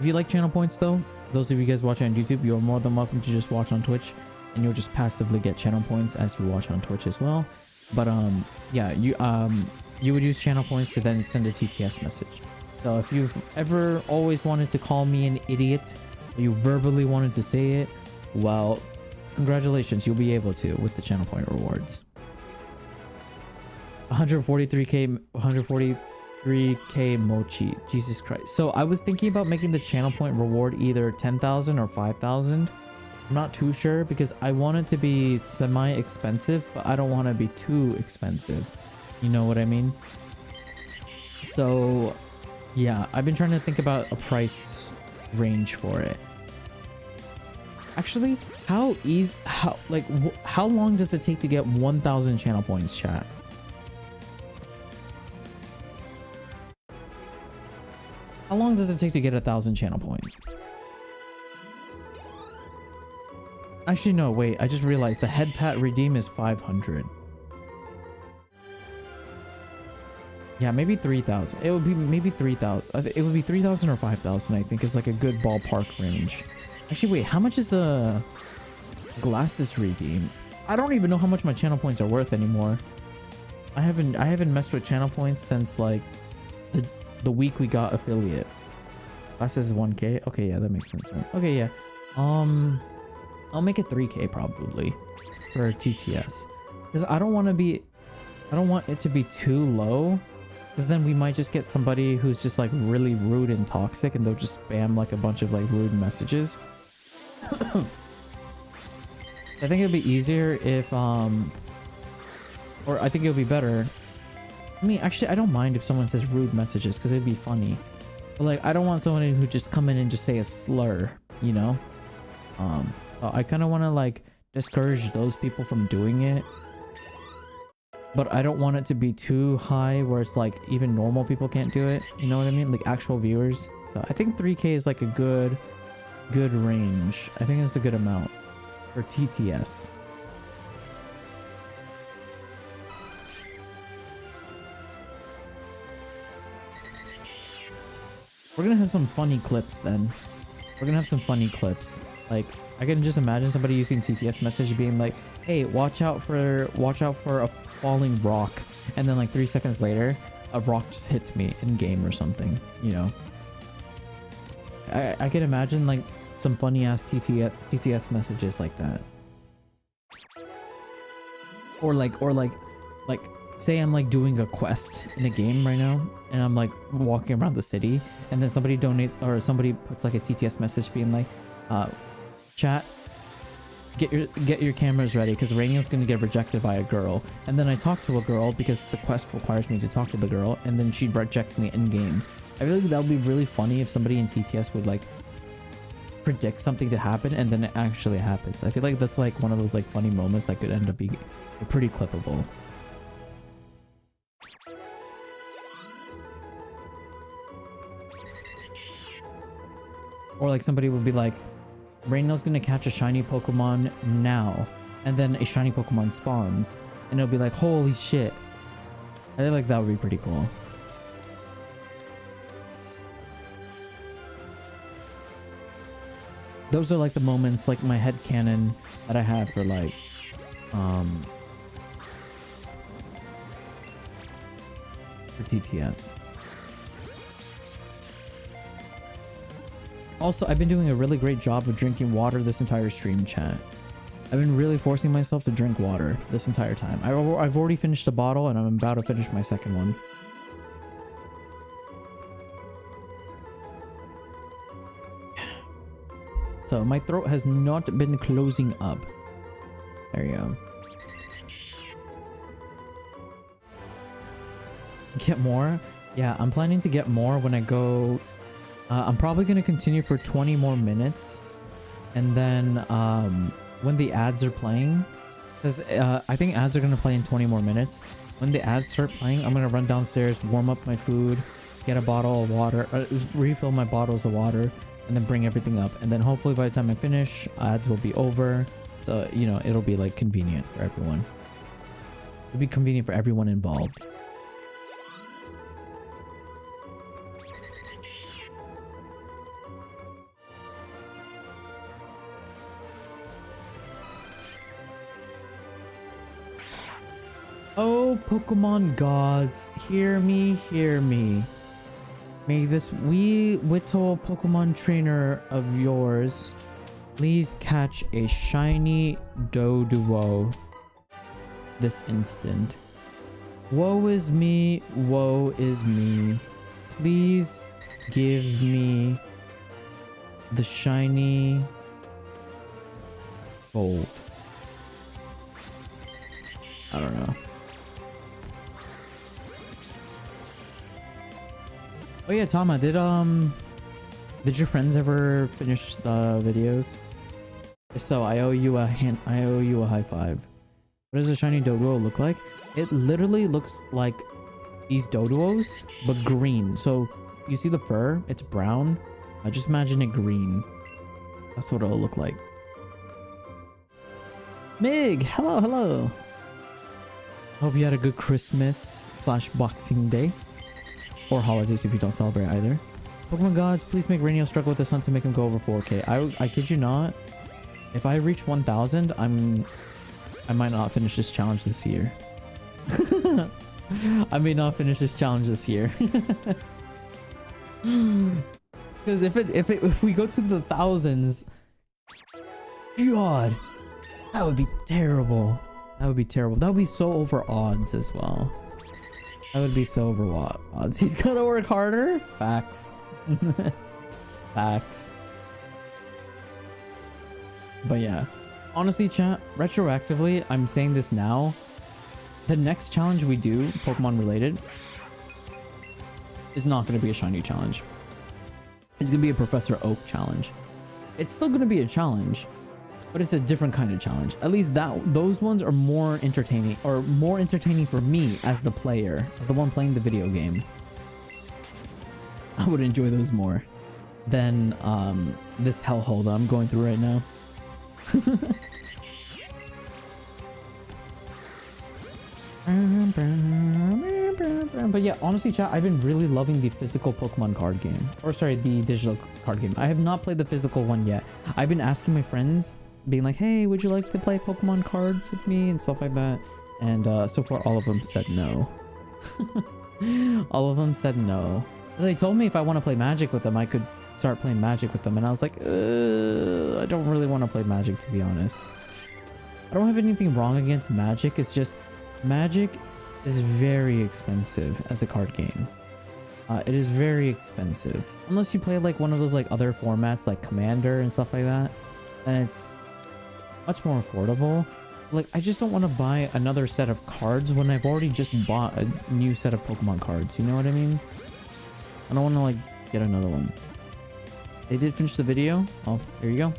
S1: If you like channel points though, those of you guys watching on YouTube, you're more than welcome to just watch on Twitch, and you'll just passively get channel points as you watch on Twitch as well. But yeah, you would use channel points to then send a TTS message. So if you've ever always wanted to call me an idiot, or you verbally wanted to say it, well, congratulations, you'll be able to with the channel point rewards. 143k mochi, Jesus Christ. So I was thinking about making the channel point reward either 10,000 or 5,000. I'm not too sure because I want it to be semi-expensive, but I don't want to be too expensive. You know what I mean? So yeah, I've been trying to think about a price range for it. Actually, how long does it take to get 1,000 channel points, chat? How long does it take to get 1,000 channel points? Actually, no, wait. I just realized the head pat redeem is 500. Yeah, maybe 3,000. It would be maybe 3,000. It would be 3,000 or 5,000, I think, is like a good ballpark range. Actually, wait, how much is a glasses redeem? I don't even know how much my channel points are worth anymore. I haven't messed with channel points since like the week we got affiliate. Glasses is 1k. Okay, yeah, that makes sense. Okay, yeah. I'll make it 3k probably for TTS, because I don't want it to be too low, because then we might just get somebody who's just like really rude and toxic, and they'll just spam like a bunch of like rude messages. I think it'd be easier if or I think it'll be better. I mean, actually, I don't mind if someone says rude messages because it'd be funny, but like I don't want someone who just come in and just say a slur, you know. I kind of want to like discourage those people from doing it, but I don't want it to be too high where it's like even normal people can't do it, you know what I mean, like actual viewers. So I think 3k is like a good range. I think it's a good amount for TTS. We're gonna have some funny clips then. We're gonna have some funny clips. Like, I can just imagine somebody using TTS message being like, hey, watch out for a falling rock, and then like 3 seconds later a rock just hits me in game or something, you know. I can imagine like some funny ass TTS messages like that. Or like say I'm like doing a quest in a game right now, and I'm like walking around the city, and then somebody donates or somebody puts like a TTS message being like, chat, get your cameras ready because Reiniyal's gonna get rejected by a girl. And then I talk to a girl because the quest requires me to talk to the girl, and then she rejects me in game. I feel like that would be really funny if somebody in TTS would like predict something to happen and then it actually happens. I feel like that's like one of those like funny moments that could end up being pretty clippable. Or like somebody would be like, Reiniyal's gonna catch a shiny Pokemon now, and then a shiny Pokemon spawns, and it'll be like, holy shit. I feel like that would be pretty cool. Those are like the moments, like my headcanon that I have for like, for TTS. Also, I've been doing a really great job of drinking water this entire stream, chat. I've been really forcing myself to drink water this entire time. I've already finished a bottle and I'm about to finish my second one. So my throat has not been closing up. There you go. Get more? Yeah, I'm planning to get more when I go. I'm probably going to continue for 20 more minutes. And then when the ads are playing, because I think ads are going to play in 20 more minutes. When the ads start playing, I'm going to run downstairs, warm up my food, get a bottle of water, refill my bottles of water, and then bring everything up. And then hopefully by the time I finish, ads will be over. So, you know, it'll be like convenient for everyone. It'll be convenient for everyone involved. Oh, Pokemon gods, hear me, hear me. May this wee little Pokemon trainer of yours please catch a shiny Doduo this instant. Woe is me, woe is me. Please give me the shiny gold. I don't know. Oh yeah, Tama, did your friends ever finish the videos? If so, I owe you a high five. What does a shiny Doduo look like? It literally looks like these Doduos, but green. So you see the fur? It's brown. I just imagine it green. That's what it'll look like. Mig, hello, hello. Hope you had a good Christmas / Boxing Day. Or holidays if you don't celebrate either. Pokemon gods, please make Reiniyal struggle with this hunt to make him go over 4K. I kid you not. If I reach 1,000, I might not finish this challenge this year. I may not finish this challenge this year. Because if we go to the thousands, God, that would be terrible. That would be terrible. That would be so over odds as well. That would be so over odds. He's gonna work harder? Facts. Facts. But yeah. Honestly, chat, retroactively, I'm saying this now. The next challenge we do, Pokemon related, is not gonna be a shiny challenge. It's gonna be a Professor Oak challenge. It's still gonna be a challenge, but it's a different kind of challenge. At least those ones are more entertaining, or more entertaining for me as the player, as the one playing the video game. I would enjoy those more than this hellhole that I'm going through right now. But yeah, honestly, chat, I've been really loving the physical Pokemon card game. Or sorry, the digital card game. I have not played the physical one yet. I've been asking my friends, being like, hey, would you like to play Pokemon cards with me and stuff like that? And so far all of them said no. All of them said no. They told me if I want to play Magic with them, I could start playing Magic with them, and I was like, I don't really want to play Magic, to be honest. I don't have anything wrong against Magic. It's just Magic is very expensive as a card game. It is very expensive unless you play like one of those like other formats like Commander and stuff like that, and it's much more affordable. Like, I just don't want to buy another set of cards when I've already just bought a new set of Pokemon cards. You know what I mean? I don't want to like get another one. They did finish the video. Oh, there you go.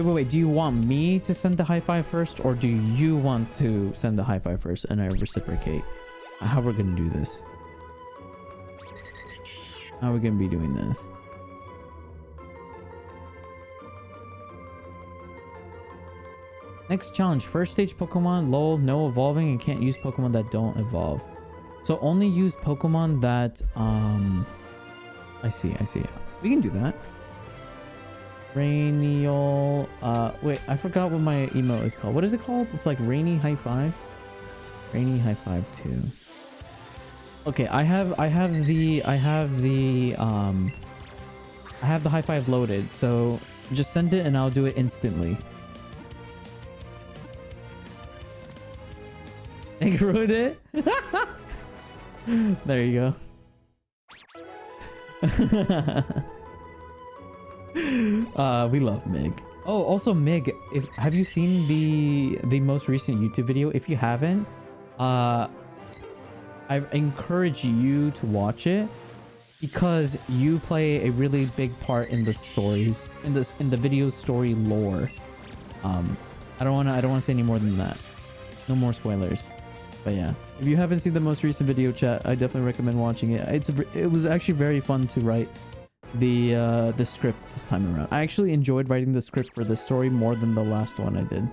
S1: Wait. Do you want me to send the high five first, or do you want to send the high five first and I reciprocate? How we're gonna do this? How are we gonna be doing this? Next challenge. First stage Pokemon. Lol. No evolving and can't use Pokemon that don't evolve. So only use Pokemon that I see. We can do that. Reiniyal. Wait, I forgot what my email is called. What is it called? It's like Rainy High Five. Rainy High Five 2. Okay, I have the high five loaded, so just send it and I'll do it instantly. I wrote it. There you go. We love Mig. Oh, also Mig, have you seen the most recent YouTube video? If you haven't, I encourage you to watch it because you play a really big part in the stories, in the video's story lore. I don't want to say any more than that. No more spoilers. But yeah, if you haven't seen the most recent video, chat, I definitely recommend watching it. It was actually very fun to write the script this time around. I actually enjoyed writing the script for this story more than the last one I did.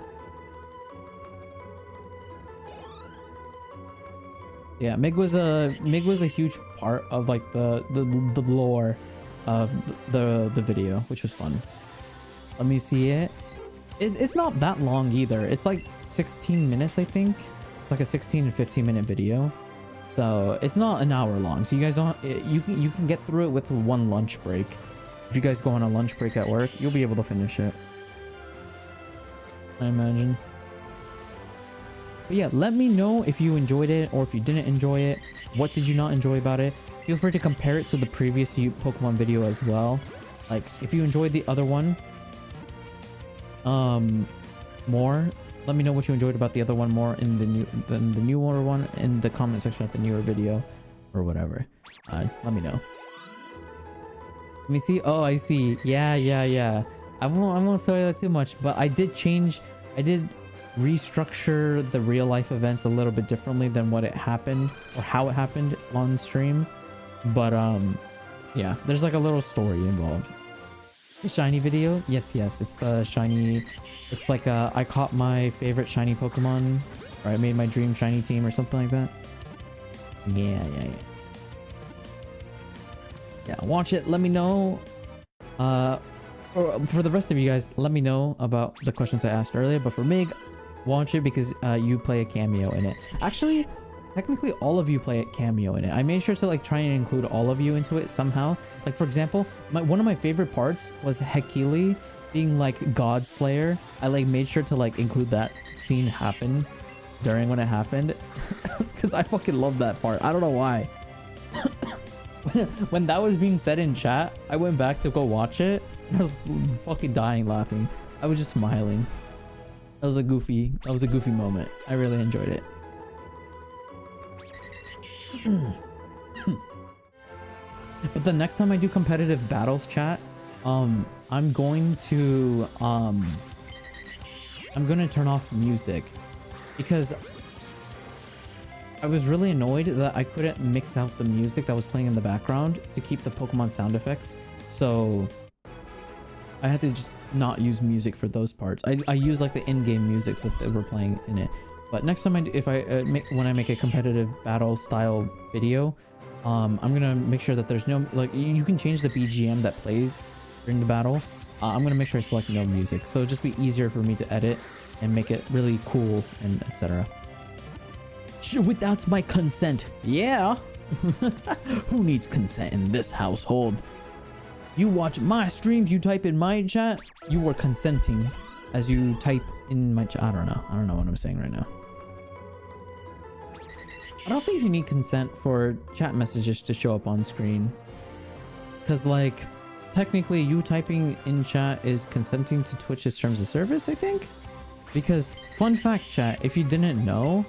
S1: Yeah, Mig was a huge part of like the lore of the video, which was fun. Let me see it. It's not that long either. It's like 16 minutes, I think. It's like a 16 and 15 minute video, so it's not an hour long. So you guys don't, you can get through it with one lunch break. If you guys go on a lunch break at work, you'll be able to finish it, I imagine. But yeah, let me know if you enjoyed it or if you didn't enjoy it. What did you not enjoy about it? Feel free to compare it to the previous Pokemon video as well. Like if you enjoyed the other one more, let me know what you enjoyed about the other one more in the newer one in the comment section of the newer video or whatever. Let me know. Let me see. Oh, I see. Yeah. I won't spoil that too much, but I did restructure the real life events a little bit differently than what it happened or how it happened on stream. But yeah, there's like a little story involved. The shiny video? Yes, it's the shiny. It's like I caught my favorite shiny Pokemon, or I made my dream shiny team or something like that. Yeah. Watch it, let me know. Or for the rest of you guys, let me know about the questions I asked earlier. But for Mig, watch it because you play a cameo in it. Actually, technically all of you play a cameo in it. I made sure to like try and include all of you into it somehow. Like for example, one of my favorite parts was Hekili being like God Slayer. I like made sure to like include that scene happen during when it happened because I fucking love that part. I don't know why. when that was being said in chat, I went back to go watch it and I was fucking dying laughing. I was just smiling. That was a goofy moment. I really enjoyed it. But the next time I do competitive battles, chat, I'm going to turn off music because I was really annoyed that I couldn't mix out the music that was playing in the background to keep the Pokemon sound effects. So I had to just not use music for those parts. I use like the in-game music that they were playing in it. But next time when I make a competitive battle style video, I'm gonna make sure that there's no like you can change the BGM that plays during the battle. I'm gonna make sure I select no music, so it'll just be easier for me to edit and make it really cool and etc. Without my consent, yeah. Who needs consent in this household? You watch my streams, you type in my chat, you are consenting as you type in my chat. I don't know what I'm saying right now. I don't think you need consent for chat messages to show up on screen. Because, like, technically you typing in chat is consenting to Twitch's terms of service, I think? Because, fun fact, chat, if you didn't know,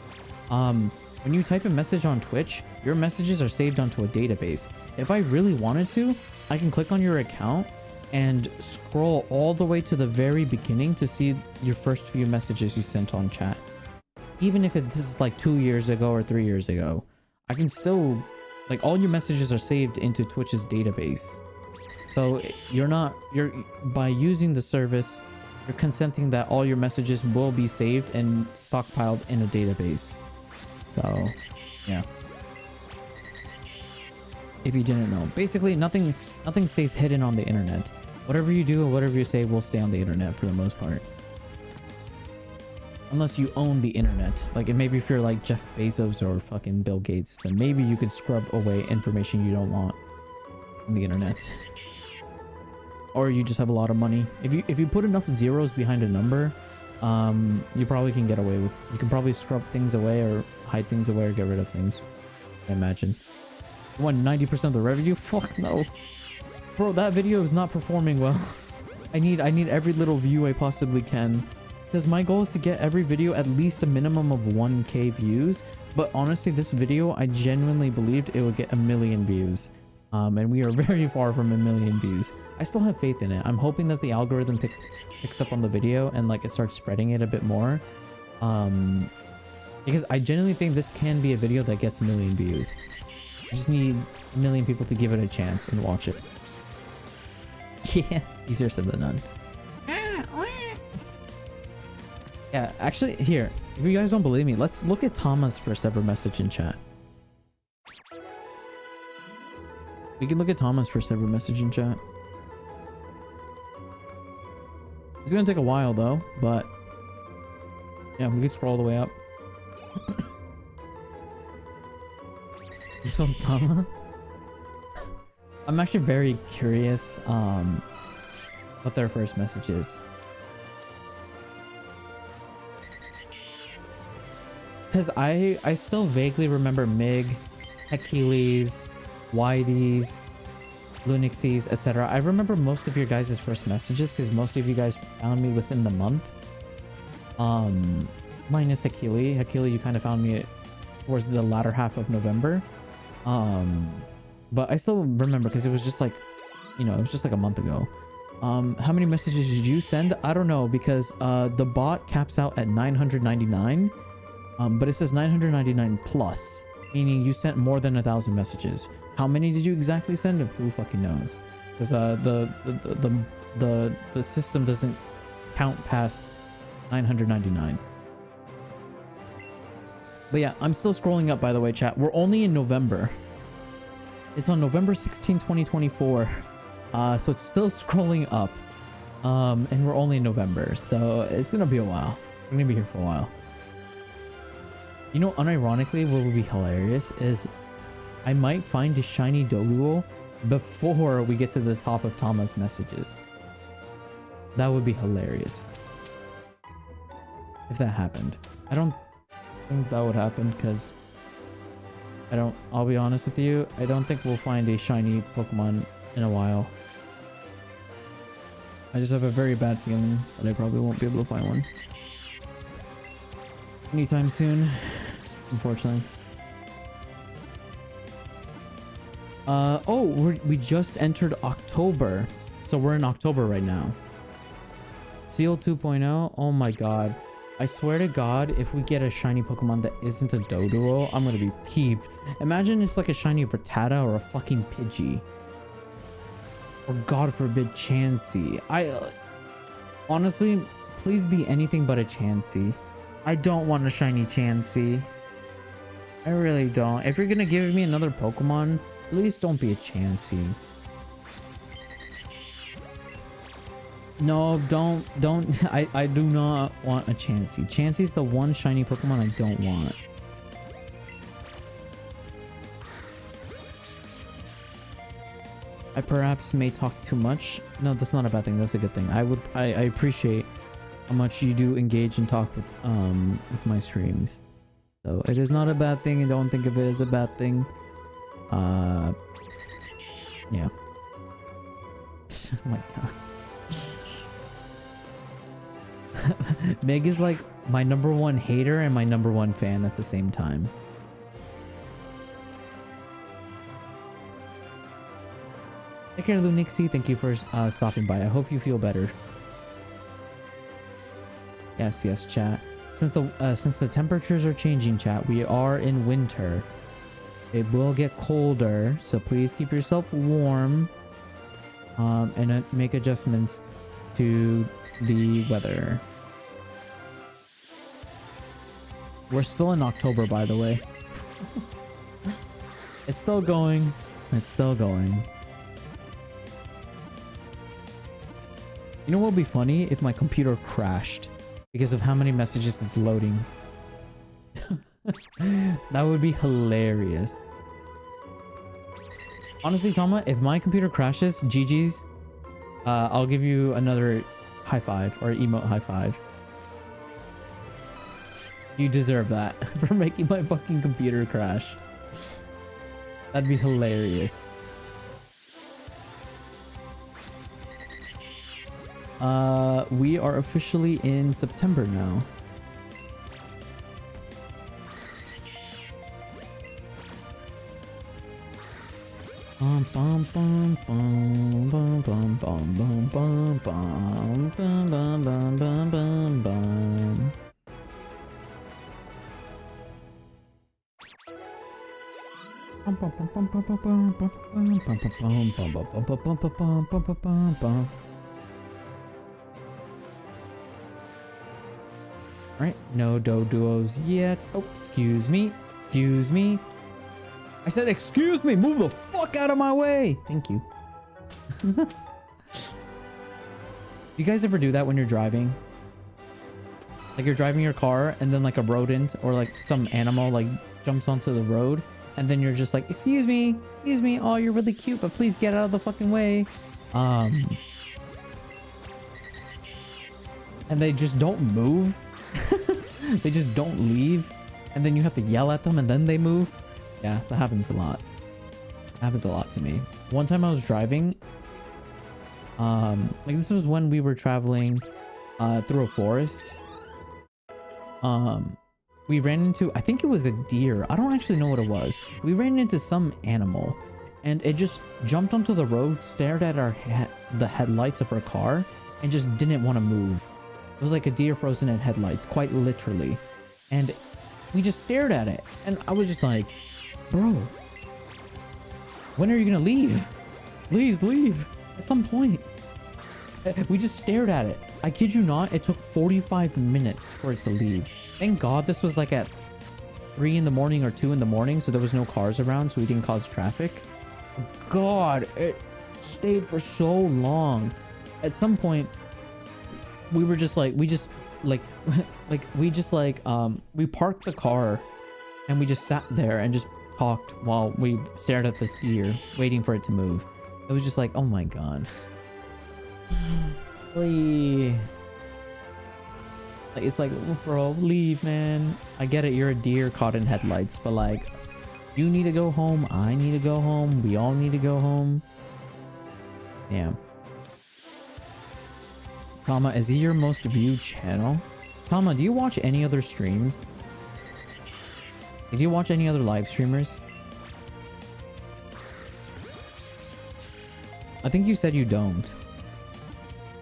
S1: when you type a message on Twitch, your messages are saved onto a database. If I really wanted to, I can click on your account and scroll all the way to the very beginning to see your first few messages you sent on chat. Even if this is like 2 years ago or 3 years ago, I can still, like, all your messages are saved into Twitch's database. So by using the service, you're consenting that all your messages will be saved and stockpiled in a database. So, yeah. If you didn't know, basically nothing stays hidden on the internet. Whatever you do or whatever you say will stay on the internet for the most part. Unless you own the internet. Like, maybe if you're like Jeff Bezos or fucking Bill Gates, then maybe you could scrub away information you don't want on the internet. Or you just have a lot of money. If you put enough zeros behind a number, you probably can get away with. You can probably scrub things away or hide things away or get rid of things. I imagine. You want 90% of the revenue? Fuck no. Bro, that video is not performing well. I need every little view I possibly can. Because my goal is to get every video at least a minimum of 1k views. But honestly, this video, I genuinely believed it would get 1 million views. And we are very far from 1 million views. I still have faith in it. I'm hoping that the algorithm picks up on the video and like it starts spreading it a bit more. Because I genuinely think this can be a video that gets 1 million views. I just need 1 million people to give it a chance and watch it. Yeah, easier said than done. Yeah, actually, here, if you guys don't believe me, let's look at Tama's first ever message in chat. We can look at Tama's first ever message in chat. It's gonna take a while though, but yeah, we can scroll all the way up. You saw Tama? I'm actually very curious what their first message is. Because I still vaguely remember Mig, Achilles, Whitey's, Lunaxies, etc. I remember most of your guys' first messages because most of you guys found me within the month. Minus Achilles. Achilles, you kind of found me towards the latter half of November. But I still remember because it was just like, you know, it was just like a month ago. How many messages did you send? I don't know because the bot caps out at 999. But it says 999 plus, meaning you sent more than 1,000 messages. How many did you exactly send? Who fucking knows? Because the system doesn't count past 999. But yeah, I'm still scrolling up, by the way, chat. We're only in November. It's on November 16, 2024. So it's still scrolling up. And we're only in November, so it's gonna be a while. We're gonna be here for a while. You know, unironically, what would be hilarious is I might find a shiny Doduo before we get to the top of Tama's messages. That would be hilarious. If that happened. I don't think that would happen because I'll be honest with you, I don't think we'll find a shiny Pokemon in a while. I just have a very bad feeling that I probably won't be able to find one anytime soon, unfortunately. We just entered October, so we're in October right now. Seal 2.0. Oh my god, I swear to god, if we get a shiny Pokemon that isn't a Doduo, I'm gonna be peeved. Imagine it's like a shiny Rattata or a fucking Pidgey, or god forbid Chansey. Honestly, please be anything but a Chansey. I don't want a shiny Chansey. I really don't. If you're gonna give me another Pokemon, please don't be a Chansey. No, don't. I do not want a Chansey. Chansey's the one shiny Pokemon I don't want. I perhaps may talk too much. No, that's not a bad thing. That's a good thing. I appreciate how much you do engage and talk with my streams. So it is not a bad thing, and don't think of it as a bad thing. Yeah. Oh my god. Meg is like my #1 hater and my #1 fan at the same time. Take care, Lunixie. Thank you for stopping by. I hope you feel better. Yes, yes, chat. Since the temperatures are changing, chat, we are in winter. It will get colder, so please keep yourself warm. And make adjustments to the weather. We're still in October, by the way. It's still going. It's still going. You know what would be funny? If my computer crashed because of how many messages it's loading. That would be hilarious. Honestly, Tama, if my computer crashes, GG's, I'll give you another high five or emote high five. You deserve that for making my fucking computer crash. That'd be hilarious. We are officially in September now. Bum bum bum bum bum bum bum bum bum bum bum bum bum bum bum. Alright, no duos yet. Oh, excuse me. Excuse me. I said excuse me, move the fuck out of my way. Thank you. You guys ever do that when you're driving? Like you're driving your car and then like a rodent or like some animal like jumps onto the road and then you're just like, excuse me, oh you're really cute, but please get out of the fucking way. And they just don't move. They just don't leave. And then you have to yell at them and then they move. Yeah, that happens a lot. Happens a lot to me. One time I was driving, like this was when we were traveling through a forest. We ran into, I think it was a deer. I don't actually know what it was. We ran into some animal and it just jumped onto the road, stared at the headlights of our car and just didn't want to move. It was like a deer frozen in headlights, quite literally. And we just stared at it and I was just like, bro, when are you gonna leave? Please leave at some point. We just stared at it. I kid you not, it took 45 minutes for it to leave. Thank God this was like at 3 in the morning or 2 in the morning, so there was no cars around, so we didn't cause traffic. God, it stayed for so long. At some point, we were just like, we parked the car and we just sat there and just talked while we stared at this deer, waiting for it to move. It was just like, oh my God. Like, it's like, bro, leave, man. I get it, you're a deer caught in headlights, but like, you need to go home, I need to go home, we all need to go home. Damn. Tama, is he your most viewed channel? Tama, do you watch any other streams? Do you watch any other live streamers? I think you said you don't.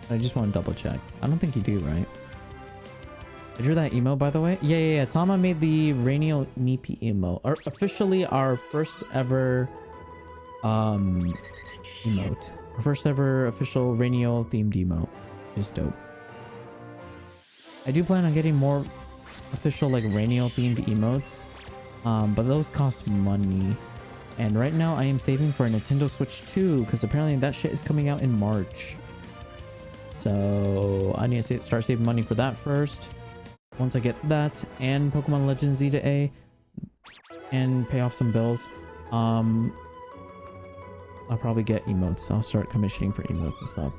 S1: I just want to double check. I don't think you do, right? I drew that emo, by the way. Yeah. Tama made the Reiniyal Meepy emo. Officially our first ever emote. Our first ever official Reiniyal themed emote. Just dope. I do plan on getting more official like Reiniyal themed emotes. But those cost money. And right now I am saving for a Nintendo Switch 2 because apparently that shit is coming out in March. So I need to start saving money for that first. Once I get that and Pokemon Legends Zeta A and pay off some bills, I'll probably get emotes. I'll start commissioning for emotes and stuff.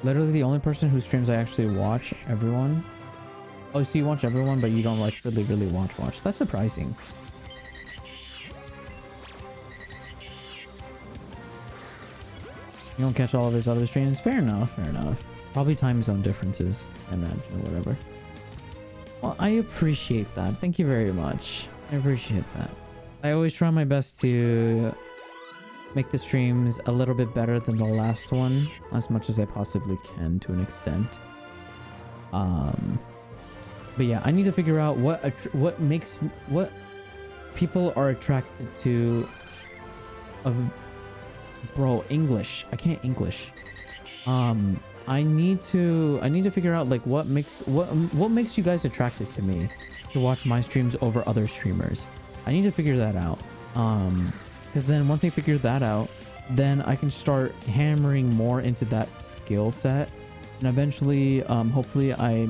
S1: Literally the only person whose streams I actually watch, everyone. Oh, so you watch everyone, but you don't like really watch. That's surprising. You don't catch all of his other streams? Fair enough. Probably time zone differences, I imagine, or whatever. Well, I appreciate that. Thank you very much. I appreciate that. I always try my best to make the streams a little bit better than the last one, as much as I possibly can to an extent. But yeah, I need to figure out what people are attracted to bro, English. I can't English. I need to figure out like what makes you guys attracted to me to watch my streams over other streamers. I need to figure that out. Because then once I figure that out, then I can start hammering more into that skill set, and eventually hopefully I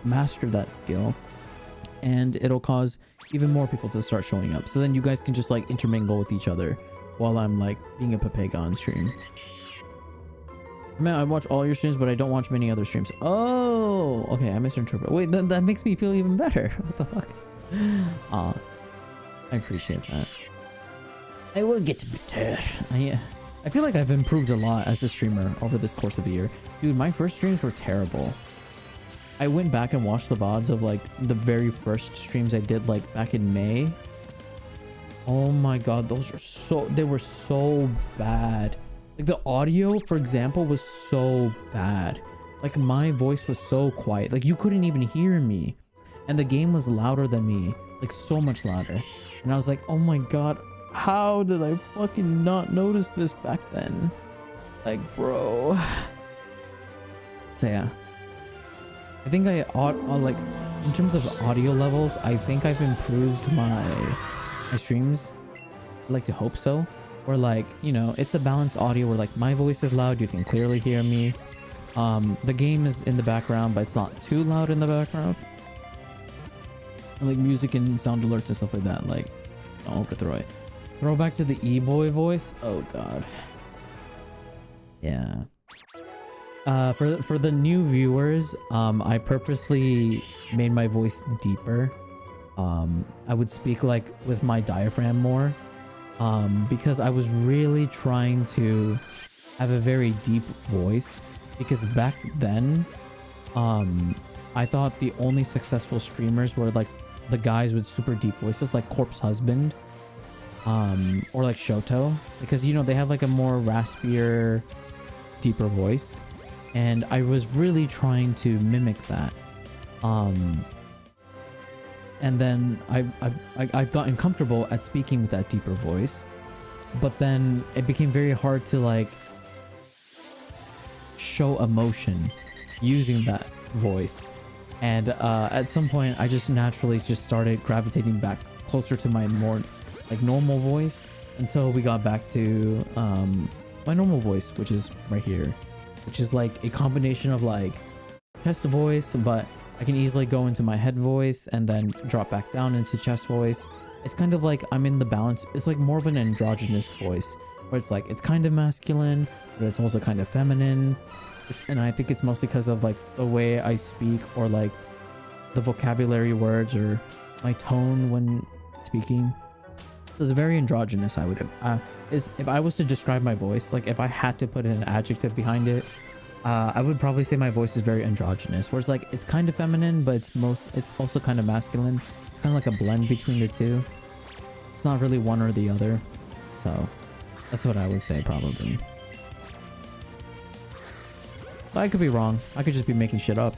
S1: master that skill, and it'll cause even more people to start showing up, so then you guys can just like intermingle with each other while I'm like being a Pepega on stream. Man, I watch all your streams, but I don't watch many other streams. Oh, okay, I misinterpreted. Wait, that makes me feel even better. What the fuck? I appreciate that.
S2: I will get better.
S1: I feel like I've improved a lot as a streamer over this course of the year. Dude, my first streams were terrible. I went back and watched the VODs of like the very first streams I did like back in May. Oh my god, they were so bad. Like the audio, for example, was so bad. Like my voice was so quiet. Like you couldn't even hear me. And the game was louder than me. Like so much louder. And I was like, oh my god, how did I fucking not notice this back then? Like, bro. So yeah. I think like in terms of audio levels, I think I've improved my streams. I like to hope so. Or like, you know, it's a balanced audio where like my voice is loud, you can clearly hear me. The game is in the background, but it's not too loud in the background. And like music and sound alerts and stuff like that, like don't overthrow it. Throw back to the e-boy voice. Oh god. Yeah. For the new viewers, I purposely made my voice deeper. I would speak like with my diaphragm more, because I was really trying to have a very deep voice, because back then I thought the only successful streamers were like the guys with super deep voices like Corpse Husband, or like Shoto, because you know they have like a more raspier, deeper voice, and I was really trying to mimic that. And then I've gotten comfortable at speaking with that deeper voice, but then it became very hard to like show emotion using that voice. And at some point I just naturally just started gravitating back closer to my more like normal voice, until we got back to my normal voice, which is right here, which is like a combination of like chest voice, but I can easily go into my head voice and then drop back down into chest voice. It's kind of like I'm in the balance. It's like more of an androgynous voice, where it's like it's kind of masculine, but it's also kind of feminine. And I think it's mostly because of like the way I speak, or like the vocabulary words, or my tone when speaking. So it's very androgynous. I would if I was to describe my voice, like if I had to put an adjective behind it, I would probably say my voice is very androgynous, where it's like it's kind of feminine, but it's also kind of masculine. It's kind of like a blend between the two. It's not really one or the other. So that's what I would say probably. But I could be wrong. I could just be making shit up,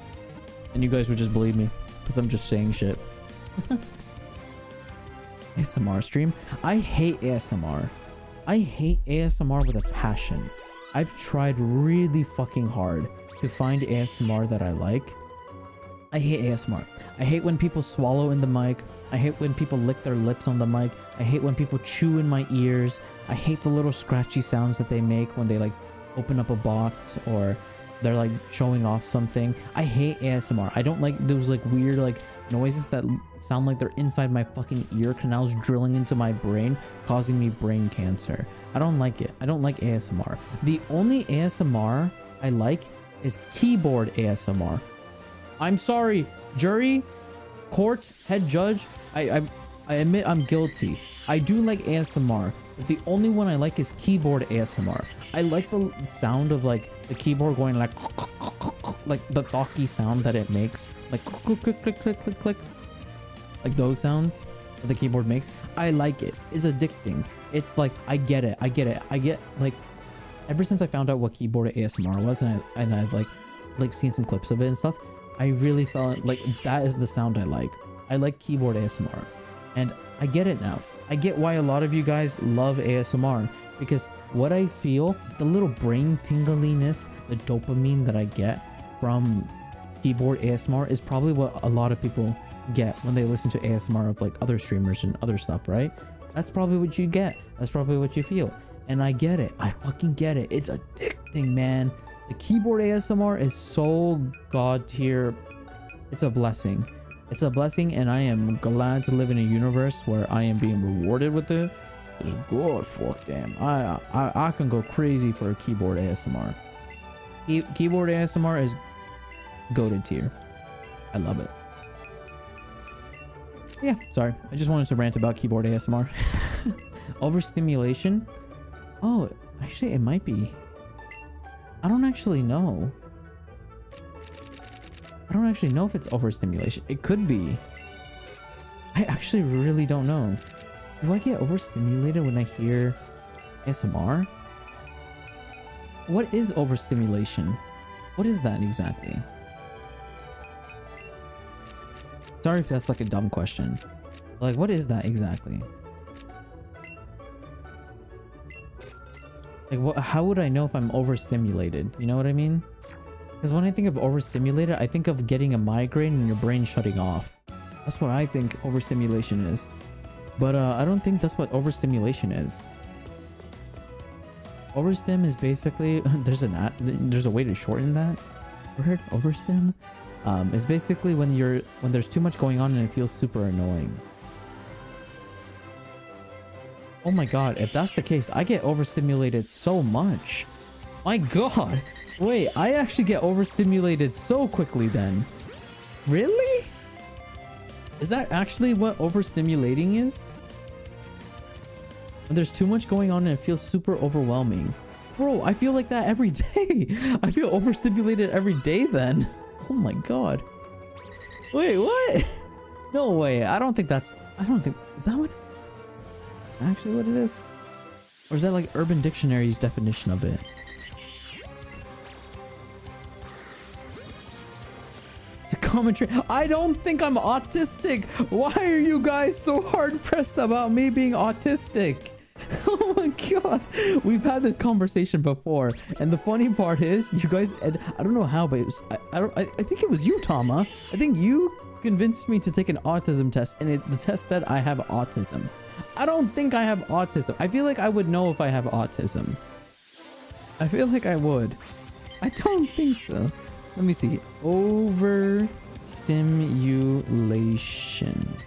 S1: and you guys would just believe me because I'm just saying shit. ASMR stream. I hate ASMR. I hate ASMR with a passion. I've tried really fucking hard to find ASMR that I like. I hate ASMR. I hate when people swallow in the mic. I hate when people lick their lips on the mic. I hate when people chew in my ears. I hate the little scratchy sounds that they make when they like open up a box, or they're like showing off something. I hate ASMR. I don't like those like weird like noises that sound like they're inside my fucking ear canals, drilling into my brain, causing me brain cancer. I don't like it. I don't like ASMR. The only ASMR I like is keyboard ASMR. I'm sorry, jury, court, head judge. I admit I'm guilty. I do like ASMR, but the only one I like is keyboard ASMR. I like the sound of like the keyboard going like the talky sound that it makes, like click click click click click click, like those sounds. that the keyboard makes. I like it. It's addicting. It's like, I get it. I get like, ever since I found out what keyboard ASMR was, and I've like seen some clips of it and stuff, I really felt like that is the sound I like. I like keyboard ASMR, and I get it now. I get why a lot of you guys love ASMR, because what I feel, the little brain tingliness, the dopamine that I get from keyboard ASMR is probably what a lot of people get when they listen to ASMR of like other streamers and other stuff, right? That's probably what you get. That's probably what you feel. And I get it. I fucking get it. It's addicting, man. The keyboard ASMR is so god tier. It's a blessing. It's a blessing, and I am glad to live in a universe where I am being rewarded with it. It's good. Fuck damn. I can go crazy for a keyboard ASMR. Keyboard ASMR is goated tier. I love it. Yeah, sorry. I just wanted to rant about keyboard ASMR. Overstimulation? Oh, actually, it might be. I don't actually know. I don't actually know if it's overstimulation. It could be. I actually really don't know. Do I get overstimulated when I hear ASMR? What is overstimulation? What is that exactly? Sorry if that's like a dumb question. Like, what is that exactly? Like, what? How would I know if I'm overstimulated? You know what I mean? Because when I think of overstimulated, I think of getting a migraine and your brain shutting off. That's what I think overstimulation is. But I don't think that's what overstimulation is. Overstim is basically there's a way to shorten that word. Overstim. It's basically when there's too much going on and it feels super annoying. Oh my god, if that's the case, I get overstimulated so much. My god. Wait, I actually get overstimulated so quickly then. Really? Is that actually what overstimulating is? When there's too much going on and it feels super overwhelming. Bro, I feel like that every day. I feel overstimulated every day then. Oh my god. Wait, what? No way. I don't think, is that what it is? Actually what it is? Or is that like Urban Dictionary's definition of it? It's a commentary. I don't think I'm autistic. Why are you guys so hard pressed about me being autistic? Oh my god, we've had this conversation before, and the funny part is, you guys, and I don't know how, but it was, I think it was you, Tama. I think you convinced me to take an autism test, and the test said I have autism. I don't think I have autism. I feel like I would know if I have autism. I feel like I would. I don't think so. Let me see. Overstimulation.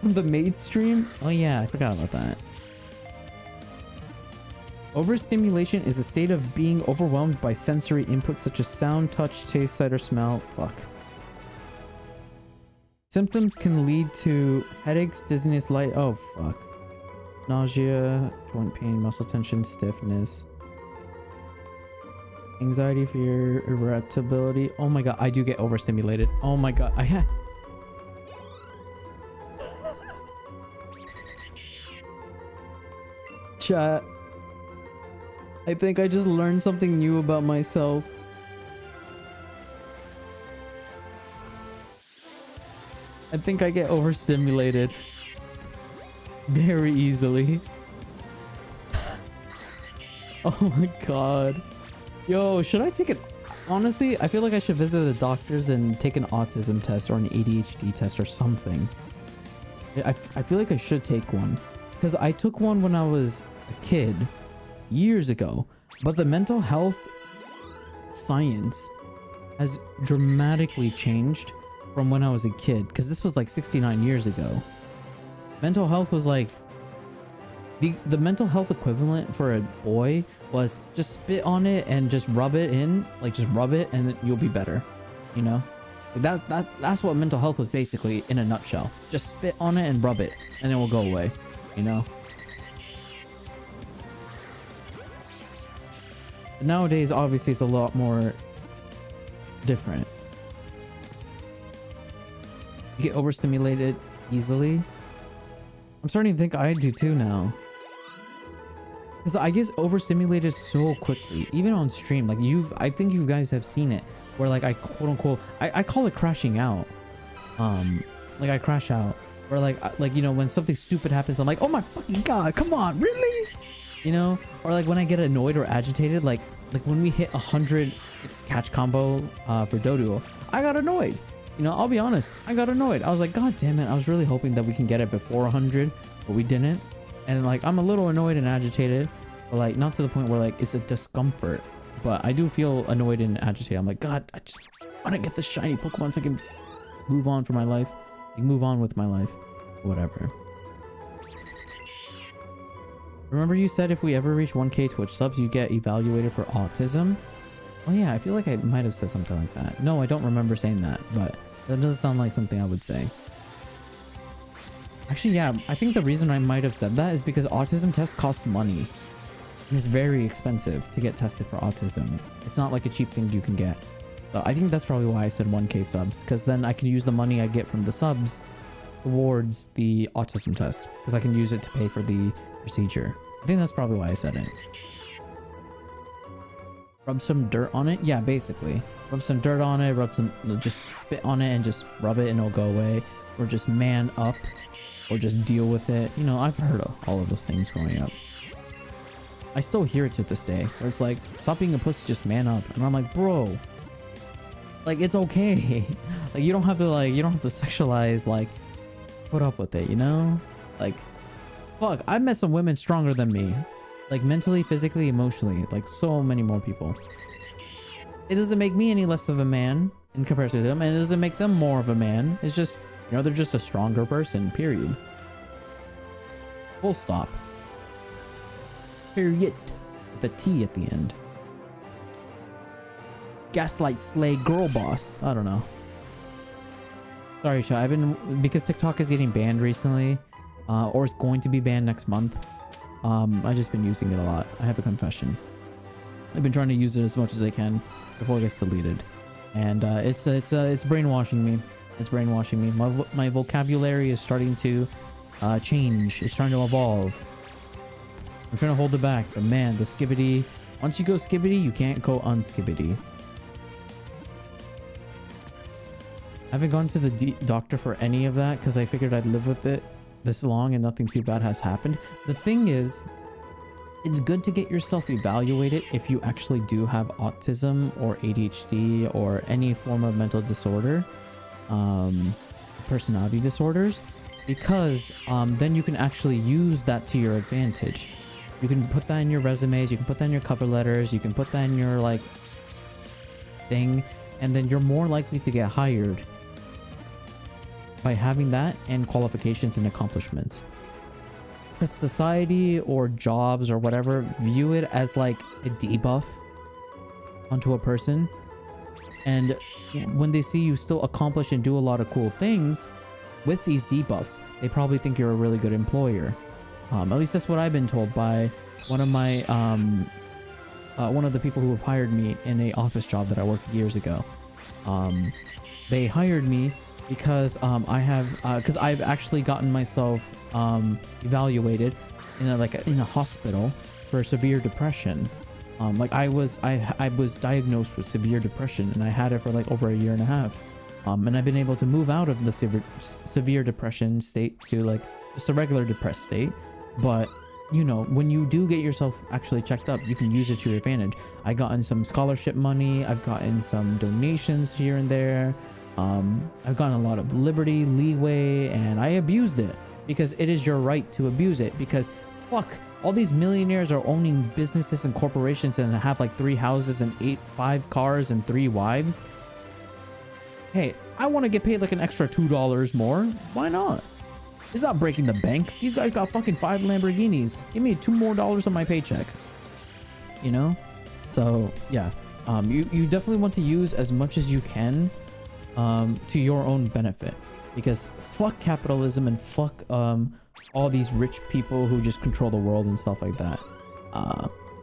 S1: The maid stream? Oh yeah, I forgot about that. Overstimulation is a state of being overwhelmed by sensory input such as sound, touch, taste, sight, or smell. Fuck. Symptoms can lead to headaches, dizziness, light. Oh fuck. Nausea, joint pain, muscle tension, stiffness. Anxiety, fear, irritability. Oh my god, I do get overstimulated. Oh my god, Chat. I think I just learned something new about myself. I think I get overstimulated very easily. Oh my god. Yo, should I take it? Honestly, I feel like I should visit the doctors and take an autism test or an ADHD test or something. I feel like I should take one. Because I took one when I was a kid, years ago. But the mental health science has dramatically changed from when I was a kid. Because this was like 69 years ago. Mental health was like... The mental health equivalent for a boy was just spit on it and just rub it in. Like just rub it and you'll be better. You know? That's what mental health was basically in a nutshell. Just spit on it and rub it and it will go away. You know? But nowadays, obviously, it's a lot more different. You get overstimulated easily. I'm starting to think I do too now. Because I get overstimulated so quickly, even on stream. Like I think you guys have seen it, where like I quote unquote, I call it crashing out. Like I crash out, or like you know, when something stupid happens, I'm like, oh my fucking god, come on, really? You know, or like when I get annoyed or agitated, like when we hit 100 catch combo for Doduo, I got annoyed. You know, I'll be honest, I got annoyed. I was like, god damn it, I was really hoping that we can get it before 100, but we didn't. And like I'm a little annoyed and agitated, but like not to the point where like it's a discomfort, but I do feel annoyed and agitated. I'm like, god, I just want to get the shiny Pokemon so I can move on for my life, like move on with my life, whatever. Remember you said if we ever reach 1K Twitch subs, you get evaluated for autism? Oh yeah, I feel like I might have said something like that. No, I don't remember saying that, but that doesn't sound like something I would say. Actually, yeah, I think the reason I might have said that is because autism tests cost money. And it's very expensive to get tested for autism. It's not like a cheap thing you can get. So I think that's probably why I said 1K subs, because then I can use the money I get from the subs towards the autism test, because I can use it to pay for the procedure. I think that's probably why I said it. Rub some dirt on it? Yeah, basically. Rub some dirt on it, just spit on it and just rub it and it'll go away. Or just man up. Or just deal with it. You know, I've heard of all of those things growing up. I still hear it to this day, where it's like, stop being a pussy, just man up. And I'm like, bro, like, it's okay. Like, you don't have to sexualize, like, put up with it, you know? Like, fuck, I've met some women stronger than me. Like, mentally, physically, emotionally. Like, so many more people. It doesn't make me any less of a man in comparison to them, and it doesn't make them more of a man. It's just, you know, they're just a stronger person, period. Full stop. Period. With a T at the end. Gaslight slay girl boss. I don't know. Sorry, Cha. Because TikTok is getting banned recently, or it's going to be banned next month. I've just been using it a lot. I have a confession. I've been trying to use it as much as I can before it gets deleted, and it's brainwashing me. It's brainwashing me. My vocabulary is starting to change. It's trying to evolve. I'm trying to hold it back, but man, the skibbity. Once you go skibbity, you can't go unskibbity. I haven't gone to the doctor for any of that because I figured I'd live with it this long and nothing too bad has happened. The thing is, it's good to get yourself evaluated if you actually do have autism or ADHD or any form of mental disorder, personality disorders, because then you can actually use that to your advantage. You can put that in your resumes, you can put that in your cover letters, you can put that in your like thing, and then you're more likely to get hired by having that and qualifications and accomplishments. Because society or jobs or whatever view it as like a debuff onto a person, and when they see you still accomplish and do a lot of cool things with these debuffs, they probably think you're a really good employer. At least that's what I've been told by one of my one of the people who have hired me in a office job that I worked years ago. They hired me because because I've actually gotten myself evaluated in a hospital for severe depression. Like I was diagnosed with severe depression, and I had it for like over a year and a half. And I've been able to move out of the severe depression state to like just a regular depressed state. But you know, when you do get yourself actually checked up, you can use it to your advantage. I gotten some scholarship money, I've gotten some donations here and there, I've gotten a lot of liberty, leeway, and I abused it because it is your right to abuse it. Because fuck, all these millionaires are owning businesses and corporations and have like 3 houses and 5 cars and 3 wives. Hey, I want to get paid like an extra $2 more. Why not? It's not breaking the bank. These guys got fucking 5 Lamborghinis. Give me $2 more on my paycheck. You know? So yeah, you definitely want to use as much as you can to your own benefit, because fuck capitalism and fuck all these rich people who just control the world and stuff like that.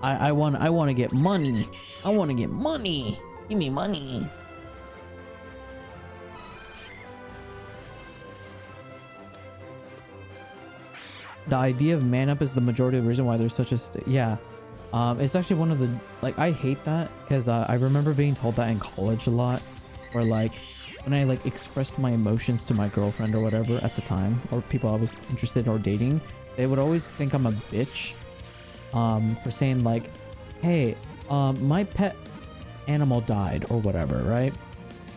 S1: I want to get money. I want to get money. Give me money. the idea of man up is the majority of the reason why there's such a yeah. It's actually one of the, like, I hate that because I remember being told that in college a lot, where like when I like expressed my emotions to my girlfriend or whatever at the time, or people I was interested in or dating, they would always think I'm a bitch for saying like, hey, my pet animal died or whatever, right?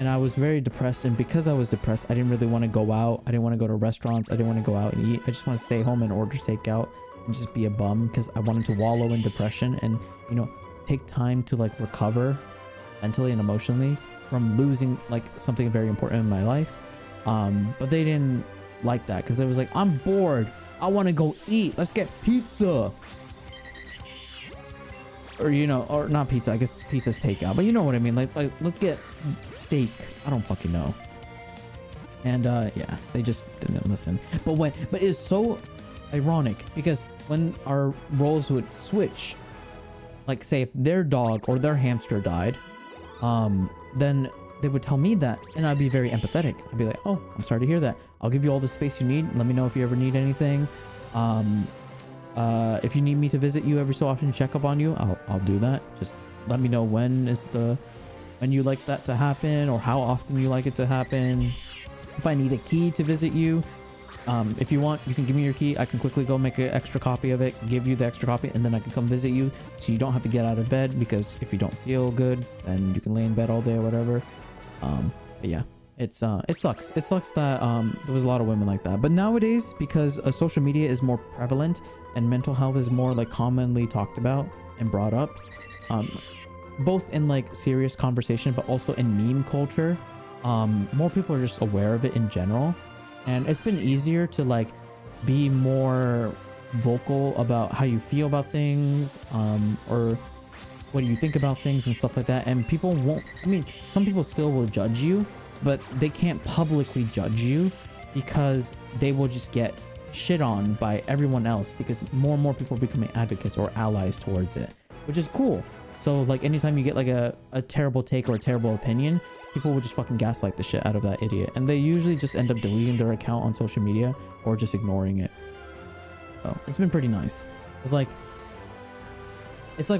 S1: And I was very depressed, and because I was depressed, I didn't really want to go out. I didn't want to go to restaurants. I didn't want to go out and eat. I just want to stay home and order takeout and just be a bum, because I wanted to wallow in depression and, you know, take time to like recover mentally and emotionally from losing like something very important in my life. But they didn't like that, because it was like, I'm bored, I want to go eat, let's get pizza. Or, you know, or not pizza, I guess pizza's takeout, but you know what I mean, like let's get steak. I don't fucking know. And yeah, they just didn't listen. But it's so ironic, because when our roles would switch, like say if their dog or their hamster died, then they would tell me that, and I'd be very empathetic. I'd be like, oh, I'm sorry to hear that, I'll give you all the space you need, let me know if you ever need anything. If you need me to visit you every so often, check up on you, I'll do that. Just let me know when you like that to happen, or how often you like it to happen. If I need a key to visit you, if you want, you can give me your key, I can quickly go make an extra copy of it, give you the extra copy, and then I can come visit you, so you don't have to get out of bed, because if you don't feel good, then you can lay in bed all day or whatever. But yeah, it sucks that there was a lot of women like that. But nowadays, because social media is more prevalent and mental health is more like commonly talked about and brought up, both in like serious conversation but also in meme culture, more people are just aware of it in general, and it's been easier to like be more vocal about how you feel about things, or what do you think about things and stuff like that. And people won't, I mean, some people still will judge you, but they can't publicly judge you, because they will just get shit on by everyone else, because more and more people are becoming advocates or allies towards it, which is cool. So like anytime you get like a terrible take or a terrible opinion, people will just fucking gaslight the shit out of that idiot, and they usually just end up deleting their account on social media or just ignoring it. So it's been pretty nice. It's like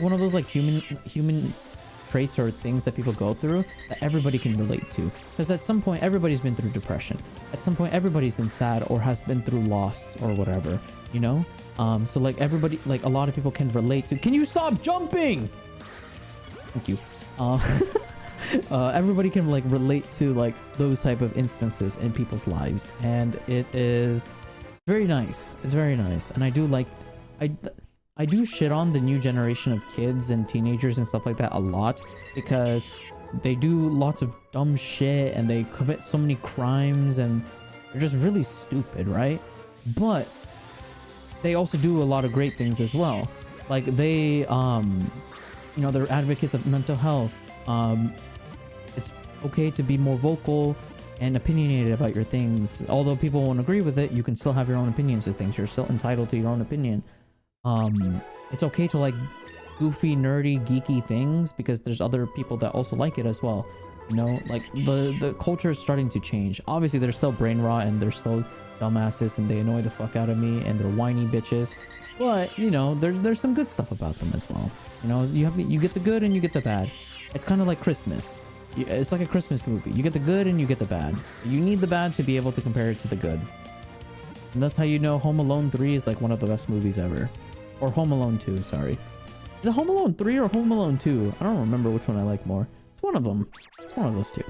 S1: one of those like human traits or things that people go through that everybody can relate to, because at some point everybody's been through depression, at some point everybody's been sad or has been through loss or whatever, you know. So like everybody, like a lot of people can relate to, can you stop jumping? Thank you. Everybody can like relate to like those type of instances in people's lives, and it is very nice. It's very nice. And I do like, I do shit on the new generation of kids and teenagers and stuff like that a lot, because they do lots of dumb shit and they commit so many crimes and they're just really stupid, right? But they also do a lot of great things as well. Like they, you know, they're advocates of mental health. It's okay to be more vocal and opinionated about your things. Although people won't agree with it, you can still have your own opinions of things. You're still entitled to your own opinion. It's okay to like goofy, nerdy, geeky things, because there's other people that also like it as well. You know, like the culture is starting to change. Obviously, they're still brain rot and they're still dumbasses and they annoy the fuck out of me and they're whiny bitches. But you know, there's some good stuff about them as well. You know, you get the good and you get the bad. It's kind of like Christmas. It's like a Christmas movie. You get the good and you get the bad. You need the bad to be able to compare it to the good. And that's how you know Home Alone 3 is like one of the best movies ever. Or Home Alone 2, sorry. Is it Home Alone 3 or Home Alone 2? I don't remember which one I like more. It's one of them. It's one of those two.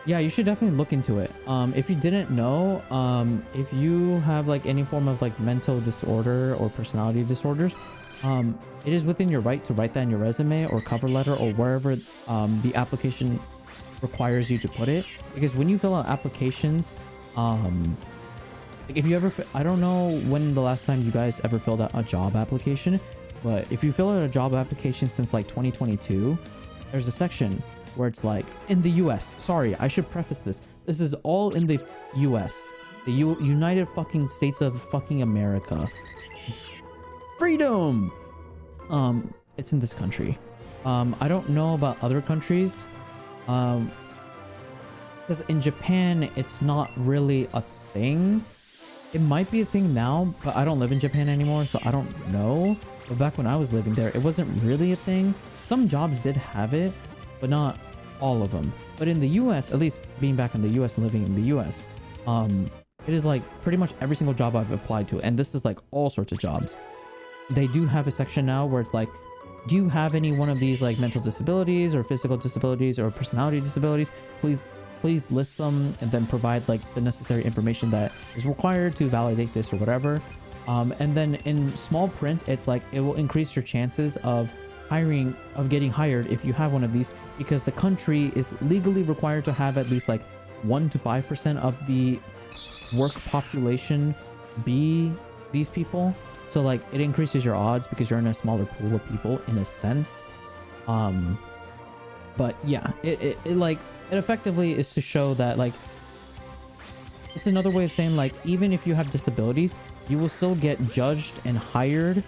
S1: Yeah, you should definitely look into it. If you didn't know, if you have like any form of like mental disorder or personality disorders, it is within your right to write that in your resume or cover letter or wherever the application requires you to put it. Because when you fill out applications, like if you ever, I don't know when the last time you guys ever filled out a job application, but if you fill out a job application since like 2022, there's a section where it's like, in the US, sorry, I should preface this. This is all in the US, the United fucking States of fucking America. Freedom! It's in this country. I don't know about other countries. Because in Japan, it's not really a thing. It might be a thing now, but I don't live in Japan anymore, so I don't know. But back when I was living there, it wasn't really a thing. Some jobs did have it, but not all of them. But in the US, at least being back in the US and living in the US, it is like pretty much every single job I've applied to, and this is like all sorts of jobs. They do have a section now where it's like, do you have any one of these like mental disabilities or physical disabilities or personality disabilities? Please list them and then provide like the necessary information that is required to validate this or whatever. And then in small print, it's like it will increase your chances of getting hired if you have one of these, because the country is legally required to have at least like 1 to 5% of the work population be these people. So like it increases your odds because you're in a smaller pool of people in a sense. But yeah, it effectively is to show that like it's another way of saying like even if you have disabilities, you will still get judged and hired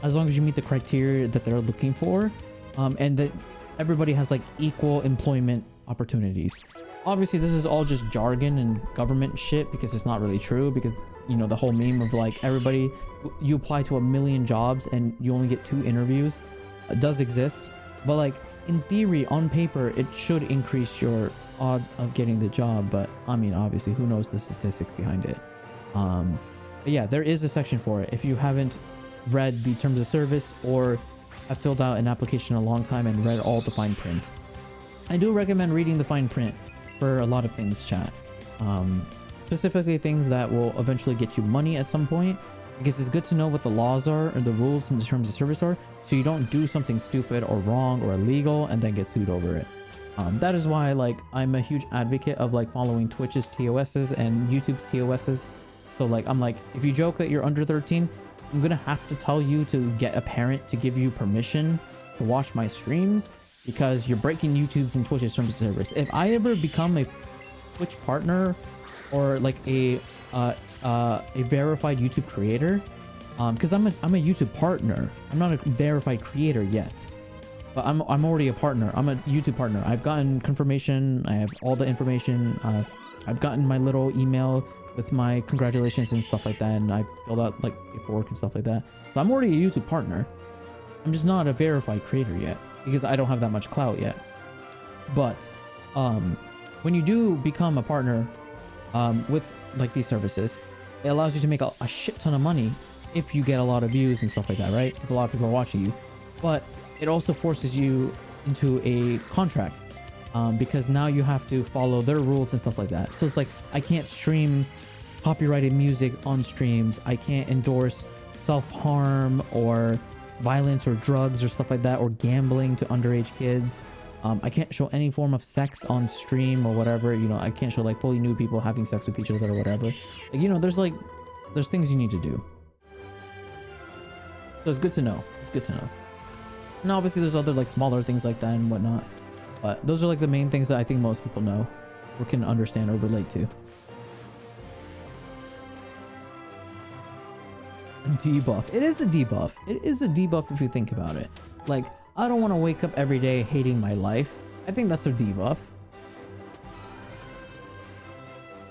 S1: as long as you meet the criteria that they're looking for, and that everybody has like equal employment opportunities. Obviously this is all just jargon and government shit because it's not really true, because you know the whole meme of like everybody, you apply to 1 million jobs and you only get 2 interviews does exist. But like in theory, on paper, it should increase your odds of getting the job. But I mean, obviously, who knows the statistics behind it? But yeah, there is a section for it. If you haven't read the terms of service or have filled out an application in a long time and read all the fine print, I do recommend reading the fine print for a lot of things, chat. Specifically things that will eventually get you money at some point, because it's good to know what the laws are or the rules and the terms of service are, so you don't do something stupid or wrong or illegal and then get sued over it. That is why like I'm a huge advocate of like following Twitch's TOSs and YouTube's TOSs. So like I'm like, if you joke that you're under 13, I'm gonna have to tell you to get a parent to give you permission to watch my streams, because you're breaking YouTube's and Twitch's terms of service. If I ever become a Twitch partner or like a verified YouTube creator, because I'm a YouTube partner. I'm not a verified creator yet, but I'm already a partner. I'm a YouTube partner. I've gotten confirmation. I have all the information. I've gotten my little email with my congratulations and stuff like that, and I filled out like paperwork and stuff like that. So I'm already a YouTube partner. I'm just not a verified creator yet because I don't have that much clout yet. But when you do become a partner with like these services, it allows you to make a shit ton of money if you get a lot of views and stuff like that, right? If a lot of people are watching you. But it also forces you into a contract, because now you have to follow their rules and stuff like that. So it's like, I can't stream copyrighted music on streams. I can't endorse self-harm or violence or drugs or stuff like that, or gambling to underage kids. I can't show any form of sex on stream or whatever. You know, I can't show like fully nude people having sex with each other or whatever. Like, you know, there's things you need to do. So it's good to know. It's good to know. And obviously there's other like smaller things like that and whatnot. But those are like the main things that I think most people know or can understand or relate to. Debuff. It is a debuff. It is a debuff if you think about it. Like, I don't want to wake up every day hating my life. I think that's a debuff.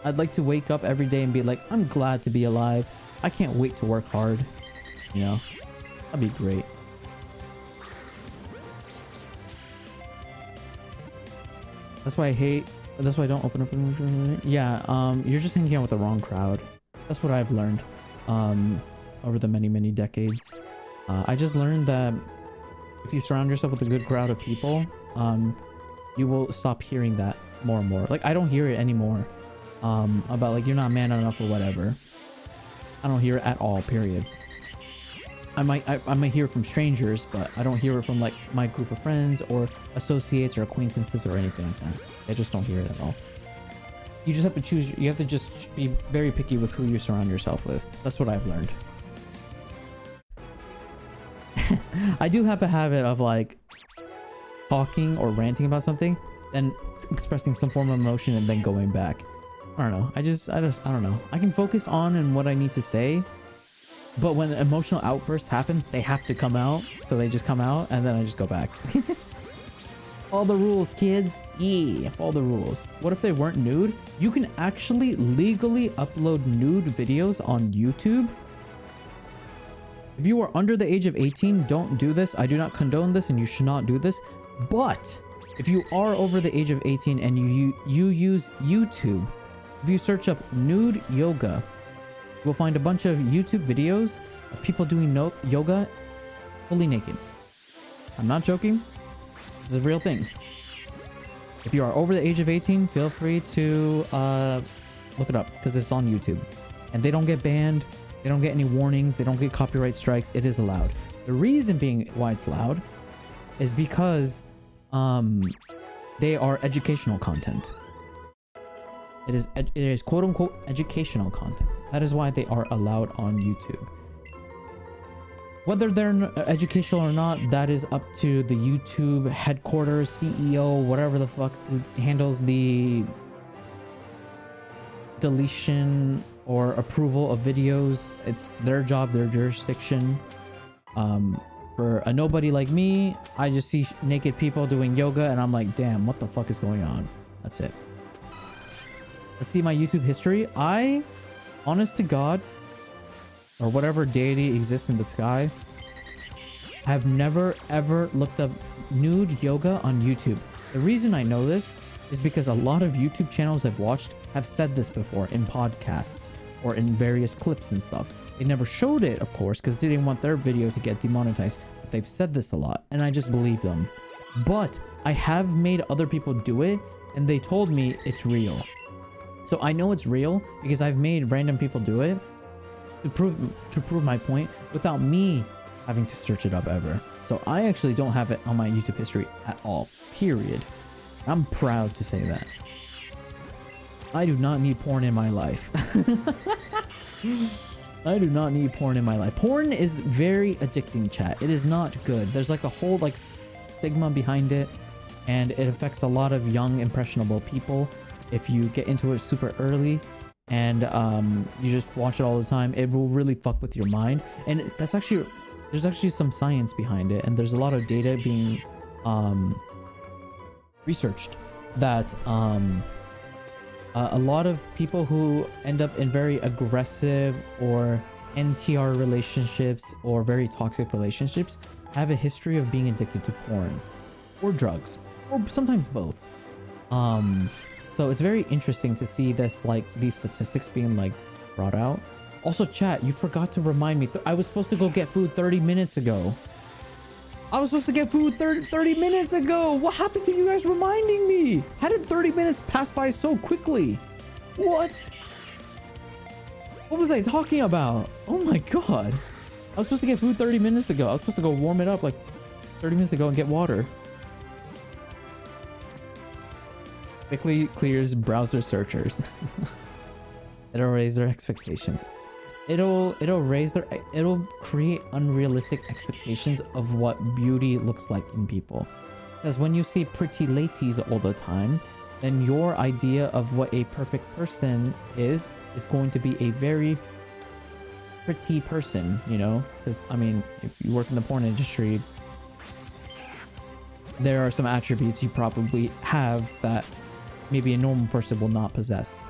S1: I'd like to wake up every day and be like, I'm glad to be alive. I can't wait to work hard. You know? That'd be great. That's why I don't open up. Yeah, you're just hanging out with the wrong crowd. That's what I've learned over the many decades. I just learned that if you surround yourself with a good crowd of people, you will stop hearing that more and more. Like, I don't hear it anymore about like, you're not man enough or whatever. I don't hear it at all, period. I might hear it from strangers, but I don't hear it from like my group of friends or associates or acquaintances or anything like that. I just don't hear it at all. You just have to choose. You have to just be very picky with who you surround yourself with. That's what I've learned. I do have a habit of like talking or ranting about something, then expressing some form of emotion and then going back. I don't know. I don't know. I can focus on and what I need to say, But when emotional outbursts happen, they have to come out. So they just come out and then I just go back. All the rules, kids. Yeah, follow the rules. What if they weren't nude? You can actually legally upload nude videos on YouTube. If you are under the age of 18, don't do this. I do not condone this and you should not do this. But if you are over the age of 18 and you use YouTube, if you search up nude yoga, you'll find a bunch of YouTube videos of people doing yoga fully naked. I'm not joking. This is a real thing. If you are over the age of 18, feel free to look it up because it's on YouTube. And they don't get banned. They don't get any warnings. They don't get copyright strikes. It is allowed. The reason being why it's allowed is because they are educational content. It is quote unquote educational content. That is why they are allowed on YouTube. Whether they're educational or not, that is up to the YouTube headquarters, CEO, whatever the fuck who handles the deletion or approval of videos. It's their job, their jurisdiction. For a nobody like me, I just see naked people doing yoga and I'm like, damn, what the fuck is going on? That's it. Let's see my YouTube history. I, honest to God, or whatever deity exists in the sky, have never ever looked up nude yoga on YouTube. The reason I know this is because a lot of YouTube channels I've watched have said this before in podcasts or in various clips and stuff. They never showed it, of course, because they didn't want their video to get demonetized, but they've said this a lot and I just believe them. But I have made other people do it and they told me it's real. So I know it's real because I've made random people do it to prove my point without me having to search it up ever. So I actually don't have it on my YouTube history at all, period. I'm proud to say that. I do not need porn in my life. I do not need porn in my life. Porn is very addicting, chat. It is not good. There's like a whole like stigma behind it and it affects a lot of young impressionable people. If you get into it super early and you just watch it all the time, it will really fuck with your mind. And that's actually, there's actually some science behind it and there's a lot of data being researched that a lot of people who end up in very aggressive or NTR relationships or very toxic relationships have a history of being addicted to porn or drugs or sometimes both. So it's very interesting to see this, like these statistics being like brought out. Also, chat, you forgot to remind me. I was supposed to go get food 30 minutes ago. I was supposed to get food 30 minutes ago. What happened to you guys reminding me? How did 30 minutes pass by so quickly? What? What was I talking about? Oh my god. I was supposed to get food 30 minutes ago. I was supposed to go warm it up like 30 minutes ago and get water. Quickly clears browser searchers. It'll raise their expectations. It'll create unrealistic expectations of what beauty looks like in people. Because when you see pretty ladies all the time, then your idea of what a perfect person is going to be a very pretty person, you know? Because I mean, if you work in the porn industry, there are some attributes you probably have that maybe a normal person will not possess.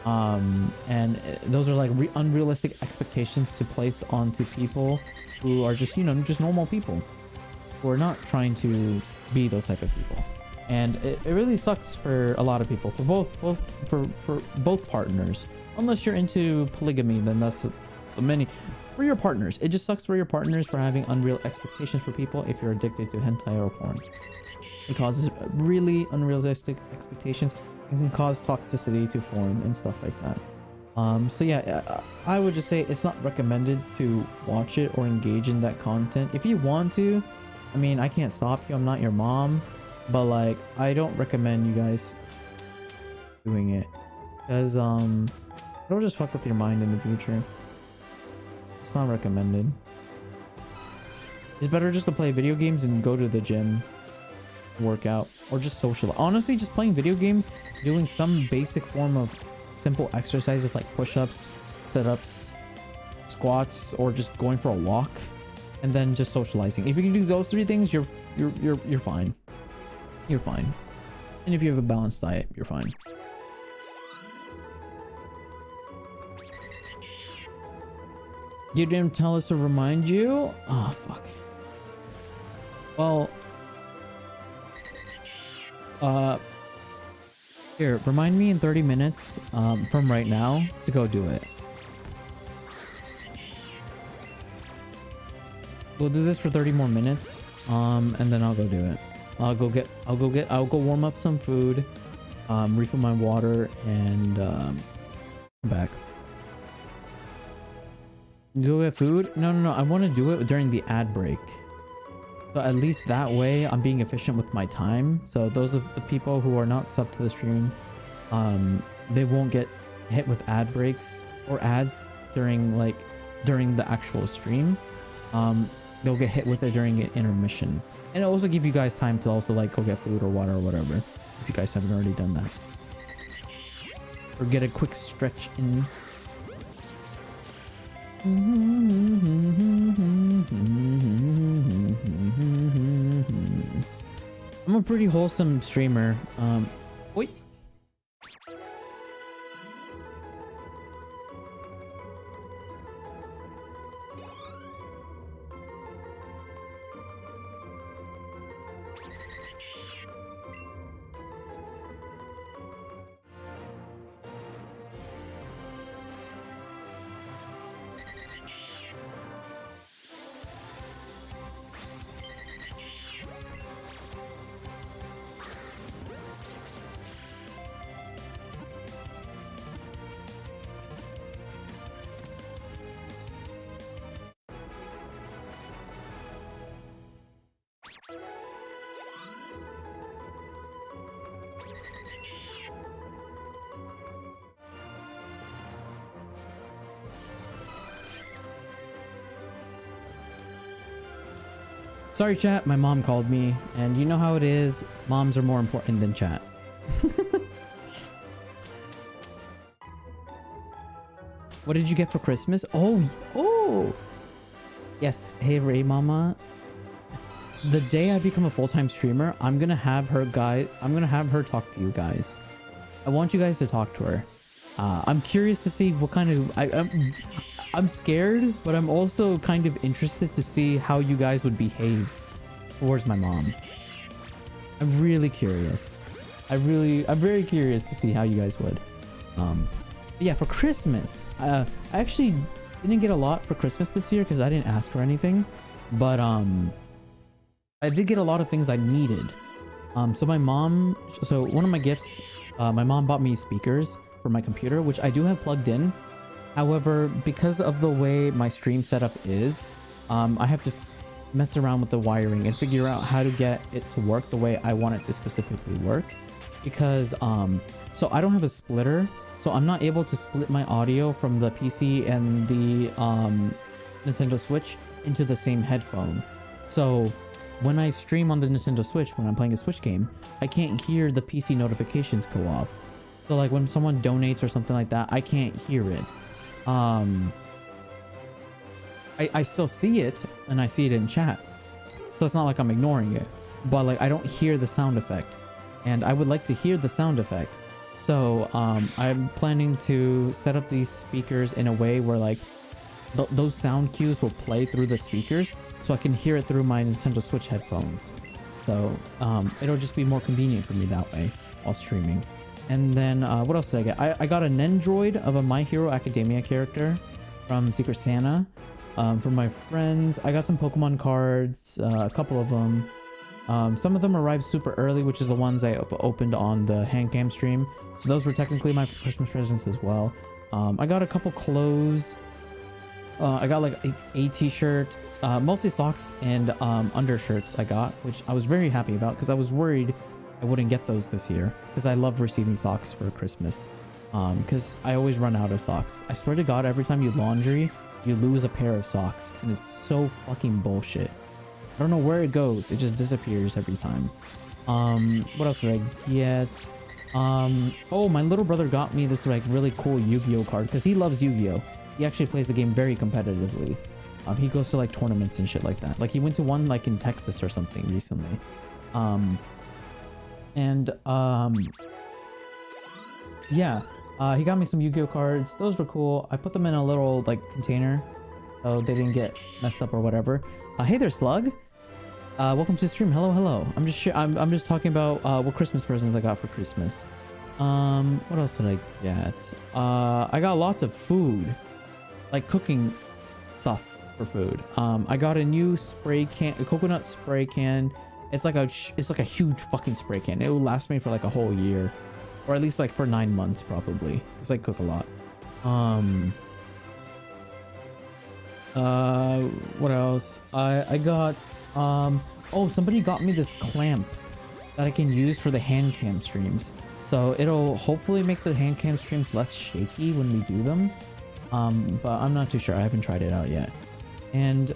S1: And those are like unrealistic expectations to place onto people who are just, you know, just normal people who are not trying to be those type of people. And it really sucks for a lot of people, for both partners. Unless you're into polygamy, then that's many. For your partners, it just sucks for your partners for having unreal expectations for people if you're addicted to hentai or porn. It causes really unrealistic expectations and can cause toxicity to form and stuff like that. So yeah, I would just say it's not recommended to watch it or engage in that content. If you want to, I mean, I can't stop you. I'm not your mom, but like, I don't recommend you guys doing it because it'll just fuck with your mind in the future. It's not recommended. It's better just to play video games and go to the gym, work out, or just social. Honestly, just playing video games, doing some basic form of simple exercises like push-ups, sit-ups, squats, or just going for a walk, and then just socializing. If you can do those 3 things, you're fine. You're fine. And if you have a balanced diet, you're fine. You didn't tell us to remind you? Oh, fuck. Well, here, remind me in 30 minutes from right now to go do it. We'll do this for 30 more minutes, and then I'll go do it. I'll go warm up some food, refill my water, and come back. Go get food? No. I want to do it during the ad break. So at least that way I'm being efficient with my time. So those of the people who are not subbed to the stream, they won't get hit with ad breaks or ads during the actual stream. They'll get hit with it during an intermission. And it'll also give you guys time to also like go get food or water or whatever, if you guys haven't already done that. Or get a quick stretch in. I'm a pretty wholesome streamer. Wait. Sorry, chat. My mom called me, and you know how it is. Moms are more important than chat. What did you get for Christmas? Oh. Yes. Hey, Ray Mama. The day I become a full-time streamer, I'm gonna have her talk to you guys. I want you guys to talk to her. I'm curious to see what kind of... I'm scared, but I'm also kind of interested to see how you guys would behave towards my mom. I'm really curious. I'm very curious to see how you guys would. Yeah, for Christmas, I actually didn't get a lot for Christmas this year because I didn't ask for anything, but I did get a lot of things I needed. So one of my gifts, my mom bought me speakers for my computer, which I do have plugged in. However, because of the way my stream setup is, I have to mess around with the wiring and figure out how to get it to work the way I want it to specifically work. Because, so I don't have a splitter, so I'm not able to split my audio from the PC and the Nintendo Switch into the same headphone. So when I stream on the Nintendo Switch, when I'm playing a Switch game, I can't hear the PC notifications go off. So like when someone donates or something like that, I can't hear it. I still see it, and I see it in chat, so it's not like I'm ignoring it, but like I don't hear the sound effect, and I would like to hear the sound effect. So I'm planning to set up these speakers in a way where like those sound cues will play through the speakers, so I can hear it through my Nintendo Switch headphones. So it'll just be more convenient for me that way while streaming. And then what else did I get? I got a Nendroid of a My Hero Academia character from Secret Santa. For my friends, I got some Pokemon cards, a couple of them. Some of them arrived super early, which is the ones I opened on the handcam stream. So those were technically my Christmas presents as well. I got a couple clothes. I got like a t-shirt, mostly socks and undershirts I got, which I was very happy about because I was worried I wouldn't get those this year because I love receiving socks for Christmas, because I always run out of socks. I swear to God, every time you laundry, you lose a pair of socks, and it's so fucking bullshit. I don't know where it goes. It just disappears every time. What else did I get? Oh, my little brother got me this like really cool Yu-Gi-Oh card because he loves Yu-Gi-Oh. he actually plays the game very competitively. He goes to like tournaments and shit like that. Like he went to one like in Texas or something recently. Yeah, he got me some Yu-Gi-Oh cards. Those were cool. I put them in a little like container so they didn't get messed up or whatever. Hey there, Slug. Welcome to the stream. Hello. I'm just talking about what Christmas presents I got for Christmas. What else did I get? I got lots of food, like cooking stuff for food. I got a new spray can, a coconut spray can. It's like a huge fucking spray can. It will last me for like a whole year, or at least like for 9 months probably, because I cook a lot. What else? I got oh, somebody got me this clamp that I can use for the hand cam streams. So it'll hopefully make the hand cam streams less shaky when we do them. But I'm not too sure. I haven't tried it out yet. And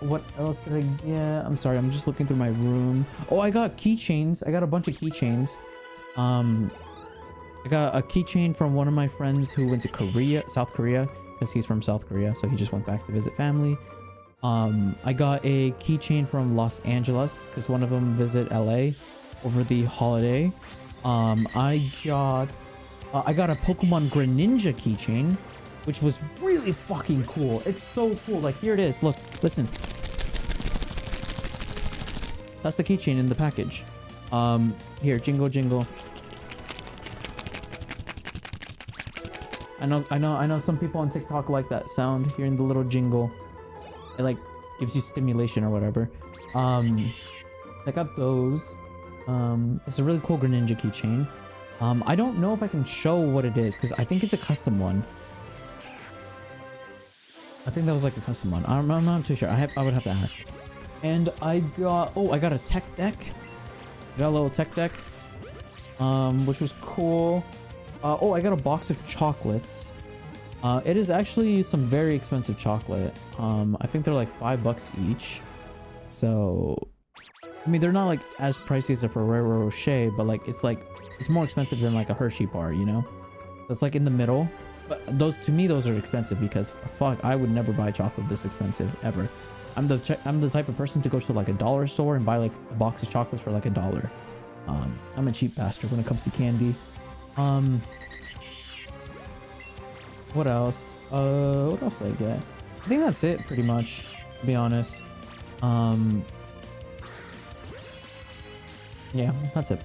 S1: what else did I get? I'm sorry, I'm just looking through my room. Oh, I got keychains. I got a bunch of keychains. I got a keychain from one of my friends who went to South Korea, because he's from South Korea, so he just went back to visit family. I got a keychain from Los Angeles because one of them visited LA over the holiday. I got a Pokemon Greninja keychain, which was really fucking cool. It's so cool. Like, here it is. Look, listen. That's the keychain in the package. Here, jingle. I know some people on TikTok like that sound, hearing the little jingle. It like gives you stimulation or whatever. I got those. It's a really cool Greninja keychain. I don't know if I can show what it is because I think it's a custom one. I think that was like a custom one. I'm not too sure. I would have to ask. And I got a tech deck. I got a little tech deck, which was cool. I got a box of chocolates. It is actually some very expensive chocolate. I think they're like $5 each. So, I mean, they're not like as pricey as a Ferrero Rocher, but like it's more expensive than like a Hershey bar, you know? That's like in the middle. But to me, those are expensive because fuck, I would never buy chocolate this expensive ever. I'm the type of person to go to like a dollar store and buy like a box of chocolates for like $1. I'm a cheap bastard when it comes to candy. What else? What else did I get? I think that's it pretty much, to be honest. Yeah, that's it.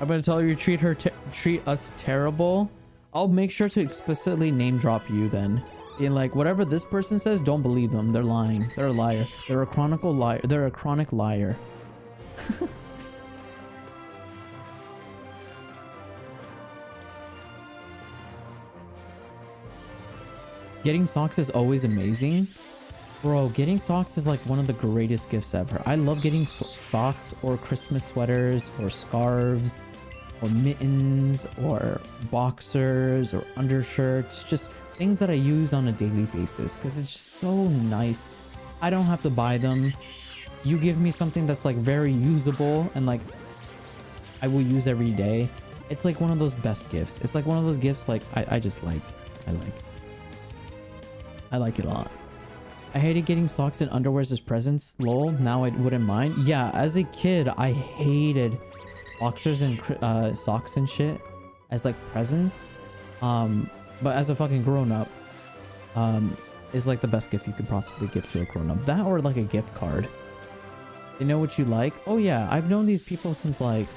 S1: I'm gonna tell her you treat us terrible. I'll make sure to explicitly name drop you then. In like whatever this person says, don't believe them. They're lying. They're a liar. They're a chronic liar. They're a chronic liar. Getting socks is always amazing. Bro, getting socks is like one of the greatest gifts ever. I love getting socks or Christmas sweaters or scarves or mittens or boxers or undershirts. Just things that I use on a daily basis because it's just so nice. I don't have to buy them. You give me something that's like very usable and like I will use every day. It's like one of those best gifts. It's like one of those gifts like I just like. I like it a lot. I hated getting socks and underwears as presents. Lol, now I wouldn't mind. Yeah, as a kid, I hated boxers and socks and shit as like presents. But as a fucking grown-up, is like the best gift you could possibly give to a grown-up. That or like a gift card. They know what you like. Oh yeah, I've known these people since like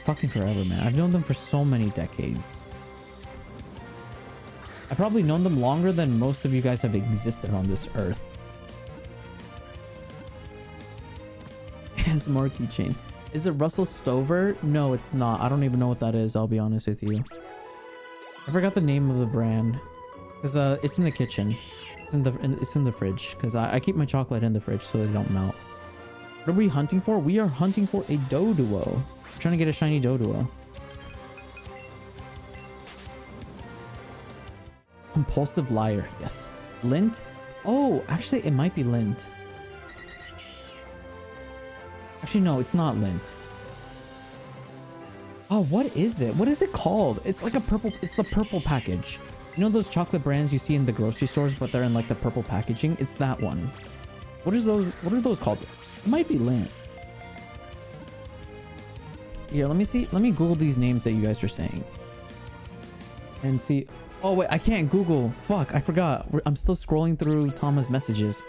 S1: fucking forever, man. I've known them for so many decades. I've probably known them longer than most of you guys have existed on this earth. ASMR keychain. Is it Russell Stover? No, it's not. I don't even know what that is, I'll be honest with you. I forgot the name of the brand. Because it's in the kitchen. It's in the fridge. Because I keep my chocolate in the fridge so they don't melt. What are we hunting for? We are hunting for a Doduo. We're trying to get a shiny Doduo. Compulsive liar. Yes. Lint? Oh, actually, it might be lint. Actually, no, it's not lint. Oh, what is it? What is it called? It's like a purple, it's the purple package. You know those chocolate brands you see in the grocery stores, but they're in like the purple packaging? It's that one. What are those called? It might be Lint. Here, let me see. Let me Google these names that you guys are saying. And see. Oh, wait, I can't Google. Fuck, I forgot. I'm still scrolling through Tama's messages.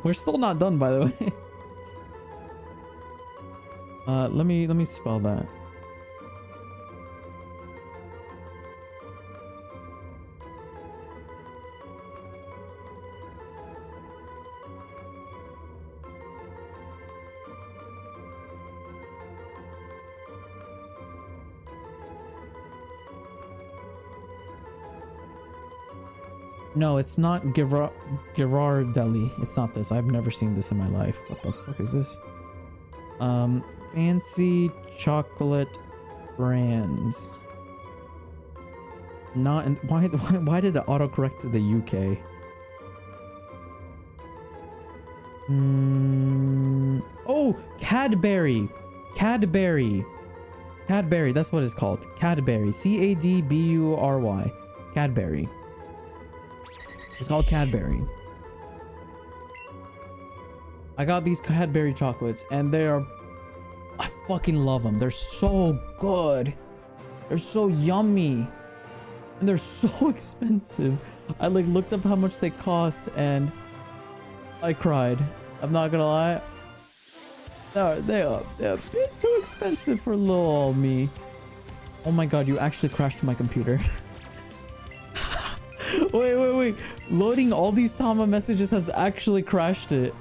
S1: We're still not done, by the way. Let me spell that. No, it's not Girardelli. It's not this. I've never seen this in my life. What the fuck is this? Fancy chocolate brands. Not in, why did it autocorrect to the UK? Oh, Cadbury. Cadbury. Cadbury, that's what it's called. Cadbury. C-A-D-B-U-R-Y. Cadbury. It's called Cadbury. I got these Cadbury chocolates and they are... I fucking love them. They're so good. They're so yummy. And they're so expensive. I like looked up how much they cost and I cried. I'm not gonna lie. They're a bit too expensive for little old me. Oh my god, you actually crashed my computer. Wait. Loading all these Tama messages has actually crashed it.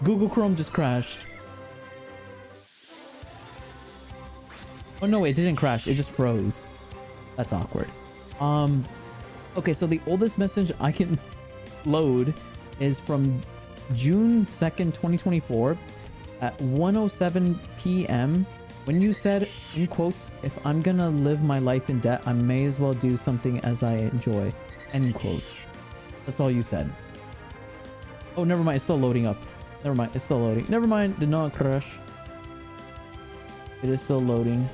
S1: Google Chrome just crashed. Oh no, it didn't crash. It just froze. That's awkward. Okay, so the oldest message I can load is from June 2nd, 2024 at 1:07 p.m. when you said, in quotes, "If I'm gonna live my life in debt, I may as well do something as I enjoy." End quotes. That's all you said. Oh, never mind. It's still loading up. Never mind. It's still loading. Never mind. Did not crash. It is still loading.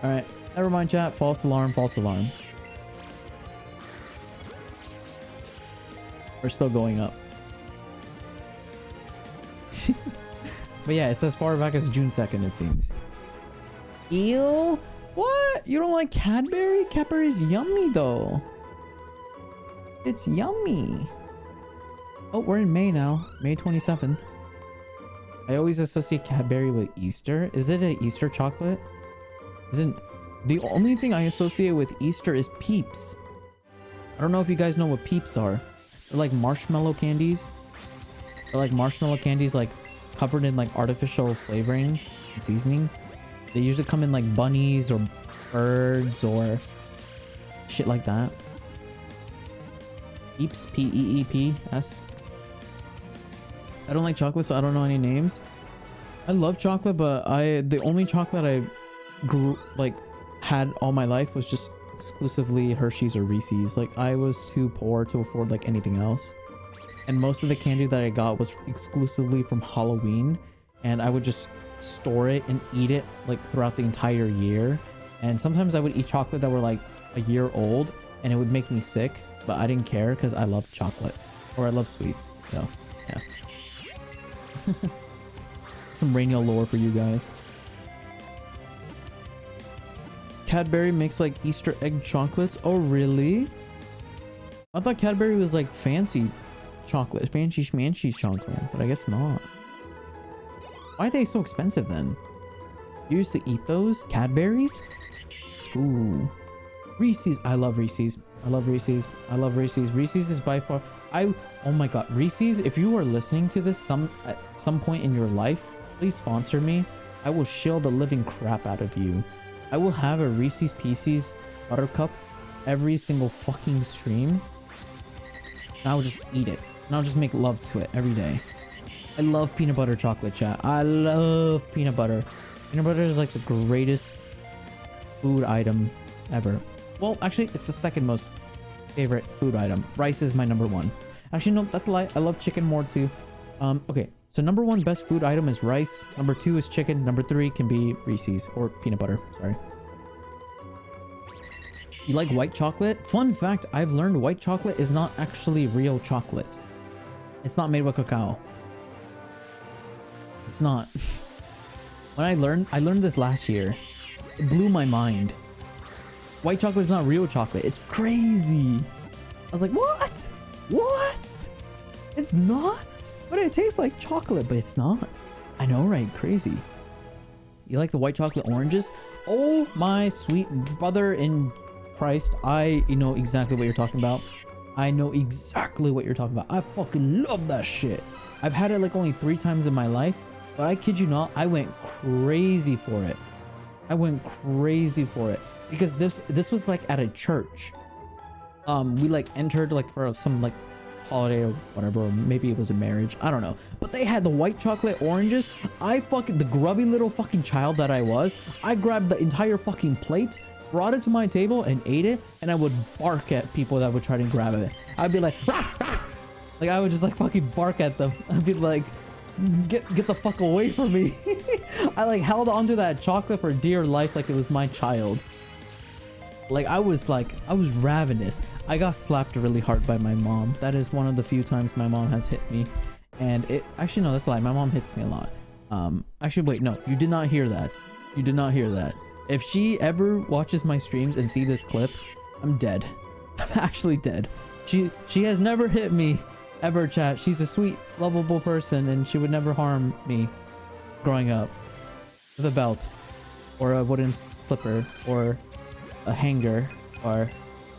S1: All right. Never mind, chat. False alarm. False alarm. We're still going up. But yeah, it's as far back as June 2nd, it seems. Ew? What? You don't like Cadbury? Cadbury's yummy, though. It's yummy. Oh, we're in May now. May 27th. I always associate Cadbury with Easter. Is it an Easter chocolate? Isn't... The only thing I associate with Easter is Peeps. I don't know if you guys know what Peeps are. They're like marshmallow candies. They're like marshmallow candies like covered in like artificial flavoring and seasoning. They usually come in like bunnies or birds or shit like that. Peeps, P-E-E-P-S. I don't like chocolate, so I don't know any names. I love chocolate, but the only chocolate I had all my life was just exclusively Hershey's or Reese's. Like, I was too poor to afford like anything else. And most of the candy that I got was exclusively from Halloween, and I would just store it and eat it like throughout the entire year. And sometimes I would eat chocolate that were like a year old and it would make me sick, but I didn't care because I love chocolate, or I love sweets. So yeah. Some Reiniyal lore for you guys. Cadbury makes like Easter egg chocolates. Oh really? I thought Cadbury was like fancy chocolate, fancy schmancy chocolate, but I guess not. Why are they so expensive then? You used to eat those Cadburys? Ooh. Reese's. I love Reese's. I love Reese's. I love Reese's. Reese's is by far... Oh my god. Reese's, if you are listening to this at some point in your life, please sponsor me. I will shill the living crap out of you. I will have a Reese's Pieces Buttercup every single fucking stream. And I will just eat it. And I'll just make love to it every day. I love peanut butter chocolate, chat. I love peanut butter. Peanut butter is like the greatest food item ever. Well, actually, it's the second most favorite food item. Rice is my number one. Actually, no, that's a lie. I love chicken more too. Okay, So number 1 best food item is rice. Number 2 is chicken. Number 3 can be Reese's or peanut butter. Sorry. You like white chocolate? Fun fact, I've learned white chocolate is not actually real chocolate. It's not made with cacao. It's not. When I learned this last year. It blew my mind. White chocolate is not real chocolate. It's crazy. I was like, what? What? It's not? But it tastes like chocolate, but it's not. I know, right? Crazy. You like the white chocolate oranges? Oh my sweet brother in Christ. I know exactly what you're talking about. I know exactly what you're talking about. I fucking love that shit. I've had it like only 3 times in my life, but I kid you not, I went crazy for it. I went crazy for it because this was like at a church. We like entered like for some like holiday or whatever, or maybe it was a marriage, I don't know, but they had the white chocolate oranges. The grubby little fucking child that I was, I grabbed the entire fucking plate, brought it to my table and ate it, and I would bark at people that would try to grab it. I'd be like, rah, rah. Like I would just like fucking bark at them. I'd be like, get the fuck away from me. I like held onto that chocolate for dear life like it was my child. Like I was ravenous. I got slapped really hard by my mom. That is one of the few times my mom has hit me. And it actually, no, that's a lie. My mom hits me a lot. Actually, wait, no, you did not hear that. You did not hear that. If she ever watches my streams and see this clip, I'm dead. I'm actually dead. She has never hit me ever, chat. She's a sweet, lovable person and she would never harm me growing up with a belt or a wooden slipper or a hanger or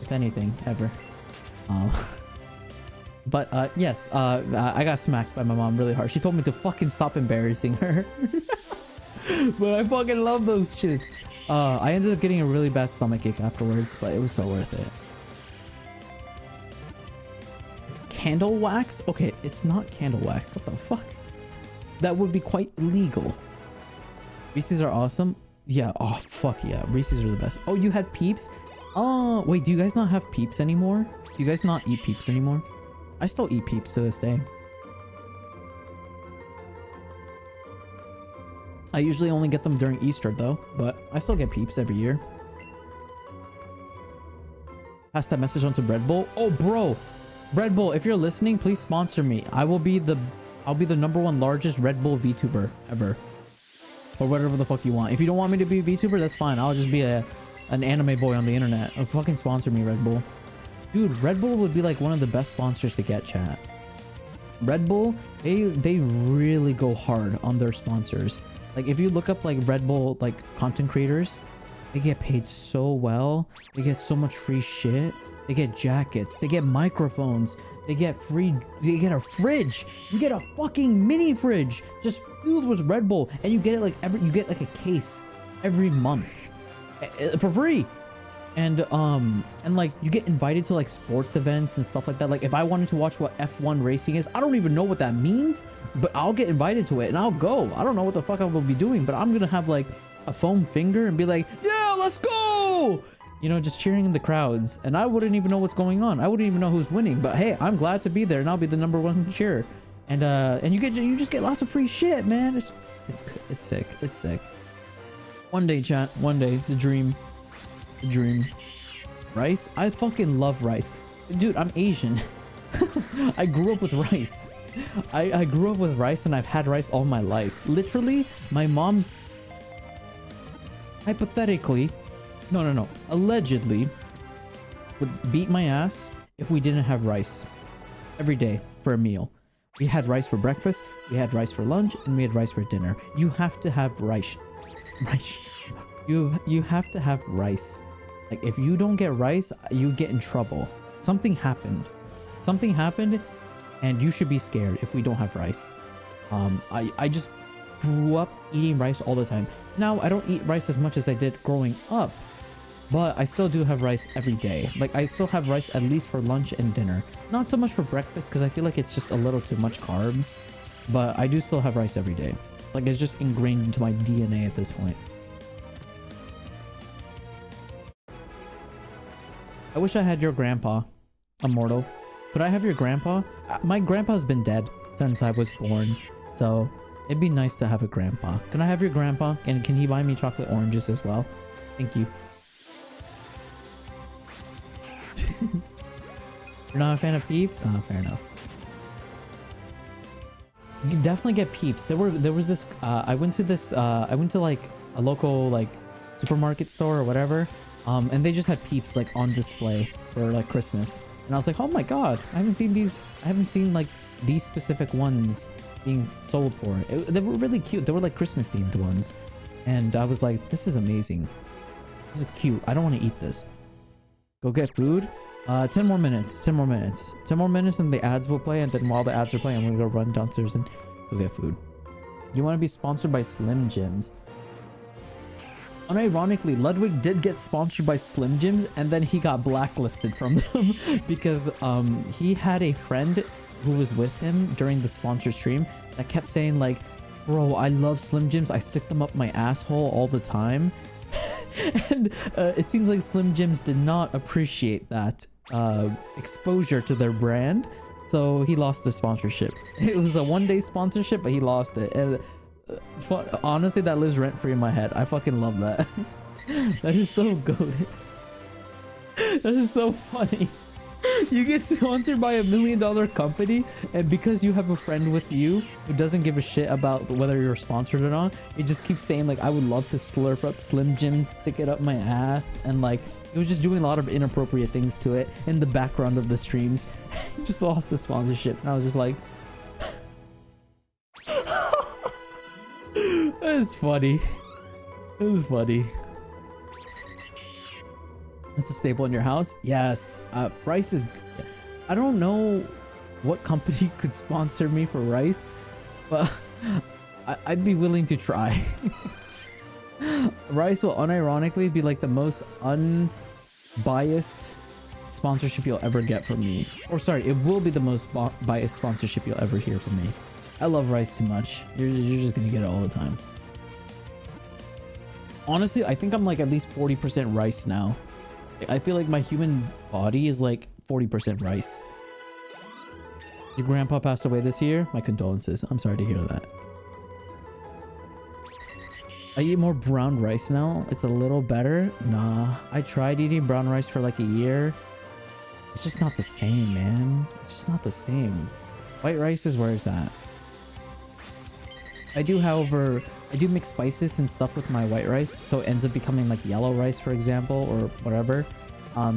S1: if anything ever. But yes, I got smacked by my mom really hard. She told me to fucking stop embarrassing her. But I fucking love those shits. I ended up getting a really bad stomachache afterwards, but it was so worth it. It's candle wax? Okay, it's not candle wax. What the fuck? That would be quite illegal. Reese's are awesome. Yeah, oh fuck yeah. Reese's are the best. Oh, you had Peeps? Oh, wait, do you guys not have Peeps anymore? Do you guys not eat Peeps anymore? I still eat Peeps to this day. I usually only get them during Easter though, but I still get Peeps every year. Pass that message on to Red Bull. Oh, bro, Red Bull, if you're listening, please sponsor me. I'll be the #1 largest Red Bull VTuber ever, or whatever the fuck you want. If you don't want me to be a VTuber, that's fine. I'll just be an anime boy on the internet. Fucking sponsor me, Red Bull. Dude, Red Bull would be like one of the best sponsors to get, chat. Red Bull, they really go hard on their sponsors. Like if you look up like Red Bull like content creators, they get paid so well. They get so much free shit. They get jackets, they get microphones, they get a fridge. You get a fucking mini fridge just filled with Red Bull, and you get it like you get like a case every month for free. And like you get invited to like sports events and stuff like that. Like if I wanted to watch what F1 racing is, I don't even know what that means, but I'll get invited to it and I'll go. I don't know what the fuck I will be doing, but I'm gonna have like a foam finger and be like, yeah, let's go, you know, just cheering in the crowds. And I wouldn't even know what's going on. I wouldn't even know who's winning, but hey, I'm glad to be there and I'll be the #1 cheer. And you just get lots of free shit, man. It's sick. It's sick. One day, chat, one day, the dream. Rice? I fucking love rice. Dude, I'm Asian. I grew up with rice. I grew up with rice and I've had rice all my life. Literally, my mom hypothetically, no, allegedly would beat my ass if we didn't have rice every day for a meal. We had rice for breakfast, we had rice for lunch, and we had rice for dinner. You have to have rice. You have to have rice. Like if you don't get rice, you get in trouble. Something happened, and you should be scared if we don't have rice. I just grew up eating rice all the time. Now I don't eat rice as much as I did growing up, but I still do have rice every day. Like I still have rice at least for lunch and dinner. Not so much for breakfast because I feel like it's just a little too much carbs, but I do still have rice every day. Like it's just ingrained into my DNA at this point. I wish I had your grandpa, Immortal. Could I have your grandpa? My grandpa's been dead since I was born. So it'd be nice to have a grandpa. Can I have your grandpa? And can he buy me chocolate oranges as well? Thank you. You're not a fan of Peeps? Oh, fair enough. You can definitely get Peeps. There was this I went to like a local like supermarket store or whatever, and they just had Peeps like on display for like Christmas, and I was like, oh my god, I haven't seen like these specific ones being sold for it. They were really cute. They were like Christmas themed ones, and I was like, this is amazing, this is cute. I don't want to eat this. Go get food. 10 more minutes and the ads will play, and then while the ads are playing, I'm gonna go run downstairs and go get food. You want to be sponsored by Slim Jims? Unironically, Ludwig did get sponsored by Slim Jims, and then he got blacklisted from them because he had a friend who was with him during the sponsor stream that kept saying like, bro, I love Slim Jims, I stick them up my asshole all the time. And it seems like Slim Jims did not appreciate that exposure to their brand, so he lost the sponsorship. It was a one-day sponsorship, but he lost it, and honestly that lives rent-free in my head. I fucking love that. That is so good. That is so funny. You get sponsored by $1 million company, and because you have a friend with you who doesn't give a shit about whether you're sponsored or not, he just keeps saying like, I would love to slurp up Slim Jim, stick it up my ass, and like he was just doing a lot of inappropriate things to it in the background of the streams. He just lost the sponsorship, and I was just like, that is funny. That is funny. It's a staple in your house? Yes. Rice is... I don't know what company could sponsor me for rice, but I'd be willing to try. Rice will unironically be like the most unbiased sponsorship you'll ever get from me. Or sorry, it will be the most biased sponsorship you'll ever hear from me. I love rice too much. You're just gonna get it all the time. Honestly, I think I'm like at least 40% rice now. I feel like my human body is like 40% rice. Your grandpa passed away this year? My condolences. I'm sorry to hear that. I eat more brown rice now. It's a little better. Nah, I tried eating brown rice for like a year. It's just not the same, man. It's just not the same. White rice is where it's at. I do, however, I do mix spices and stuff with my white rice, so it ends up becoming like yellow rice, for example, or whatever.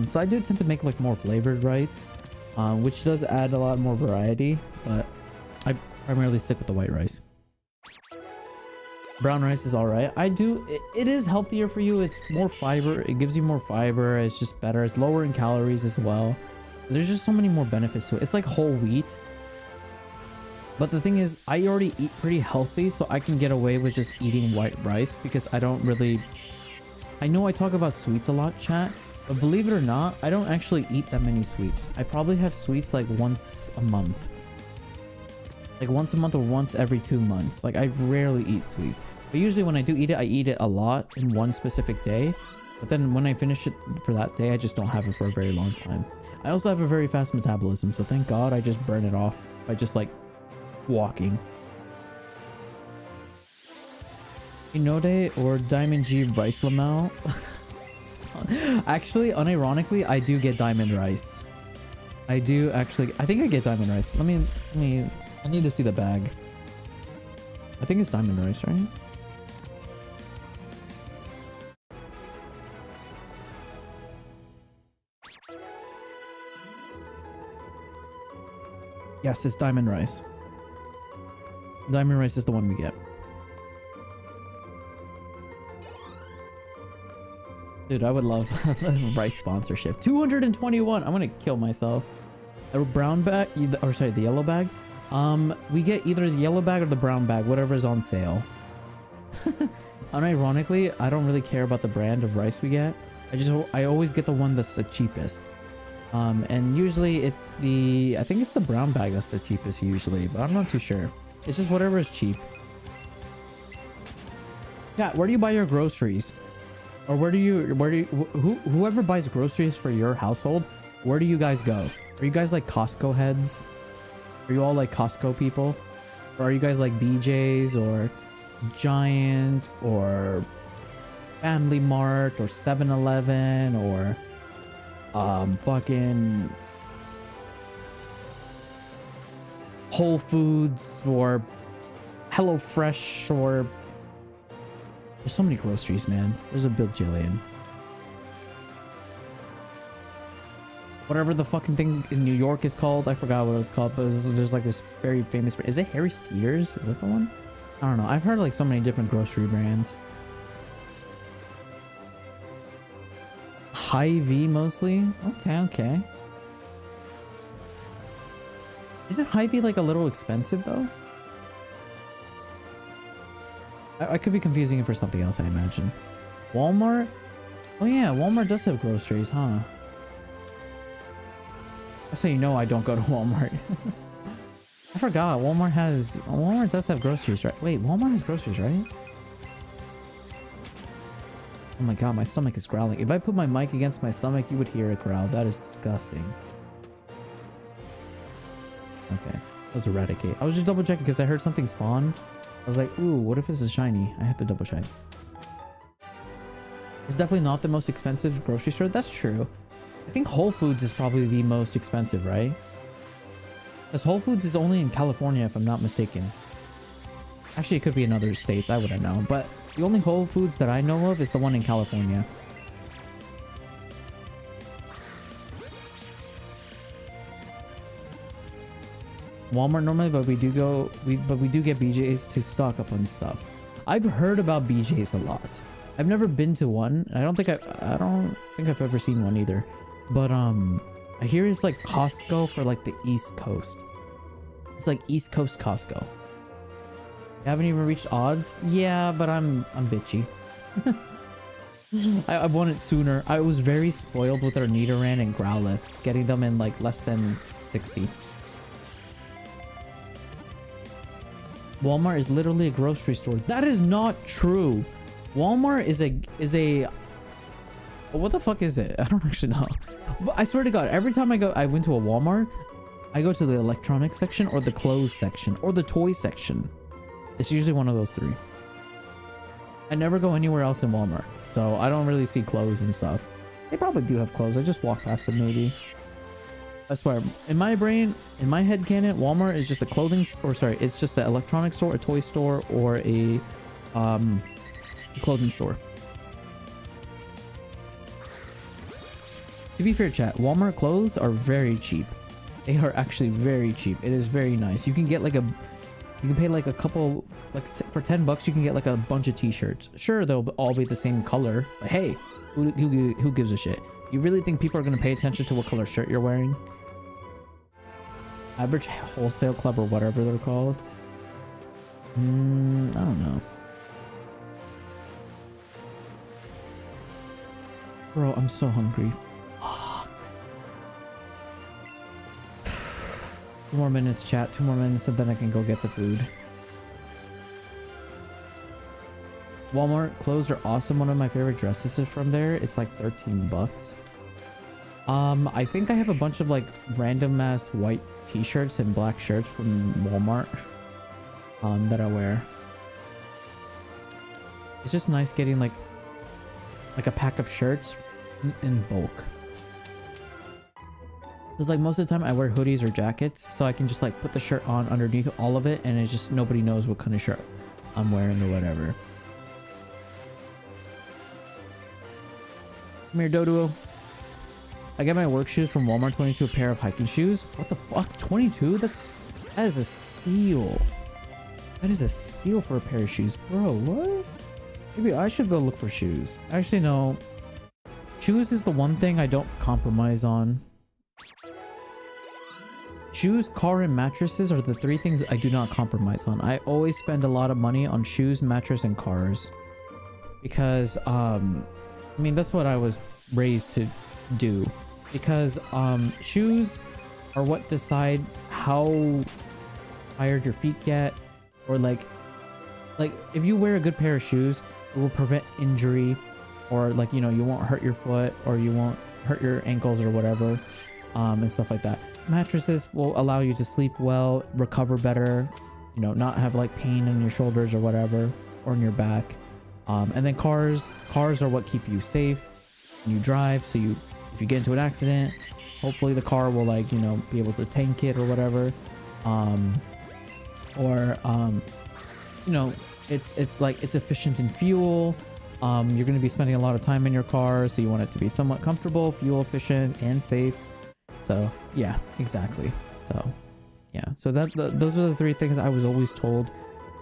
S1: So I do tend to make like more flavored rice, which does add a lot more variety, but I primarily stick with the white rice. Brown rice is all right. It is healthier for you. It's more fiber. It gives you more fiber. It's just better. It's lower in calories as well. There's just so many more benefits to it. It's like whole wheat. But the thing is, I already eat pretty healthy, so I can get away with just eating white rice because I don't really... I know I talk about sweets a lot, chat, but believe it or not, I don't actually eat that many sweets. I probably have sweets like once a month. Like once a month or once every 2 months. Like I rarely eat sweets. But usually when I do eat it, I eat it a lot in one specific day. But then when I finish it for that day, I just don't have it for a very long time. I also have a very fast metabolism, so thank God I just burn it off by just like walking. Inode or Diamond G rice lamel. Actually, unironically, I do get diamond rice. I do actually. I think I get diamond rice. Let me. I need to see the bag. I think it's diamond rice, right? Yes, it's diamond rice. Diamond rice is the one we get. Dude, I would love rice sponsorship. 221. I'm gonna kill myself. The brown bag, or sorry, the yellow bag. We get either the yellow bag or the brown bag, whatever is on sale. Unironically, I don't really care about the brand of rice we get. I always get the one that's the cheapest. And usually it's I think it's the brown bag that's the cheapest usually, but I'm not too sure. It's just whatever is cheap. Yeah, where do you buy your groceries? Or whoever buys groceries for your household, where do you guys go? Are you guys like Costco heads? Are you all like Costco people? Or are you guys like BJ's or Giant or Family Mart or 7-Eleven or fucking Whole Foods or HelloFresh or there's so many groceries, man. There's a bajillion. Whatever the fucking thing in New York is called, I forgot what it was called, but there's like this very famous. Is it Harry Skeeter's? Is that the one? I don't know. I've heard like so many different grocery brands. Hy-Vee mostly. Okay. Isn't Hy-Vee like a little expensive though? I could be confusing it for something else, I imagine. Walmart? Oh yeah, Walmart does have groceries, huh? That's how you know I don't go to Walmart. I forgot, Walmart does have groceries, right? Wait, Walmart has groceries, right? Oh my god, my stomach is growling. If I put my mic against my stomach, you would hear it growl. That is disgusting. Okay, that was Eradicate. I was just double checking because I heard something spawn. I was like, ooh, what if this is shiny? I have to double check. It's definitely not the most expensive grocery store. That's true. I think Whole Foods is probably the most expensive, right? Because Whole Foods is only in California, if I'm not mistaken. Actually, it could be in other states. I wouldn't know. But the only Whole Foods that I know of is the one in California. Walmart normally, but we do get BJ's to stock up on stuff. I've heard about BJ's a lot. I've never been to one. I don't think I've ever seen one either. But I hear it's like Costco for like the East Coast. It's like East Coast Costco. You haven't even reached odds? Yeah, but I'm bitchy. I want it sooner. I was very spoiled with our Nidoran and Growlithes, getting them in like less than 60. Walmart is literally a grocery store. That is not true. Walmart is a what the fuck is it? I don't actually know. But I swear to God, every time I went to a Walmart, I go to the electronics section or the clothes section or the toy section. It's usually one of those three. I never go anywhere else in Walmart, so I don't really see clothes and stuff. They probably do have clothes. I just walk past them maybe. I swear, in my brain, in my head canon, Walmart is just a clothing, or sorry, it's just an electronics store, a toy store, or a clothing store. To be fair, chat, Walmart clothes are very cheap. They are actually very cheap. It is very nice. You can get like you can pay like a couple, like for $10 you can get like a bunch of t-shirts. Sure, they'll all be the same color, but hey, who gives a shit? You really think people are going to pay attention to what color shirt you're wearing? Average wholesale club or whatever they're called. I don't know. Bro, I'm so hungry. Fuck. 2 more minutes, chat. 2 more minutes and then I can go get the food. Walmart clothes are awesome. One of my favorite dresses is from there. It's like $13. I think I have a bunch of like random ass white t-shirts and black shirts from Walmart that I wear. It's just nice getting like a pack of shirts in bulk. Because like most of the time I wear hoodies or jackets, so I can just like put the shirt on underneath all of it and it's just nobody knows what kind of shirt I'm wearing or whatever. Come here, Dodo. I get my work shoes from Walmart, 22, a pair of hiking shoes. What the fuck? 22? That is a steal. That is a steal for a pair of shoes. Bro, what? Maybe I should go look for shoes. Actually, no. Shoes is the one thing I don't compromise on. Shoes, car, and mattresses are the 3 things I do not compromise on. I always spend a lot of money on shoes, mattress, and cars. Because, I mean, that's what I was raised to do. Because shoes are what decide how tired your feet get, or like if you wear a good pair of shoes, it will prevent injury, or like, you know, you won't hurt your foot or you won't hurt your ankles or whatever, and stuff like that. Mattresses will allow you to sleep well, recover better, you know, not have like pain in your shoulders or whatever, or in your back. And then cars are what keep you safe when you drive. So if you get into an accident, hopefully the car will, like, you know, be able to tank it or whatever. You know, it's like, it's efficient in fuel. You're going to be spending a lot of time in your car, so you want it to be somewhat comfortable, fuel efficient, and safe. So yeah, exactly. So yeah, so those are the three things I was always told.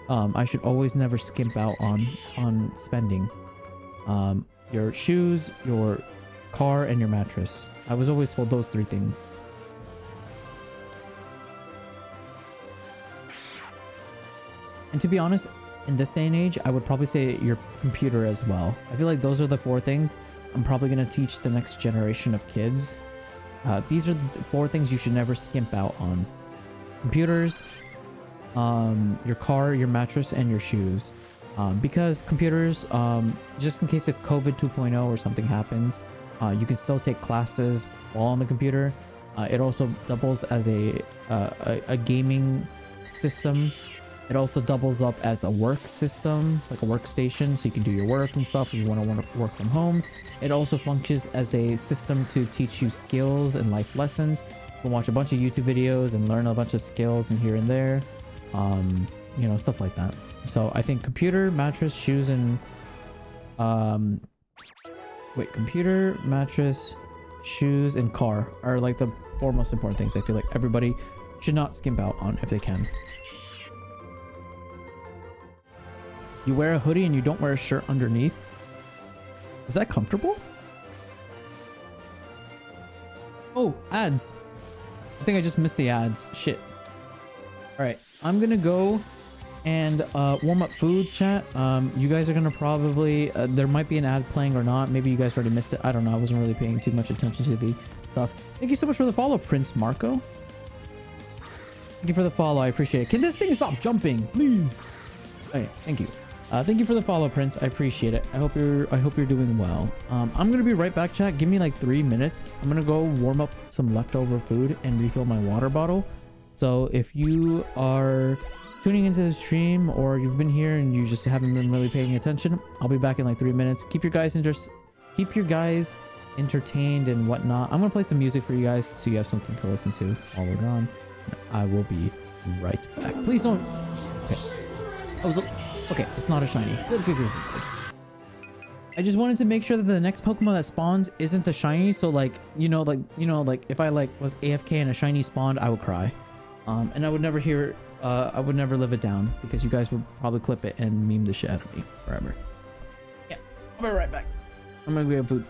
S1: I should always never skimp out on spending. Your shoes, your car, and your mattress. I was always told those three things. And to be honest, in this day and age, I would probably say your computer as well. I feel like those are the four things I'm probably going to teach the next generation of kids. These are the four things you should never skimp out on. Computers, your car, your mattress, and your shoes. Because computers, just in case if COVID 2.0 or something happens, you can still take classes while on the computer. It also doubles as a gaming system. It also doubles up as a work system, like a workstation, so you can do your work and stuff if you want to work from home. It also functions as a system to teach you skills and life lessons. You can watch a bunch of YouTube videos and learn a bunch of skills and here and there, you know, stuff like that. So I think computer, mattress, shoes, and computer, mattress, shoes, and car are like the four most important things I feel like everybody should not skimp out on if they can. You wear a hoodie and you don't wear a shirt underneath. Is that comfortable? Oh, ads. I think I just missed the ads. Shit. All right, I'm gonna go and warm up food, chat. You guys are gonna probably there might be an ad playing or not. Maybe you guys already missed it. I don't know. I wasn't really paying too much attention to the stuff. Thank you so much for the follow, Prince Marco. Thank you for the follow. I appreciate it. Can this thing stop jumping, please? Okay, thank you. Thank you for the follow, Prince. I appreciate it. I hope you're doing well. I'm gonna be right back, chat. Give me like 3 minutes. I'm gonna go warm up some leftover food and refill my water bottle. So if you are tuning into the stream or you've been here and you just haven't been really paying attention, I'll be back in like 3 minutes. Keep your guys entertained and whatnot. I'm gonna play some music for you guys so you have something to listen to while we're gone. I will be right back. Please don't. Okay. Okay, it's not a shiny. Good. I just wanted to make sure that the next Pokemon that spawns isn't a shiny. So like if I like was AFK and a shiny spawned, I would cry. And I would never hear I would never live it down because you guys would probably clip it and meme the shit out of me forever. Yeah, I'll be right back. I'm gonna grab food.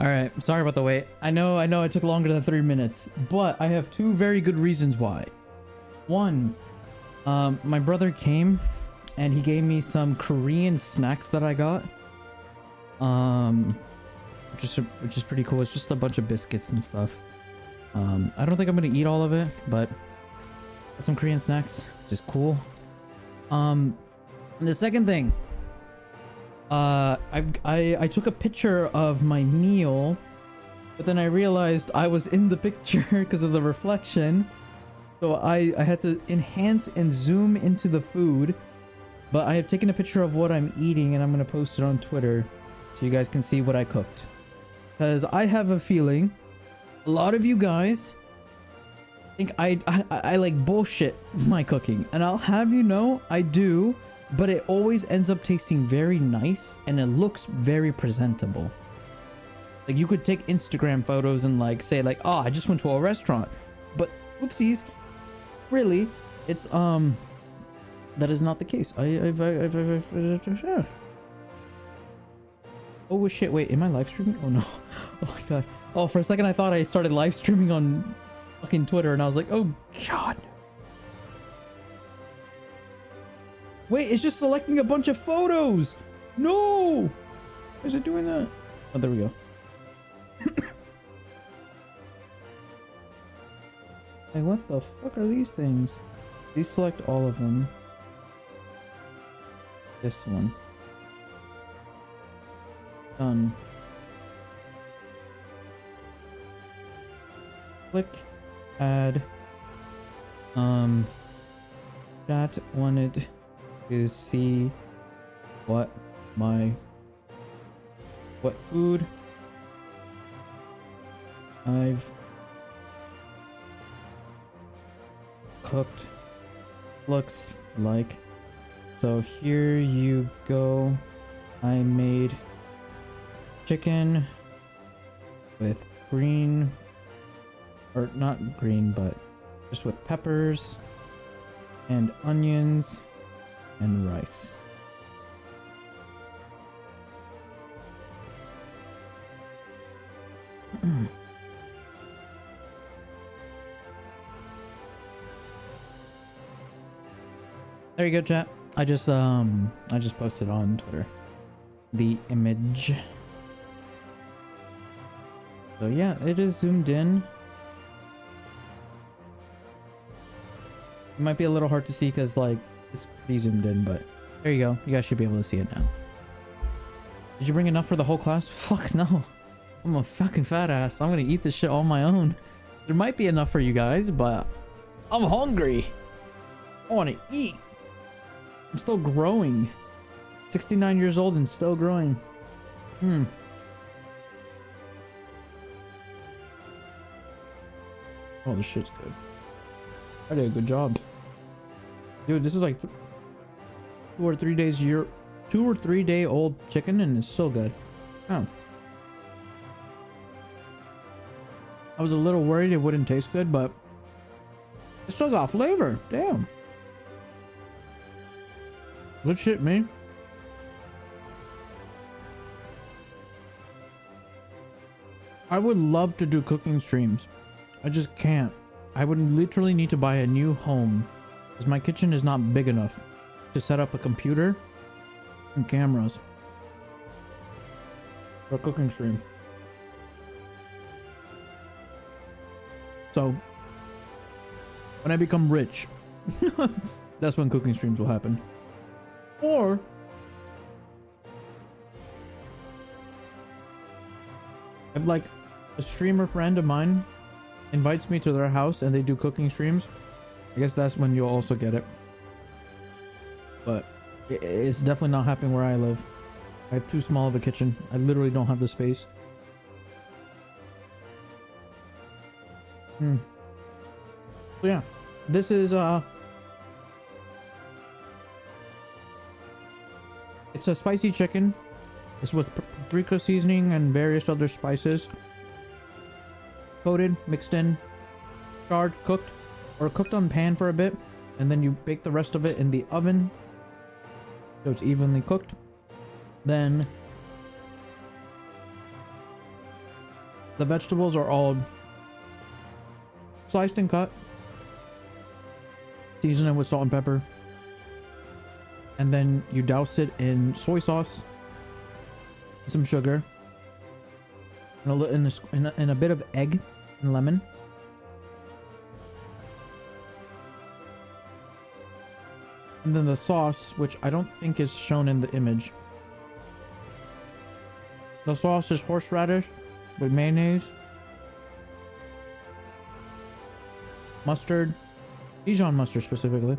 S1: All right, sorry about the wait. I know it took longer than 3 minutes, but I have two very good reasons why. One, my brother came and he gave me some Korean snacks that I got. Which is pretty cool. It's just a bunch of biscuits and stuff. I don't think I'm gonna eat all of it, but some Korean snacks, which is cool. And the second thing, I took a picture of my meal, but then I realized I was in the picture because of the reflection. So I had to enhance and zoom into the food, but I have taken a picture of what I'm eating and I'm going to post it on Twitter so you guys can see what I cooked. Because I have a feeling a lot of you guys think I like bullshit my cooking, and I'll have you know I do, but it always ends up tasting very nice and it looks very presentable. Like you could take Instagram photos and like say like, oh, I just went to a restaurant, but oopsies, really, it's that is not the case. Oh shit, wait, am I live streaming? Oh no. Oh my god. Oh, for a second I thought I started live streaming on fucking Twitter and I was like, oh god. Wait, it's just selecting a bunch of photos. No. Why is it doing that? Oh, there we go. Hey, what the fuck are these things? These select all of them. This one. Done. Click. Add. Chat wanted to see what food I've cooked looks like. So here you go. I made chicken with green, or not green, but just with peppers and onions and rice. There you go, chat. I just posted on Twitter the image. So yeah, it is zoomed in. It might be a little hard to see because like it's pretty zoomed in, but there you go. You guys should be able to see it now. Did you bring enough for the whole class? Fuck no. I'm a fucking fat ass. I'm gonna eat this shit on my own. There might be enough for you guys, but I'm hungry. I want to eat. I'm still growing. 69 years old and still growing. Oh, this shit's good. I did a good job. Dude, this is like 2 or 3 days 2 or 3 day old chicken and it's so good. Oh. I was a little worried it wouldn't taste good, but it still got flavor. Damn. Good shit, man. I would love to do cooking streams. I just can't. I would literally need to buy a new home because my kitchen is not big enough to set up a computer and cameras for a cooking stream. So when I become rich, that's when cooking streams will happen. Or if like a streamer friend of mine invites me to their house and they do cooking streams, I guess that's when you'll also get it. But it's definitely not happening where I live. I have too small of a kitchen. I literally don't have the space. So yeah, this is it's a spicy chicken. It's with paprika seasoning and various other spices. Coated, mixed in, charred, cooked, or cooked on pan for a bit, and then you bake the rest of it in the oven so it's evenly cooked. Then
S3: The vegetables are all sliced and cut. Season it with salt and pepper. And then you douse it in soy sauce, some sugar, and a bit of egg and lemon. And then the sauce, which I don't think is shown in the image. The sauce is horseradish with mayonnaise, mustard, Dijon mustard specifically,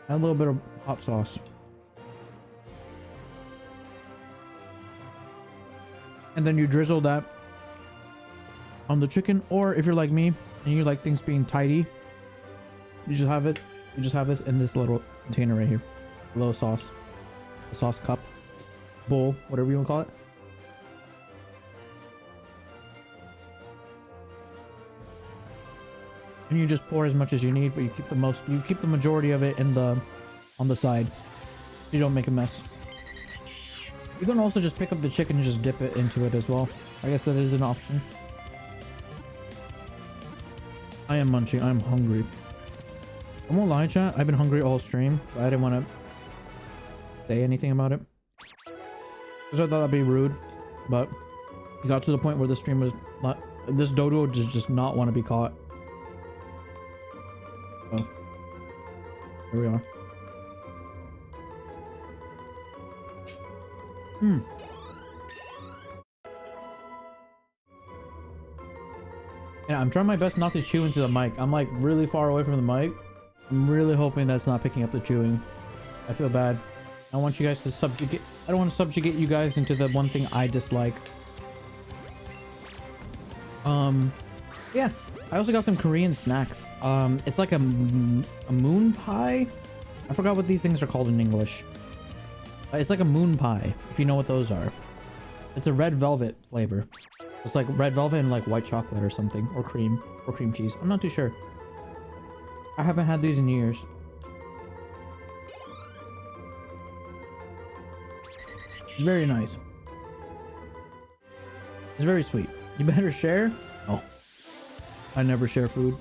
S3: and a little bit of hot sauce. And then you drizzle that on the chicken, or if you're like me and you like things being tidy, you just have this in this little container right here, a little sauce, a sauce cup, bowl, whatever you want to call it. And you just pour as much as you need, but you keep the majority of it on the side. You don't make a mess. You can also just pick up the chicken and just dip it into it as well. I guess that is an option. I am munching. I'm hungry. I won't lie, chat. I've been hungry all stream, but I didn't want to say anything about it, because I thought that'd be rude. But it got to the point where the stream was not. This dodo does just not want to be caught. Oh, here we are. Yeah, I'm trying my best not to chew into the mic. I'm like really far away from the mic. I'm really hoping that's not picking up the chewing. I feel bad. I want you guys to subjugate. I don't want to subjugate you guys into the one thing I dislike. Yeah. I also got some Korean snacks. It's like a moon pie. I forgot what these things are called in English. It's like a moon pie, if you know what those are. It's a red velvet flavor. It's like red velvet and like white chocolate or something, or cream cheese. I'm not too sure. I haven't had these in years. It's very nice. It's very sweet. You better share? Oh. I never share food.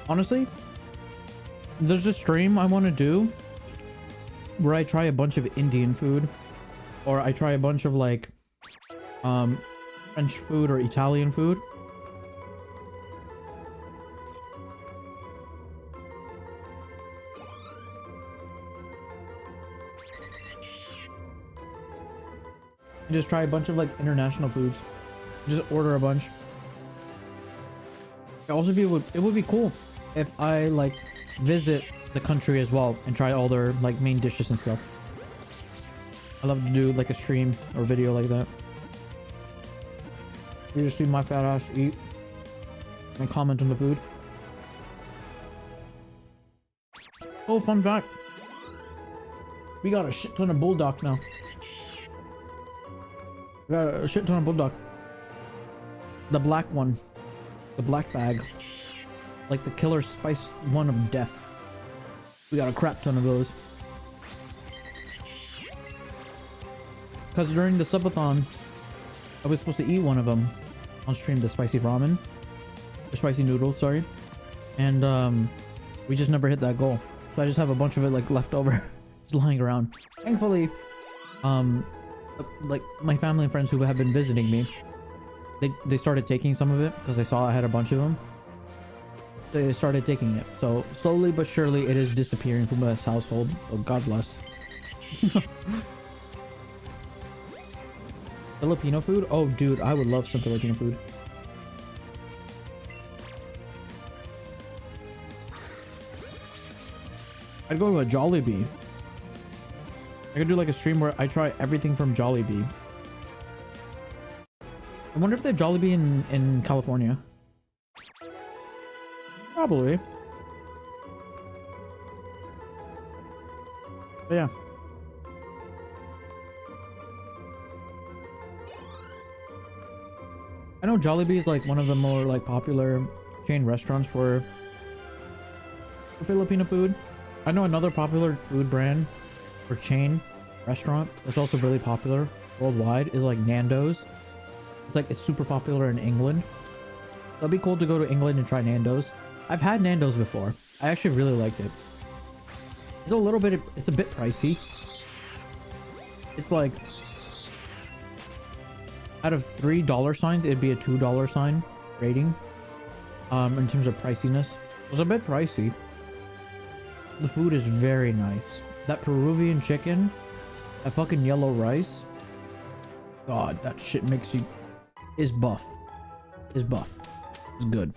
S3: Honestly, there's a stream I want to do where I try a bunch of Indian food, or I try a bunch of like French food or Italian food. And just try a bunch of like international foods. Just order a bunch. It would be cool if I like visit the country as well and try all their like main dishes and stuff. I love to do like a stream or video like that. You just see my fat ass eat and comment on the food. Oh, fun fact. We got a shit ton of bulldog now. We got a shit ton of bulldog. The black one. The black bag. Like the killer spice one of death. We got a crap ton of those. Because during the subathon, I was supposed to eat one of them on stream, the spicy ramen. Or spicy noodles, sorry. And we just never hit that goal. So I just have a bunch of it like left over. Just lying around. Thankfully, like my family and friends who have been visiting me, they started taking some of it because they saw I had a bunch of them. They started taking it. So slowly but surely it is disappearing from this household. So God bless. Filipino food? Oh dude, I would love some Filipino food. I'd go to a Jollibee. I could do like a stream where I try everything from Jollibee. I wonder if they have Jollibee in California. Probably. But yeah. I know Jollibee is like one of the more like popular chain restaurants for Filipino food. I know another popular food brand or chain restaurant that's also really popular worldwide is like Nando's. It's like it's super popular in England. It'd be cool to go to England and try Nando's. I've had Nando's before. I actually really liked it. It's a little bit, it's a bit pricey. It's like out of $3 signs, it'd be a $2 sign rating. In terms of priciness, it's a bit pricey. The food is very nice. That Peruvian chicken, that fucking yellow rice. God, that shit makes you is buff. Is buff. It's good.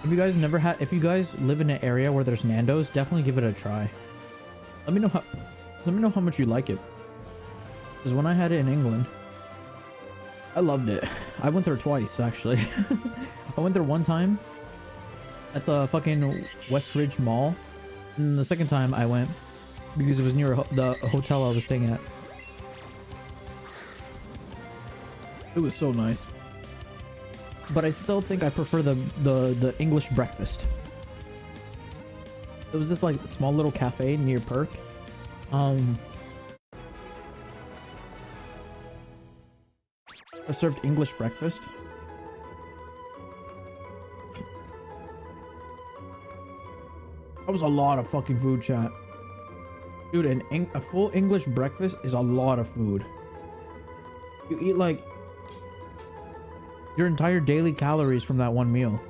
S3: If you guys never had, if you guys live in an area where there's Nando's, definitely give it a try. Let me know how much you like it. Because when I had it in England, I loved it. I went there twice, actually. I went there one time at the fucking Westridge Mall. And the second time I went because it was near the hotel I was staying at. It was so nice. But I still think I prefer the English breakfast. It was this like small little cafe near Perk. I served English breakfast. That was a lot of fucking food, chat. Dude, a full English breakfast is a lot of food. You eat like your entire daily calories from that one meal.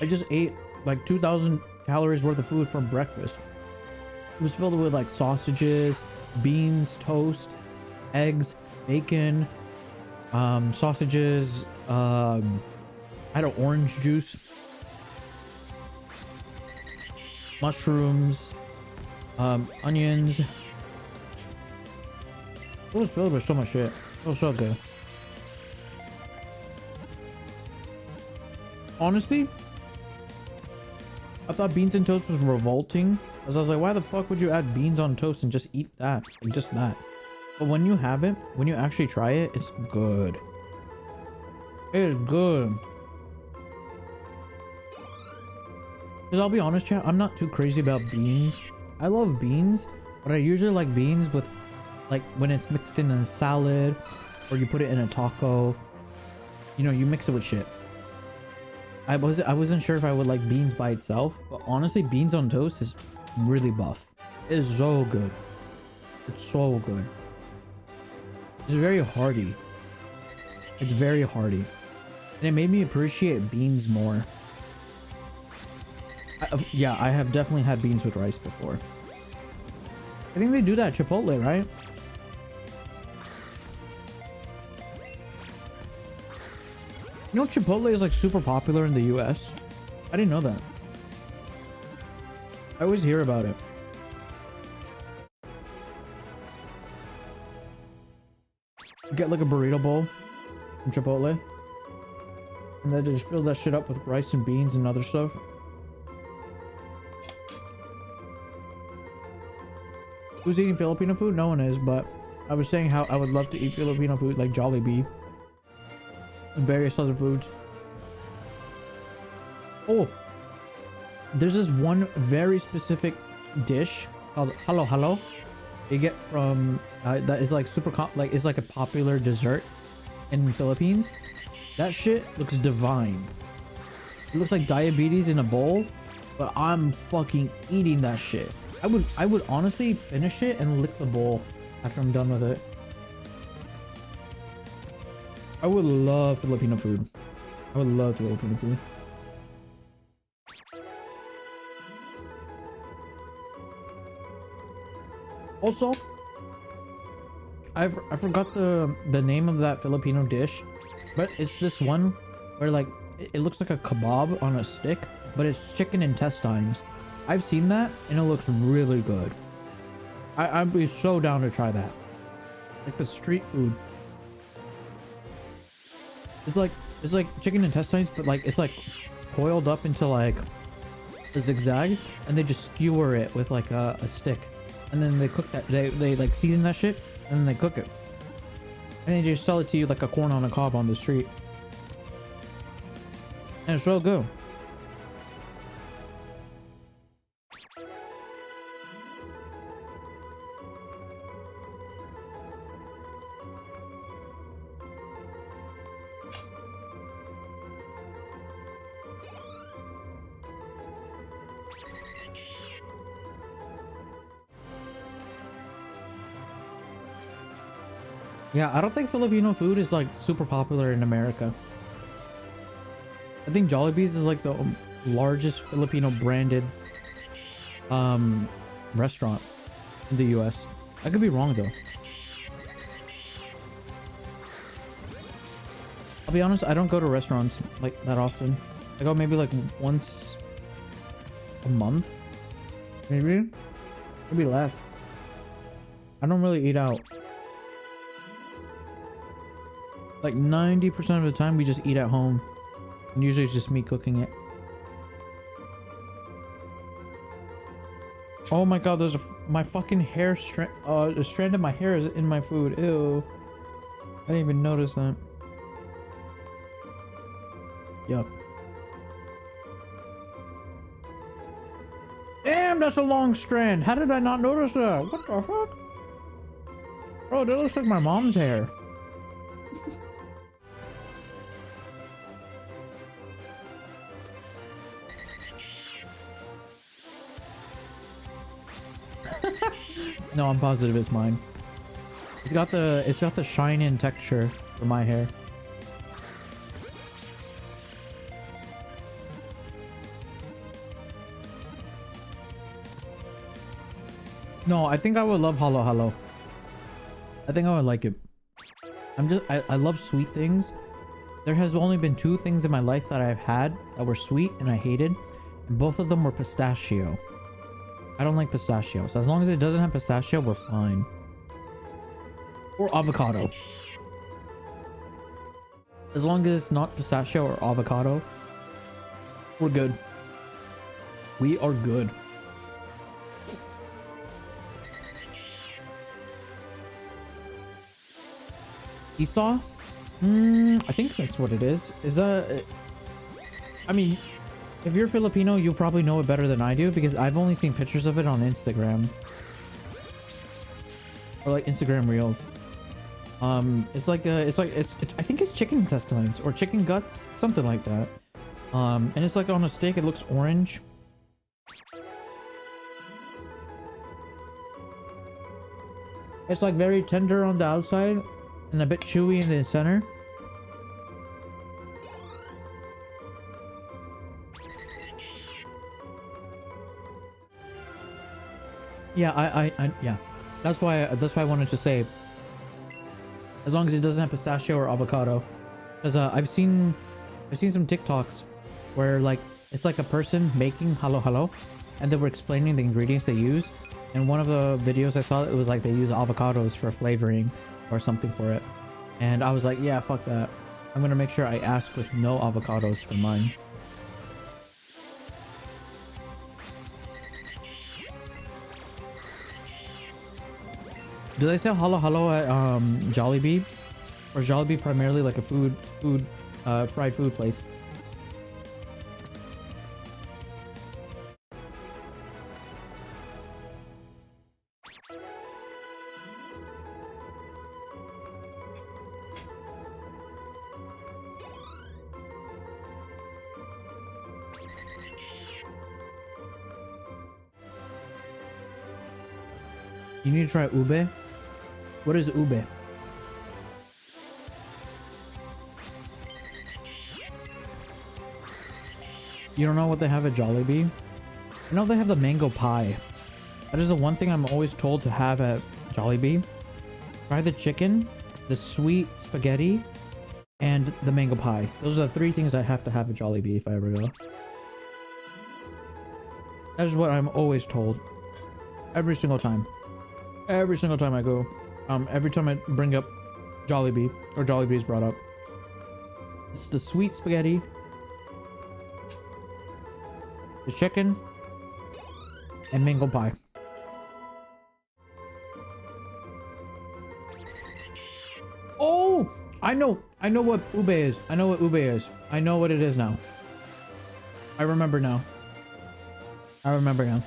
S3: I just ate like 2,000 calories worth of food from breakfast. It was filled with like sausages, beans, toast, eggs, bacon, sausages, I had an orange juice, mushrooms, onions. It was filled with so much shit. It was so good. Honestly, I thought beans and toast was revolting, because I was like, why the fuck would you add beans on toast and just eat that? Like, just that. But when you have it, when you actually try it, it's good. It is good. Because I'll be honest, chat, I'm not too crazy about beans. I love beans, but I usually like beans with, like, when it's mixed in a salad, or you put it in a taco. You know, you mix it with shit. I wasn't sure if I would like beans by itself, but honestly, beans on toast is really buff. It is so good. It's so good. It's very hearty. It's very hearty. And it made me appreciate beans more. Yeah, I have definitely had beans with rice before. I think they do that at Chipotle, right? You know, Chipotle is like super popular in the US. I didn't know that. I always hear about it. Get like a burrito bowl from Chipotle, and then just fill that shit up with rice and beans and other stuff. Who's eating Filipino food? No one is, but I was saying how I would love to eat Filipino food like Jollibee and various other foods. Oh, there's this one very specific dish called halo halo. You get from that is like like it's like a popular dessert in the Philippines. That shit looks divine. It looks like diabetes in a bowl, but I'm fucking eating that shit. I would honestly finish it and lick the bowl after I'm done with it. I would love Filipino food. I would love Filipino food. Also, I forgot the name of that Filipino dish, but it's this one where like it looks like a kebab on a stick, but it's chicken intestines. I've seen that and it looks really good. I'd be so down to try that. Like the street food. It's like chicken intestines, but like it's like coiled up into like a zigzag, and they just skewer it with like a stick, and then they cook that. They like season that shit, and then they cook it, and they just sell it to you like a corn on a cob on the street. And it's so good. Yeah, I don't think Filipino food is like super popular in America. I think Jollibee's is like the largest Filipino branded restaurant in the US. I could be wrong though. I'll be honest, I don't go to restaurants like that often. I go maybe like once a month. Maybe less. I don't really eat out. Like 90% of the time we just eat at home. And usually it's just me cooking it. Oh my god, there's my fucking hair strand. A strand of my hair is in my food. Ew. I didn't even notice that. Yuck. Damn, that's a long strand. How did I not notice that? What the fuck? Bro, that looks like my mom's hair. No, I'm positive it's mine. It's got the shine and texture for my hair. No, I think I would love halo halo. I think I would like it. I love sweet things. There has only been 2 things in my life that I've had that were sweet and I hated, and both of them were pistachio. I don't like pistachio, so as long as it doesn't have pistachio, we're fine. Or avocado. As long as it's not pistachio or avocado, we're good. We are good. Esau? I think that's what it is. Is that... I mean... If you're Filipino, you'll probably know it better than I do because I've only seen pictures of it on Instagram. Or like Instagram Reels. I think it's chicken intestines or chicken guts, something like that. And it's like on a stick, it looks orange. It's like very tender on the outside and a bit chewy in the center. Yeah, yeah. That's why I wanted to say, as long as it doesn't have pistachio or avocado, because I've seen some TikToks where like it's like a person making halo halo, and they were explaining the ingredients they use. And one of the videos I saw, it was like they use avocados for flavoring or something for it, and I was like, yeah, fuck that. I'm gonna make sure I ask with no avocados for mine. Do they sell halo halo at Jollibee? Or is Jollibee primarily like a fried food place? You need to try ube. What is ube? You don't know what they have at Jollibee? I know they have the mango pie. That is the one thing I'm always told to have at Jollibee. Try the chicken, the sweet spaghetti, and the mango pie. Those are the 3 things I have to have at Jollibee if I ever go. That is what I'm always told. Every single time. Every single time I go. Every time I bring up Jollibee, or Jollibee is brought up. It's the sweet spaghetti, the chicken, and mango pie. Oh! I know what ube is. I know what ube is. I know what it is now. I remember now. I remember now.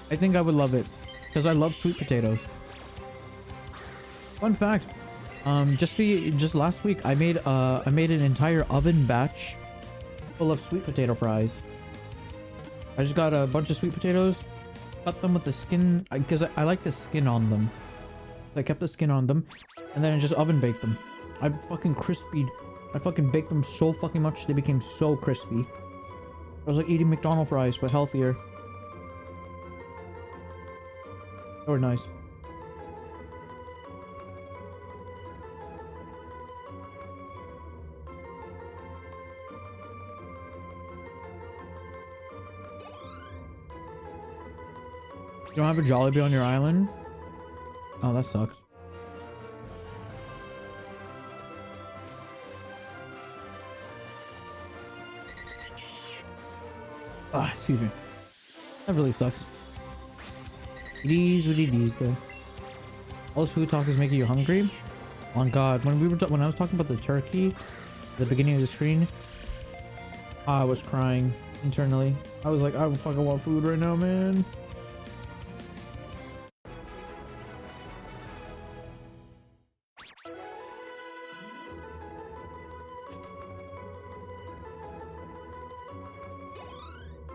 S3: I think I would love it because I love sweet potatoes. Fun fact, just last week I made an entire oven batch full of sweet potato fries. I just got a bunch of sweet potatoes, cut them with the skin because I like the skin on them. I kept the skin on them, and then I just oven baked them. I fucking baked them so fucking much they became so crispy. I was like eating McDonald's fries but healthier. They were nice. You don't have a Jollibee on your island? Oh, that sucks. Ah, excuse me. That really sucks. These would these though. All this food talk is making you hungry? Oh god, when I was talking about the turkey at the beginning of the screen, I was crying internally. I was like, I fucking want food right now, man.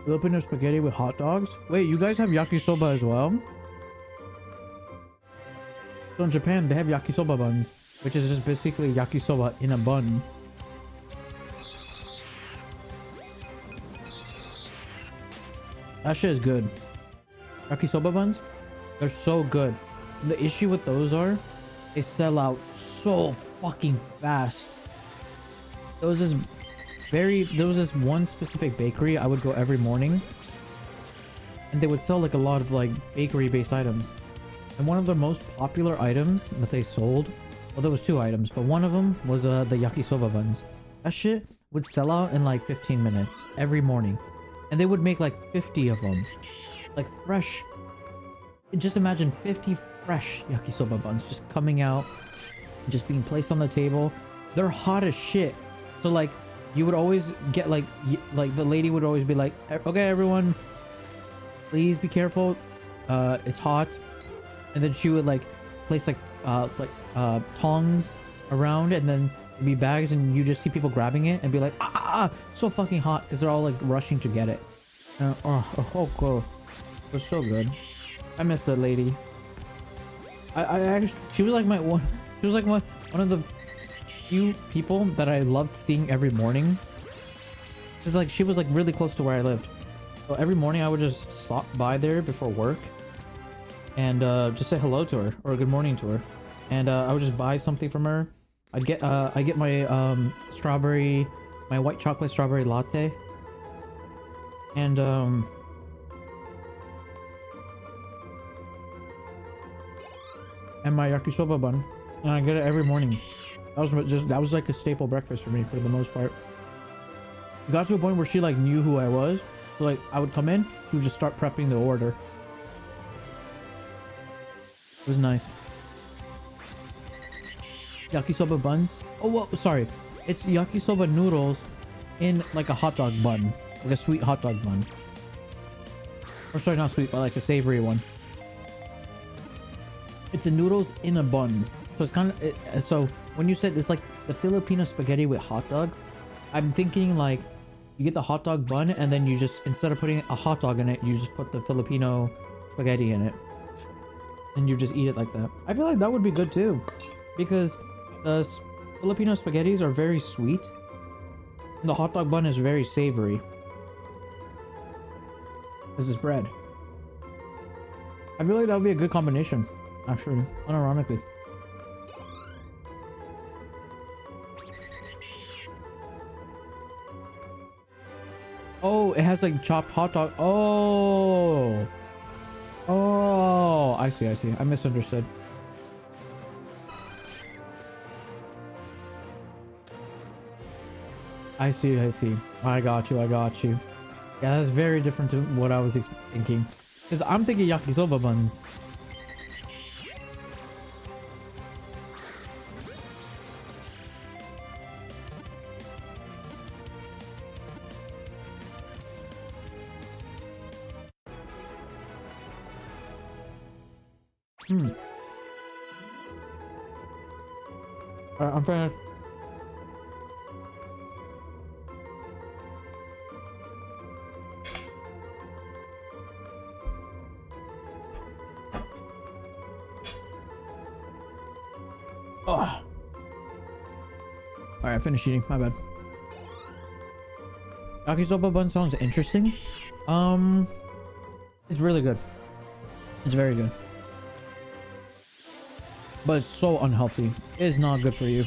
S3: Filipino spaghetti with hot dogs? Wait, you guys have yakisoba as well? So in Japan, they have yakisoba buns, which is just basically yakisoba in a bun. That shit is good. Yakisoba buns, they're so good. The issue with those are, they sell out so fucking fast. There was this one specific bakery I would go every morning, and they would sell like a lot of like bakery based items, and one of the most popular items that they sold, well, there was two items, but one of them was the yakisoba buns. That shit would sell out in like 15 minutes every morning, and they would make like 50 of them, like fresh. Just imagine 50 fresh yakisoba buns just coming out, just being placed on the table. They're hot as shit, so like you would always get like the lady would always be like, okay everyone, please be careful, it's hot. And then she would like place like tongs around, and then it'd be bags, and you just see people grabbing it and be like, so fucking hot, because they're all like rushing to get it. Oh cool. It was so good. I miss that lady. I actually, she was like one of the few people that I loved seeing every morning. It's like she was like really close to where I lived, so every morning I would just stop by there before work and just say hello to her or good morning to her, and I would just buy something from her. I get my my white chocolate strawberry latte, and my yakisoba bun, and I get it every morning. That was like a staple breakfast for me for the most part. It got to a point where she like knew who I was, so like I would come in, she would just start prepping the order. It was nice. Yakisoba buns. Oh well, sorry, it's yakisoba noodles in like a hot dog bun, like a sweet hot dog bun. Or sorry, not sweet, but like a savory one. It's a noodles in a bun. So it's kind of so when you said it's like the Filipino spaghetti with hot dogs, I'm thinking like you get the hot dog bun, and then you just, instead of putting a hot dog in it, you just put the Filipino spaghetti in it, and you just eat it like that. I feel like that would be good too, because the Filipino spaghettis are very sweet, and the hot dog bun is very savory. This is bread. I feel like that would be a good combination, actually, unironically. Oh, it has like chopped hot dog. Oh, I see. I misunderstood. I see. I got you. Yeah, that's very different to what I was thinking, because I'm thinking yakisoba buns. Alright, I'm finished. Oh. Alright, I finished eating. My bad. Yakisoba bun sounds interesting. It's really good. It's very good. But it's so unhealthy. It is not good for you.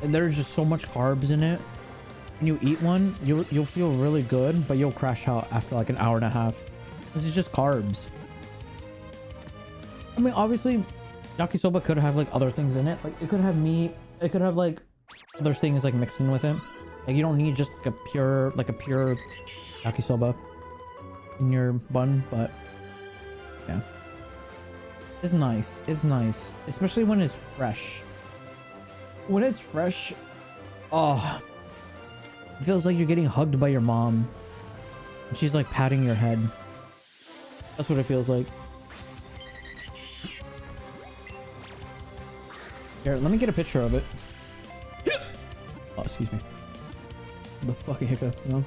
S3: And there's just so much carbs in it. When you eat one, you'll feel really good, but you'll crash out after like an hour and a half. This is just carbs. I mean, obviously, yakisoba could have like other things in it. Like it could have meat. It could have like other things like mixed in with it. Like you don't need just like a pure yakisoba in your bun, but yeah. It's nice. It's nice. Especially when it's fresh. When it's fresh, oh, it feels like you're getting hugged by your mom. And she's like patting your head. That's what it feels like. Here, let me get a picture of it. Oh, excuse me. The fucking hiccups, no?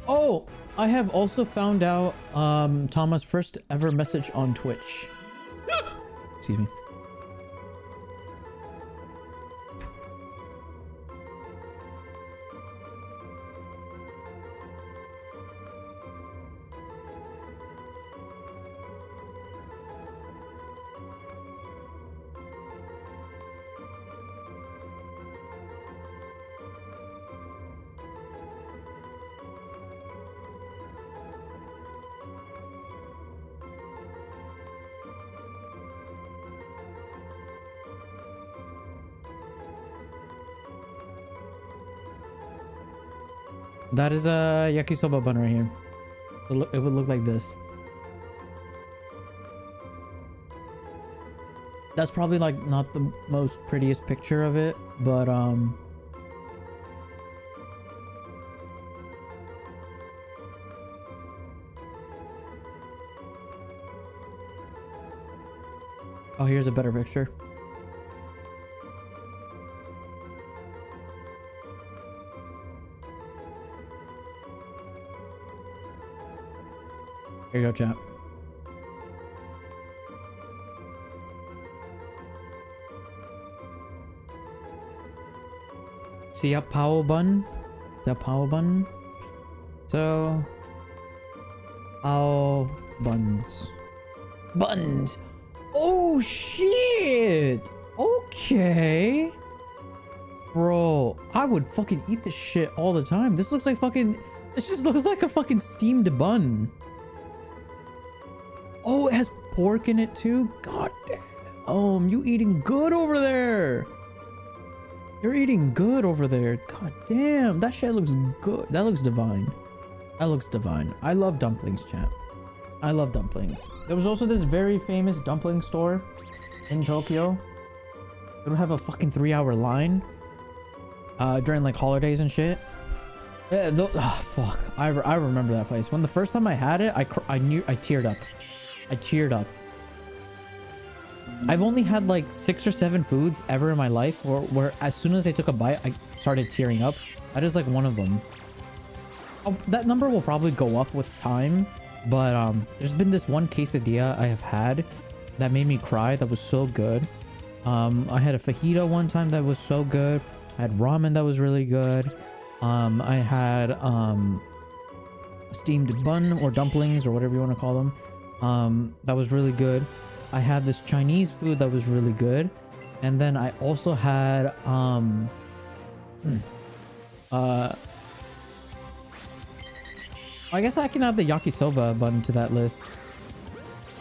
S3: Oh, I have also found out Tama's first ever message on Twitch. Excuse me. That is a yakisoba bun right here. It would look like this. That's probably like not the most prettiest picture of it, but oh, here's a better picture. Here you go, chat. See a power bun? The power bun? So, how buns? Buns! Oh shit! Okay! Bro, I would fucking eat this shit all the time. This looks like fucking... This just looks like a fucking steamed bun. Oh, it has pork in it too? God damn. You eating good over there. You're eating good over there. God damn. That shit looks good. That looks divine. That looks divine. I love dumplings, chat. I love dumplings. There was also this very famous dumpling store in Tokyo. It would have a fucking 3-hour line during like holidays and shit. Oh, fuck. I remember that place. When the first time I had it, I teared up. I teared up. I've only had like 6 or 7 foods ever in my life where as soon as I took a bite, I started tearing up. That is like one of them. Oh, that number will probably go up with time, but there's been this one quesadilla I have had that made me cry. That was so good. I had a fajita one time that was so good. I had ramen that was really good. I had steamed bun or dumplings or whatever you want to call them. That was really good. I had this Chinese food that was really good, and then I also had I guess I can add the yakisoba bun to that list.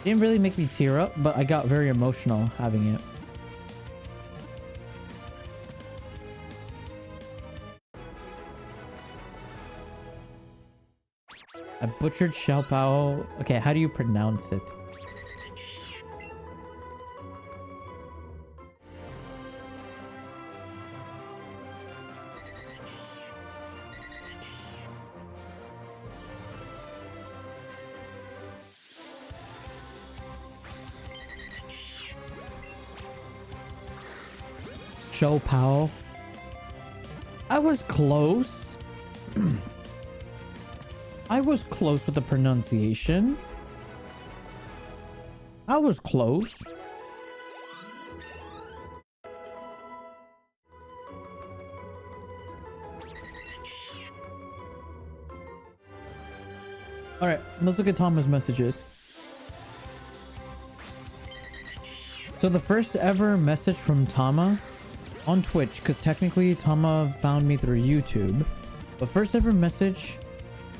S3: Didn't really make me tear up, but I got very emotional having it. I butchered Xiao Pao. Okay, how do you pronounce it? Show Pao. I was close. I was close with the pronunciation. I was close. All right, let's look at Tama's messages. So the first ever message from Tama on Twitch, because technically Tama found me through YouTube. The first ever message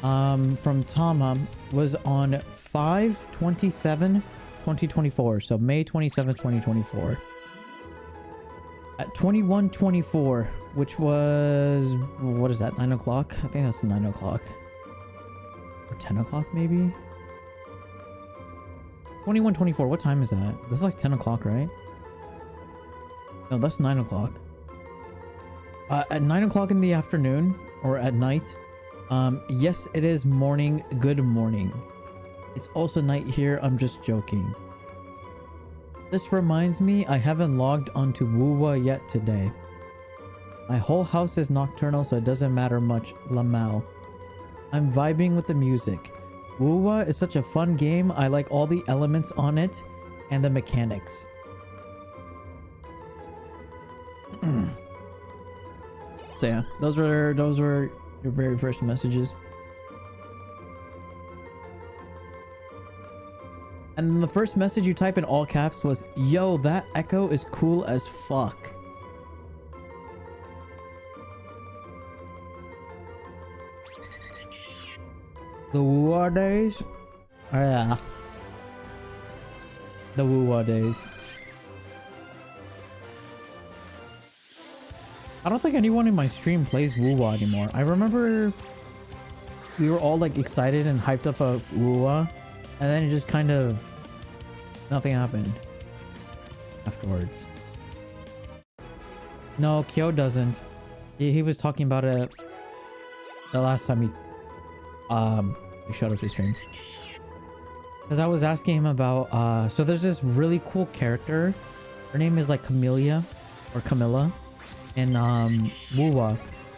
S3: from Tama was on 5/27/2024, so May 27th, 2024. At 21:24, which was, what is that, 9 o'clock? I think that's 9 o'clock. Or 10 o'clock maybe? 21:24, what time is that? This is like 10 o'clock, right? No, that's 9 o'clock. At 9 o'clock in the afternoon, or at night, yes, it is morning. Good morning. It's also night here. I'm just joking. This reminds me, I haven't logged onto Woowa yet today. My whole house is nocturnal, so it doesn't matter much. Lamau. I'm vibing with the music. Woowa is such a fun game. I like all the elements on it and the mechanics. So yeah, those were your very first messages. And then the first message you type in all caps was, "Yo, that echo is cool as fuck." The Woowa days? Oh yeah. The Woowa days. I don't think anyone in my stream plays Woowa anymore. I remember we were all like excited and hyped up a Woowa, and then it just kind of nothing happened afterwards. No, Kyo doesn't. He was talking about it the last time he showed up to stream. Because I was asking him about so there's this really cool character. Her name is like Camilla or Camilla in Woowa,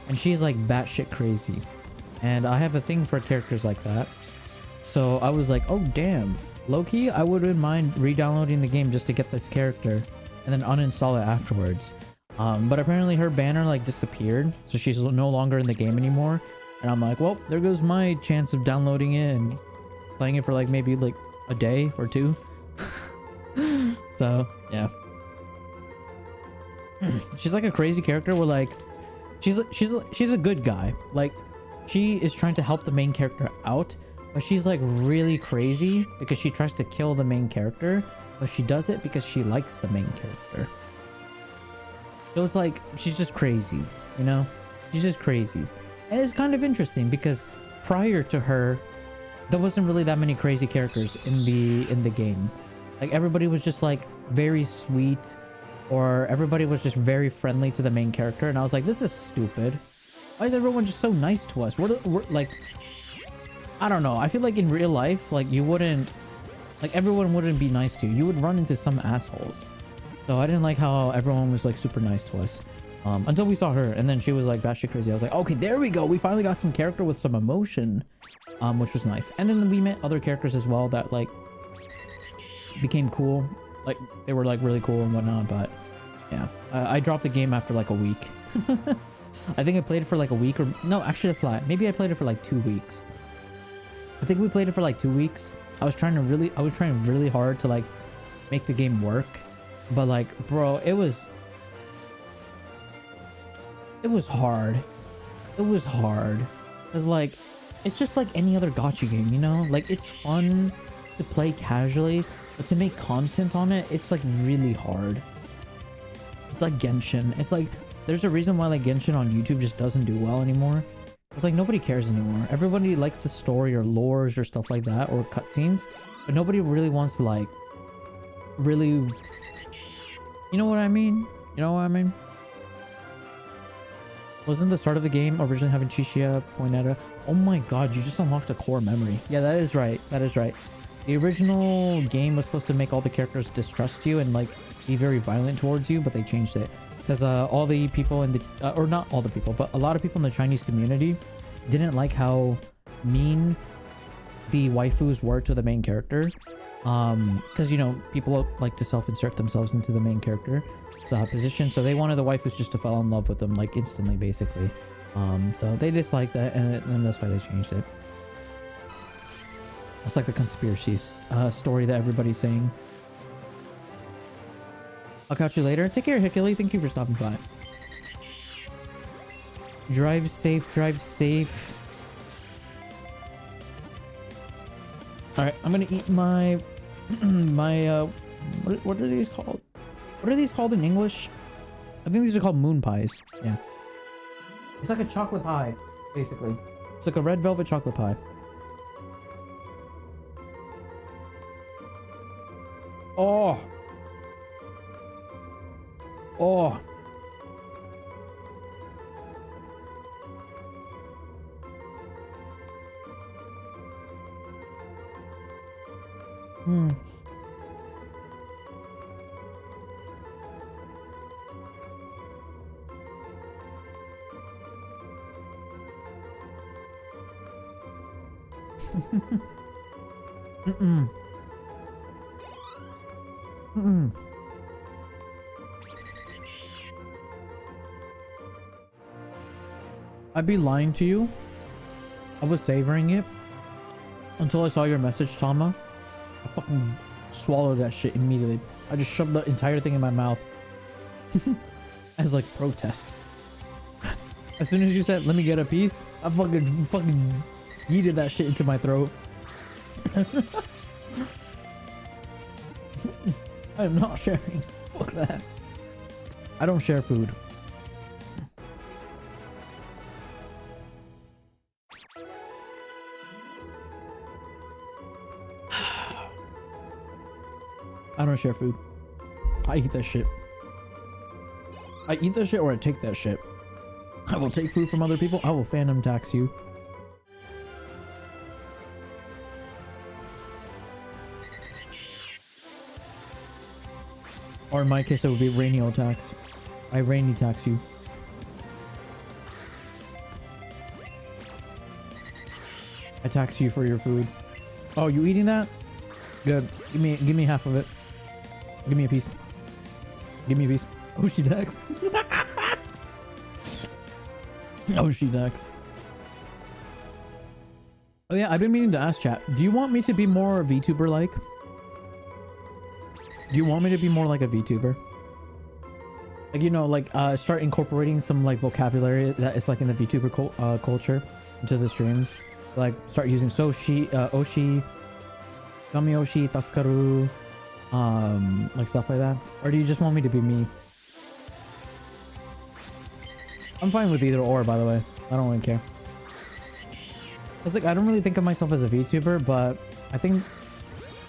S3: and she's like batshit crazy. And I have a thing for characters like that. So I was like, oh damn, low-key, I wouldn't mind re-downloading the game just to get this character and then uninstall it afterwards. But apparently her banner like disappeared, so she's no longer in the game anymore. And I'm like, well, there goes my chance of downloading it and playing it for like maybe like a day or two. So yeah. She's like a crazy character where like she's a good guy. Like she is trying to help the main character out, but she's like really crazy because she tries to kill the main character, but she does it because she likes the main character. So it's like she's just crazy, you know? She's just crazy. And it's kind of interesting because prior to her, there wasn't really that many crazy characters in the game. Like everybody was just like very sweet, or everybody was just very friendly to the main character, and I was like, this is stupid. Why is everyone just so nice to us? We're like, I don't know. I feel like in real life, like you wouldn't, like everyone wouldn't be nice to you. You would run into some assholes. So I didn't like how everyone was like super nice to us. Until we saw her, and then she was like batshit crazy. I was like, okay, there we go. We finally got some character with some emotion, which was nice. And then we met other characters as well that like became cool. Like they were like really cool and whatnot. But yeah, I dropped the game after like a week. I think I played it for like a week, or no, actually that's a lie. Maybe I played it for like 2 weeks. I think we played it for like 2 weeks. I was trying really hard to like make the game work, but like, bro, it was hard. It was hard. Cause like, it's just like any other gacha game, you know? Like it's fun to play casually, but to make content on it, it's like really hard. It's like Genshin. It's like, there's a reason why like Genshin on YouTube just doesn't do well anymore. It's like nobody cares anymore. Everybody likes the story or lores or stuff like that, or cutscenes, but nobody really wants to like, really, you know what I mean? You know what I mean? Wasn't the start of the game originally having Chishiya point at her? Oh my god, you just unlocked a core memory. Yeah, that is right. That is right. The original game was supposed to make all the characters distrust you and like be very violent towards you, but they changed it. because all the people in the or not all the people, but a lot of people in the Chinese community didn't like how mean the waifus were to the main character, because you know people like to self-insert themselves into the main character position, so they wanted the waifus just to fall in love with them like instantly, basically. So they disliked that, and that's why they changed it. It's like the conspiracy story that everybody's saying. I'll catch you later. Take care, Hikili. Thank you for stopping by. Drive safe, drive safe. Alright, I'm gonna eat my what are these called? What are these called in English? I think these are called moon pies. Yeah. It's like a chocolate pie, basically. It's like a red velvet chocolate pie. Oh. Oh. Hmm. Mm-mm. Mm-mm. I'd be lying to you. I was savoring it until I saw your message, Tama. I fucking swallowed that shit immediately. I just shoved the entire thing in my mouth as like protest. As soon as you said, "Let me get a piece," I fucking yeeted that shit into my throat. I'm not sharing. Fuck that. I don't share food. I don't share food. I eat that shit. I eat that shit or I take that shit. I will take food from other people. I will phantom tax you. Or in my case, it would be Reiniyal tax. I Rainy tax you. I tax you for your food. Oh, you eating that? Good. Give me half of it. Give me a piece. Give me a piece. Oh, she tax. Oh, she tax. Oh yeah, I've been meaning to ask chat. Do you want me to be more VTuber like? Do you want me to be more like a VTuber? Like, you know, like start incorporating some like vocabulary that is like in the VTuber culture into the streams. Like start using Soshi, Oshi, Gamioshi, Taskaru, like stuff like that. Or do you just want me to be me? I'm fine with either or, by the way. I don't really care. It's like I don't really think of myself as a VTuber, but I think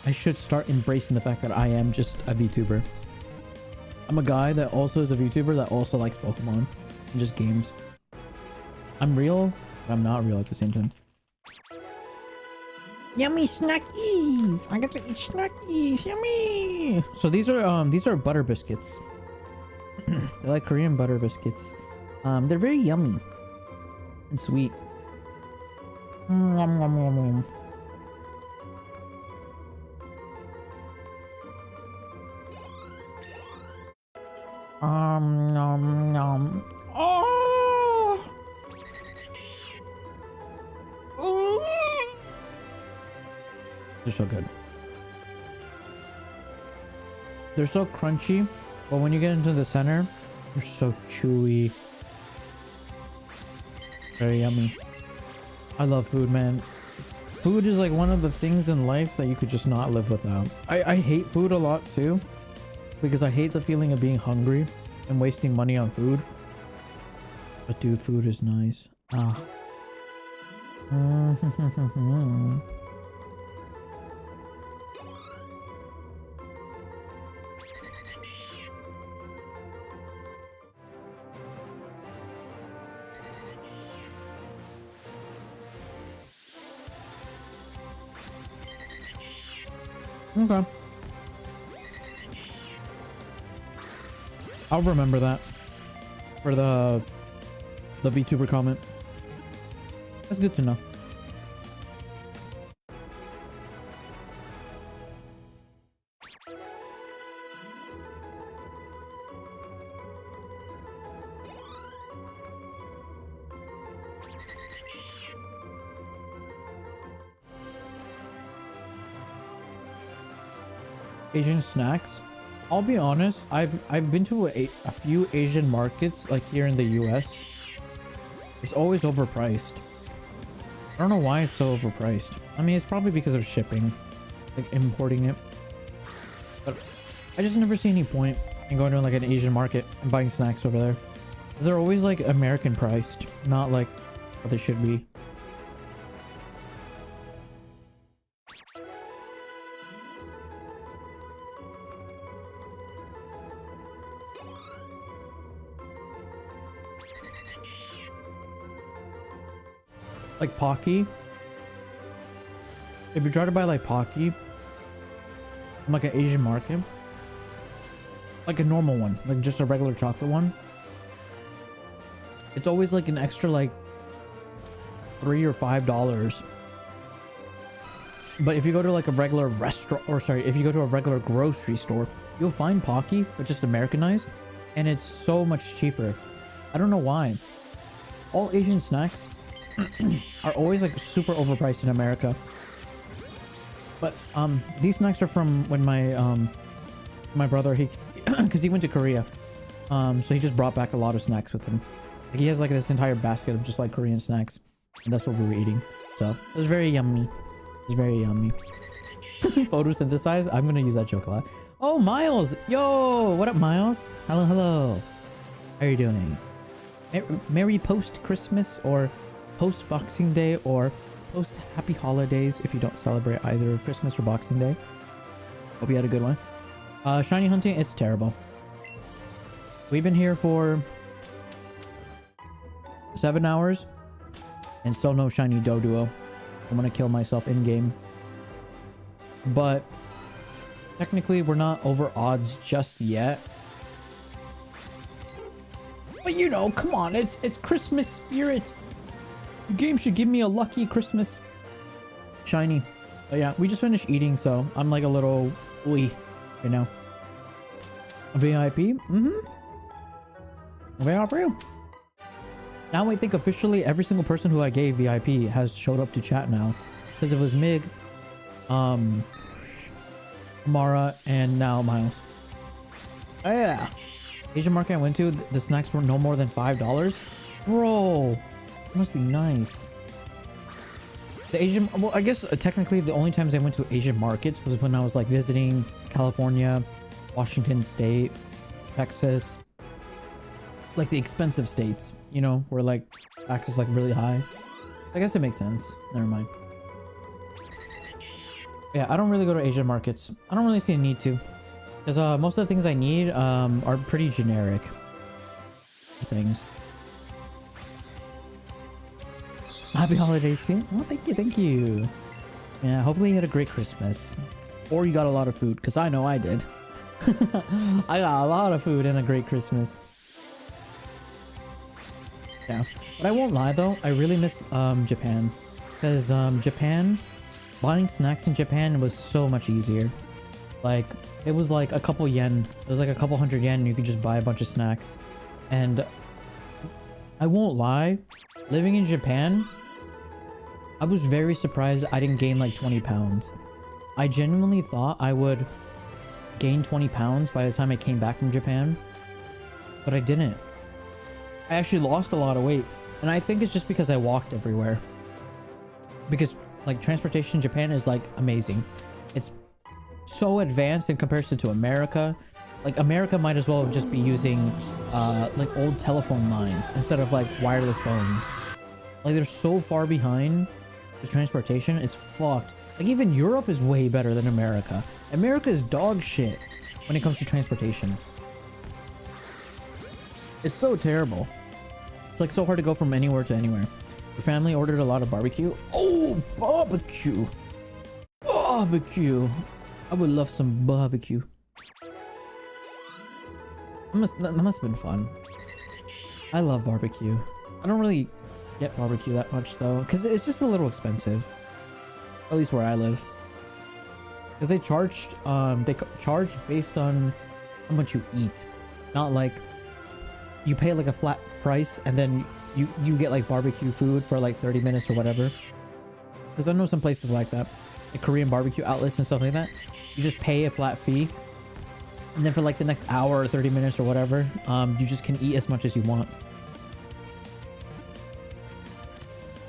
S3: I should start embracing the fact that I am just a VTuber. I'm a guy that also is a VTuber that also likes Pokemon and just games. I'm real, but I'm not real at the same time.
S2: Yummy snackies! I got to eat snackies! Yummy!
S3: So these are butter biscuits. They're like Korean butter biscuits. They're very yummy and sweet. Nom, nom, nom, nom. Nom, nom. Oh! Oh! They're so good. They're so crunchy, but when you get into the center, they're so chewy. Very yummy. I love food, man. Food is like one of the things in life that you could just not live without. I hate food a lot too, because I hate the feeling of being hungry and wasting money on food. But dude, food is nice. Ah. Okay. I'll remember that. for the VTuber comment. That's good to know. Asian snacks. I'll be honest, I've been to a few Asian markets like here in the US. It's always overpriced. I don't know why it's so overpriced. I mean, it's probably because of shipping, like importing it. But I just never see any point in going to like an Asian market and buying snacks over there. 'Cause they're always like American priced, not like what they should be. Like Pocky. If you try to buy like Pocky from like an Asian market, like a normal one, like just a regular chocolate one, it's always like an extra like $3 or $5. But if you go to like a regular restaurant, or sorry, if you go to a regular grocery store, you'll find Pocky, but just Americanized, and it's so much cheaper. I don't know why. All Asian snacks are always like super overpriced in America. But these snacks are from when my brother, he because he went to Korea, so he just brought back a lot of snacks with him. Like he has like this entire basket of just like Korean snacks, and that's what we were eating. So it was very yummy. It was very yummy. Photosynthesize. I'm gonna use that joke a lot. Oh, Miles! Yo, what up, Miles? Hello, hello. How are you doing? Merry post Christmas, or post Boxing Day, or post Happy Holidays if you don't celebrate either Christmas or Boxing Day. Hope you had a good one. Shiny hunting, it's terrible. We've been here for 7 hours and still no shiny Doduo. I'm gonna kill myself in game. But technically we're not over odds just yet. But you know, come on, it's Christmas spirit. The game should give me a lucky Christmas shiny. But yeah, we just finished eating, so I'm like a little ooey, you know. VIP? VIP. Now I think officially every single person who I gave VIP has showed up to chat now. Because it was Mig, Mara, and now Miles. Oh yeah. Asian market I went to, the snacks were no more than $5. Bro, that must be nice. The Asian, well, I guess technically the only times I went to Asian markets was when I was like visiting California, Washington State, Texas, like the expensive states, you know, where like tax is like really high. I guess it makes sense. Never mind. Yeah, I don't really go to Asian markets. I don't really see a need to. Because most of the things I need are pretty generic things. Happy holidays too. Oh, thank you, thank you. Yeah, hopefully you had a great Christmas. Or you got a lot of food, because I know I did. I got a lot of food and a great Christmas. Yeah. But I won't lie though, I really miss Japan. Because Japan, buying snacks in Japan was so much easier. Like, it was like a couple yen. It was like a couple hundred yen and you could just buy a bunch of snacks. And I won't lie, living in Japan, I was very surprised I didn't gain like 20 pounds. I genuinely thought I would gain 20 pounds by the time I came back from Japan. But I didn't. I actually lost a lot of weight. And I think it's just because I walked everywhere. Because like transportation in Japan is like amazing. It's so advanced in comparison to America. Like America might as well just be using like old telephone lines instead of like wireless phones. Like they're so far behind with transportation, it's fucked. Like even Europe is way better than America. America is dog shit when it comes to transportation. It's so terrible. It's like so hard to go from anywhere to anywhere. Your family ordered a lot of barbecue. Oh, barbecue. Barbecue. I would love some barbecue. That must have been fun. I love barbecue. I don't really get barbecue that much though, because it's just a little expensive. At least where I live. Because they charge based on how much you eat. Not like you pay like a flat price and then you get like barbecue food for like 30 minutes or whatever. Because I know some places like that. Like Korean barbecue outlets and stuff like that. You just pay a flat fee. And then for like the next hour or 30 minutes or whatever, you just can eat as much as you want.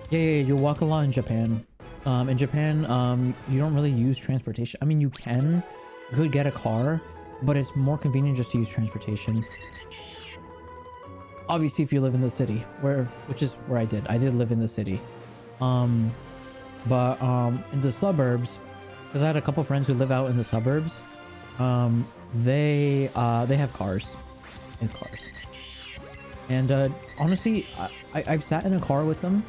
S3: Yeah, you walk a lot in Japan. In Japan, you don't really use transportation. I mean, you could get a car, but it's more convenient just to use transportation. Obviously, if you live in the city, which is where I did live in the city. But in the suburbs, because I had a couple friends who live out in the suburbs, they have cars. They have cars. And honestly, I've sat in a car with them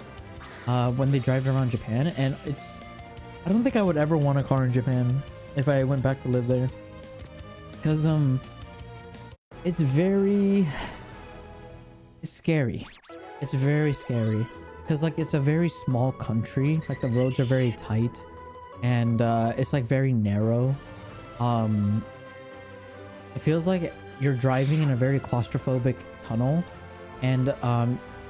S3: when they drive around Japan, and I don't think I would ever want a car in Japan if I went back to live there, because it's scary. It's very scary because like it's a very small country. Like the roads are very tight, and it's like very narrow. It feels like you're driving in a very claustrophobic tunnel, and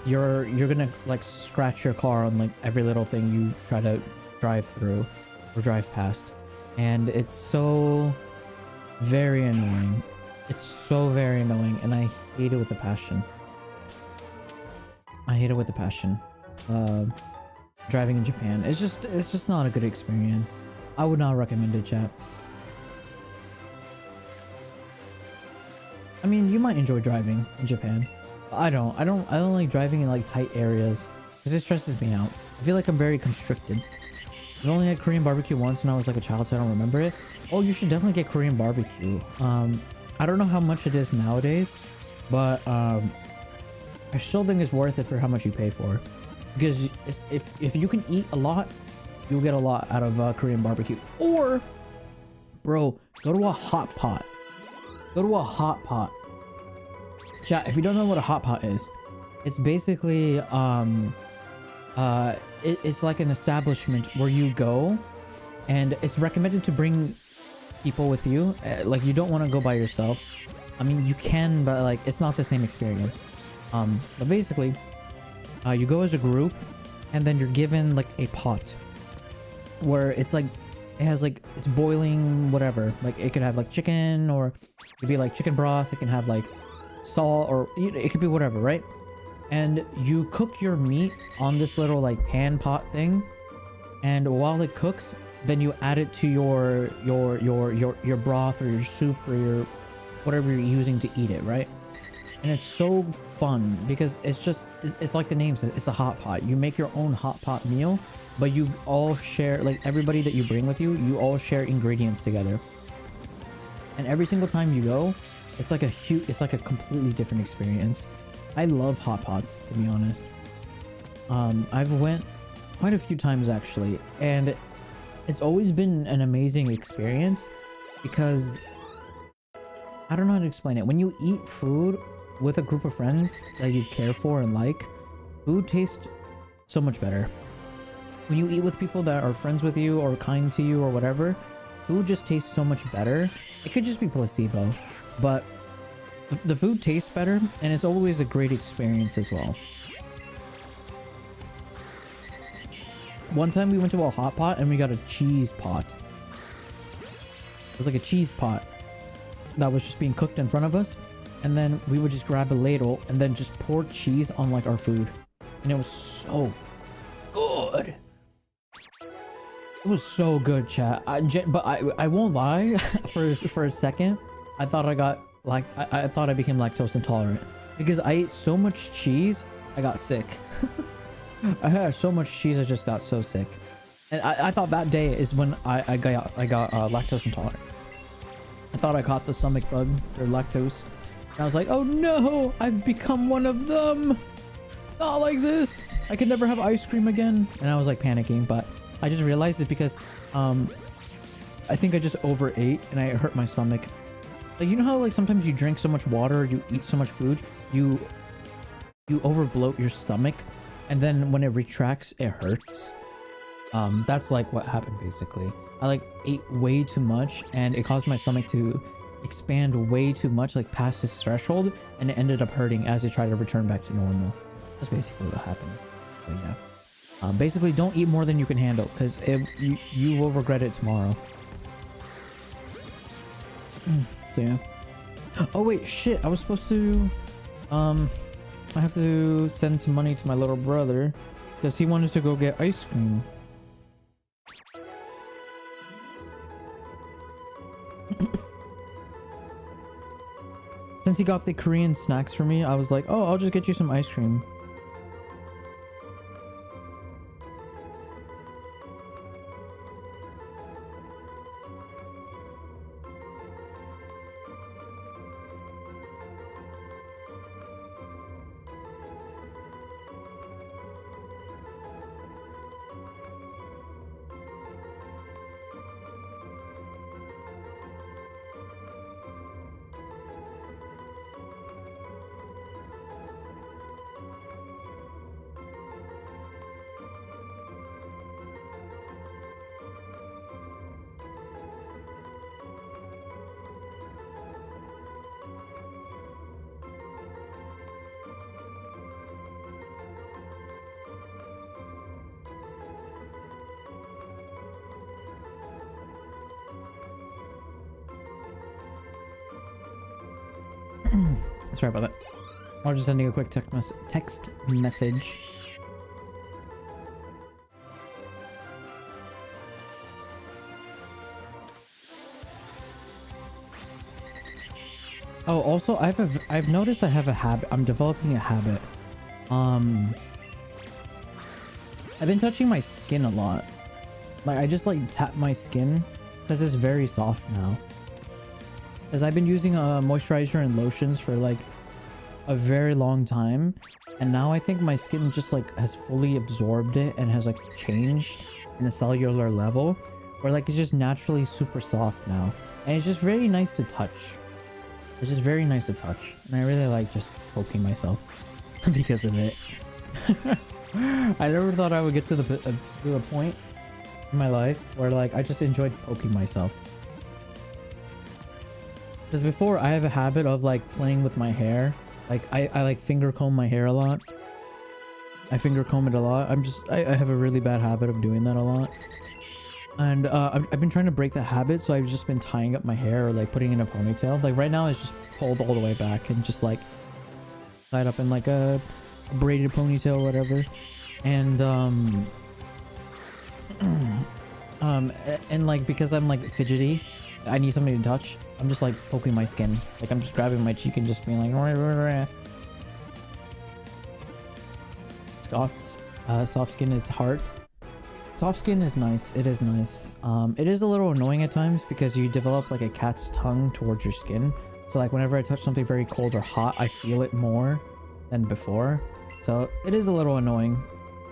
S3: you're gonna like scratch your car on like every little thing you try to drive through or drive past, and it's so very annoying. It's so very annoying, and I hate it with a passion. I hate it with a passion. Driving in Japan, it's just not a good experience. I would not recommend it, chat. I mean, you might enjoy driving in Japan. I don't like driving in like tight areas because it stresses me out. I feel like I'm very constricted. I've only had Korean barbecue once when I was like a child, so I don't remember it. Oh, you should definitely get Korean barbecue. I don't know how much it is nowadays, but I still think it's worth it for how much you pay for. Because if you can eat a lot, you'll get a lot out of Korean barbecue. Or, bro, go to a hot pot. Go to a hot pot. Chat, if you don't know what a hot pot is, it's basically it's like an establishment where you go, and it's recommended to bring people with you. Like you don't want to go by yourself. I mean, you can, but like it's not the same experience. But basically, you go as a group, and then you're given like a pot where it's like it has like it's boiling whatever. Like it could have like chicken, or it could be like chicken broth. It can have like salt, or it could be whatever, right? And you cook your meat on this little like pan pot thing, and while it cooks, then you add it to your broth or your soup or your whatever you're using to eat it, right? And it's so fun because it's like the name says, it's a hot pot. You make your own hot pot meal, but you all share, like everybody that you bring with you, you all share ingredients together. And every single time you go, it's like a completely different experience. I love hot pots, to be honest. I've went quite a few times actually, and it's always been an amazing experience because I don't know how to explain it. When you eat food with a group of friends that you care for and like, food tastes so much better. When you eat with people that are friends with you or kind to you or whatever, food just tastes so much better. It could just be placebo, but the food tastes better, and it's always a great experience as well. One time we went to a hot pot and we got a cheese pot. It was like a cheese pot that was just being cooked in front of us, and then we would just grab a ladle and then just pour cheese on like our food, and it was so good. It was so good, chat. But I won't lie. for a second, I thought I got like I thought I became lactose intolerant because I ate so much cheese. I got sick. I had so much cheese, I just got so sick, and I thought that day is when I got lactose intolerant. I thought I caught the stomach bug or lactose, and I was like, oh no, I've become one of them. Not like this. I could never have ice cream again. And I was like panicking, but I just realized it's because I think I just overate and I hurt my stomach. Like, you know how like sometimes you drink so much water, you eat so much food, you you overbloat your stomach, and then when it retracts, it hurts. That's like what happened basically. I like ate way too much, and it caused my stomach to expand way too much, like past its threshold, and it ended up hurting as it tried to return back to normal. That's basically what happened. But yeah, basically don't eat more than you can handle, because you will regret it tomorrow. So yeah. Oh wait, shit! I was supposed to, I have to send some money to my little brother because he wanted to go get ice cream. Since he got the Korean snacks for me, I was like, oh, I'll just get you some ice cream. Sorry about that. I was just sending a quick text message. Oh, also, I've noticed I have a habit. I'm developing a habit. I've been touching my skin a lot. Like, I just like tap my skin because it's very soft now. Because I've been using moisturizer and lotions for like a very long time, and now I think my skin just like has fully absorbed it and has like changed in a cellular level, where like it's just naturally super soft now, and it's just very nice to touch. It's just very nice to touch, and I really like just poking myself because of it. I never thought I would get to the point in my life where like I just enjoyed poking myself. Because before, I have a habit of like playing with my hair. Like I like finger comb my hair a lot. I finger comb it a lot. I have a really bad habit of doing that a lot. And I've been trying to break that habit, so I've just been tying up my hair or like putting it in a ponytail. Like right now it's just pulled all the way back and just like tied up in like a braided ponytail or whatever. And and like because I'm like fidgety, I need something to touch. I'm just like poking my skin. Like I'm just grabbing my cheek and just being like soft skin is hard. Soft skin is nice. It is nice. It is a little annoying at times because you develop like a cat's tongue towards your skin. So like whenever I touch something very cold or hot, I feel it more than before. So it is a little annoying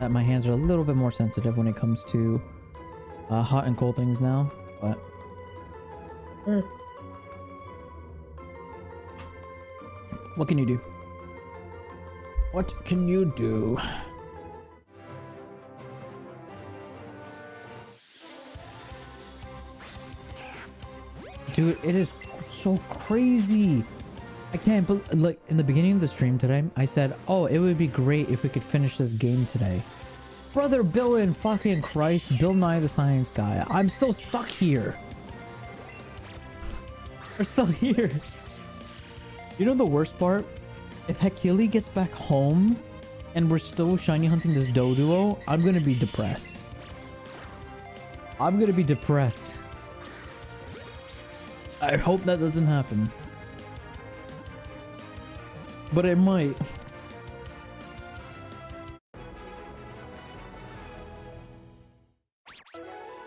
S3: that my hands are a little bit more sensitive when it comes to hot and cold things now. But what can you do? What can you do? Dude, it is so crazy. I can't believe, like, in the beginning of the stream today, I said, oh, it would be great if we could finish this game today. Brother Bill and fucking Christ, Bill Nye the Science Guy. I'm still stuck here. We're still here. You know the worst part? If Hekili gets back home and we're still shiny hunting this Doduo, I'm gonna be depressed. I'm gonna be depressed. I hope that doesn't happen. But it might.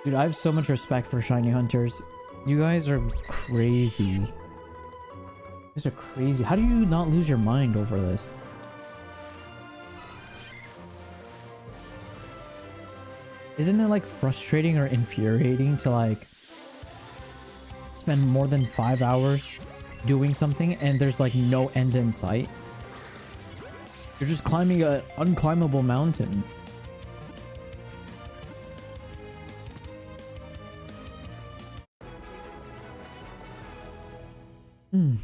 S3: Dude, I have so much respect for shiny hunters. You guys are crazy. You guys are crazy. How do you not lose your mind over this? Isn't it like frustrating or infuriating to like spend more than 5 hours doing something and there's like no end in sight? You're just climbing an unclimbable mountain. Hmm.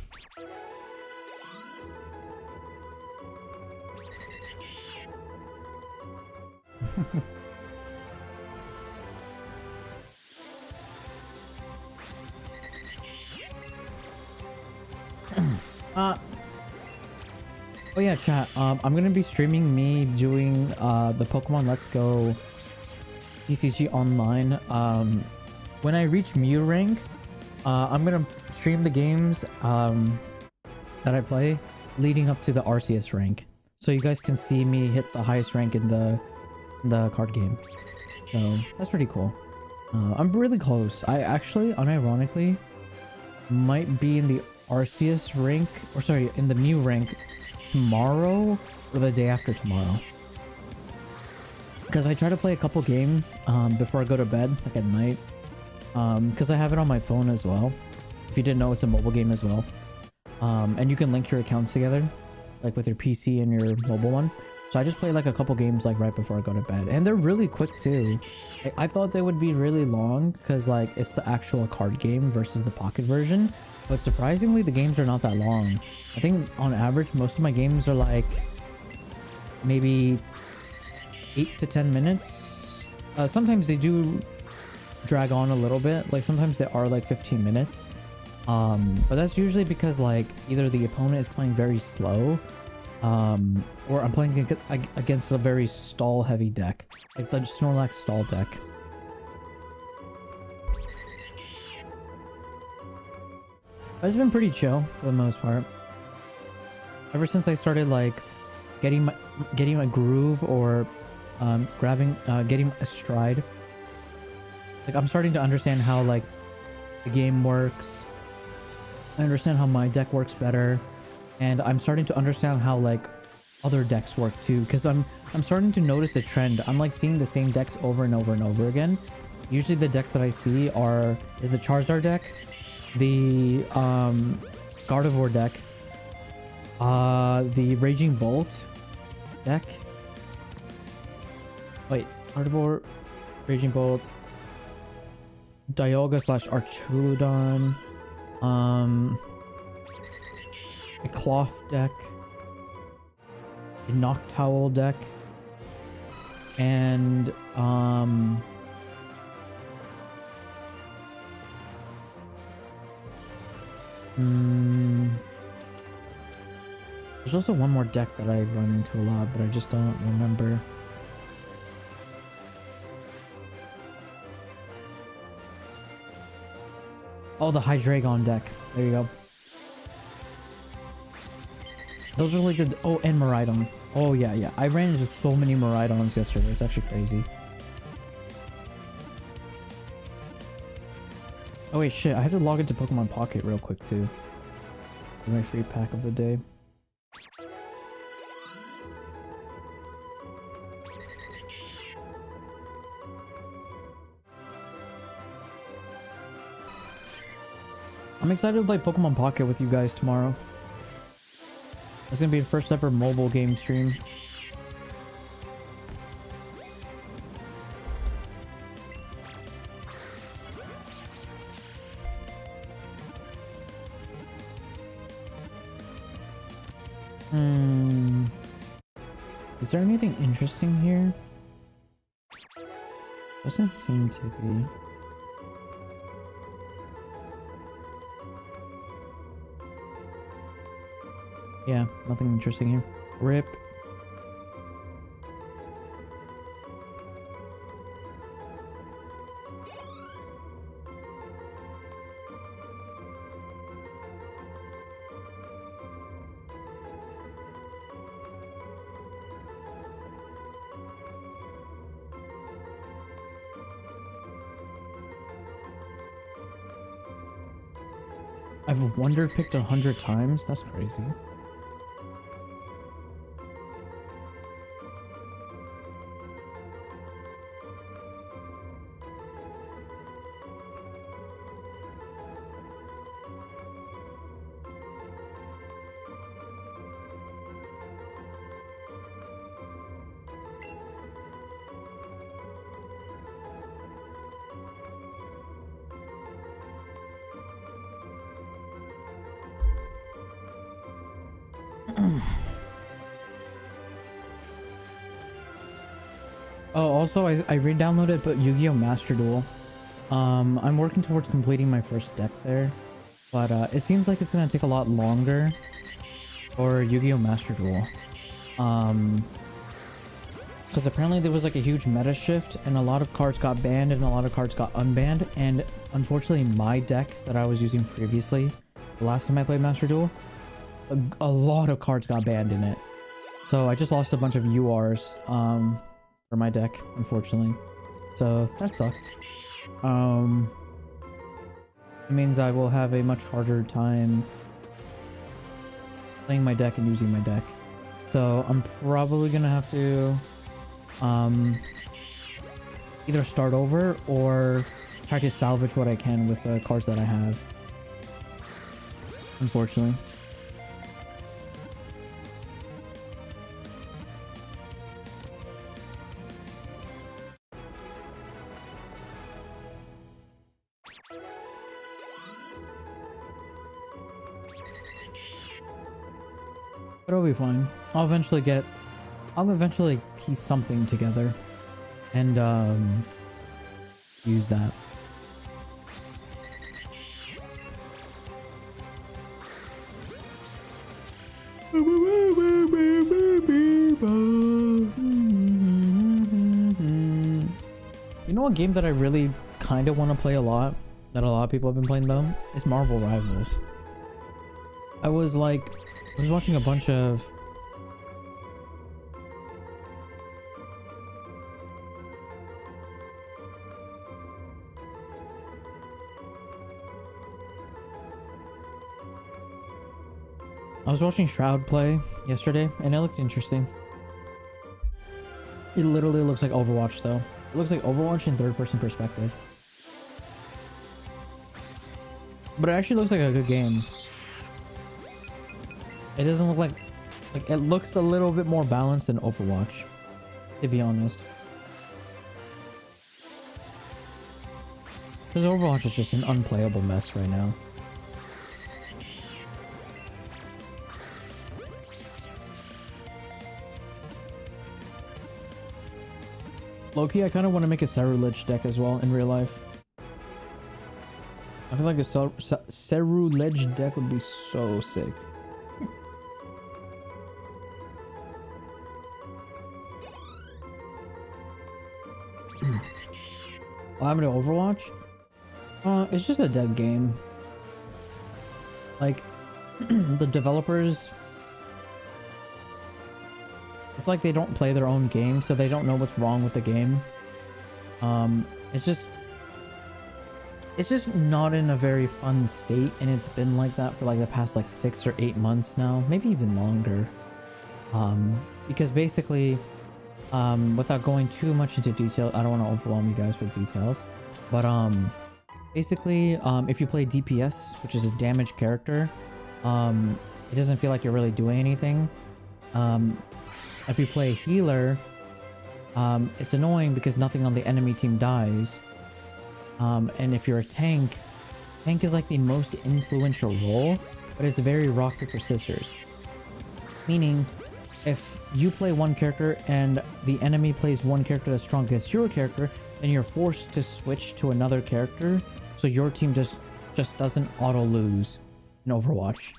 S3: Oh yeah, chat. I'm gonna be streaming me doing the Pokemon Let's Go PCG online. When I reach Mew rank, I'm gonna stream the games that I play leading up to the Arceus rank, so you guys can see me hit the highest rank in the card game. So that's pretty cool. I'm really close. I actually, unironically, might be in the Arceus rank, or sorry, in the Mew rank tomorrow or the day after tomorrow. Because I try to play a couple games before I go to bed, like at night. Because I have it on my phone as well. If you didn't know, it's a mobile game as well. And you can link your accounts together, like with your PC and your mobile one. So I just play like a couple games like right before I go to bed. And they're really quick too. I thought they would be really long because like it's the actual card game versus the pocket version. But surprisingly, the games are not that long. I think on average, most of my games are like maybe 8 to 10 minutes. Sometimes they do drag on a little bit. Like sometimes they are like 15 minutes. But that's usually because like either the opponent is playing very slow, or I'm playing against a very stall heavy deck, like the Snorlax stall deck. It's been pretty chill for the most part. Ever since I started like getting my groove, or getting a stride. Like I'm starting to understand how like the game works. I understand how my deck works better, and I'm starting to understand how like other decks work too, because I'm starting to notice a trend. I'm like seeing the same decks over and over and over again. Usually the decks that I see is the Charizard deck, the Gardevoir deck, the Raging Bolt deck. Wait, Gardevoir, Raging Bolt, Dialga / Archulodon, a Cloth deck, a Noctowl deck, and there's also one more deck that I run into a lot, but I just don't remember. Oh, the Hydreigon deck. There you go. Those are like the... Oh, and Miraidon. Oh, yeah, yeah. I ran into so many Miraidons yesterday. It's actually crazy. Oh, wait, shit. I have to log into Pokemon Pocket real quick, too. For my free pack of the day. I'm excited to play Pokemon Pocket with you guys tomorrow. It's gonna be the first ever mobile game stream. Is there anything interesting here? Doesn't seem to be. Yeah, nothing interesting here. RIP. I've Wonder picked 100 times? That's crazy. Oh, also, I re-downloaded but Yu-Gi-Oh! Master Duel. I'm working towards completing my first deck there, but it seems like it's gonna take a lot longer for Yu-Gi-Oh! Master Duel. Because apparently there was like a huge meta shift and a lot of cards got banned and a lot of cards got unbanned, and unfortunately my deck that I was using previously, the last time I played Master Duel, a lot of cards got banned in it. So I just lost a bunch of URs for my deck, unfortunately. So that sucks. It means I will have a much harder time playing my deck and using my deck. So I'm probably gonna have to either start over or try to salvage what I can with the cards that I have. Unfortunately. But it'll be fine. I'll eventually piece something together and use that. You know, a game that I really kind of want to play a lot, that a lot of people have been playing though, is Marvel Rivals. I was watching a bunch of Shroud play yesterday, and it looked interesting. It literally looks like Overwatch, though. It looks like Overwatch in third-person perspective. But it actually looks like a good game. It doesn't look like it looks a little bit more balanced than Overwatch, to be honest. Because Overwatch is just an unplayable mess right now. Low-key, I kind of want to make a Ceruledge deck as well in real life. I feel like a Ceruledge deck would be so sick. What happened to Overwatch? It's just a dead game. Like, the developers... It's like they don't play their own game, so they don't know what's wrong with the game. It's just not in a very fun state, and it's been like that for like the past like 6 or 8 months now, maybe even longer. Because basically, without going too much into detail, I don't want to overwhelm you guys with details, but basically, if you play DPS, which is a damage character, it doesn't feel like you're really doing anything. If you play healer, it's annoying because nothing on the enemy team dies. And if you're a tank is like the most influential role, but it's very rock, paper, scissors. Meaning, if you play one character and the enemy plays one character that's strong against your character, then you're forced to switch to another character, so your team just doesn't auto lose in Overwatch.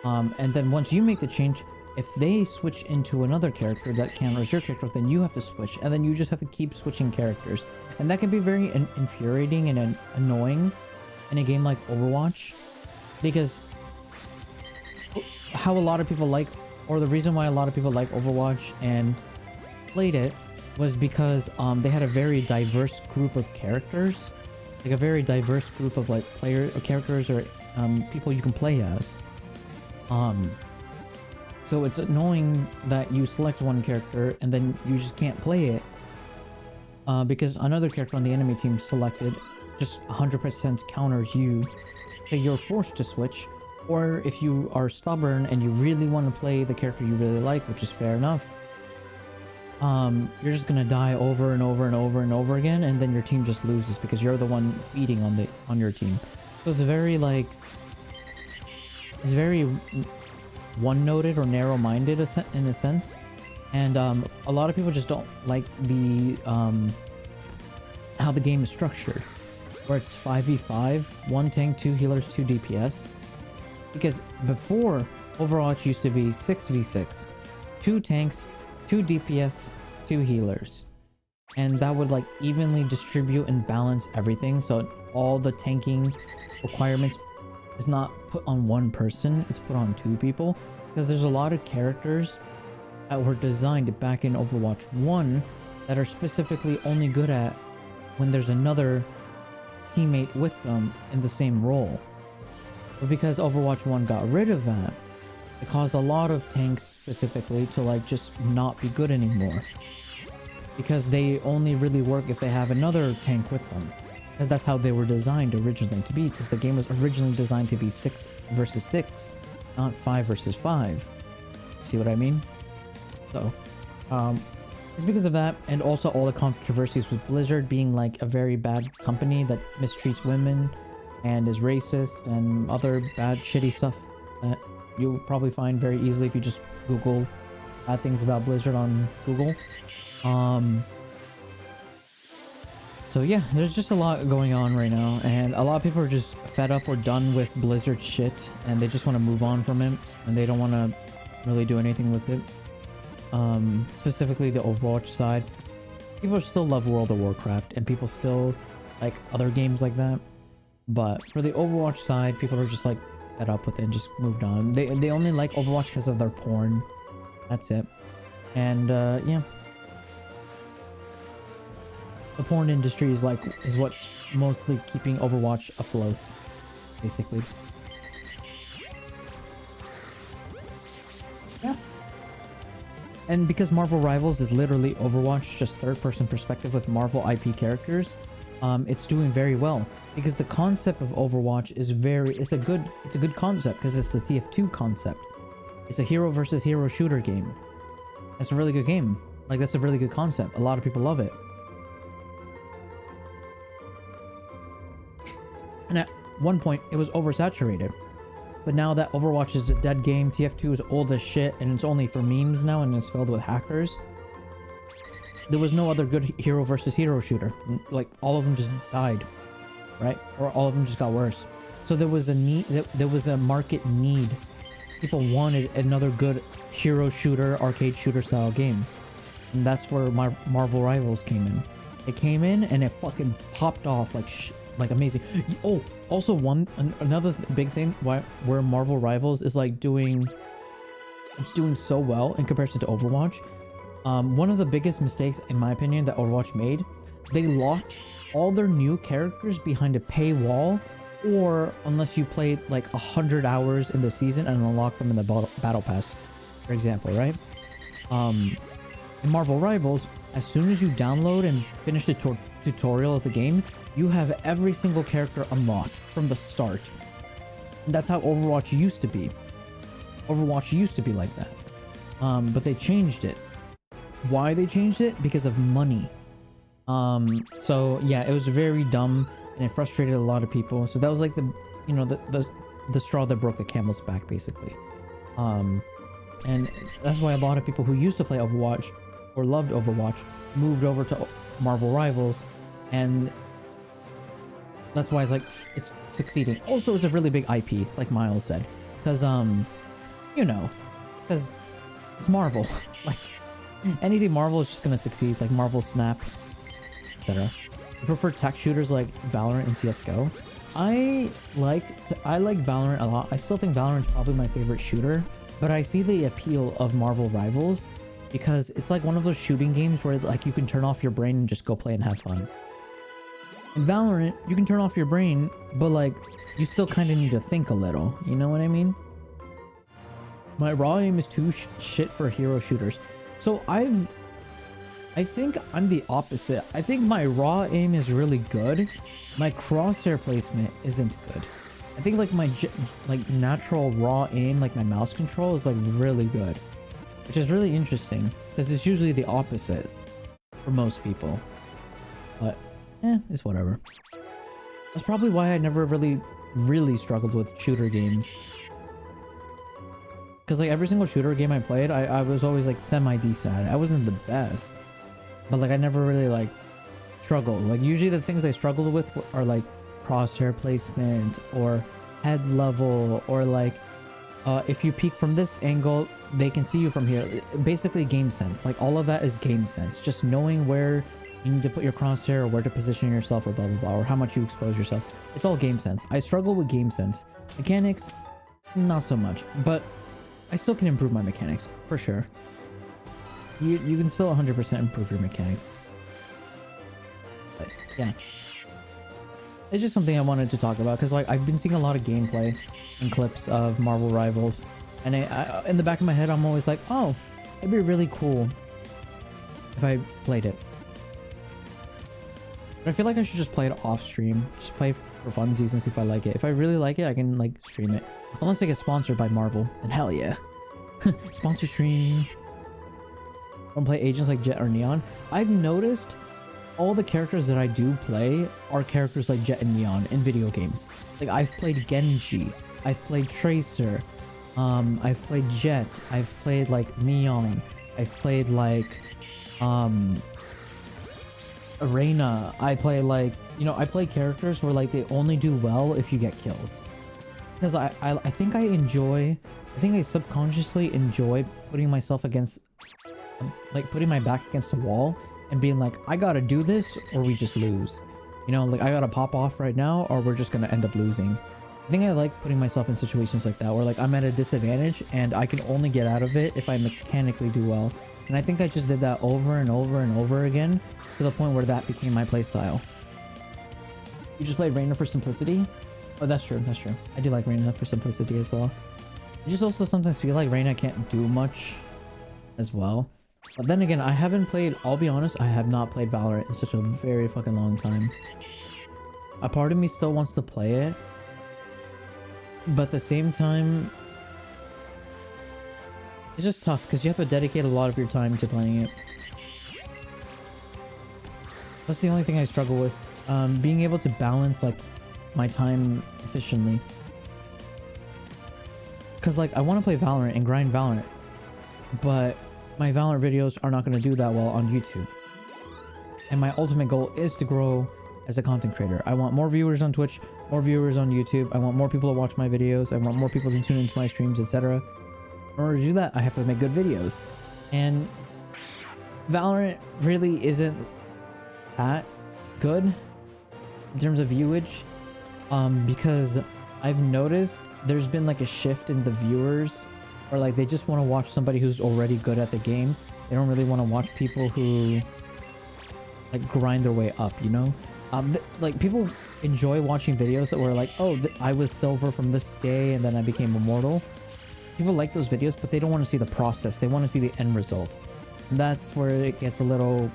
S3: And then once you make the change, if they switch into another character that counters your character, then you have to switch, and then you just have to keep switching characters. And that can be very infuriating and annoying in a game like Overwatch, because how a lot of people like, or the reason why a lot of people like Overwatch and played it, was because they had a very diverse group of characters, like a very diverse group of like characters or people you can play as. So it's annoying that you select one character and then you just can't play it because another character on the enemy team selected just 100% counters you. So you're forced to switch, or if you are stubborn and you really want to play the character you really like, which is fair enough, you're just gonna die over and over and over and over again, and then your team just loses because you're the one feeding on your team. So it's very one-noted or narrow-minded in a sense, and a lot of people just don't like the how the game is structured, where it's 5v5, 1 tank, 2 healers, 2 DPS. Because before, Overwatch used to be 6v6, 2 tanks, 2 DPS, 2 healers, and that would like evenly distribute and balance everything, so all the tanking requirements is not put on one person, it's put on 2 people, because there's a lot of characters that were designed back in Overwatch 1 that are specifically only good at when there's another teammate with them in the same role. But because Overwatch 1 got rid of that, it caused a lot of tanks specifically to like just not be good anymore, because they only really work if they have another tank with them, because that's how they were designed originally to be, because the game was originally designed to be 6 versus 6, not 5 versus 5. See what I mean? So it's because of that, and also all the controversies with Blizzard being like a very bad company that mistreats women and is racist and other bad shitty stuff that you'll probably find very easily if you just Google bad things about Blizzard on Google. So yeah, there's just a lot going on right now, and a lot of people are just fed up or done with Blizzard shit, and they just want to move on from it, and they don't want to really do anything with it. Specifically the Overwatch side, people still love World of Warcraft, and people still like other games like that, but for the Overwatch side, people are just like fed up with it and just moved on. They only like Overwatch because of their porn, that's it. And yeah, the porn industry is what's mostly keeping Overwatch afloat, basically. Yeah. And because Marvel Rivals is literally Overwatch, just third-person perspective with Marvel IP characters, it's doing very well, because the concept of Overwatch is it's a good concept, because it's the TF2 concept. It's a hero versus hero shooter game. That's a really good game. Like, that's a really good concept. A lot of people love it. And at one point, it was oversaturated. But now that Overwatch is a dead game, TF2 is old as shit, and it's only for memes now, and it's filled with hackers. There was no other good hero versus hero shooter. Like, all of them just died, right? Or all of them just got worse. So there was a need, there was a market need. People wanted another good hero shooter, arcade shooter style game. And that's where Marvel Rivals came in. It came in and it fucking popped off like amazing. Oh, also another big thing where Marvel Rivals is like doing so well in comparison to Overwatch. One of the biggest mistakes, in my opinion, that Overwatch made, they locked all their new characters behind a paywall, or unless you played like 100 hours in the season and unlock them in the battle pass, for example, right? In Marvel Rivals, as soon as you download and finish the tutorial of the game, you have every single character unlocked from the start. And that's how Overwatch used to be. Overwatch used to be like that. But they changed it. Why they changed it? Because of money. So yeah, it was very dumb, and it frustrated a lot of people. So that was like the straw that broke the camel's back, basically. And that's why a lot of people who used to play Overwatch or loved Overwatch moved over to Marvel Rivals, and that's why it's succeeding. Also, it's a really big IP, like Miles said, because because it's Marvel. Like, anything Marvel is just gonna succeed, like Marvel Snap, etc. I prefer tech shooters like Valorant and CS:GO. I like Valorant a lot. I still think Valorant's probably my favorite shooter, but I see the appeal of Marvel Rivals because it's like one of those shooting games where like you can turn off your brain and just go play and have fun. In Valorant, you can turn off your brain, but like you still kind of need to think a little. You know what I mean? My raw aim is too shit for hero shooters. So I think I'm the opposite. I think my raw aim is really good. My crosshair placement isn't good. I think like my natural raw aim, like my mouse control, is like really good, which is really interesting because it's usually the opposite for most people. But it's whatever. That's probably why I never really struggled with shooter games. Because like every single shooter game I played, I was always like semi-decent. I wasn't the best, but like I never really like struggled. Like usually the things I struggled with are like crosshair placement or head level, or like if you peek from this angle, they can see you from here. Basically game sense. Like all of that is game sense. Just knowing where you need to put your crosshair or where to position yourself or blah blah blah, or how much you expose yourself. It's all game sense. I struggle with game sense. Mechanics, not so much, but I still can improve my mechanics for sure. You can still 100% improve your mechanics. But yeah, it's just something I wanted to talk about because like I've been seeing a lot of gameplay and clips of Marvel Rivals, and I in the back of my head I'm always like, oh, it'd be really cool if I played it. But I feel like I should just play it off stream, just play for funsies and see if I like it. If I really like it, I can like stream it. Unless I get sponsored by Marvel, then hell yeah. Sponsor stream. Don't play agents like Jet or Neon. I've noticed all the characters that I do play are characters like Jet and Neon in video games. Like I've played Genji, I've played Tracer, I've played Jet, I've played like Neon, I've played like Arena. I play like, you know, I play characters where like they only do well if you get kills. Because I think I think I subconsciously enjoy putting myself against, like putting my back against the wall and being like, I gotta do this or we just lose. You know, like I gotta pop off right now or we're just gonna end up losing. I think I like putting myself in situations like that where like I'm at a disadvantage and I can only get out of it if I mechanically do well. And I think I just did that over and over and over again to the point where that became my playstyle. You just played Reina for simplicity? Oh, that's true, that's true. I do like Reina for simplicity as well. I just also sometimes feel like Reina can't do much as well. But then again, I haven't played, I'll be honest, I have not played Valorant in such a very fucking long time. A part of me still wants to play it, but at the same time, it's just tough because you have to dedicate a lot of your time to playing it. That's the only thing I struggle with. Being able to balance like my time efficiently. Because like I want to play Valorant and grind Valorant, but my Valorant videos are not going to do that well on YouTube. And my ultimate goal is to grow as a content creator. I want more viewers on Twitch, more viewers on YouTube. I want more people to watch my videos. I want more people to tune into my streams, etc. In order to do that, I have to make good videos. And Valorant really isn't that good in terms of viewage, because I've noticed there's been like a shift in the viewers, or like they just want to watch somebody who's already good at the game. They don't really want to watch people who like grind their way up, you know? Like people enjoy watching videos that were like, oh, I was silver from this day and then I became immortal. People like those videos, but they don't want to see the process. They want to see the end result. And that's where it gets a little,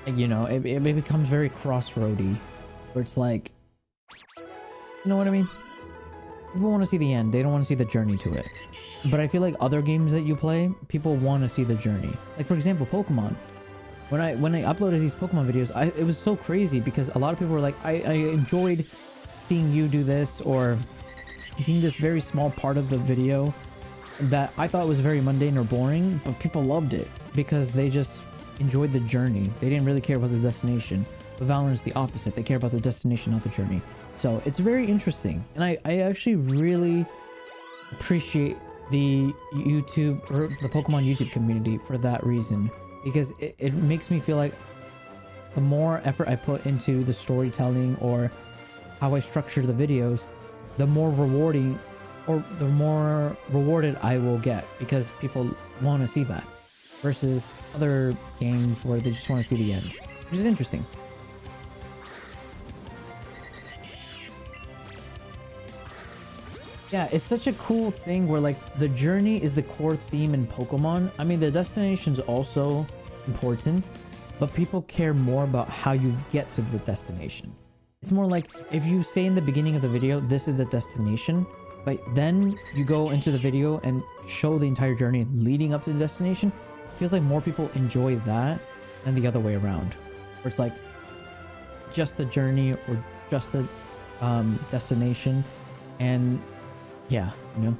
S3: you know, it becomes very crossroady, where it's like, you know what I mean? People want to see the end. They don't want to see the journey to it. But I feel like other games that you play, people want to see the journey. Like for example, Pokemon. When I uploaded these Pokemon videos, it was so crazy because a lot of people were like, I enjoyed seeing you do this, or seeing this very small part of the video that I thought was very mundane or boring, but people loved it because they just enjoyed the journey. They didn't really care about the destination. But Valorant is the opposite. They care about the destination, not the journey. So it's very interesting. And I actually really appreciate the YouTube, or the Pokemon YouTube community for that reason. Because it makes me feel like the more effort I put into the storytelling or how I structure the videos, the more rewarding, or the more rewarded I will get, because people want to see that, versus other games where they just want to see the end, which is interesting. Yeah, it's such a cool thing where like the journey is the core theme in Pokemon. I mean, the destination's also important, but people care more about how you get to the destination. It's more like if you say in the beginning of the video, this is the destination, but then you go into the video and show the entire journey leading up to the destination, it feels like more people enjoy that than the other way around, where it's like just the journey or just the destination. And yeah, you know,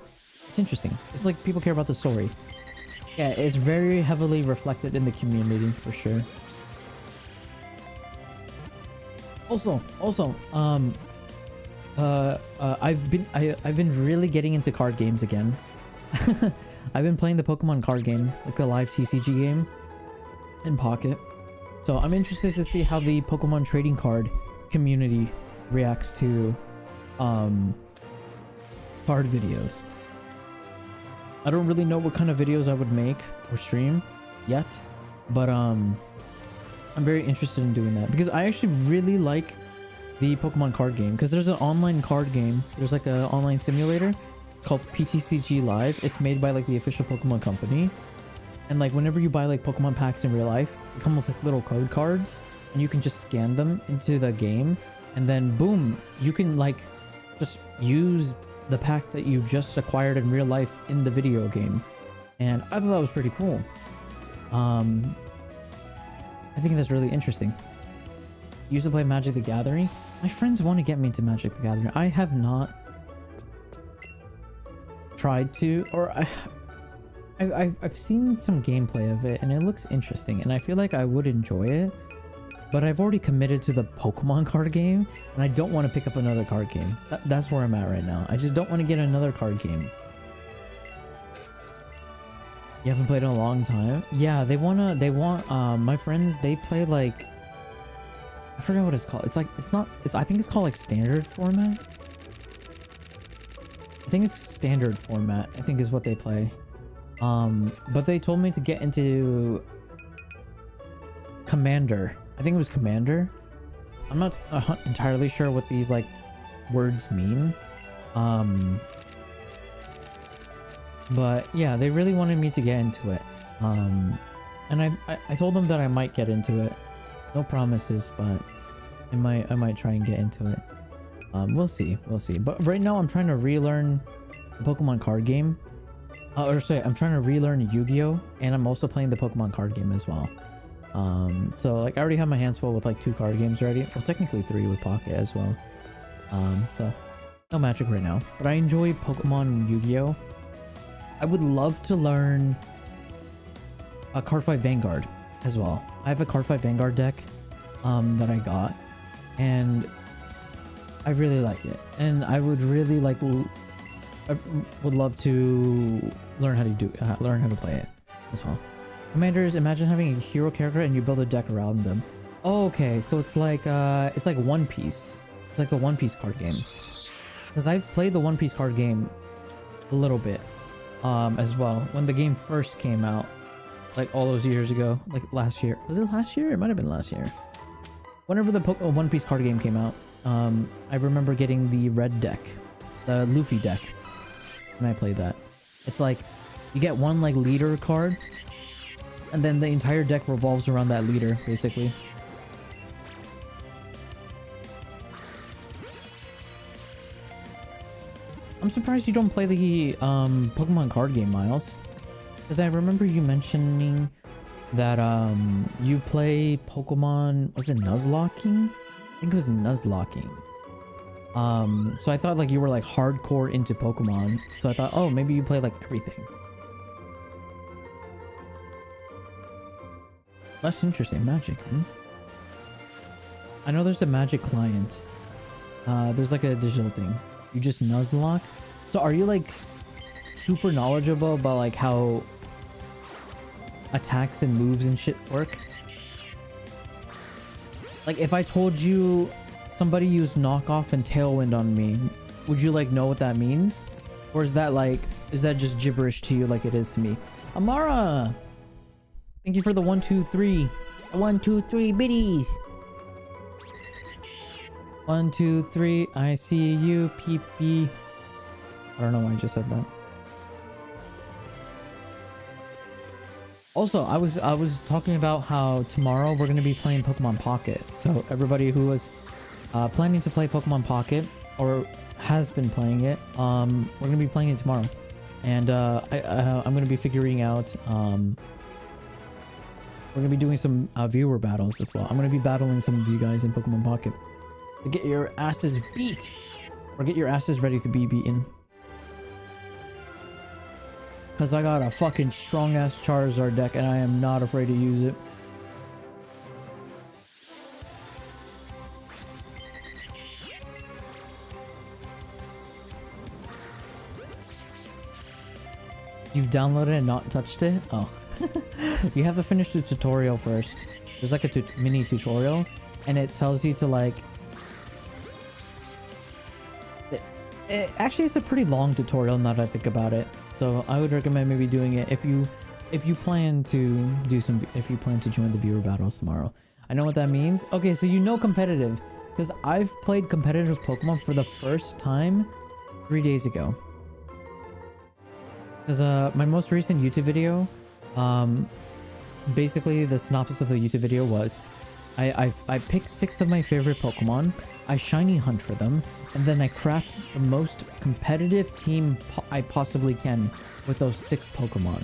S3: it's interesting. It's like people care about the story. Yeah, it's very heavily reflected in the community for sure. Also, I've been really getting into card games again. I've been playing the Pokemon card game, like the live TCG game in Pocket. So I'm interested to see how the Pokemon trading card community reacts to card videos. I don't really know what kind of videos I would make or stream yet, but I'm very interested in doing that because I actually really like the Pokemon card game because there's an online card game. There's like an online simulator called PTCG Live. It's made by like the official Pokemon company, and like whenever you buy like Pokemon packs in real life, it's almost like little code cards, and you can just scan them into the game, and then boom, you can like just use the pack that you just acquired in real life in the video game. And I thought that was pretty cool. I think that's really interesting. Used to play Magic the Gathering. My friends want to get me into Magic the Gathering. I have not tried to, or I've seen some gameplay of it and it looks interesting and I feel like I would enjoy it, but I've already committed to the Pokemon card game and I don't want to pick up another card game. That's where I'm at right now. I just don't want to get another card game. You haven't played in a long time? Yeah, they want my friends, they play like, I forget what it's called. I think it's called like standard format. I think it's standard format, I think is what they play. But they told me to get into Commander. I think it was Commander. I'm not entirely sure what these like words mean. But yeah, they really wanted me to get into it. And I told them that I might get into it. No promises, but I might try and get into it. We'll see. But right now I'm trying to relearn the Pokemon card game. I'm trying to relearn Yu-Gi-Oh! And I'm also playing the Pokemon card game as well. So like I already have my hands full with like 2 card games already. Well, technically 3 with Pocket as well. So no Magic right now. But I enjoy Pokemon and Yu-Gi-Oh! I would love to learn a Cardfight Vanguard as well. I have a Cardfight Vanguard deck that I got, and I really like it. And I would really like, I would love to learn how to play it as well. Commanders, imagine having a hero character and you build a deck around them. Oh, okay, so it's like One Piece. It's like the One Piece card game. Because I've played the One Piece card game a little bit as well when the game first came out, like all those years ago, like last year. Was it last year? It might have been last year. Whenever the One Piece card game came out, I remember getting the red deck, the Luffy deck, when I played that. It's like you get one like leader card, and then the entire deck revolves around that leader, basically. I'm surprised you don't play the Pokemon card game, Miles, because I remember you mentioning that you play Pokemon. Was it Nuzlocking? I think it was Nuzlocking. So I thought like you were like hardcore into Pokemon. So I thought, oh, maybe you play like everything. That's interesting. Magic. I know there's a Magic client. There's like a digital thing. You just Nuzlocke. So are you like super knowledgeable about like how attacks and moves and shit work? Like if I told you somebody used knockoff and tailwind on me, would you like know what that means? Or is that just gibberish to you like it is to me? Amara! Thank you for the 1, 2, 3.
S2: 1, 2, 3 biddies.
S3: 1, 2, 3. I see you, pee. I don't know why I just said that. Also, I was talking about how tomorrow we're gonna be playing Pokemon Pocket. So everybody who was planning to play Pokemon Pocket or has been playing it, we're gonna be playing it tomorrow, and I'm gonna be figuring out. We're gonna be doing some viewer battles as well. I'm gonna be battling some of you guys in Pokemon Pocket to get your asses beat, or get your asses ready to be beaten. Because I got a fucking strong-ass Charizard deck and I am not afraid to use it. You've downloaded and not touched it? Oh. You have to finish the tutorial first. There's like a mini tutorial and it tells you to like... Actually, it's a pretty long tutorial now that I think about it. So I would recommend maybe doing it if you plan to do some... If you plan to join the viewer battles tomorrow. I know what that means. Okay, so you know competitive. Because I've played competitive Pokemon for the first time 3 days ago. Because my most recent YouTube video, basically the synopsis of the YouTube video was, I pick 6 of my favorite Pokemon, I shiny hunt for them, and then I craft the most competitive team I possibly can with those 6 Pokemon.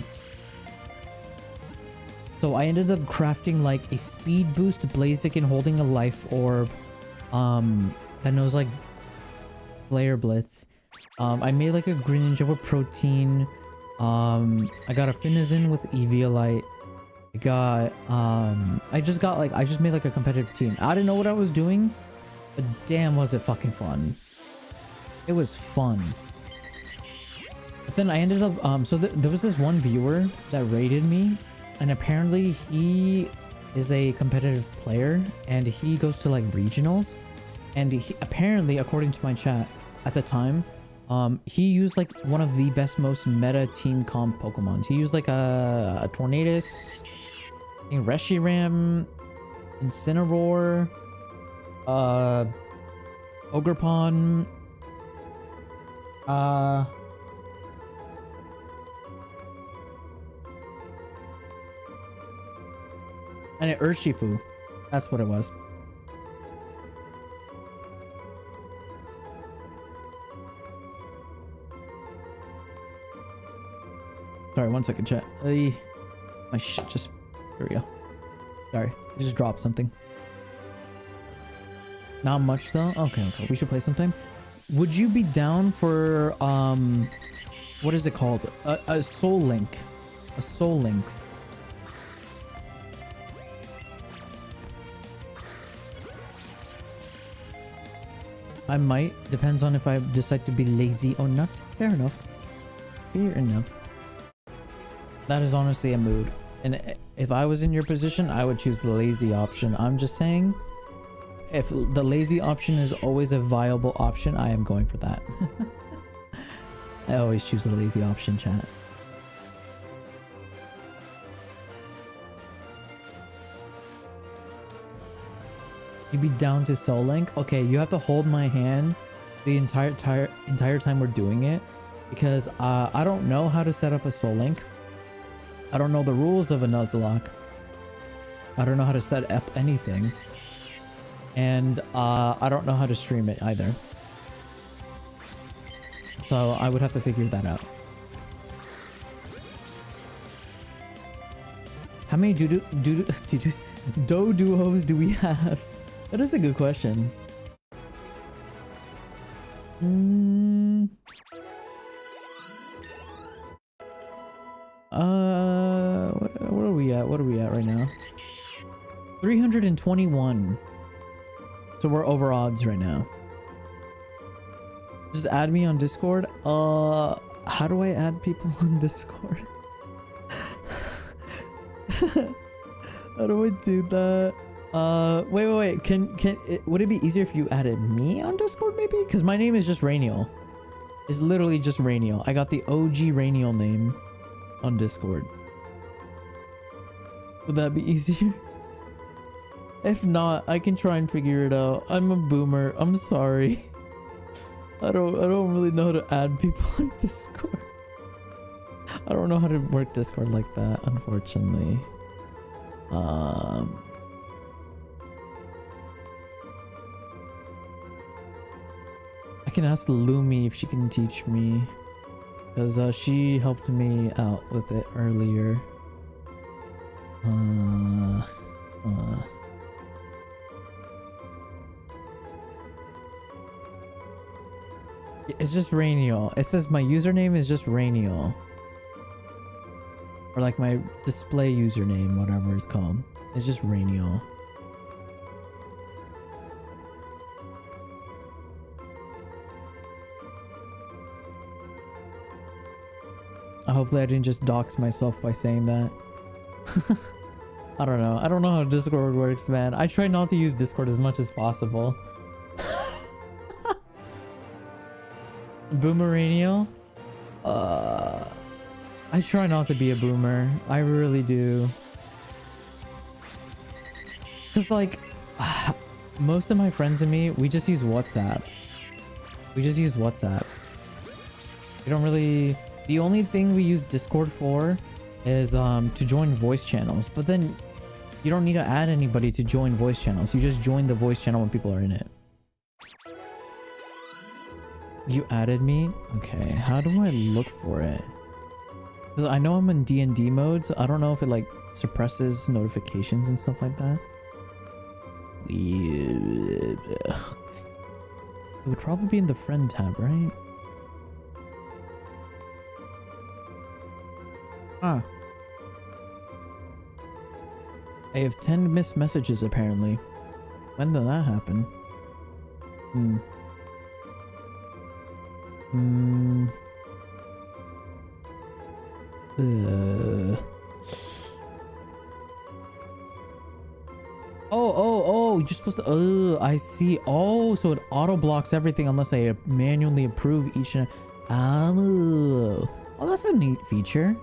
S3: So I ended up crafting like a speed boost Blaziken holding a life orb, that knows like Flare Blitz. I made like a Greninja with protein. I got a Finizen with Eviolite. I got, I just made like a competitive team. I didn't know what I was doing, but damn was it fucking fun. It was fun. But then I ended up, so there was this one viewer that rated me, and apparently he is a competitive player, and he goes to like regionals, and he, apparently, according to my chat at the time, he used like one of the best, most meta team comp Pokemons. He used like a Tornadus, I think Reshiram, Incineroar, Ogerpon, and an Urshifu. That's what it was. Sorry, 1 second, chat. My shit just... There we go. Sorry, I just dropped something. Not much though? Okay, okay. We should play sometime. Would you be down for, what is it called? A Soul Link. A Soul Link. I might. Depends on if I decide to be lazy or not. Fair enough. Fair enough. That is honestly a mood. And if I was in your position, I would choose the lazy option. I'm just saying, if the lazy option is always a viable option, I am going for that. I always choose the lazy option, chat. You'd be down to Soul Link? Okay, you have to hold my hand the entire time we're doing it, because I don't know how to set up a Soul Link. I don't know the rules of a Nuzlocke. I don't know how to set up anything. And I don't know how to stream it either. So I would have to figure that out. How many Doduos do we have? That is a good question. What are we at? What are we at right now? 321. So we're over odds right now. Just add me on Discord. How do I add people on Discord? How do I do that? Wait. Would it be easier if you added me on Discord maybe? Because my name is just Reiniyal. It's literally just Reiniyal. I got the OG Reiniyal name on Discord. Would that be easier? If not, I can try and figure it out. I'm a boomer. I'm sorry. I don't really know how to add people on Discord. I don't know how to work Discord like that, unfortunately. I can ask Lumi if she can teach me, because she helped me out with it earlier. It's just Reiniyal. It says my username is just Reiniyal. Or like my display username, whatever it's called. It's just Reiniyal. Hopefully I didn't just dox myself by saying that. I don't know. I don't know how Discord works, man. I try not to use Discord as much as possible. Boomeranial? I try not to be a boomer. I really do. Cause like, most of my friends and me, we just use WhatsApp. We just use WhatsApp. We don't really... The only thing we use Discord for is to join voice channels. But then you don't need to add anybody to join voice channels. You just join the voice channel when people are in it. You added me? Okay, how do I look for it? Because I know I'm in D&D mode, so I don't know if it like suppresses notifications and stuff like that. It would probably be in the friend tab, right? Ah. I have 10 missed messages apparently. When did that happen? Oh, you're supposed to, I see. Oh, so it auto blocks everything unless I manually approve each and oh, that's a neat feature.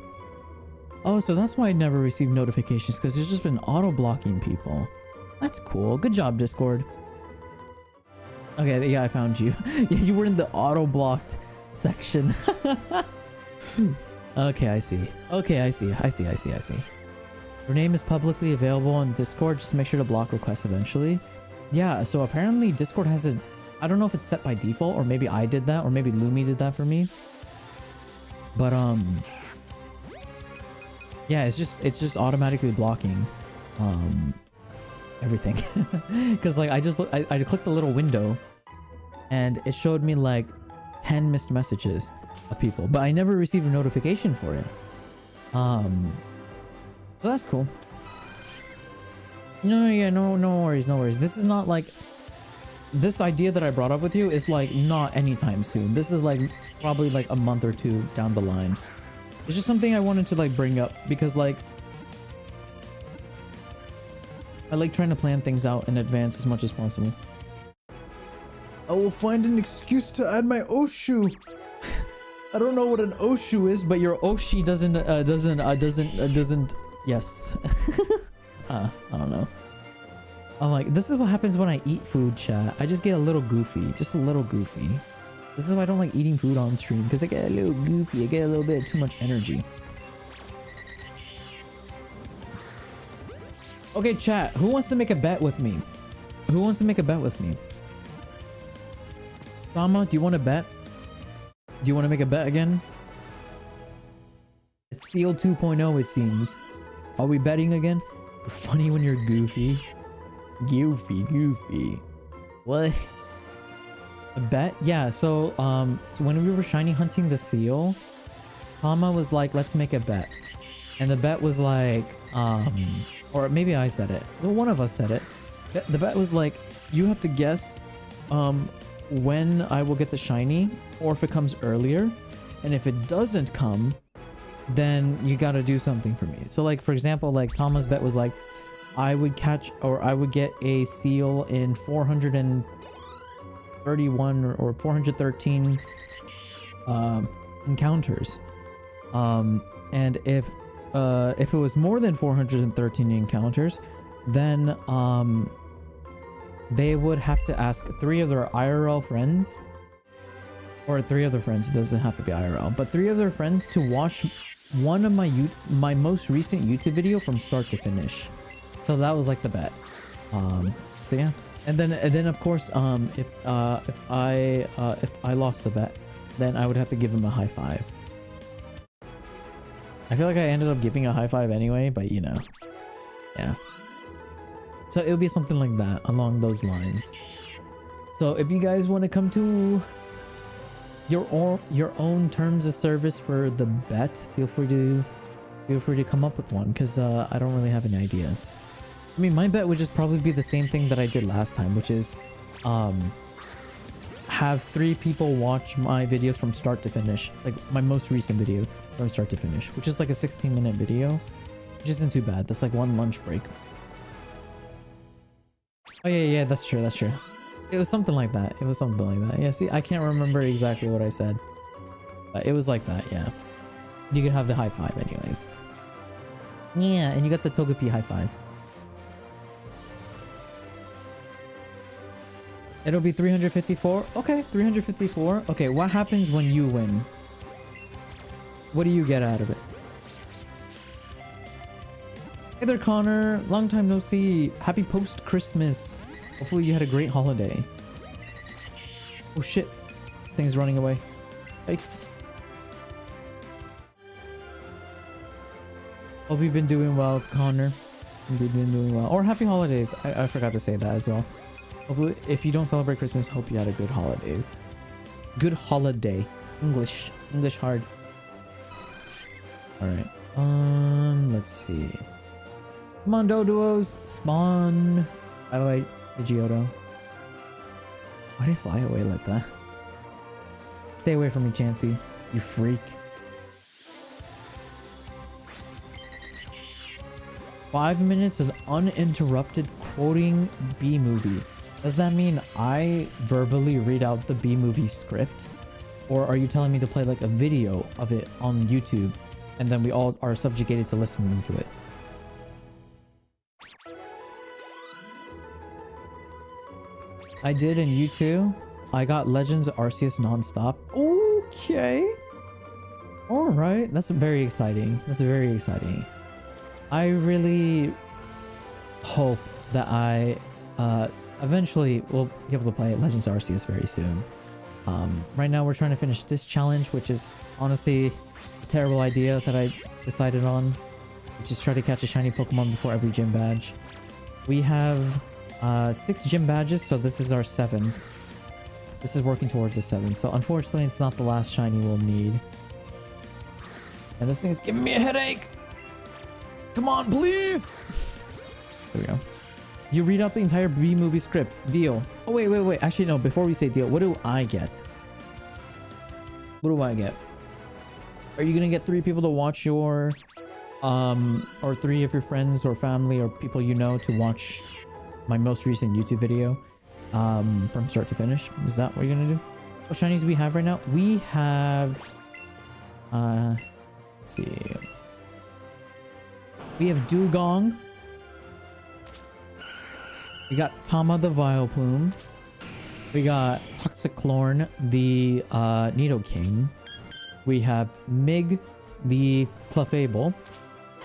S3: Oh, so that's why I never received notifications, because it's just been auto blocking people. That's cool. Good job, Discord. Okay, yeah, I found you. Yeah, you were in the auto blocked section. Okay, I see. Okay, I see. Your name is publicly available on Discord. Just make sure to block requests eventually. Yeah, so apparently Discord has a... I don't know if it's set by default, or maybe I did that, or maybe Lumi did that for me. But, yeah, it's just automatically blocking, everything. Because, like, I clicked the little window, and it showed me, like, 10 missed messages of people. But I never received a notification for it. So that's cool. No worries. This is not like... This idea that I brought up with you is like not anytime soon. This is like probably like a month or two down the line. It's just something I wanted to like bring up because like... I like trying to plan things out in advance as much as possible. I will find an excuse to add my Oshu. I don't know what an Oshu is, but your Oshi doesn't, yes. I don't know. I'm like, this is what happens when I eat food, chat. I just get a little goofy, just a little goofy. This is why I don't like eating food on stream, because I get a little goofy. I get a little bit of too much energy. Okay, chat, who wants to make a bet with me? Who wants to make a bet with me? Sama, do you want to bet? Do you want to make a bet again? It's Seal 2.0, it seems. Are we betting again? You're funny when you're goofy. Goofy. What? A bet? Yeah, so when we were shiny hunting the seal, Sama was like, let's make a bet. And the bet was like, or maybe I said it. Well, one of us said it. The bet was like, you have to guess when I will get the shiny, or if it comes earlier. And if it doesn't come, then you gotta do something for me. So like, for example, like Tama's bet was like, I would catch, or I would get a seal in 431 or 413 encounters. And if it was more than 413 encounters, then they would have to ask 3 of their IRL friends, or 3 other friends, it doesn't have to be IRL, but 3 of their friends to watch one of my most recent YouTube video from start to finish. So that was like the bet. So yeah, and then of course, if I lost the bet, then I would have to give him a high five. I feel like I ended up giving a high five anyway, but you know, yeah. So it would be something like that, along those lines. So if you guys want to come to your own terms of service for the bet, feel free feel free to come up with one, because I don't really have any ideas. I mean, my bet would just probably be the same thing that I did last time, which is have 3 people watch my videos from start to finish, like my most recent video from start to finish, which is like a 16-minute video, which isn't too bad. That's like 1 lunch break. Oh yeah, that's true, that's true. It was something like that. It was something like that. Yeah, see, I can't remember exactly what I said, but it was like that, yeah. You could have the high five anyways. Yeah, and you got the Togepi high five. It'll be 354. Okay, 354. Okay, what happens when you win? What do you get out of it? Hey there, Connor. Long time no see. Happy post-Christmas. Hopefully you had a great holiday. Oh shit. Thing's running away. Yikes. Hope you've been doing well, Connor. Hope you've been doing well. Or happy holidays. I forgot to say that as well. Hopefully, if you don't celebrate Christmas, hope you had a good holidays. Good holiday. English hard. Alright. Let's see. Come on, Doduos. Spawn. Oh wait, Pidgeotto. Why do you fly away like that? Stay away from me, Chansey. You freak. Five minutes of uninterrupted quoting B-movie. Does that mean I verbally read out the B-movie script? Or are you telling me to play like a video of it on YouTube and then we all are subjugated to listening to it? I did, and you too. I got Legends Arceus nonstop. Okay. Alright, that's very exciting. That's very exciting. I really hope that I eventually will be able to play Legends Arceus very soon. Right now we're trying to finish this challenge, which is honestly a terrible idea that I decided on, which is try to catch a shiny Pokemon before every gym badge. We have 6 gym badges, so this is our 7th. This is working towards the 7th, so unfortunately it's not the last shiny we'll need. And this thing is giving me a headache! Come on, please! There we go. You read out the entire B-movie script. Deal. Oh, wait. Actually, no. Before we say deal, what do I get? What do I get? Are you gonna get 3 people to watch your... or 3 of your friends or family or people you know to watch my most recent YouTube video from start to finish? Is that what you're gonna do? What shinies do we have right now? We have... let's see... We have Dugong. We got Tama the Vileplume. We got Toxiclorn the Nidoking. We have Mig the Clefable.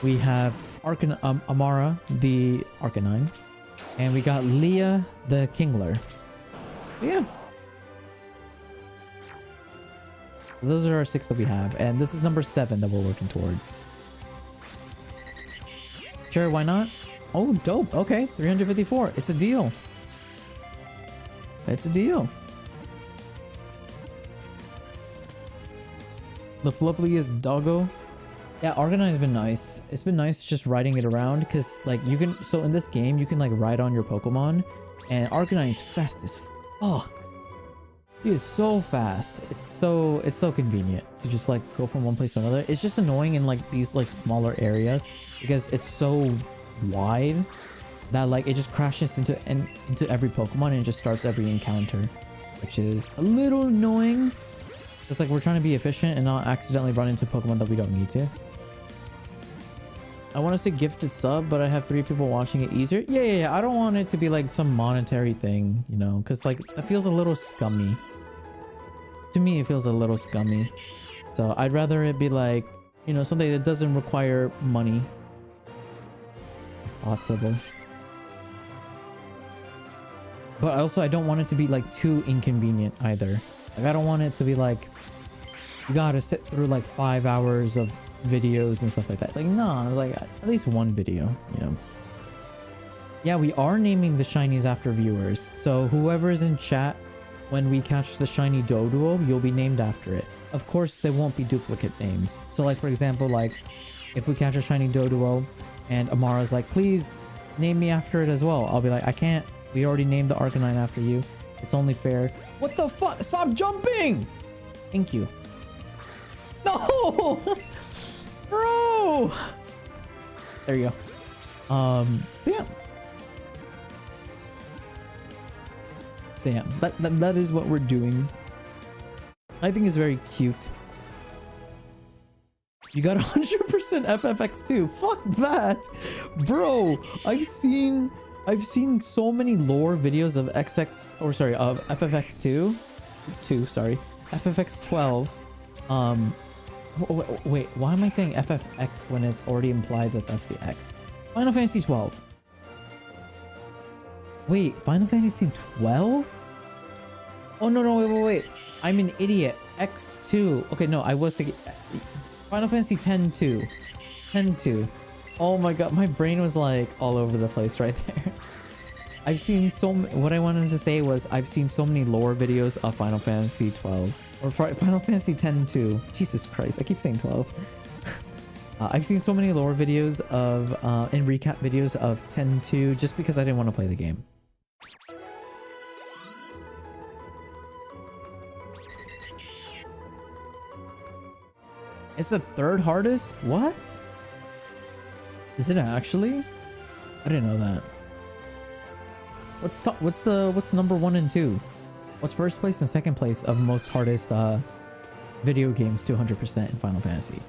S3: We have Amara the Arcanine. And we got Leah the Kingler. Yeah. Those are our 6 that we have. And this is number 7 that we're working towards. Sure, why not? Oh, dope. Okay, 354. It's a deal. It's a deal. The loveliest doggo. Yeah, Arcanine has been nice. It's been nice just riding it around because, like, you can... So in this game, you can, like, ride on your Pokemon. And Arcanine is fast as fuck. He is so fast. It's so convenient to just, like, go from one place to another. It's just annoying in, like, these, like, smaller areas because it's so wide that, like, it just crashes into every Pokemon and it just starts every encounter, which is a little annoying. It's like we're trying to be efficient and not accidentally run into Pokemon that we don't need to. I want to say gifted sub, but I have 3 people watching it easier. Yeah. I don't want it to be like some monetary thing, you know, because like that feels a little scummy. To me, it feels a little scummy. So I'd rather it be like, you know, something that doesn't require money, if possible. But also, I don't want it to be like too inconvenient either. Like, I don't want it to be like you gotta sit through like 5 hours of videos and stuff like that. Like, no, like at least one video, you know. Yeah, we are naming the shinies after viewers. So whoever is in chat when we catch the shiny Doduo, you'll be named after it. Of course, there won't be duplicate names. So like, for example, like if we catch a shiny Doduo and Amara's like, please name me after it as well, I'll be like, I can't. We already named the Arcanine after you. It's only fair. What the fuck? Stop jumping! Thank you. No! Bro! There you go. So yeah. So yeah, that is what we're doing. I think it's very cute. You got 100% FFX2. Fuck that, bro. I've seen so many lore videos of of FFX2, FFX12. Wait, why am I saying FFX when it's already implied that that's the X? Final Fantasy 12. Wait, Final Fantasy 12? Oh no, wait. I'm an idiot. X2. Okay, no, I was thinking Final Fantasy 10-2. 10-2. Oh my god, my brain was like all over the place right there. I've seen what I wanted to say was I've seen so many lore videos of Final Fantasy 12 or Final Fantasy 10-2. Jesus Christ, I keep saying 12. I've seen so many lore videos of and recap videos of 10-2 just because I didn't want to play the game. It's the third hardest? What? Is it actually? I didn't know that. What's the number 1 and 2? What's first place and second place of most hardest video games to 100% in Final Fantasy?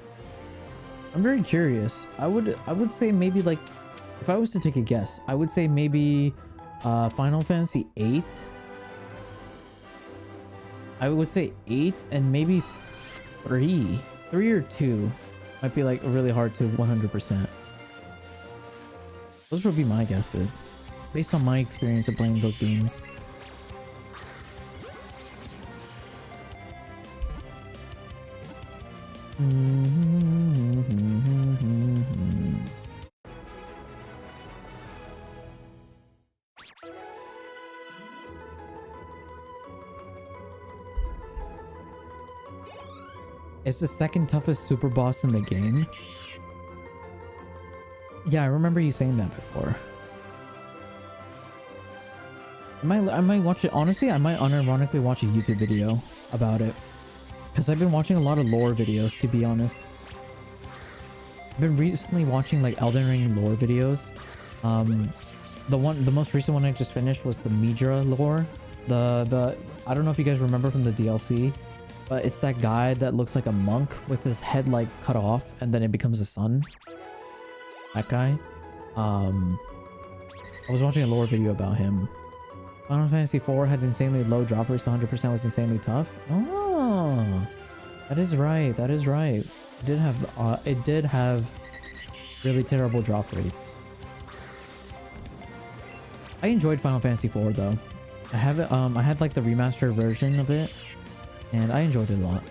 S3: I'm very curious. I would say maybe like, if I was to take a guess, I would say maybe Final Fantasy 8. I would say 8 and maybe 3. 3 or 2 might be like really hard to 100%. Those would be my guesses based on my experience of playing those games. It's the second toughest super boss in the game. Yeah, I remember you saying that before. I might watch it. Honestly, I might unironically watch a YouTube video about it. Because I've been watching a lot of lore videos, to be honest. I've been recently watching like Elden Ring lore videos. The most recent one I just finished was the Midra lore. I don't know if you guys remember from the DLC, but it's that guy that looks like a monk with his head like cut off and then it becomes a sun. That guy. I was watching a lore video about him. Final Fantasy 4 had insanely low drop rates, 100% was insanely tough. Oh, that is right. That is right. It did have really terrible drop rates. I enjoyed Final Fantasy 4 though. I have it. I had like the remastered version of it, and I enjoyed it a lot.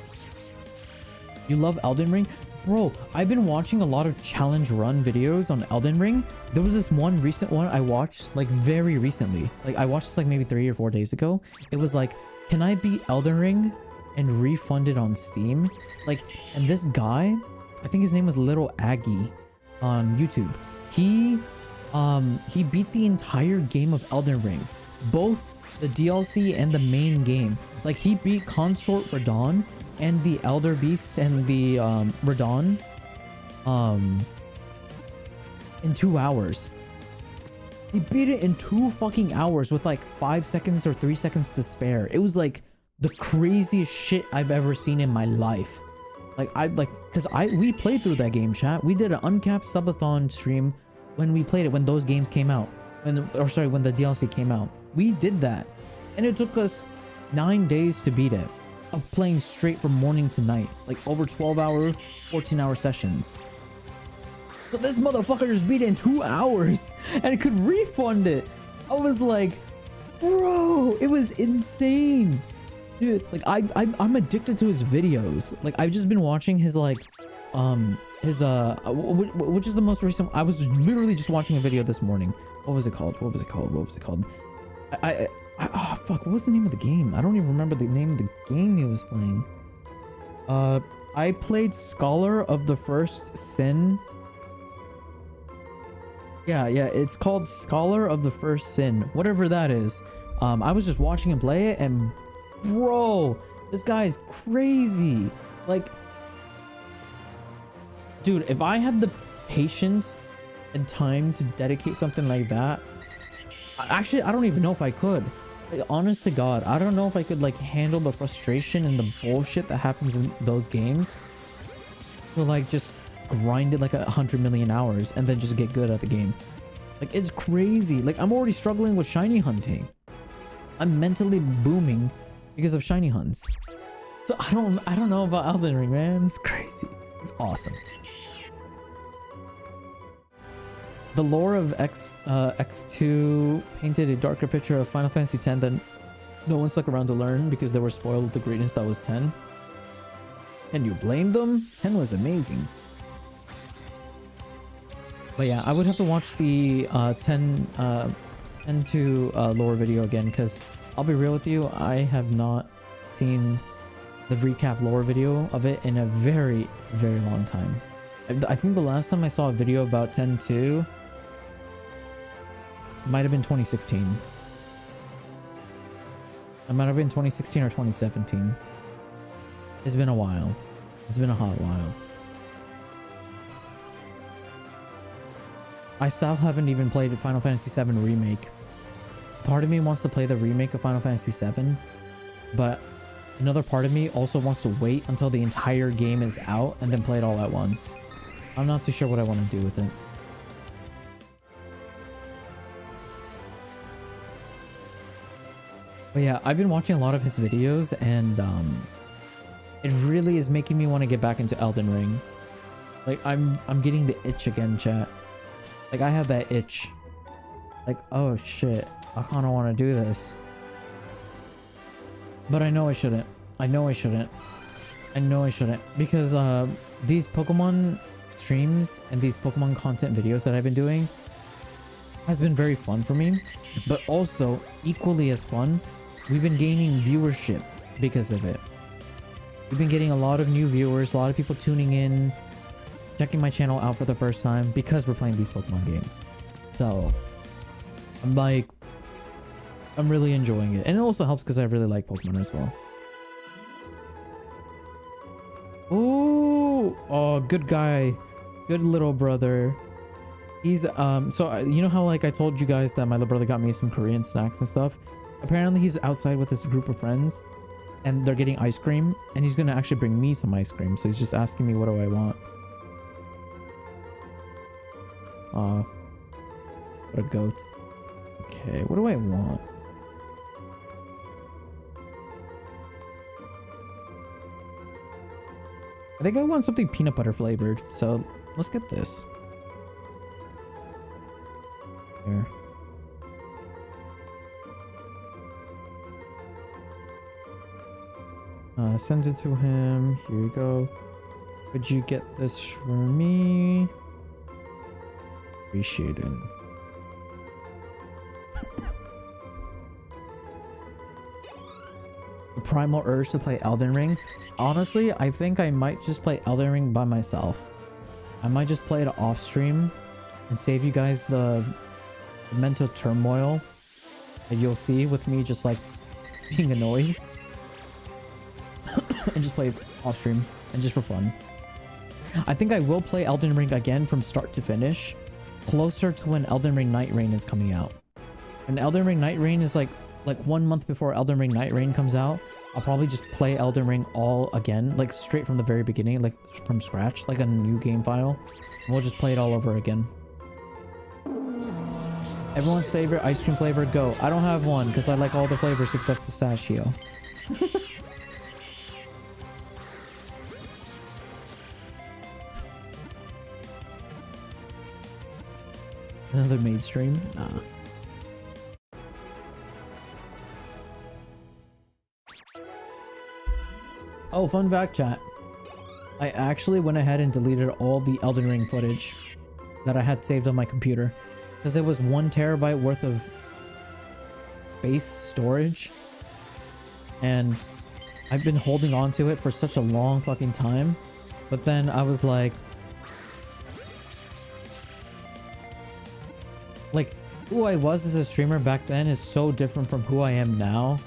S3: You love Elden Ring? Bro, I've been watching a lot of challenge run videos on Elden Ring. There was this one recent one I watched like very recently. Like I watched this like maybe 3 or 4 days ago. It was like, can I beat Elden Ring and refund it on Steam? Like, and this guy, I think his name was Little Aggie on YouTube. He beat the entire game of Elden Ring, both the DLC and the main game. Like he beat Consort Radahn and the Elder Beast and the Radahn in 2 hours. He beat it in 2 fucking hours with like 5 seconds or 3 seconds to spare. It was like the craziest shit I've ever seen in my life. We played through that game, chat. We did an uncapped subathon stream when we played it, when those games came out, when the DLC came out. We did that, and it took us 9 days to beat it, of playing straight from morning to night, like over 12-hour, 14-hour sessions. But this motherfucker just beat it in 2 hours and could refund it. I was like, bro, it was insane, dude. Like I'm addicted to his videos. Like I've just been watching his like which is the most recent. I was literally just watching a video this morning. What was it called? Oh fuck, what was the name of the game? I don't even remember the name of the game he was playing. I played Scholar of the First Sin. Yeah, it's called Scholar of the First Sin, whatever that is. I was just watching him play it, and bro, this guy is crazy. Like, dude, if I had the patience and time to dedicate something like that, actually, I don't even know if I could. Like, honest to God, I don't know if I could like handle the frustration and the bullshit that happens in those games. To like just grind it like 100 million hours and then just get good at the game. Like, it's crazy. Like, I'm already struggling with shiny hunting. I'm mentally booming because of shiny hunts. So I don't know about Elden Ring, man. It's crazy. It's awesome. The lore of X2 painted a darker picture of Final Fantasy X that no one stuck around to learn because they were spoiled with the greatness that was 10. Can you blame them? 10 was amazing. But yeah, I would have to watch the 10 to lore video again, because I'll be real with you, I have not seen the recap lore video of it in a very, very long time. I think the last time I saw a video about 10-2 might have been 2016. It might have been 2016 or 2017. It's been a while. It's been a hot while. I still haven't even played Final Fantasy VII Remake. Part of me wants to play the remake of Final Fantasy VII, but another part of me also wants to wait until the entire game is out and then play it all at once. I'm not too sure what I want to do with it. But yeah, I've been watching a lot of his videos, and it really is making me want to get back into Elden Ring. Like, I'm getting the itch again, chat. Like, I have that itch. Like, oh shit, I kind of want to do this. But I know I shouldn't. I know I shouldn't. I know I shouldn't. Because these Pokemon streams and these Pokemon content videos that I've been doing has been very fun for me. But also, equally as fun, we've been gaining viewership because of it. We've been getting a lot of new viewers, a lot of people tuning in, checking my channel out for the first time because we're playing these Pokemon games. So, I'm really enjoying it. And it also helps because I really like Pokemon as well. Ooh, oh, good guy. Good little brother. He's, so you know how like I told you guys that my little brother got me some Korean snacks and stuff? Apparently he's outside with this group of friends and they're getting ice cream, and he's gonna actually bring me some ice cream. So he's just asking me, what do I want? What a goat. Okay, what do I want? I think I want something peanut butter flavored, so let's get this. Here. Send it to him. Here you go. Could you get this for me? Appreciate it. The primal urge to play Elden Ring. Honestly, I think I might just play Elden Ring by myself. I might just play it off stream and save you guys the mental turmoil that you'll see with me just like being annoyed. And just play it off stream and just for fun. I think I will play Elden Ring again from start to finish, closer to when Elden Ring Night Reign is coming out. When Elden Ring Night Reign is like 1 month before Elden Ring Night Reign comes out, I'll probably just play Elden Ring all again, like straight from the very beginning, like from scratch, like a new game file. And we'll just play it all over again. Everyone's favorite ice cream flavor, go. I don't have one because I like all the flavors except pistachio. Another maid stream? Nah. Oh, fun fact, chat. I actually went ahead and deleted all the Elden Ring footage that I had saved on my computer, because it was 1 terabyte worth of space storage, and I've been holding on to it for such a long fucking time. But then I was like who I was as a streamer back then is so different from who I am now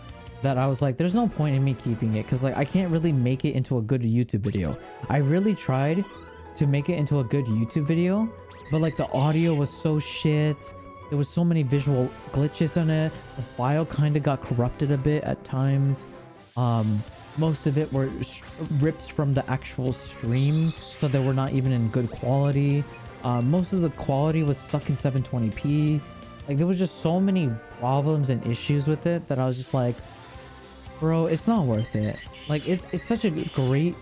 S3: that I was like, there's no point in me keeping it because like I can't really make it into a good YouTube video. I really tried to make it into a good YouTube video, but like the audio was so shit. There was so many visual glitches on it. The file kind of got corrupted a bit at times. Most of it were rips from the actual stream, so they were not even in good quality. Most of the quality was stuck in 720p. Like there was just so many problems and issues with it that I was just like, bro, it's not worth it. Like it's such a great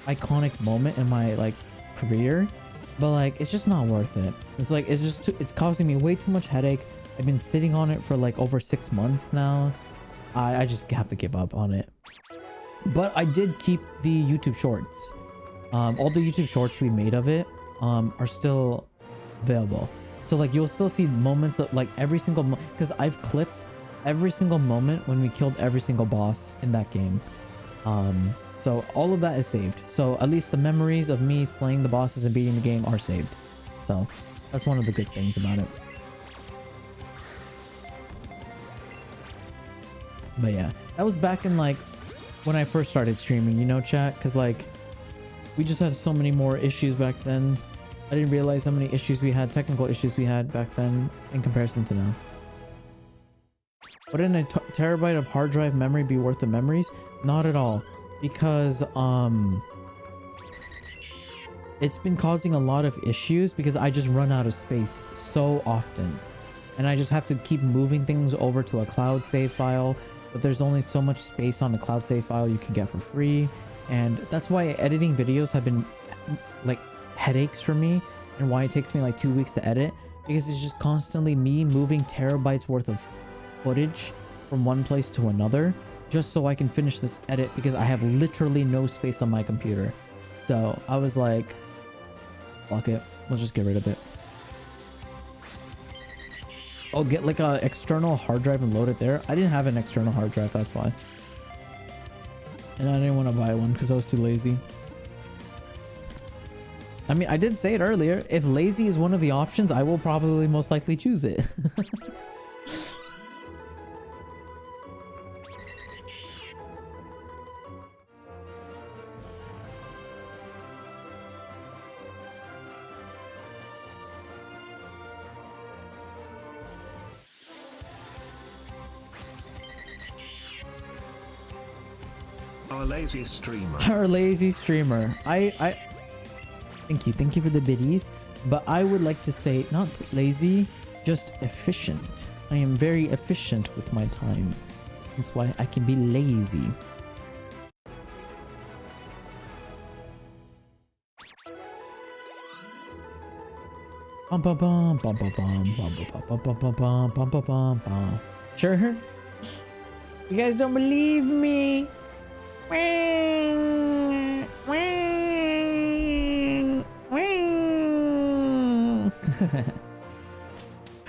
S3: iconic moment in my like career, but like it's just not worth it. It's like it's causing me way too much headache. I've been sitting on it for like over 6 months now. I just have to give up on it. But I did keep the YouTube shorts. All the YouTube shorts we made of it are still available. So like you'll still see moments of like every single because I've clipped every single moment when we killed every single boss in that game. So all of that is saved. So at least the memories of me slaying the bosses and beating the game are saved. So that's one of the good things about it. But yeah, that was back in like when I first started streaming, you know, chat, because like we just had so many more issues back then. I didn't realize how many issues we had, technical issues we had back then in comparison to now. Wouldn't a terabyte of hard drive memory be worth the memories? Not at all, because it's been causing a lot of issues because I just run out of space so often, and I just have to keep moving things over to a cloud save file, but there's only so much space on a cloud save file you can get for free, and that's why editing videos have been like headaches for me, and why it takes me like 2 weeks to edit, because it's just constantly me moving terabytes worth of footage from one place to another just so I can finish this edit, because I have literally no space on my computer. So I was like, fuck it, we'll just get rid of it. I'll get like a external hard drive and load it there. I didn't have an external hard drive, that's why. And I didn't want to buy one because I was too lazy. I mean, I did say it earlier, if lazy is one of the options, I will probably most likely choose it.
S4: Our lazy streamer.
S3: Our lazy streamer. I thank you for the biddies, but I would like to say not lazy, just efficient. I am very efficient with my time. That's why I can be lazy. Bum bum bum bum bum bum bum bum bum bum bum bum bum bum bum. Sure. You guys don't believe me.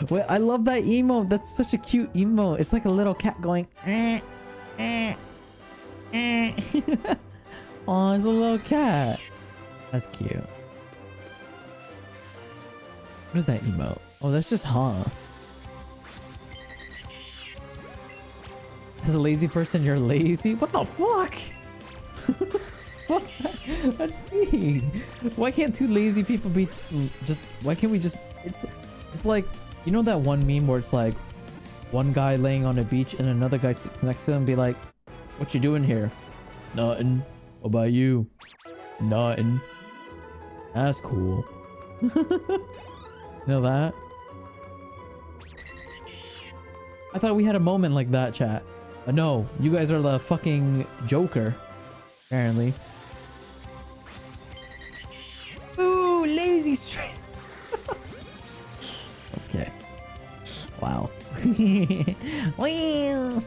S3: Wait, I love that emote. That's such a cute emote. It's like a little cat going. Oh, it's a little cat. That's cute. What is that emote? Oh, that's just huh. As a lazy person, you're lazy? What the fuck? What? That's mean. Why can't two lazy people be just... Why can't we just... It's like... You know that one meme where it's like... One guy laying on a beach and another guy sits next to him and be like... What you doing here? Nothing. What about you? Nothing. That's cool. You know that? I thought we had a moment like that, chat. No, you guys are the fucking Joker, apparently. Ooh, lazy stream. Okay. Wow. Wow.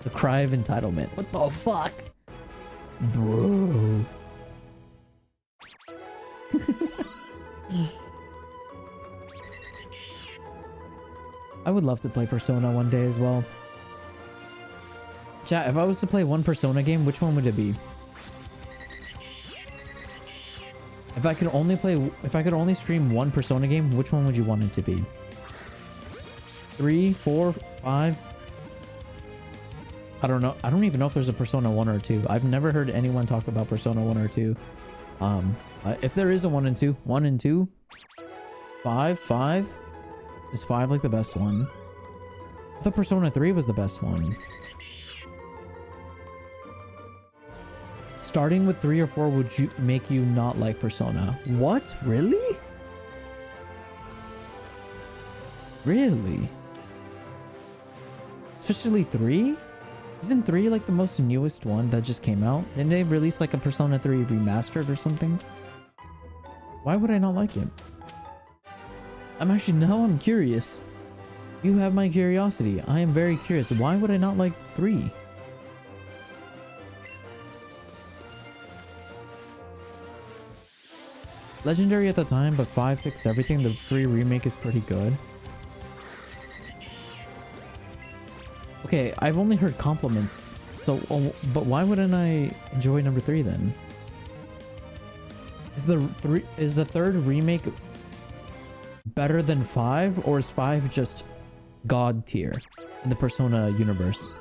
S3: The cry of entitlement. What the fuck? Bro. I would love to play Persona one day as well. Chat, if I was to play one Persona game, which one would it be? If I could only stream one Persona game, which one would you want it to be? 3, 4, 5? I don't know. I don't even know if there's a Persona 1 or 2. I've never heard anyone talk about Persona 1 or 2. If there is a 1 and 2, 1 and 2, 5. Is 5 like the best one? I thought Persona 3 was the best one. Starting with 3 or 4 would make you not like Persona. What? Really? Really? Especially 3? Isn't 3 like the most newest one that just came out? Didn't they release like a Persona 3 remastered or something? Why would I not like it? Now I'm curious. You have my curiosity. I am very curious. Why would I not like 3? Legendary at the time, but 5 fixed everything. The 3 remake is pretty good. Okay, I've only heard compliments. So, but why wouldn't I enjoy number 3 then? Is the third remake better than 5, or is 5 just god tier in the Persona universe?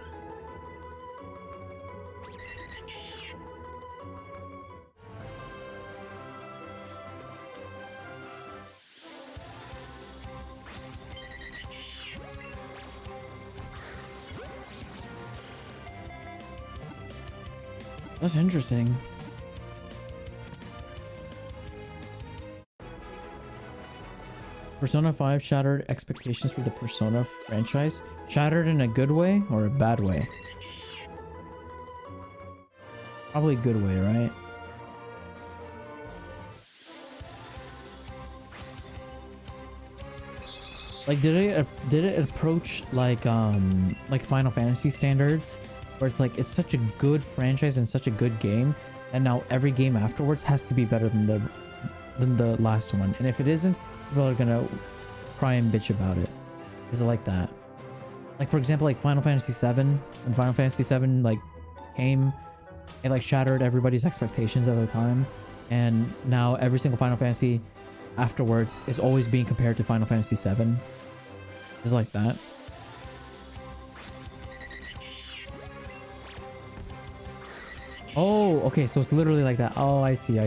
S3: That's interesting. Persona 5 shattered expectations for the Persona franchise. Shattered in a good way or a bad way? Probably a good way, right? Like, did it approach like Final Fantasy standards, where it's like it's such a good franchise and such a good game, and now every game afterwards has to be better than the last one, and if it isn't, people are gonna cry and bitch about it. Is it like that? Like, for example, like Final Fantasy 7, when Final Fantasy 7 like came, it like shattered everybody's expectations at the time, and now every single Final Fantasy afterwards is always being compared to Final Fantasy 7. Is like that. Oh, okay, so it's literally like that. Oh, I see.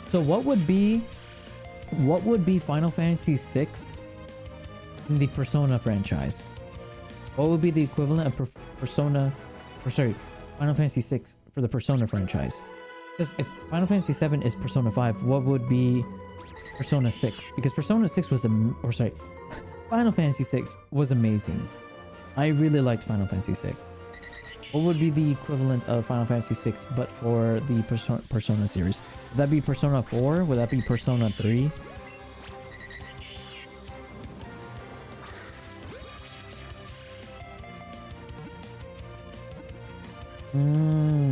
S3: So what would be Final Fantasy 6 in the Persona franchise? What would be the equivalent of Final Fantasy 6 for the Persona franchise? Because if Final Fantasy 7 is Persona 5, what would be Persona 6? Because Persona 6 was Final Fantasy 6 was amazing. I really liked Final Fantasy 6. What would be the equivalent of Final Fantasy 6 but for the Persona series? Would that be Persona 4? Would that be Persona 3?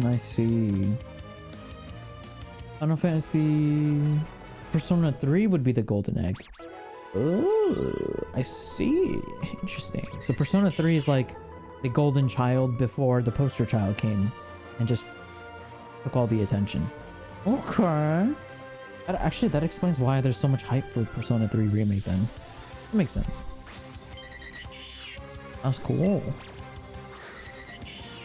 S3: I see. Final Fantasy Persona 3 would be the golden egg. Oh, I see. Interesting. So Persona 3 is like the golden child before the poster child came and just took all the attention. Okay. That explains why there's so much hype for Persona 3 remake then. That makes sense. That's cool.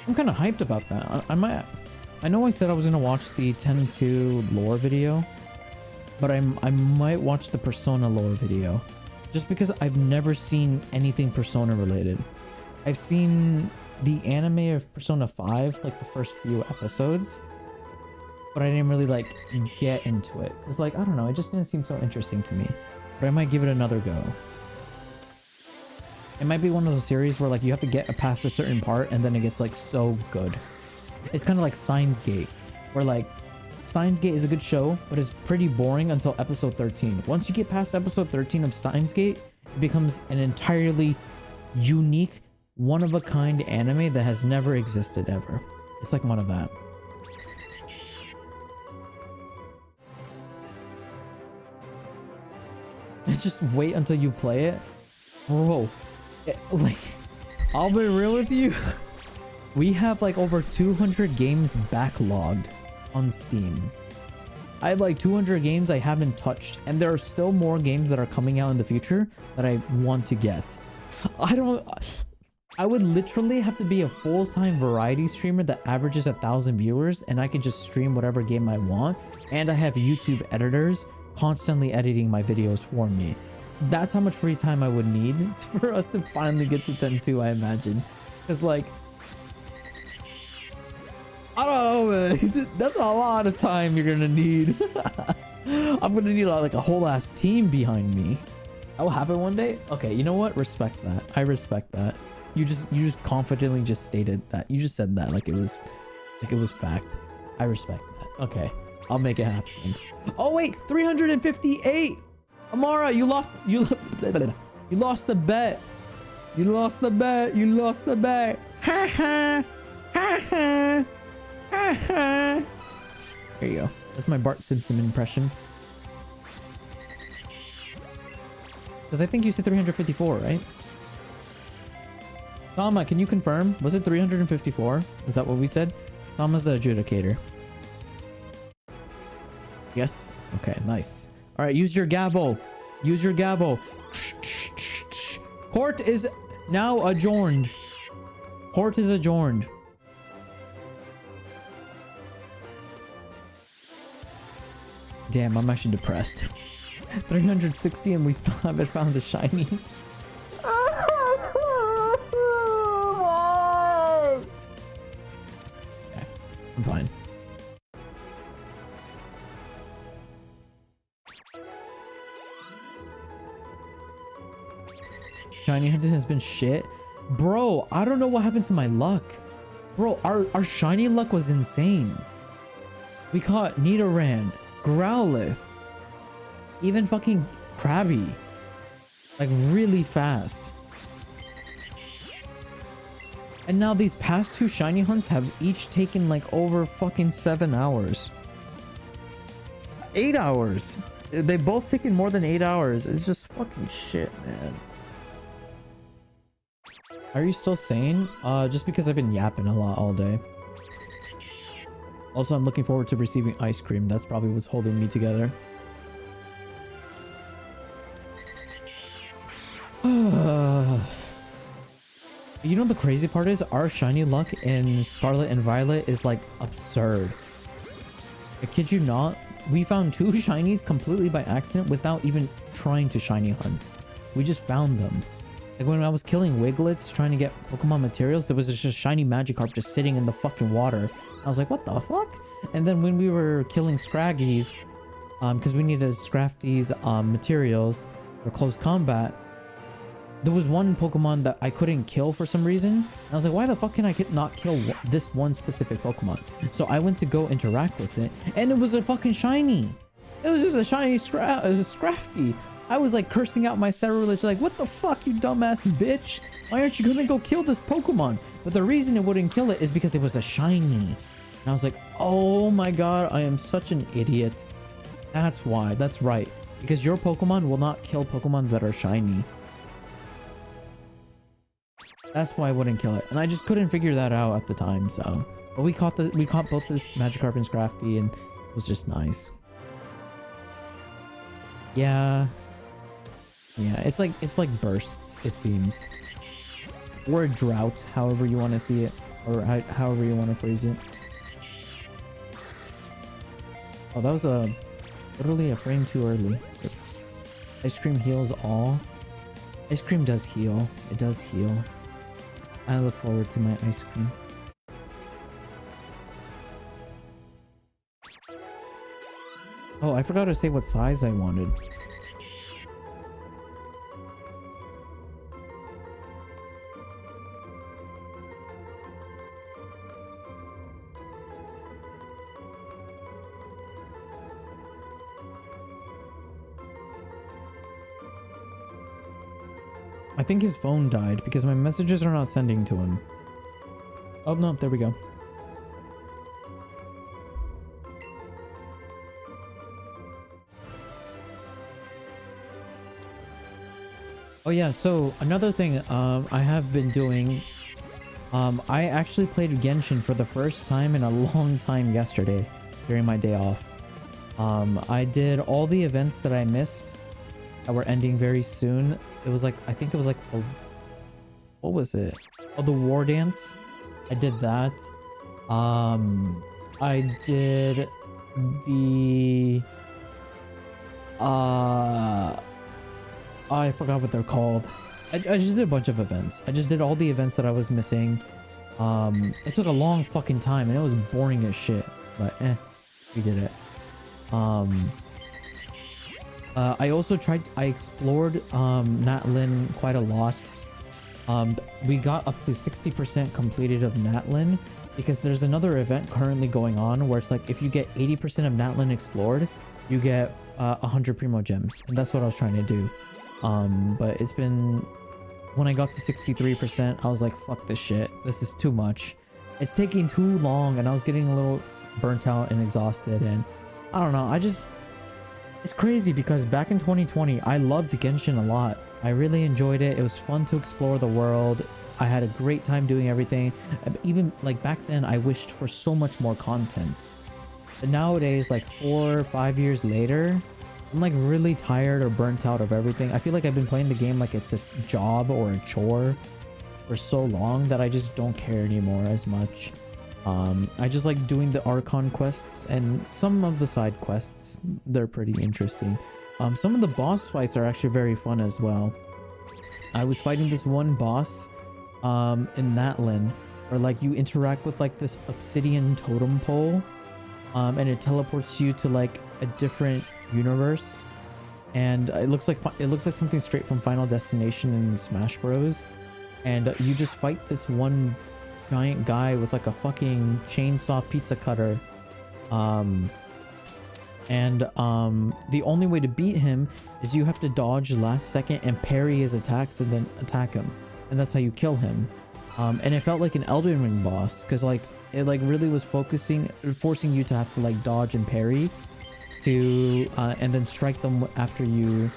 S3: I'm kind of hyped about that. I know I said I was gonna watch the 10-2 lore video, but I might watch the Persona lore video, just because I've never seen anything Persona related. I've seen the anime of Persona 5, like the first few episodes, but I didn't really like get into it. It's like, I don't know, it just didn't seem so interesting to me. But I might give it another go. It might be one of those series where like you have to get past a certain part and then it gets like so good. It's kind of like Steins Gate, where like Steins Gate is a good show, but it's pretty boring until episode 13. Once you get past episode 13 of Steins Gate, it becomes an entirely unique, one-of-a-kind anime that has never existed ever. It's like one of that. Just wait until you play it. Bro, like, I'll be real with you. We have like over 200 games backlogged on Steam. I have like 200 games I haven't touched, and there are still more games that are coming out in the future that I want to get. I would literally have to be a full-time variety streamer that averages 1,000 viewers, and I can just stream whatever game I want, and I have YouTube editors constantly editing my videos for me. That's how much free time I would need for us to finally get to 10-2, I imagine. Because like, I don't know, man. That's a lot of time you're gonna need. I'm gonna need like a whole ass team behind me. That will happen one day. Okay, you know what? Respect that. I respect that. You just confidently just stated that. You just said that like it was fact. I respect that. Okay, I'll make it happen. Oh wait, 358. Amara, you lost the bet. You lost the bet. You lost the bet. Ha ha. Ha ha. Ha ha. There you go. That's my Bart Simpson impression. Because I think you said 354, right? Tama, can you confirm? Was it 354? Is that what we said? Tama's the adjudicator. Yes. Okay, nice. All right, use your gavel. Use your gavel. Court is now adjourned. Court is adjourned. Damn, I'm actually depressed. 360 and we still haven't found a shiny. Okay, I'm fine. Shiny hunting has been shit. Bro, I don't know what happened to my luck. Bro, our shiny luck was insane. We caught Nidoran, Growlithe, even fucking Krabby. Like really fast. And now these past two shiny hunts have each taken like over fucking 7 hours. 8 hours. They both taken more than 8 hours. It's just fucking shit, man. Are you still sane? Just because I've been yapping a lot all day. Also, I'm looking forward to receiving ice cream. That's probably what's holding me together. You know the crazy part is our shiny luck in Scarlet and Violet is like absurd. I kid you not. We found 2 shinies completely by accident without even trying to shiny hunt. We just found them. Like when I was killing Wiglets trying to get Pokemon materials, there was just a shiny Magikarp just sitting in the fucking water. I was like, what the fuck? And then when we were killing Scraggies, because we needed Scrafty's materials for close combat, there was one Pokemon that I couldn't kill for some reason. And I was like, why the fuck can I not kill this one specific Pokemon? So I went to go interact with it, and it was a fucking shiny. It was just a shiny Scrafty. I was like cursing out my Cerulege, like, what the fuck, you dumbass bitch? Why aren't you gonna go kill this Pokemon? But the reason it wouldn't kill it is because it was a shiny. And I was like, oh my god, I am such an idiot. That's why. That's right. Because your Pokemon will not kill Pokemon that are shiny. That's why I wouldn't kill it. And I just couldn't figure that out at the time, so. But we caught both this Magikarp and Scrafty, and it was just nice. Yeah. Yeah, it's like bursts, it seems. Or a drought, however you want to see it. Or however you want to phrase it. Oh, that was literally a frame too early. Ice cream heals all. Ice cream does heal. It does heal. I look forward to my ice cream. Oh, I forgot to say what size I wanted. I think his phone died because my messages are not sending to him. Oh no, there we go. Oh yeah, so another thing I have been doing I actually played Genshin for the first time in a long time yesterday during my day off. I did all the events that I missed that were ending very soon. It was like, I think it was like the, what was it? Oh, the War Dance. I did that. I did the I forgot what they're called. I just did a bunch of events. I just did all the events that I was missing. It took a long fucking time and it was boring as shit, but we did it. I also I explored Natlin quite a lot. We got up to 60% completed of Natlin because there's another event currently going on where it's like if you get 80% of Natlin explored, you get 100 Primo Gems, and that's what I was trying to do. But it's been, when I got to 63%, I was like, fuck this shit. This is too much. It's taking too long, and I was getting a little burnt out and exhausted, and I don't know. It's crazy because back in 2020, I loved Genshin a lot. I really enjoyed it. It was fun to explore the world. I had a great time doing everything. Even like back then, I wished for so much more content. But nowadays, like 4 or 5 years later, I'm like really tired or burnt out of everything. I feel like I've been playing the game like it's a job or a chore for so long that I just don't care anymore as much. I just like doing the Archon quests and some of the side quests. They're pretty interesting. Some of the boss fights are actually very fun as well. I was fighting this one boss in Natlin where like you interact with like this obsidian totem pole, and it teleports you to like a different universe, and it looks like something straight from Final Destination in Smash Bros. And you just fight this one giant guy with like a fucking chainsaw pizza cutter, the only way to beat him is you have to dodge last second and parry his attacks and then attack him, and that's how you kill him. And it felt like an Elden Ring boss because like it like really was forcing you to have to like dodge and parry to and then strike them after you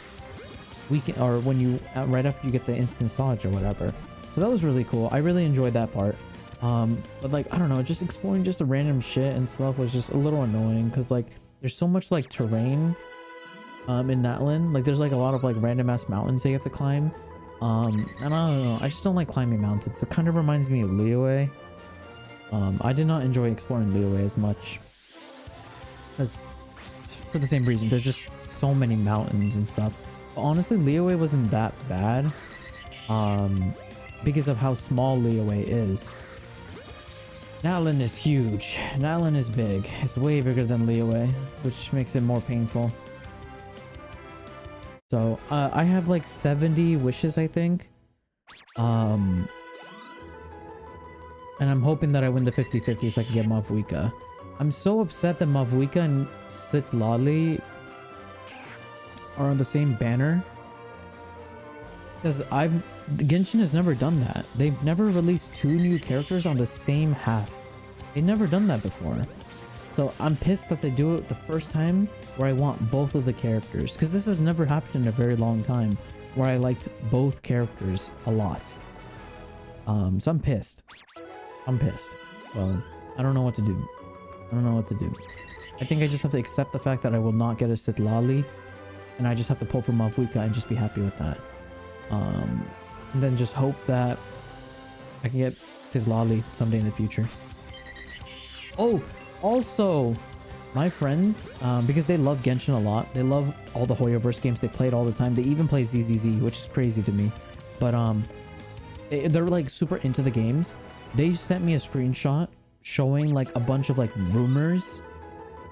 S3: weaken, or when you right after you get the instant dodge or whatever. So that was really cool. I really enjoyed that part. But like I don't know, just exploring just the random shit and stuff was just a little annoying because like there's so much like terrain in Natlin. Like there's like a lot of like random ass mountains that you have to climb. And I don't know, I just don't like climbing mountains. It kind of reminds me of Liyue. I did not enjoy exploring Liyue as much as for the same reason. There's just so many mountains and stuff. But honestly, Liyue wasn't that bad because of how small Liyue is. Natlin is huge. Natlin is big. It's way bigger than Liyue, which makes it more painful. So I have like 70 wishes, I think. And I'm hoping that I win the 50-50 so I can get Mavwika. I'm so upset that Mavwika and Sitlali are on the same banner. Because Genshin has never done that. They've never released 2 new characters on the same half. They've never done that before. So I'm pissed that they do it the first time where I want both of the characters. Because this has never happened in a very long time where I liked both characters a lot. So I'm pissed. Well, I don't know what to do. I think I just have to accept the fact that I will not get a Sitlali. And I just have to pull for Mavwika and just be happy with that. And then just hope that I can get Sitlali someday in the future. Oh, also, my friends, because they love Genshin a lot, they love all the Hoyoverse games, they play it all the time. They even play ZZZ, which is crazy to me. But they're like super into the games. They sent me a screenshot showing like a bunch of like rumors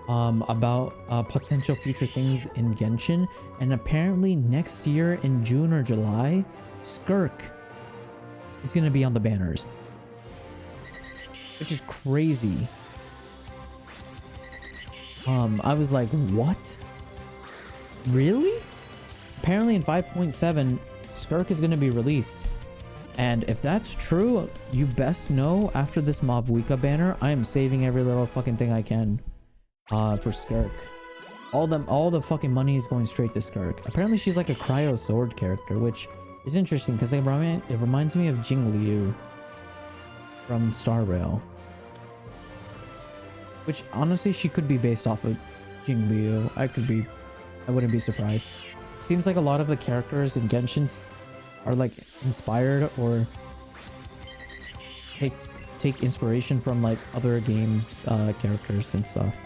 S3: about potential future things in Genshin, and apparently next year in June or July, Skirk is gonna be on the banners, which is crazy. I was like, what? Really? Apparently in 5.7, Skirk is gonna be released. And if that's true, you best know after this Mavwika banner, I am saving every little fucking thing I can for Skirk. All the fucking money is going straight to Skirk. Apparently she's like a cryo sword character, which is interesting because it reminds me of Jingliu. from Star Rail. Which honestly, she could be based off of Jing Liu. I wouldn't be surprised. Seems like a lot of the characters in Genshin are like inspired or take inspiration from like other games characters and stuff.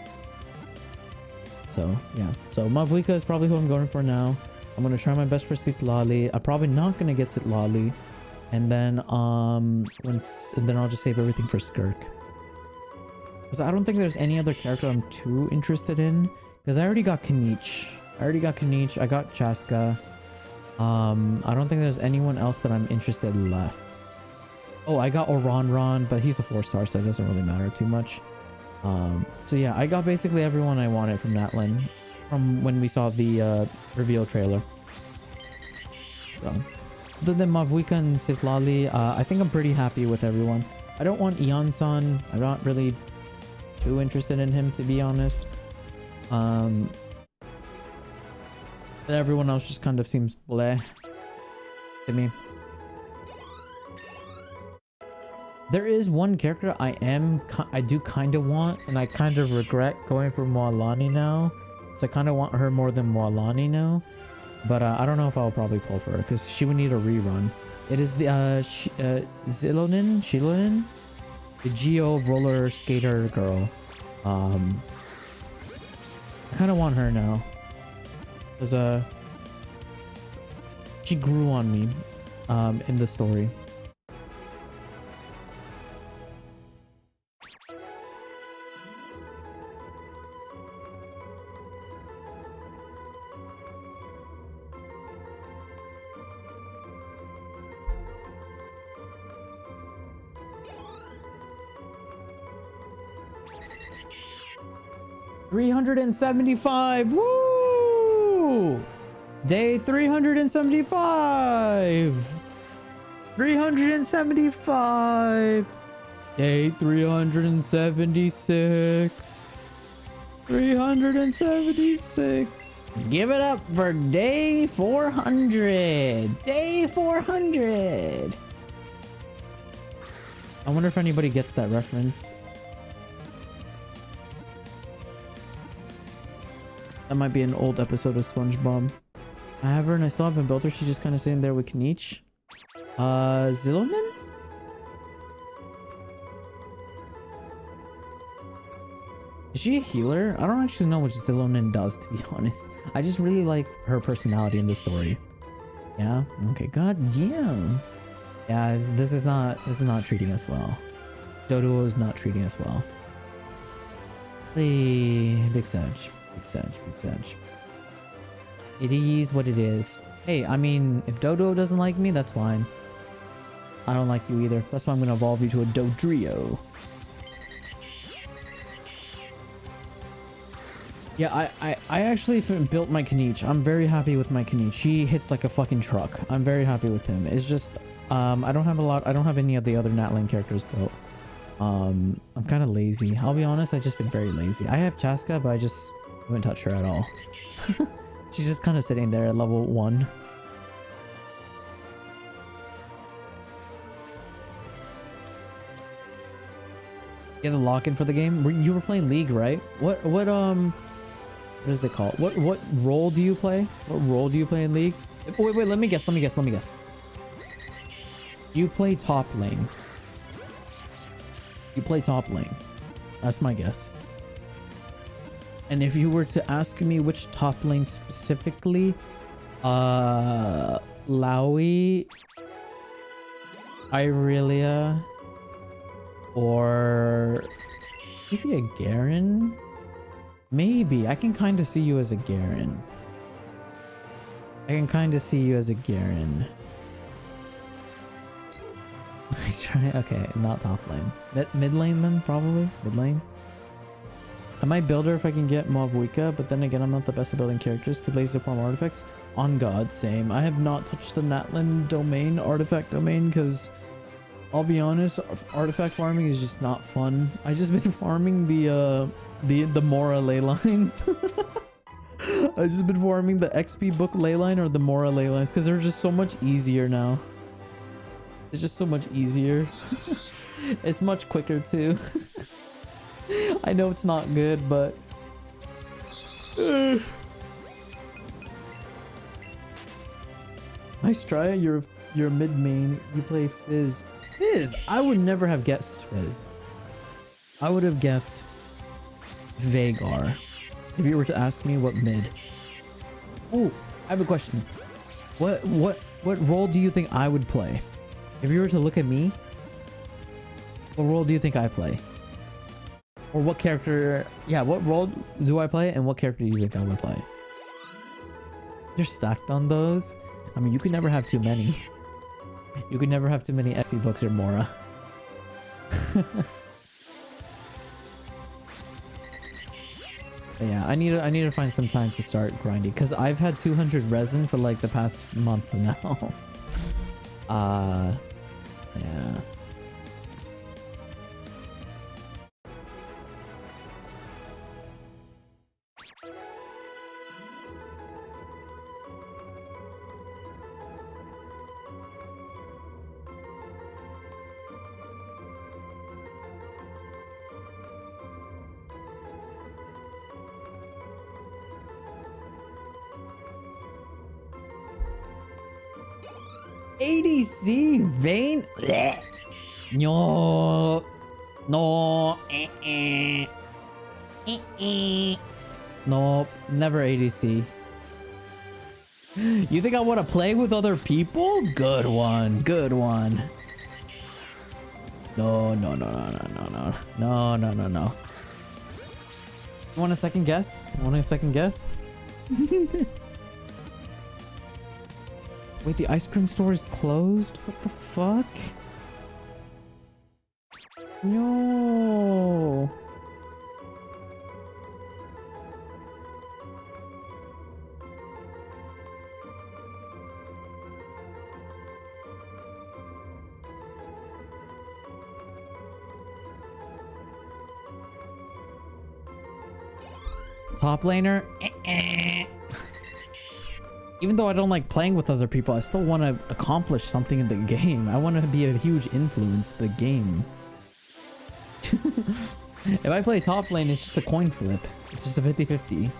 S3: So yeah, so Mavuika is probably who I'm going for now. I'm gonna try my best for Citlali. I'm probably not gonna get Citlali, and then I'll just save everything for Skirk, because I don't think there's any other character I'm too interested in, because I already got Kanich. I got Chaska. I don't think there's anyone else that I'm interested left. Oh, I got Oranron, but he's a 4-star, so it doesn't really matter too much. So yeah, I got basically everyone I wanted from Natlin from when we saw the reveal trailer. So other than Mavuika and Citlali, I think I'm pretty happy with everyone. I don't want Ian-san. I'm not really too interested in him, to be honest. And everyone else just kind of seems bleh to me. There is one character I do kind of want, and I kind of regret going for Moalani now. So I kind of want her more than Moalani now. But I don't know if I'll probably pull for her, because she would need a rerun. It is the Shilonin? The Geo roller skater girl. I kind of want her now. Because she grew on me in the story. $375. Woo! Day 375. 375. Day 376. 376. Give it up for day 400. Day 400. I wonder if anybody gets that reference. That might be an old episode of SpongeBob. I have her and I still haven't built her. She's just kind of sitting there with Kanich. Zilonin? Is she a healer? I don't actually know what Zilonin does, to be honest. I just really like her personality in the story. Yeah? Okay, god damn. Yeah, this is not treating us well. Dodo is not treating us well. Big Sedge. Big Sedge. It is what it is. Hey, I mean, if Dodo doesn't like me, that's fine. I don't like you either. That's why I'm gonna evolve you to a Dodrio. Yeah, I actually built my Kanich. I'm very happy with my Kanich. He hits like a fucking truck. I'm very happy with him. It's just, I don't have any of the other Natlan characters built. I'm kind of lazy. I'll be honest, I've just been very lazy. I have Chaska, but I just haven't touched her at all. She's just kind of sitting there at level 1. You have the lock-in for the game? You were playing League, right? What is it called? What role do you play? What role do you play in League? Wait, let me guess. You play top lane. You play top lane. That's my guess. And if you were to ask me which top lane specifically, Laui, Irelia, or maybe a Garen? Maybe. I can kind of see you as a Garen. Let's try. Okay, not top lane. Mid lane then, probably. Mid lane. I might build her if I can get Mavuika, but then again, I'm not the best at building characters to laser form artifacts. On God, same. I have not touched the Natlan domain, artifact domain, because I'll be honest, artifact farming is just not fun. I just been farming the Mora ley lines. I just been farming the XP book ley line or the Mora ley lines because they're just so much easier now. It's just so much easier.
S1: It's much quicker too. I know it's not good, but nice try. You're a mid main. You play Fizz. Fizz. I would never have guessed Fizz. I would have guessed Vagar if you were to ask me what mid. Oh, I have a question. What role do you think I would play? If you were to look at me, what role do you think I play? Or what character? Yeah, what role do I play, and what character do you think I would play? You're stacked on those. I mean, you could never have too many. You could never have too many SP books or Mora. Yeah, I need to find some time to start grinding because I've had 200 resin for like the past month now. Yeah. ADC Vayne? Blech. No. No. Nope. Never ADC. You think I want to play with other people? Good one. Good one. No. You want a second guess? Wait, the ice cream store is closed? What the fuck? No. Top laner? Even though I don't like playing with other people, I still want to accomplish something in the game. I want to be a huge influence to the game. If I play top lane, it's just a coin flip. It's just a 50-50.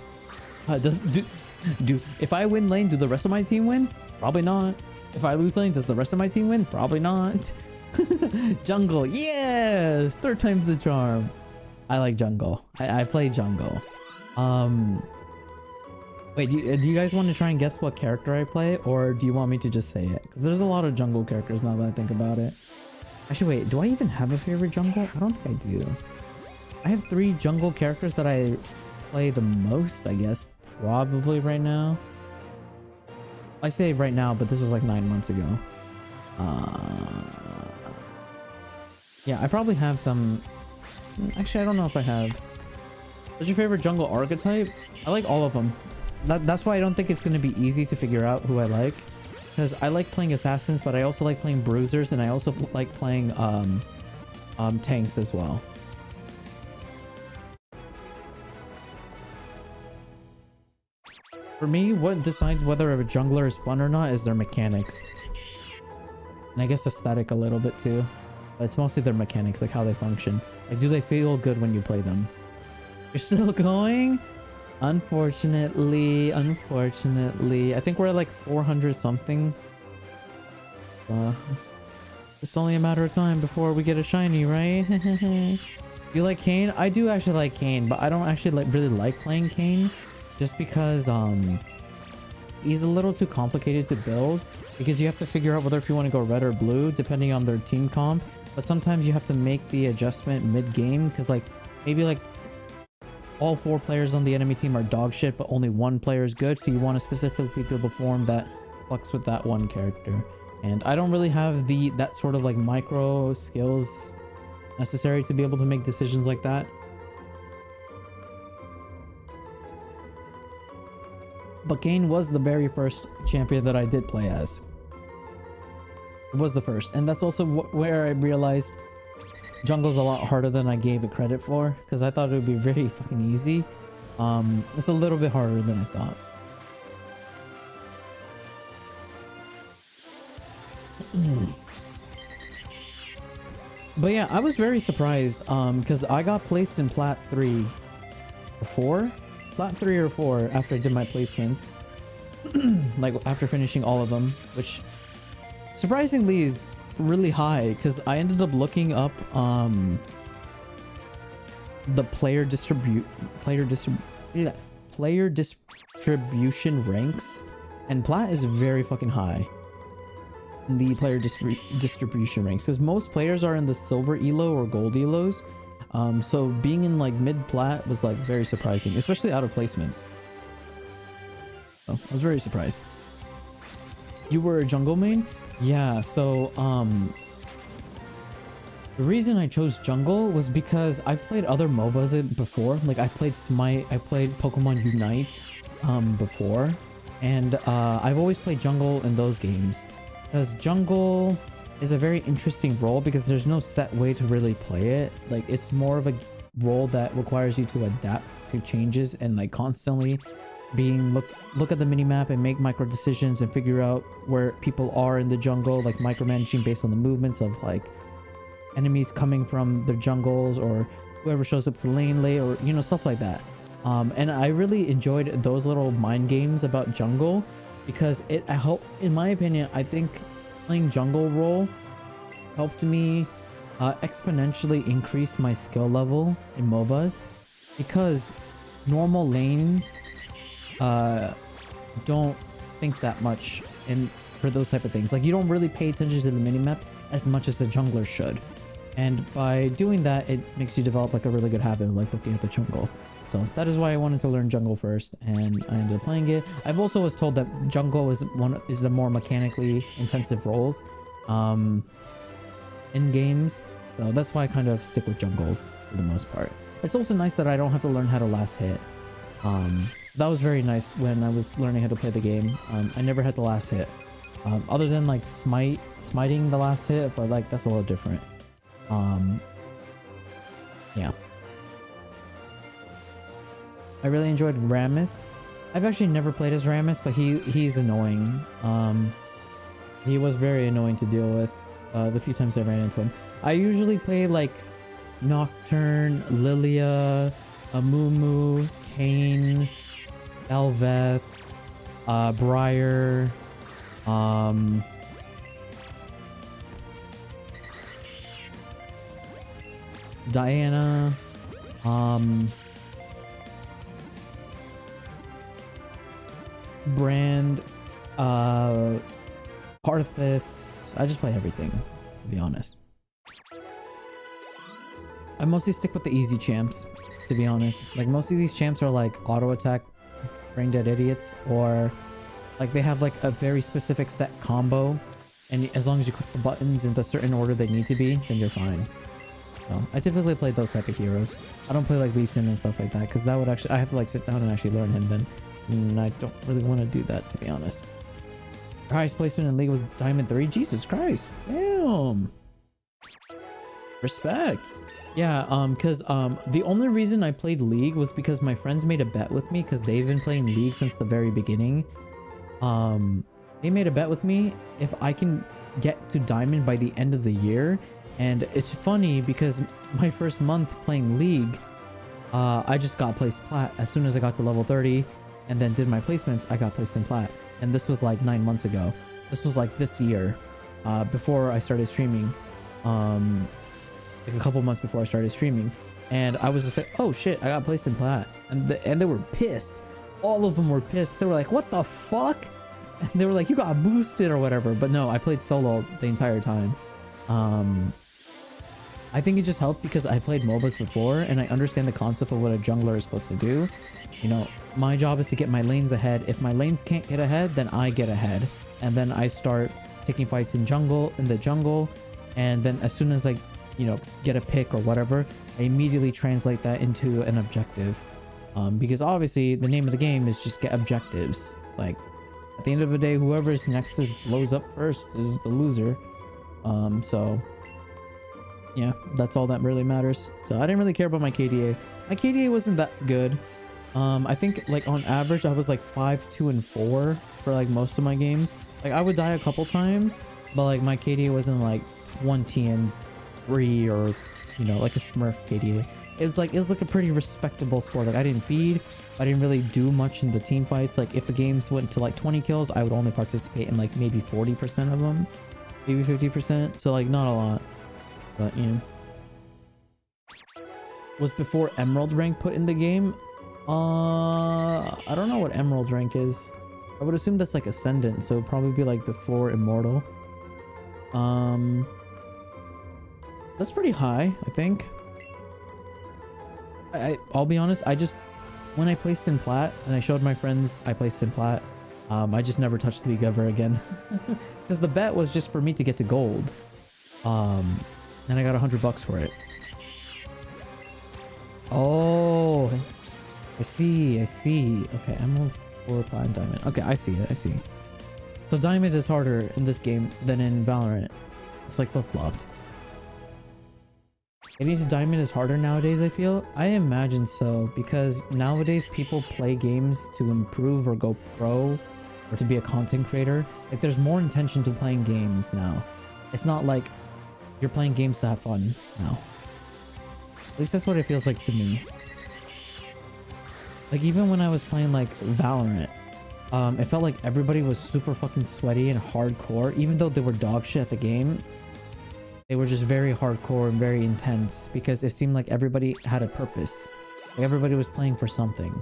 S1: If I win lane, do the rest of my team win? Probably not. If I lose lane, does the rest of my team win? Probably not. Jungle, yes! 3rd time's the charm. I like jungle. I play jungle. Wait, do you guys want to try and guess what character I play, or do you want me to just say it? Because there's a lot of jungle characters now that I think about it. Actually, wait, do I even have a favorite jungle? I don't think I do. I have 3 jungle characters that I play the most, I guess, probably right now. I say right now, but this was like 9 months ago. Yeah, I probably have some... Actually, I don't know if I have. What's your favorite jungle archetype? I like all of them. That's why I don't think it's going to be easy to figure out who I like. Because I like playing assassins, but I also like playing bruisers, and I also like playing tanks as well. For me, what decides whether a jungler is fun or not is their mechanics. And I guess aesthetic a little bit too. But it's mostly their mechanics, like how they function. Like, do they feel good when you play them? You're still going? Unfortunately. I think we're at like 400 something. It's only a matter of time before we get a shiny, right? You like Kayn? I do actually like Kayn, but I don't actually really like playing Kayn. Just because he's a little too complicated to build. Because you have to figure out whether if you want to go red or blue, depending on their team comp. But sometimes you have to make the adjustment mid-game, because like maybe like all 4 players on the enemy team are dog shit, but only 1 player is good, so you want to specifically build a form that fucks with that one character. And I don't really have that sort of like micro skills necessary to be able to make decisions like that. But Kayn was the very first champion that I did play as. It was the first, and that's also where I realized jungle's a lot harder than I gave it credit for, because I thought it would be very fucking easy. It's a little bit harder than I thought.
S3: But yeah, I was very surprised because I got placed in Plat 3 or 4? Plat 3 or 4 after I did my placements. Like after finishing all of them, which surprisingly is really high because I ended up looking up the player distribution ranks, and Plat is very fucking high in the player distribution ranks because most players are in the silver elo or gold elos. So being in like mid Plat was like very surprising, especially out of placements. So I was very surprised. You were a jungle main? Yeah, so the reason I chose jungle was because I've played other MOBAs before. Like I've played Smite, I played Pokemon Unite before, and I've always played jungle in those games because jungle is a very interesting role because there's no set way to really play it. Like it's more of a role that requires you to adapt to changes and like constantly being look at the minimap and make micro decisions and figure out where people are in the jungle, like micromanaging based on the movements of like enemies coming from their jungles or whoever shows up to lane late or you know, stuff like that. And I really enjoyed those little mind games about jungle because I hope, in my opinion, I think playing jungle role helped me exponentially increase my skill level in MOBAs because normal lanes don't think that much for those type of things. Like you don't really pay attention to the minimap as much as the jungler should, and by doing that it makes you develop like a really good habit of like looking at the jungle. So that is why I wanted to learn jungle first, and I ended up playing it. I've also was told that jungle is the more mechanically intensive roles in games, so that's why I kind of stick with jungles for the most part. It's also nice that I don't have to learn how to last hit. That was very nice when I was learning how to play the game. I never had the last hit, other than like smiting the last hit, but like that's a little different. Yeah, I really enjoyed Rammus. I've actually never played as Rammus, but he's annoying. He was very annoying to deal with the few times I ran into him. I usually play like Nocturne, Lilia, Amumu, Kayn, Elveth, Briar, Diana, Brand, Parthis. I just play everything, to be honest. I mostly stick with the easy champs, to be honest. Like most of these champs are like auto attack brain dead idiots, or like they have like a very specific set combo, and as long as you click the buttons in the certain order they need to be, then you're fine. So I typically play those type of heroes. I don't play like Lee Sin and stuff like that because that would actually, I have to like sit down and actually learn him then, and I don't really want to do that, to be honest. Our highest placement in League was Diamond 3. Jesus Christ, damn, respect. Yeah, because the only reason I played League was because my friends made a bet with me because they've been playing League since the very beginning. They made a bet with me if I can get to Diamond by the end of the year. And it's funny because my first month playing League, I just got placed Plat. As soon as I got to level 30 and then did my placements, I got placed in Plat. And this was like 9 months ago. This was like this year, before I started streaming. Like a couple months before I started streaming, and I was just like, oh shit, I got placed in Plat, and they were pissed. All of them were pissed. They were like, what the fuck? And they were like, you got boosted or whatever. But no, I played solo the entire time. I think it just helped because I played MOBAs before and I understand the concept of what a jungler is supposed to do. You know, my job is to get my lanes ahead. If my lanes can't get ahead, then I get ahead, and then I start taking fights in the jungle, and then as soon as I, you know, get a pick or whatever, I immediately translate that into an objective, because obviously the name of the game is just get objectives. Like at the end of the day, whoever's Nexus blows up first is the loser. So yeah, that's all that really matters. So I didn't really care about my KDA. My KDA wasn't that good. I think like on average I was like 5, 2, and 4 for like most of my games. Like I would die a couple times, but like my KDA wasn't like 20 and 3 or, you know, like a Smurf KDA. It was like a pretty respectable score. Like I didn't feed, I didn't really do much in the team fights. Like if the games went to like 20 kills, I would only participate in like maybe 40% of them, maybe 50%. So like not a lot, but you know. Was before Emerald rank put in the game? I don't know what Emerald rank is. I would assume that's like Ascendant, so it'd probably be like before Immortal. That's pretty high, I think. I'll be honest, when I placed in Plat and I showed my friends I placed in Plat, I just never touched League ever again. Because the bet was just for me to get to gold. And I got $100 for it. Oh, I see. Okay, Emerald, 4, Plat, and Diamond. Okay, I see it, So Diamond is harder in this game than in Valorant. It's like flip-flopped. Getting to Diamond is harder nowadays, I feel. I imagine so, because nowadays people play games to improve or go pro or to be a content creator. Like there's more intention to playing games now. It's not like you're playing games to have fun now. At least that's what it feels like to me. Like even when I was playing like Valorant, it felt like everybody was super fucking sweaty and hardcore. Even though they were dog shit at the game, they were just very hardcore and very intense because it seemed like everybody had a purpose. Like everybody was playing for something.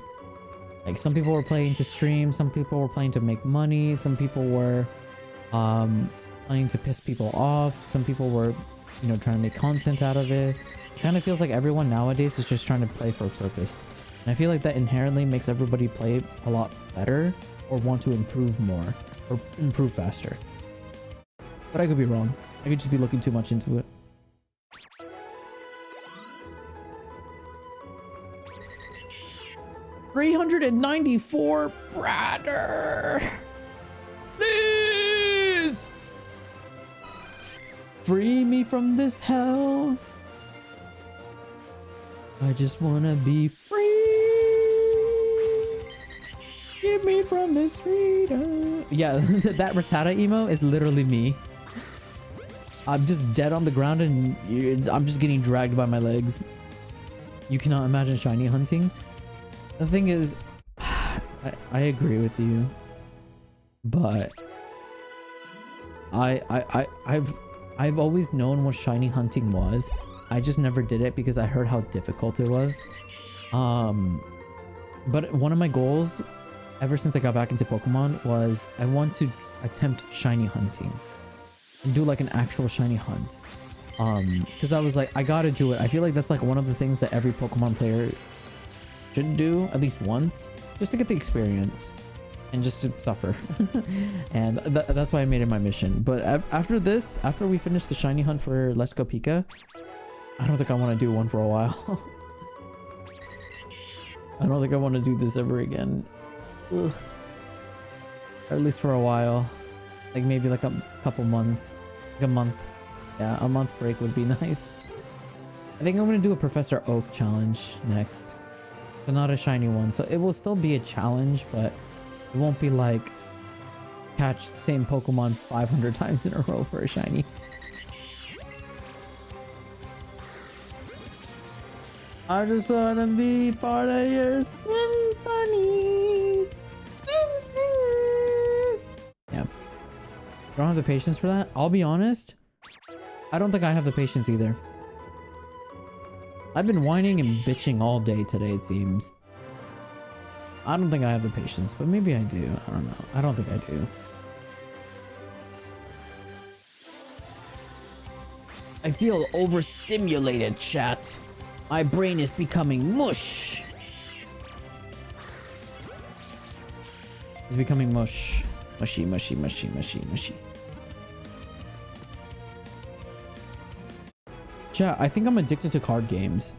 S3: Like some people were playing to stream, some people were playing to make money, some people were playing to piss people off, some people were, you know, trying to make content out of it. It kind of feels like everyone nowadays is just trying to play for a purpose. And I feel like that inherently makes everybody play a lot better or want to improve more or improve faster. But I could be wrong. I could just be looking too much into it. $394, brother. Please free me from this hell. I just wanna be free. Give me from this freedom. Yeah, that Rattata emo is literally me. I'm just dead on the ground and I'm just getting dragged by my legs. You cannot imagine shiny hunting. The thing is, I agree with you, but I've always known what shiny hunting was. I just never did it because I heard how difficult it was. But one of my goals ever since I got back into Pokemon was I want to attempt shiny hunting and do like an actual shiny hunt. Because I was like, I gotta do it. I feel like that's like one of the things that every Pokemon player should do at least once, just to get the experience and just to suffer. And that's why I made it my mission. But after this, after we finish the shiny hunt for Let's Go Pika, I don't think I want to do one for a while. I don't think I want to do this ever again. Ugh. Or at least for a while. Like maybe like a couple months. Like a month. Yeah, a month break would be nice. I think I'm going to do a Professor Oak challenge next. But not a shiny one. So it will still be a challenge, but it won't be like catch the same Pokemon 500 times in a row for a shiny. I just wanna be part of your symphony. Yeah. I don't have the patience for that. I'll be honest. I don't think I have the patience either. I've been whining and bitching all day today, it seems. I don't think I have the patience, but maybe I do. I don't know. I don't think I do. I feel overstimulated, chat. My brain is becoming mush. It's becoming mush. Mushy, mushy, mushy, mushy, mushy. Chat, I think I'm addicted to card games.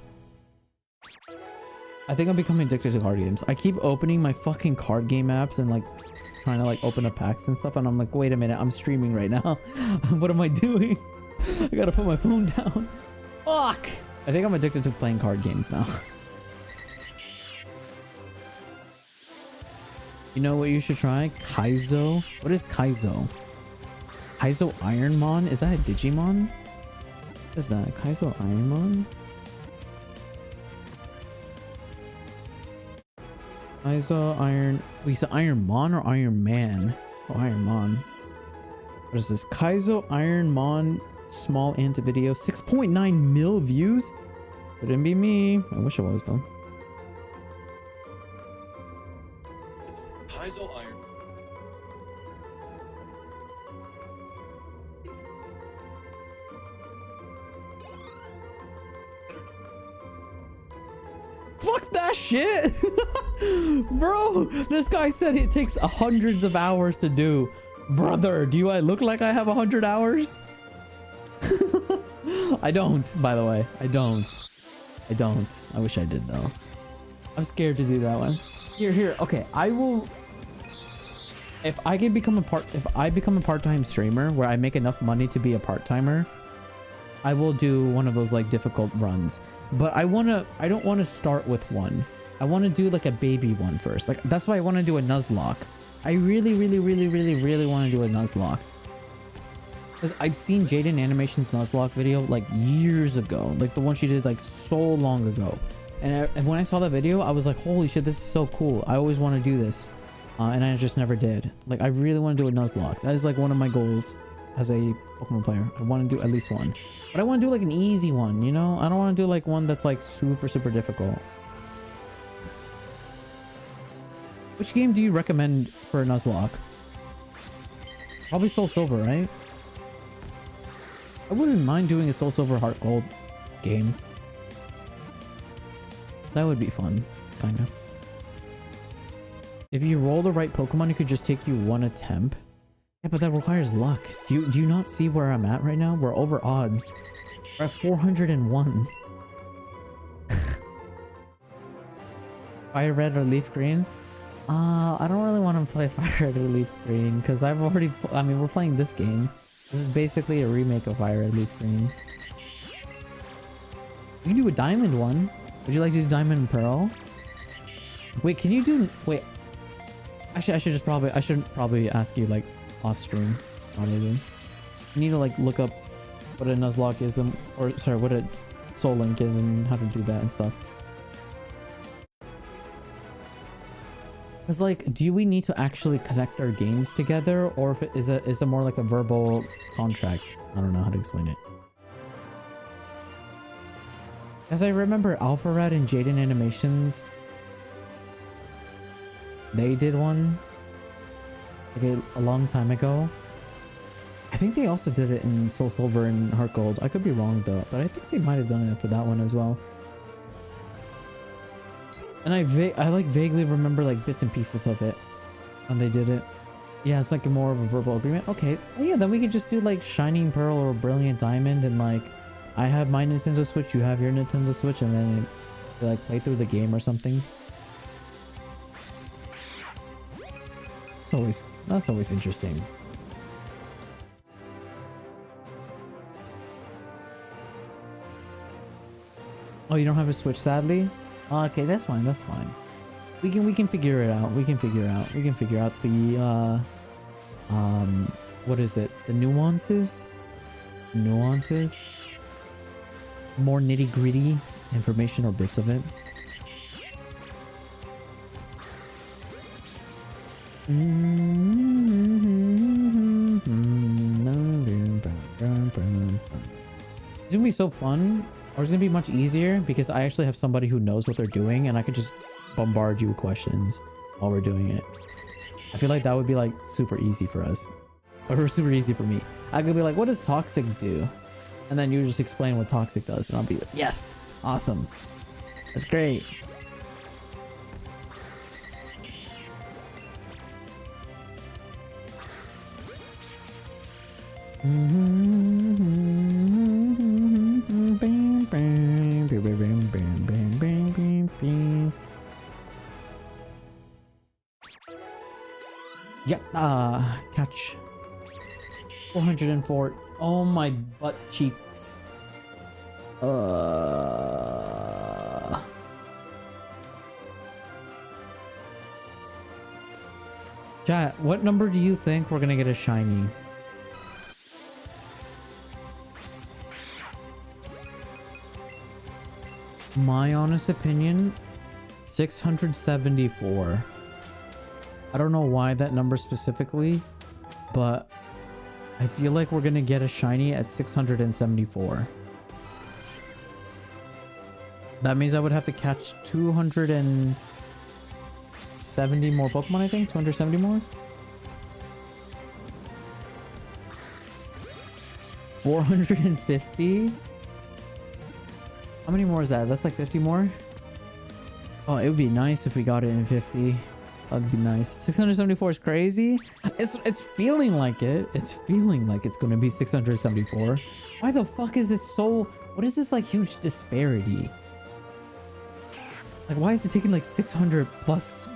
S3: I think I'm becoming addicted to card games. I keep opening my fucking card game apps and like trying to like open up packs and stuff, and I'm like, wait a minute, I'm streaming right now. What am I doing? I gotta put my phone down. Fuck! I think I'm addicted to playing card games now. You know what you should try? Kaizo? What is Kaizo? Kaizo Ironmon? Is that a Digimon? What is that? Kaizo Ironmon? Kaizo Iron... Wait, is it Ironmon or Iron Man? Oh, Ironmon. What is this? Kaizo Ironmon small anti video. 6.9 mil views? Couldn't be me. I wish it was though.
S1: Kaizo Iron.
S3: Fuck that shit! Bro, this guy said it takes hundreds of hours to do. Brother, do I look like I have 100 hours? I don't, by the way. I don't. I wish I did though. I'm scared to do that one. Here. Okay, I will. If I become a part-time streamer where I make enough money to be a part-timer, I will do one of those like difficult runs. But I don't want to start with one. I want to do like a baby one first. Like that's why I want to do a Nuzlocke. I really want to do a Nuzlocke. Because I've seen Jaden Animation's Nuzlocke video like years ago. Like the one she did like so long ago. And when I saw that video, I was like, holy shit, this is so cool. I always want to do this. And I just never did. Like I really want to do a Nuzlocke. That is like one of my goals as a Pokemon player. I want to do at least one. But I want to do like an easy one, you know? I don't want to do like one that's like super difficult. Which game do you recommend for a Nuzlocke? Probably Soul Silver, right? I wouldn't mind doing a Soul Silver Heart Gold game. That would be fun, kind of. If you roll the right Pokemon, it could just take you one attempt. Yeah, but that requires luck. Do you not see where I'm at right now? We're over odds. We're at 401. Fire Red or Leaf Green? I don't really want to play Fire Red or Leaf Green because I've already... I mean, we're playing this game. This is basically a remake of Fire Red Leaf Green. You can do a Diamond one. Would you like to do Diamond and Pearl? Wait, can you do... Wait. Actually, I should probably ask you, like, off stream. Probably. You need to, like, look up what a Nuzlocke is and... Or, sorry, what a Soul Link is and how to do that and stuff. Because, like, do we need to actually connect our games together, or if is it more like a verbal contract? I don't know how to explain it. As I remember, Alpha Red and Jaden Animations, they did one like a long time ago. I think they also did it in Soul Silver and Heart Gold. I could be wrong though, but I think they might have done it for that one as well. And I like vaguely remember like bits and pieces of it when they did it. Yeah, it's like more of a verbal agreement. Okay, well, yeah, then we could just do like Shining Pearl or Brilliant Diamond, and like I have my Nintendo Switch, you have your Nintendo Switch, and then we, like play through the game or something. That's always interesting. Oh, you don't have a Switch, sadly? Oh, okay, that's fine. That's fine. We can figure it out. We can figure out the what is it? The nuances? More nitty-gritty information or bits of it. It's gonna be so fun, or it's gonna be much easier because I actually have somebody who knows what they're doing, and I could just bombard you with questions while we're doing it. I feel like that would be like super easy for us, or super easy for me. I could be like, what does toxic do? And then you just explain what toxic does, and I'll be like, yes, awesome, that's great. Yeah, catch 404. Oh my butt cheeks. Chat, what number do you think we're gonna get a shiny? My honest opinion, 674. I don't know why that number specifically, but I feel like we're gonna get a shiny at 674. That means I would have to catch 270 more Pokemon, I think? 270 more? 450? How many more is that? That's like 50 more? Oh, it would be nice if we got it in 50. That'd be nice. 674 is crazy. It's feeling like it. It's feeling like it's gonna be 674. Why the fuck is it so... What is this like huge disparity? Like, why is it taking like 600 plus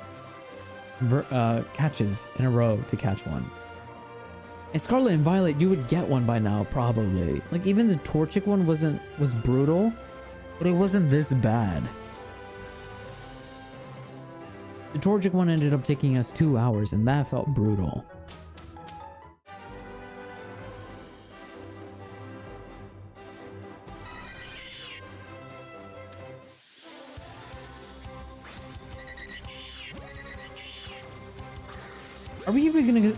S3: catches in a row to catch one? In Scarlet and Violet, you would get one by now, probably. Like, even the Torchic one was brutal, but it wasn't this bad. The Torchic one ended up taking us 2 hours, and that felt brutal. Are we even gonna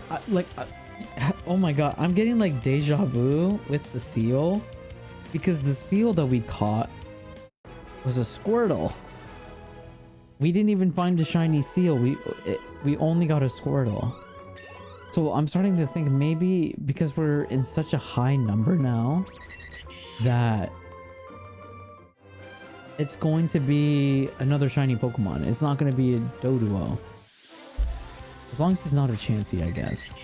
S3: oh my god, I'm getting like deja vu with the seal, because the seal that we caught was a Squirtle. We didn't even find a shiny seal. We only got a Squirtle. So I'm starting to think maybe because we're in such a high number now that it's going to be another shiny Pokemon. It's not going to be a Doduo. As long as it's not a Chansey, I guess.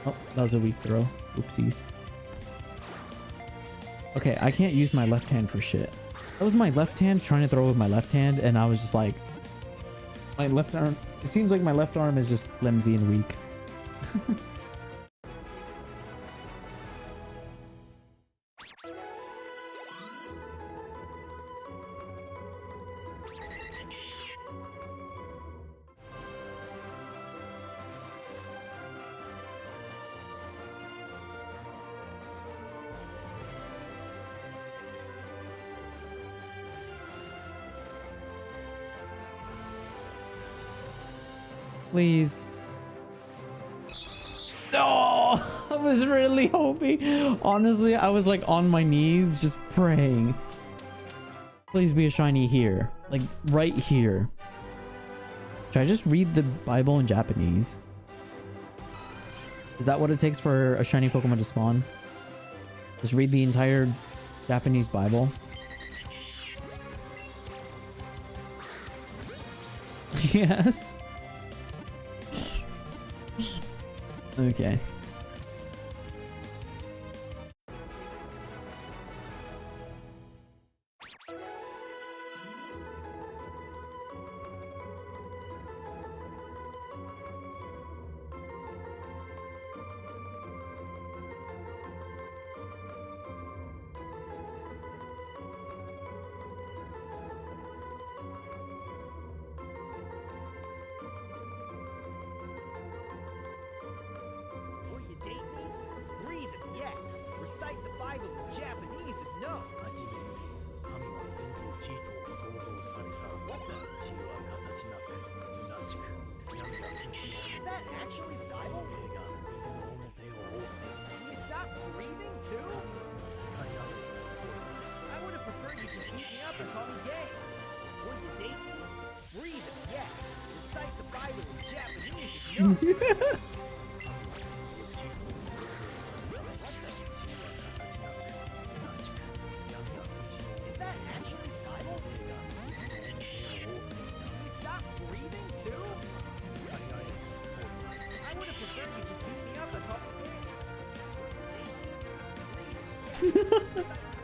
S3: Oh, that was a weak throw. Oopsies. Okay, I can't use my left hand for shit. That was my left hand trying to throw with my left hand, and I was just like... My left arm... It seems like my left arm is just flimsy and weak. Please. No, I was really hoping. Honestly, I was like on my knees just praying. Please be a shiny here. Like right here. Should I just read the Bible in Japanese? Is that what it takes for a shiny Pokemon to spawn? Just read the entire Japanese Bible? Yes. Okay.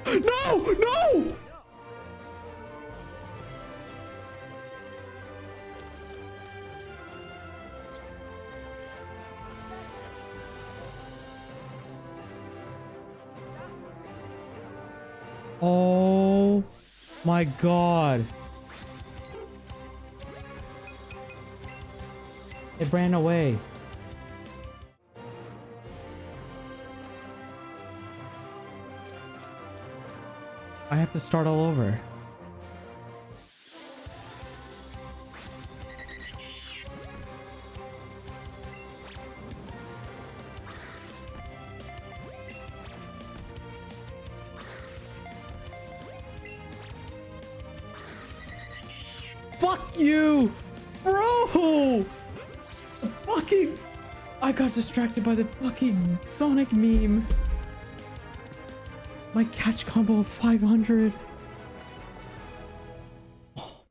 S3: No! No! Oh my god. It ran away. I have to start all over. Fuck you, bro! The fucking... I got distracted by the fucking Sonic meme. My catch combo of 500. Oh.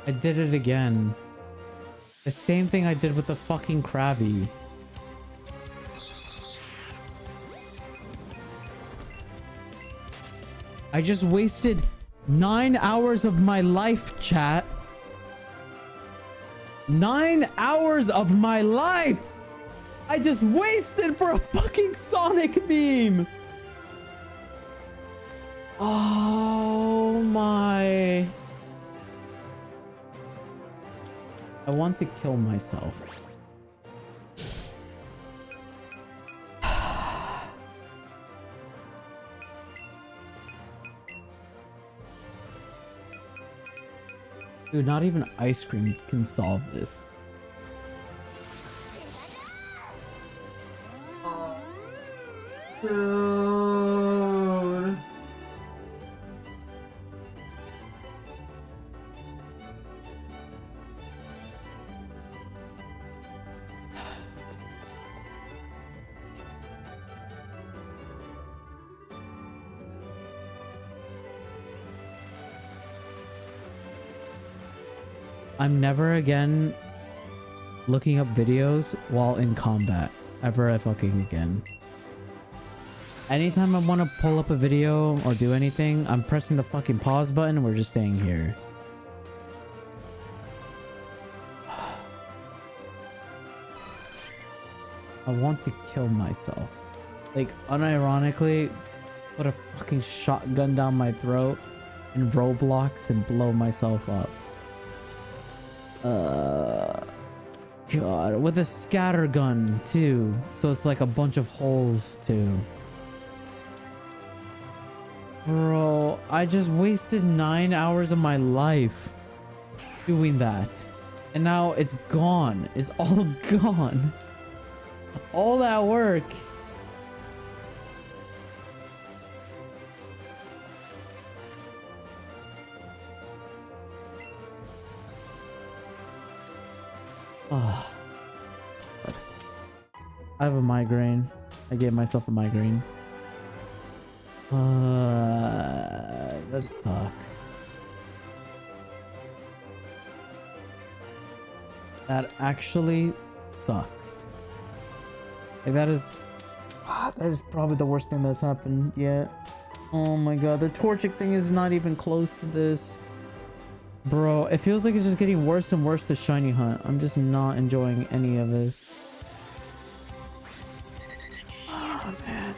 S3: I did it again. The same thing I did with the fucking Krabby. I just wasted 9 hours of my life, chat. 9 hours of my life! I just wasted for a fucking Sonic meme! Oh my... I want to kill myself. Dude, not even ice cream can solve this. Dude. I'm never again looking up videos while in combat. Ever fucking again. Anytime I want to pull up a video or do anything, I'm pressing the fucking pause button and we're just staying here. I want to kill myself. Like, unironically, put a fucking shotgun down my throat in Roblox and blow myself up. God, with a scatter gun too, so it's like a bunch of holes too. Bro, I just wasted 9 hours of my life doing that, and now it's gone. It's all gone. All that work. Oh. I have a migraine. I gave myself a migraine. That sucks. That actually sucks. Like that is probably the worst thing that's happened yet. Oh my god, the torchic thing is not even close to this. Bro, it feels like it's just getting worse and worse to shiny hunt. I'm just not enjoying any of this. Oh, man.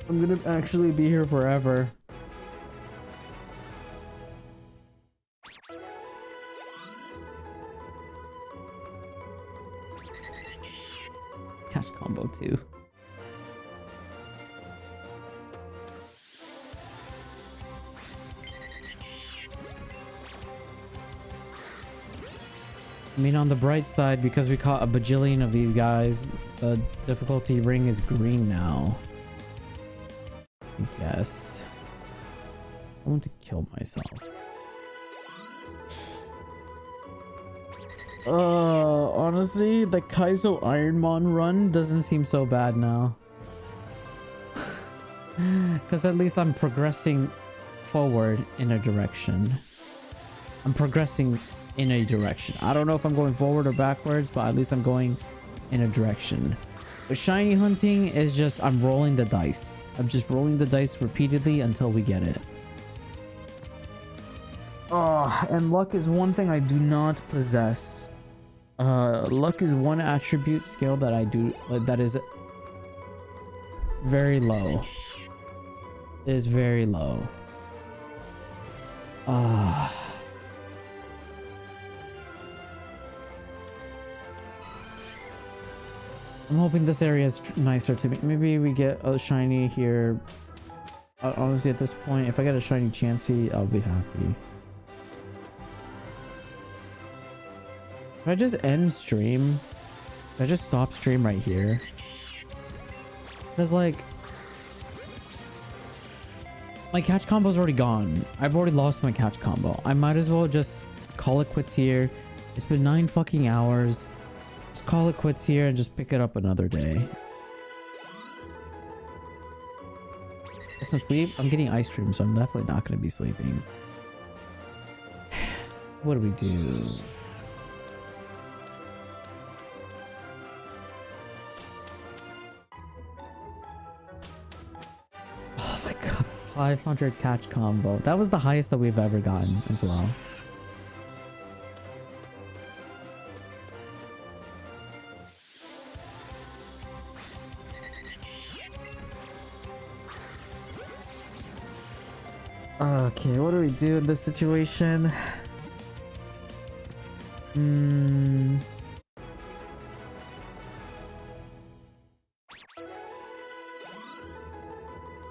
S3: I'm gonna actually be here forever. Catch combo too. I mean, on the bright side, because we caught a bajillion of these guys, the difficulty ring is green now. Yes. I want to kill myself. Honestly, the Kaizo Ironmon run doesn't seem so bad now. Because at least I'm progressing forward in a direction. I'm progressing in a direction. I don't know if I'm going forward or backwards, but at least I'm going in a direction. But shiny hunting is just, I'm rolling the dice. I'm just rolling the dice repeatedly until we get it. Oh, and luck is one thing I do not possess. Luck is one attribute skill that I do that is very low. It is very low. Ah. I'm hoping this area is nicer to me. Maybe we get a shiny here. Honestly, at this point, if I get a shiny Chansey, I'll be happy. Should I just end stream? Should I just stop stream right here? Because, like, my catch combo's already gone. I've already lost my catch combo. I might as well just call it quits here. It's been 9 fucking hours. Just call it quits here and just pick it up another day. Get some sleep? I'm getting ice cream, so I'm definitely not going to be sleeping. What do we do? Oh my god, 500 catch combo. That was the highest that we've ever gotten as well. Okay, what do we do in this situation?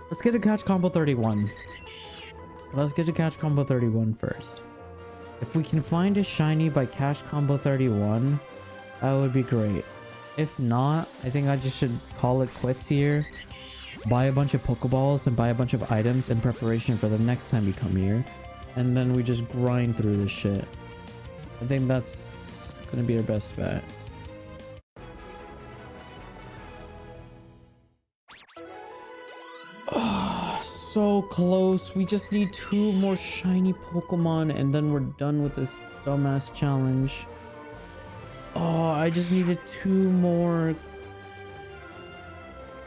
S3: Let's get a catch combo 31. Let's get a catch combo 31 first. If we can find a shiny by catch combo 31, that would be great. If not, I think I just should call it quits here. Buy a bunch of Pokeballs and buy a bunch of items in preparation for the next time we come here. And then we just grind through this shit. I think that's gonna be our best bet. Oh, so close. We just need 2 more shiny Pokemon and then we're done with this dumbass challenge. Oh, I just needed 2 more.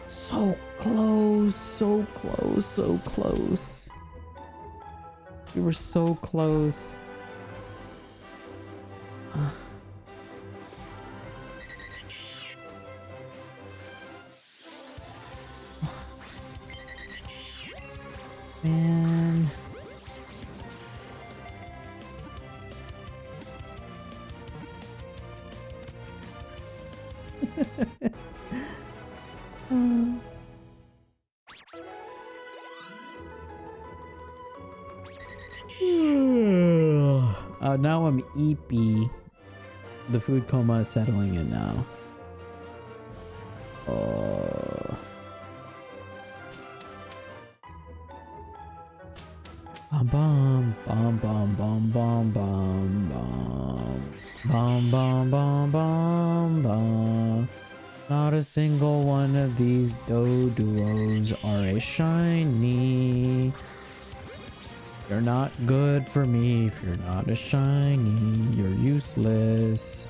S3: So close, so close, so close. We were so close. Man. Now I'm eepy. The food coma is settling in now. Bum bum bum bum bum bum bum bum bum bum bum. Not a single one of these Doduos are a shiny. You're not good for me if you're not a shiny. You're useless.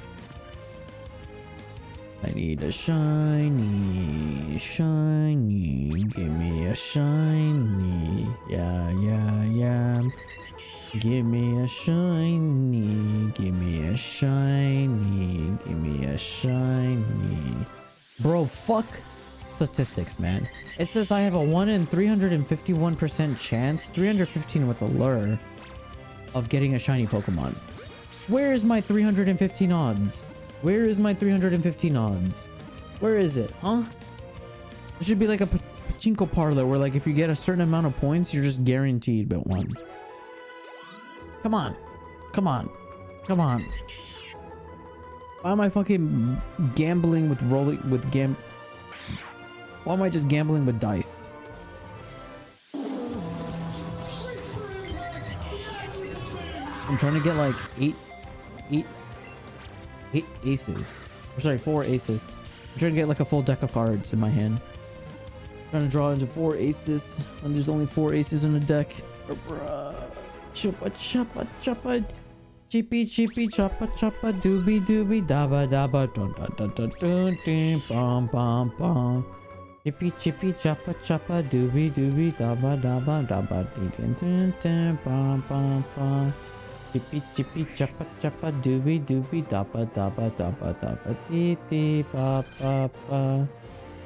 S3: I need a shiny, shiny. Give me a shiny. Yeah, yeah, yeah. Give me a shiny. Give me a shiny. Give me a shiny. Bro, fuck statistics, man. It says I have a 1 in 351% chance, 315 with a lure, of getting a shiny Pokemon. Where is my 315 odds? Where is my 315 odds? Where is it, huh? It should be like a pachinko parlor where, like, if you get a certain amount of points, you're just guaranteed but one. Come on. Come on. Come on. Why am I fucking gambling with why am I just gambling with dice? I'm trying to get like 8 aces. Or sorry, 4 aces. I'm trying to get like a full deck of cards in my hand. Trying to draw into 4 aces when there's only 4 aces in a deck. Choppa choppa choppa. Chippy chippy choppa choppa doobie doobie dabba dabba dun dun dun dun dun dun bum bum bum. Chippy chippy choppa choppa doobie doobie dabba dabba dabba dun dun dun bum bum bum. Chippy chippy choppa choppa dooby dooby dappa dappa dappa dappa dee dee ba ba ba.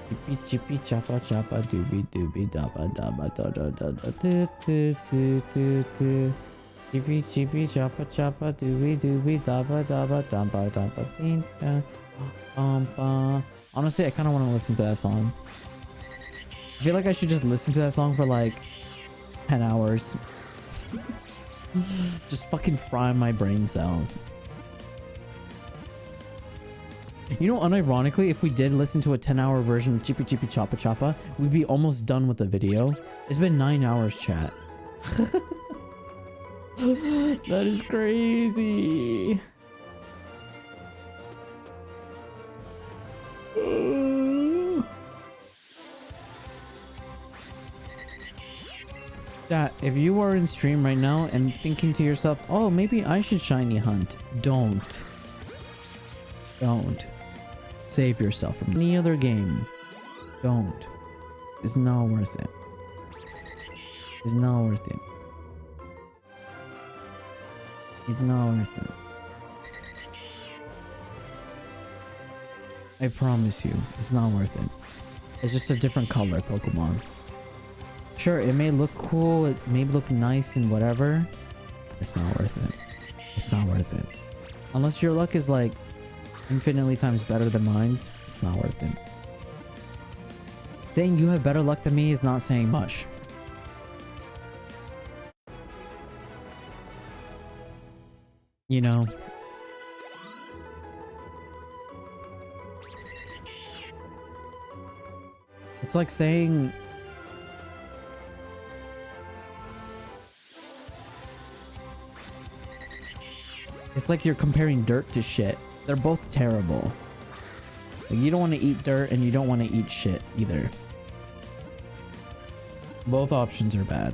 S3: Chippy chippy choppa choppa dooby dooby dappa dappa da da da da do do do do do. Chippy chippy choppa choppa dooby dooby dappa dappa dappa dappa dee da. Honestly, I kind of want to listen to that song. I feel like I should just listen to that song for like 10 hours. Just fucking fry my brain cells. You know, unironically, if we did listen to a 10-hour version of Chippy Chippy Choppa Choppa, we'd be almost done with the video. It's been 9 hours, chat. That is crazy. Chat, if you are in stream right now and thinking to yourself, oh, maybe I should shiny hunt, don't. Save yourself from any other game. Don't. It's not worth it. It's not worth it. It's not worth it. I promise you, it's not worth it. It's just a different color Pokemon. Sure, it may look cool, it may look nice and whatever. It's not worth it. It's not worth it. Unless your luck is like infinitely times better than mine, it's not worth it. Saying you have better luck than me is not saying much. You know? It's like saying... It's like you're comparing dirt to shit. They're both terrible. Like, you don't want to eat dirt and you don't want to eat shit either. Both options are bad.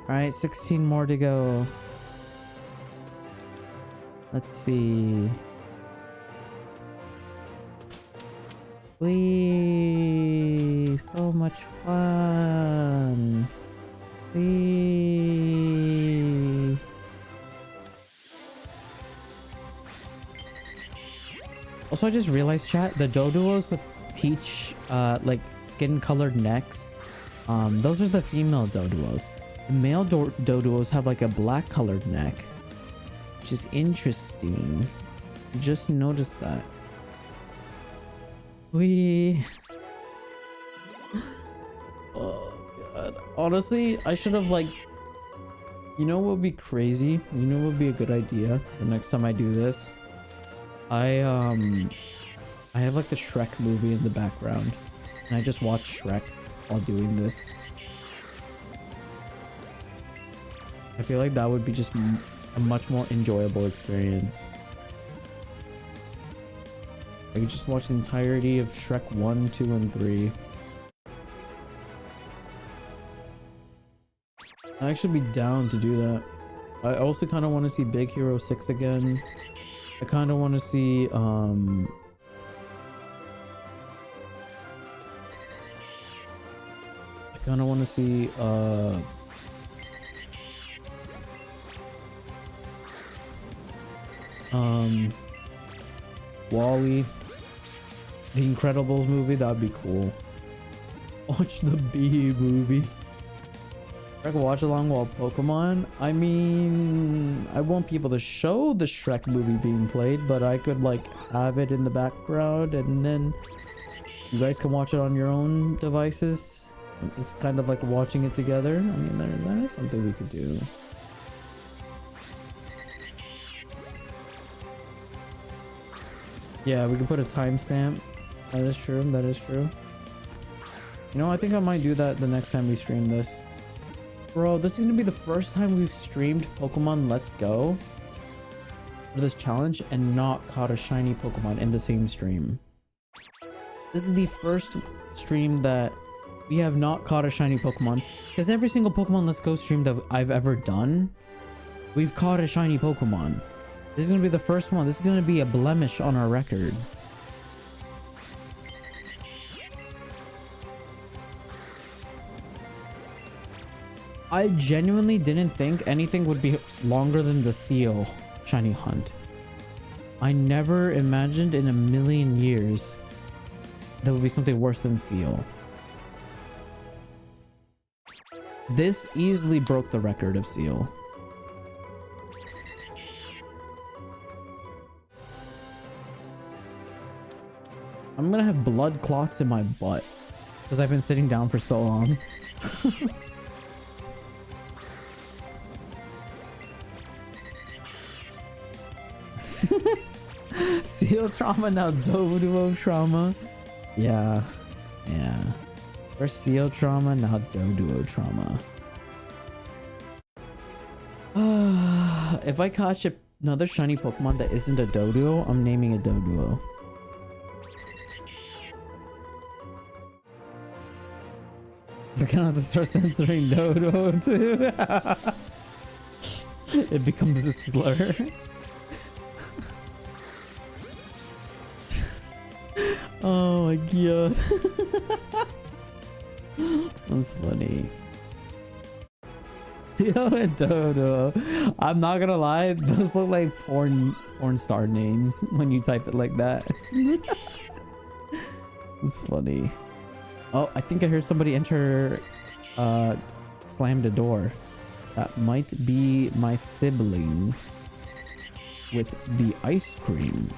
S3: Alright, 16 more to go. Let's see. Please, so much fun. Please. Also, I just realized, chat, the Doduos with peach, like skin-colored necks, those are the female Doduos. The male Doduos have like a black-colored neck, which is interesting. Just noticed that. Oh god. Honestly, I should have like... You know what would be crazy? You know what would be a good idea the next time I do this? I have like the Shrek movie in the background. And I just watch Shrek while doing this. I feel like that would be just a much more enjoyable experience. I could just watch the entirety of Shrek 1, 2, and 3. I'd actually be down to do that. I also kind of want to see Big Hero 6 again. I kind of want to see, I kind of want to see, WALL-E. The Incredibles movie, that'd be cool. Watch the Bee movie. Shrek watch along while Pokemon? I mean, I want people to show the Shrek movie being played, but I could like have it in the background and then you guys can watch it on your own devices. It's kind of like watching it together. I mean, there is something we could do. Yeah, we can put a timestamp. That is true. That is true. You know, I think I might do that the next time we stream this. Bro, this is gonna be the first time we've streamed Pokemon Let's Go for this challenge and not caught a shiny Pokemon in the same stream. This is the first stream that we have not caught a shiny Pokemon, because every single Pokemon Let's Go stream that I've ever done, we've caught a shiny Pokemon. This is gonna be the first one. This is gonna be a blemish on our record. I genuinely didn't think anything would be longer than the seal shiny hunt. I never imagined in a million years there would be something worse than seal. This easily broke the record of seal. I'm gonna have blood clots in my butt because I've been sitting down for so long. Seal trauma, now Doduo trauma. Yeah. First seal trauma, now Doduo trauma. If I catch another shiny Pokemon that isn't a Doduo, I'm naming it Doduo. We're gonna have to start censoring Doduo too. It becomes a slur. Oh my god. That's funny. Yo and Dodo. I'm not gonna lie, those look like porn star names when you type it like that. It's funny. Oh, I think I heard somebody enter, slammed a door. That might be my sibling with the ice cream.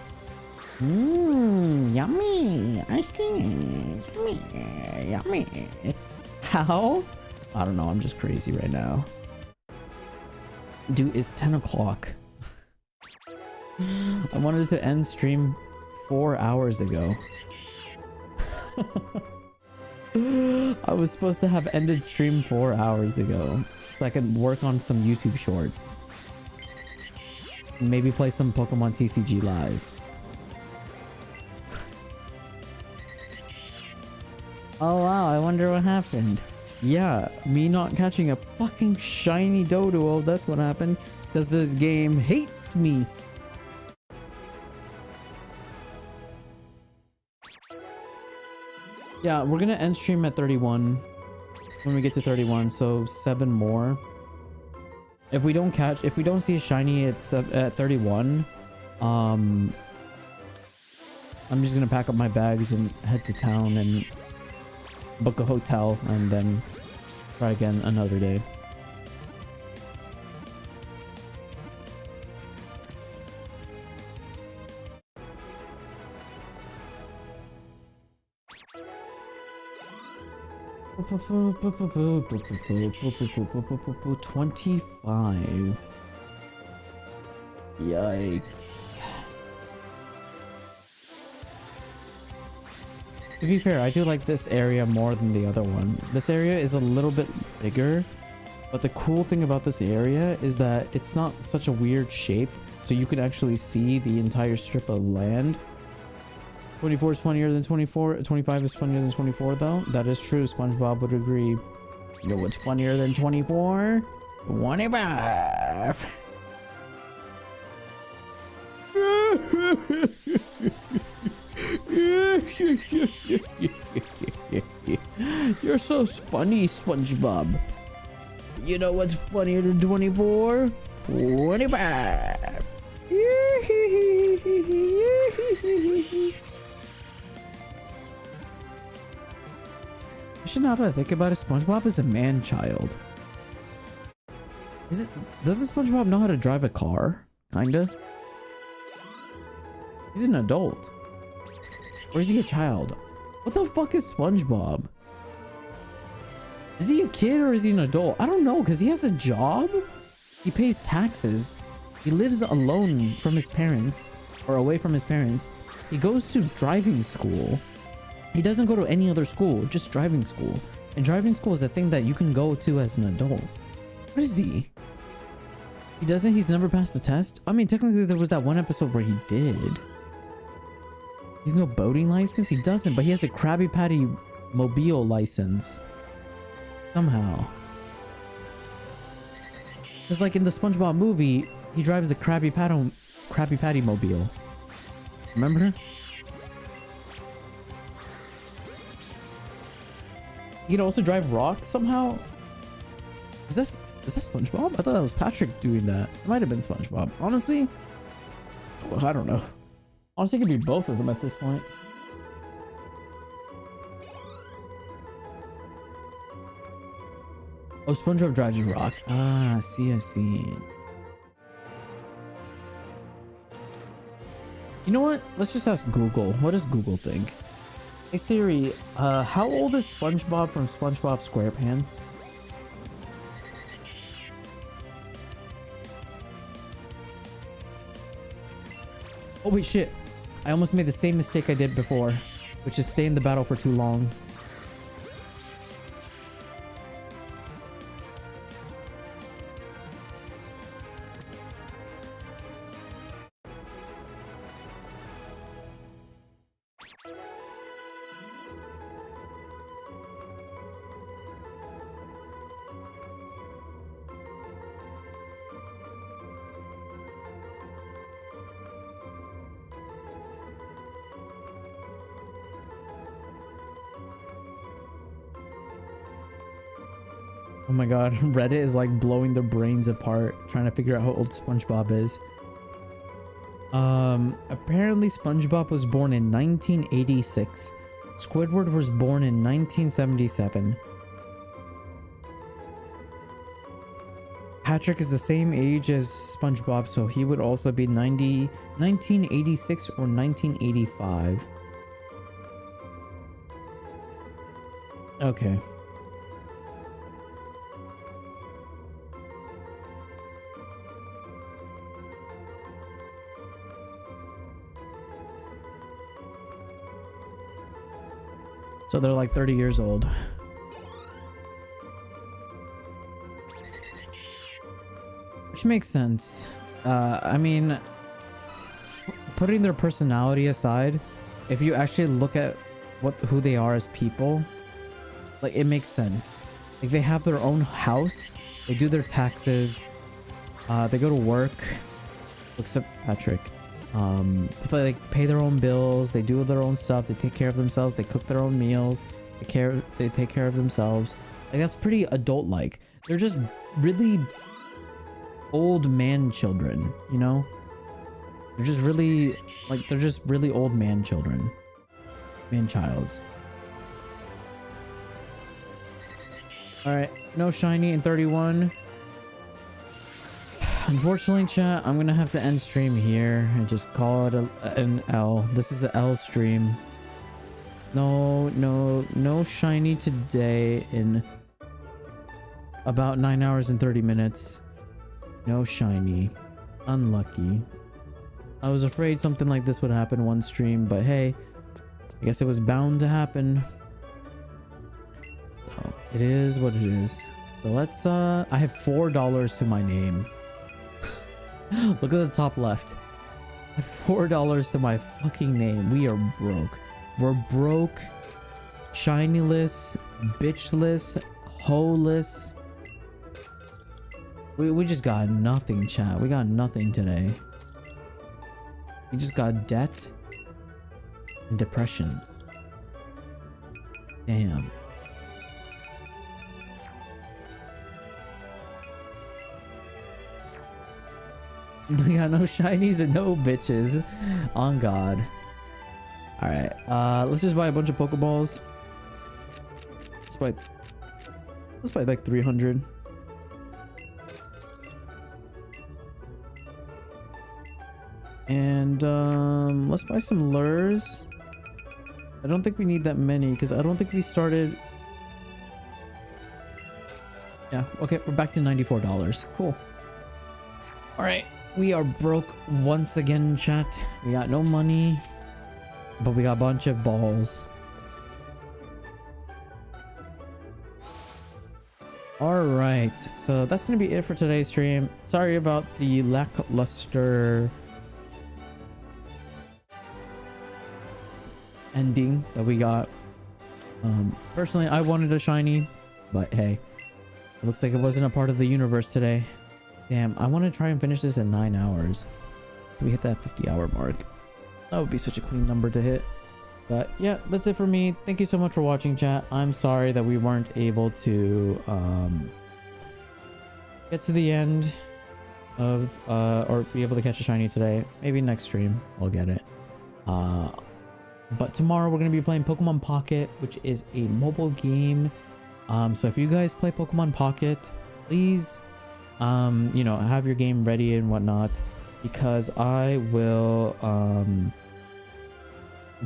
S2: Mmm, yummy. Ice cream. Yummy. Yummy.
S3: How? I don't know, I'm just crazy right now. Dude, it's 10 o'clock. I wanted to end stream 4 hours ago. I was supposed to have ended stream 4 hours ago so I could work on some YouTube shorts. Maybe play some Pokemon TCG Live.
S2: Oh wow, I wonder what happened.
S3: Yeah, me not catching a fucking shiny Doduo, that's what happened. Because this game hates me. Yeah, we're gonna end stream at 31 when we get to 31, so 7 more. If we don't see a shiny at 31, I'm just gonna pack up my bags and head to town and book a hotel and then try again another day. $25. Yikes. To be fair, I do like this area more than the other one. This area is a little bit bigger, but the cool thing about this area is that it's not such a weird shape, so you can actually see the entire strip of land. 24 is funnier than 24. 25 is funnier than 24 though. That is true, SpongeBob would agree.
S2: You know what's funnier than 24? 25.
S3: You're so funny, SpongeBob.
S2: You know what's funnier than 24? 25.
S3: Actually, now that I think about it, SpongeBob is a man-child. Doesn't SpongeBob know how to drive a car? Kinda. He's an adult. Or is he a child? What the fuck is SpongeBob? Is he a kid or is he an adult? I don't know, because he has a job. He pays taxes. He lives alone from his parents, or away from his parents. He goes to driving school. He doesn't go to any other school, just driving school. And driving school is a thing that you can go to as an adult. What is he? He's never passed the test? I mean, technically there was that one episode where he did. He's no boating license? He doesn't, but he has a Krabby Patty mobile license. Somehow. It's like in the SpongeBob movie, he drives the Krabby Patty mobile. Remember? He can also drive rocks somehow? Is that SpongeBob? I thought that was Patrick doing that. It might have been SpongeBob. Honestly, well, I don't know. Honestly, it could be both of them at this point. Oh, SpongeBob drives you rock. Ah, I see, I see. You know what? Let's just ask Google. What does Google think? Hey Siri, how old is SpongeBob from SpongeBob SquarePants? Oh wait, shit. I almost made the same mistake I did before, which is stay in the battle for too long. Oh my god, Reddit is like blowing their brains apart trying to figure out how old SpongeBob is. Apparently SpongeBob was born in 1986. Squidward was born in 1977. Patrick is the same age as SpongeBob, so he would also be 1986 or 1985. Okay. So they're like 30 years old. Which makes sense. I mean, putting their personality aside, if you actually look at who they are as people, like it makes sense. Like they have their own house, they do their taxes, they go to work, except Patrick. But they like pay their own bills, they do their own stuff, they take care of themselves, they cook their own meals, they take care of themselves. Like that's pretty adult like. They're just really old man children, you know? They're just really old man children. Man childs. Alright, no shiny in 31. Unfortunately, chat, I'm gonna have to end stream here and just call it an L. This is an L stream. No shiny today in about 9 hours and 30 minutes. No shiny. Unlucky. I was afraid something like this would happen one stream, but hey, I guess it was bound to happen. Oh, it is what it is. So let's, I have $4 to my name. Look at the top left. I have $4 to my fucking name. We are broke. We're broke, shinyless, bitchless, hoeless. We just got nothing, chat. We got nothing today. We just got debt and depression. Damn. We got no shinies and no bitches. On God. Alright, let's just buy a bunch of Pokeballs. Let's buy like 300. And let's buy some lures. I don't think we need that many because I don't think we started. Yeah, okay, we're back to $94. Cool. Alright, we are broke once again, chat. We got no money, but we got a bunch of balls. Alright, so that's gonna be it for today's stream. Sorry about the lackluster ending that we got. Personally, I wanted a shiny, but hey, it looks like it wasn't a part of the universe today. Damn, I want to try and finish this in 9 hours. We hit that 50-hour mark. That would be such a clean number to hit. But yeah, that's it for me. Thank you so much for watching, chat. I'm sorry that we weren't able to get to the end of or be able to catch a shiny today. Maybe next stream I'll get it. But tomorrow we're gonna be playing Pokemon Pocket, which is a mobile game. So if you guys play Pokemon Pocket, please you know, have your game ready and whatnot, because I will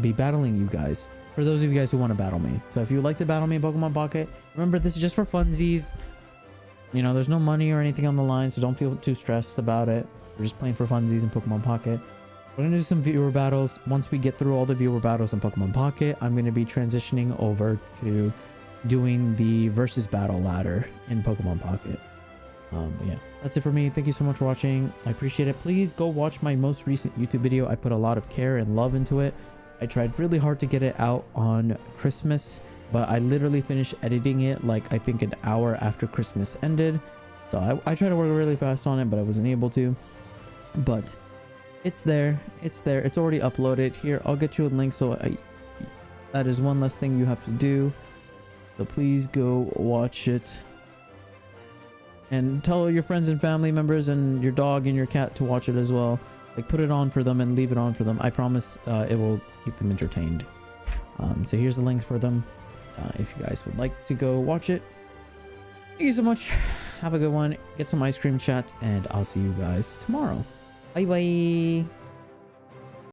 S3: be battling you guys, for those of you guys who want to battle me. So if you would like to battle me in Pokemon Pocket, remember, this is just for funsies. You know, there's no money or anything on the line, so don't feel too stressed about it. We're just playing for funsies in Pokemon Pocket. We're gonna do some viewer battles. Once we get through all the viewer battles in Pokemon Pocket, I'm gonna be transitioning over to doing the versus battle ladder in Pokemon Pocket. But yeah, that's it for me. Thank you so much for watching. I appreciate it. Please go watch my most recent YouTube video. I put a lot of care and love into it. I tried really hard to get it out on Christmas, but I literally finished editing it like I think an hour after Christmas ended. So I tried to work really fast on it, but I wasn't able to. But it's there. It's there. It's already uploaded. Here, I'll get you a link. So that is one less thing you have to do. So please go watch it. And tell your friends and family members and your dog and your cat to watch it as well. Like, put it on for them and leave it on for them. I promise it will keep them entertained. So here's the links for them if you guys would like to go watch it. Thank you so much. Have a good one. Get some ice cream chat, and I'll see you guys tomorrow. Bye bye.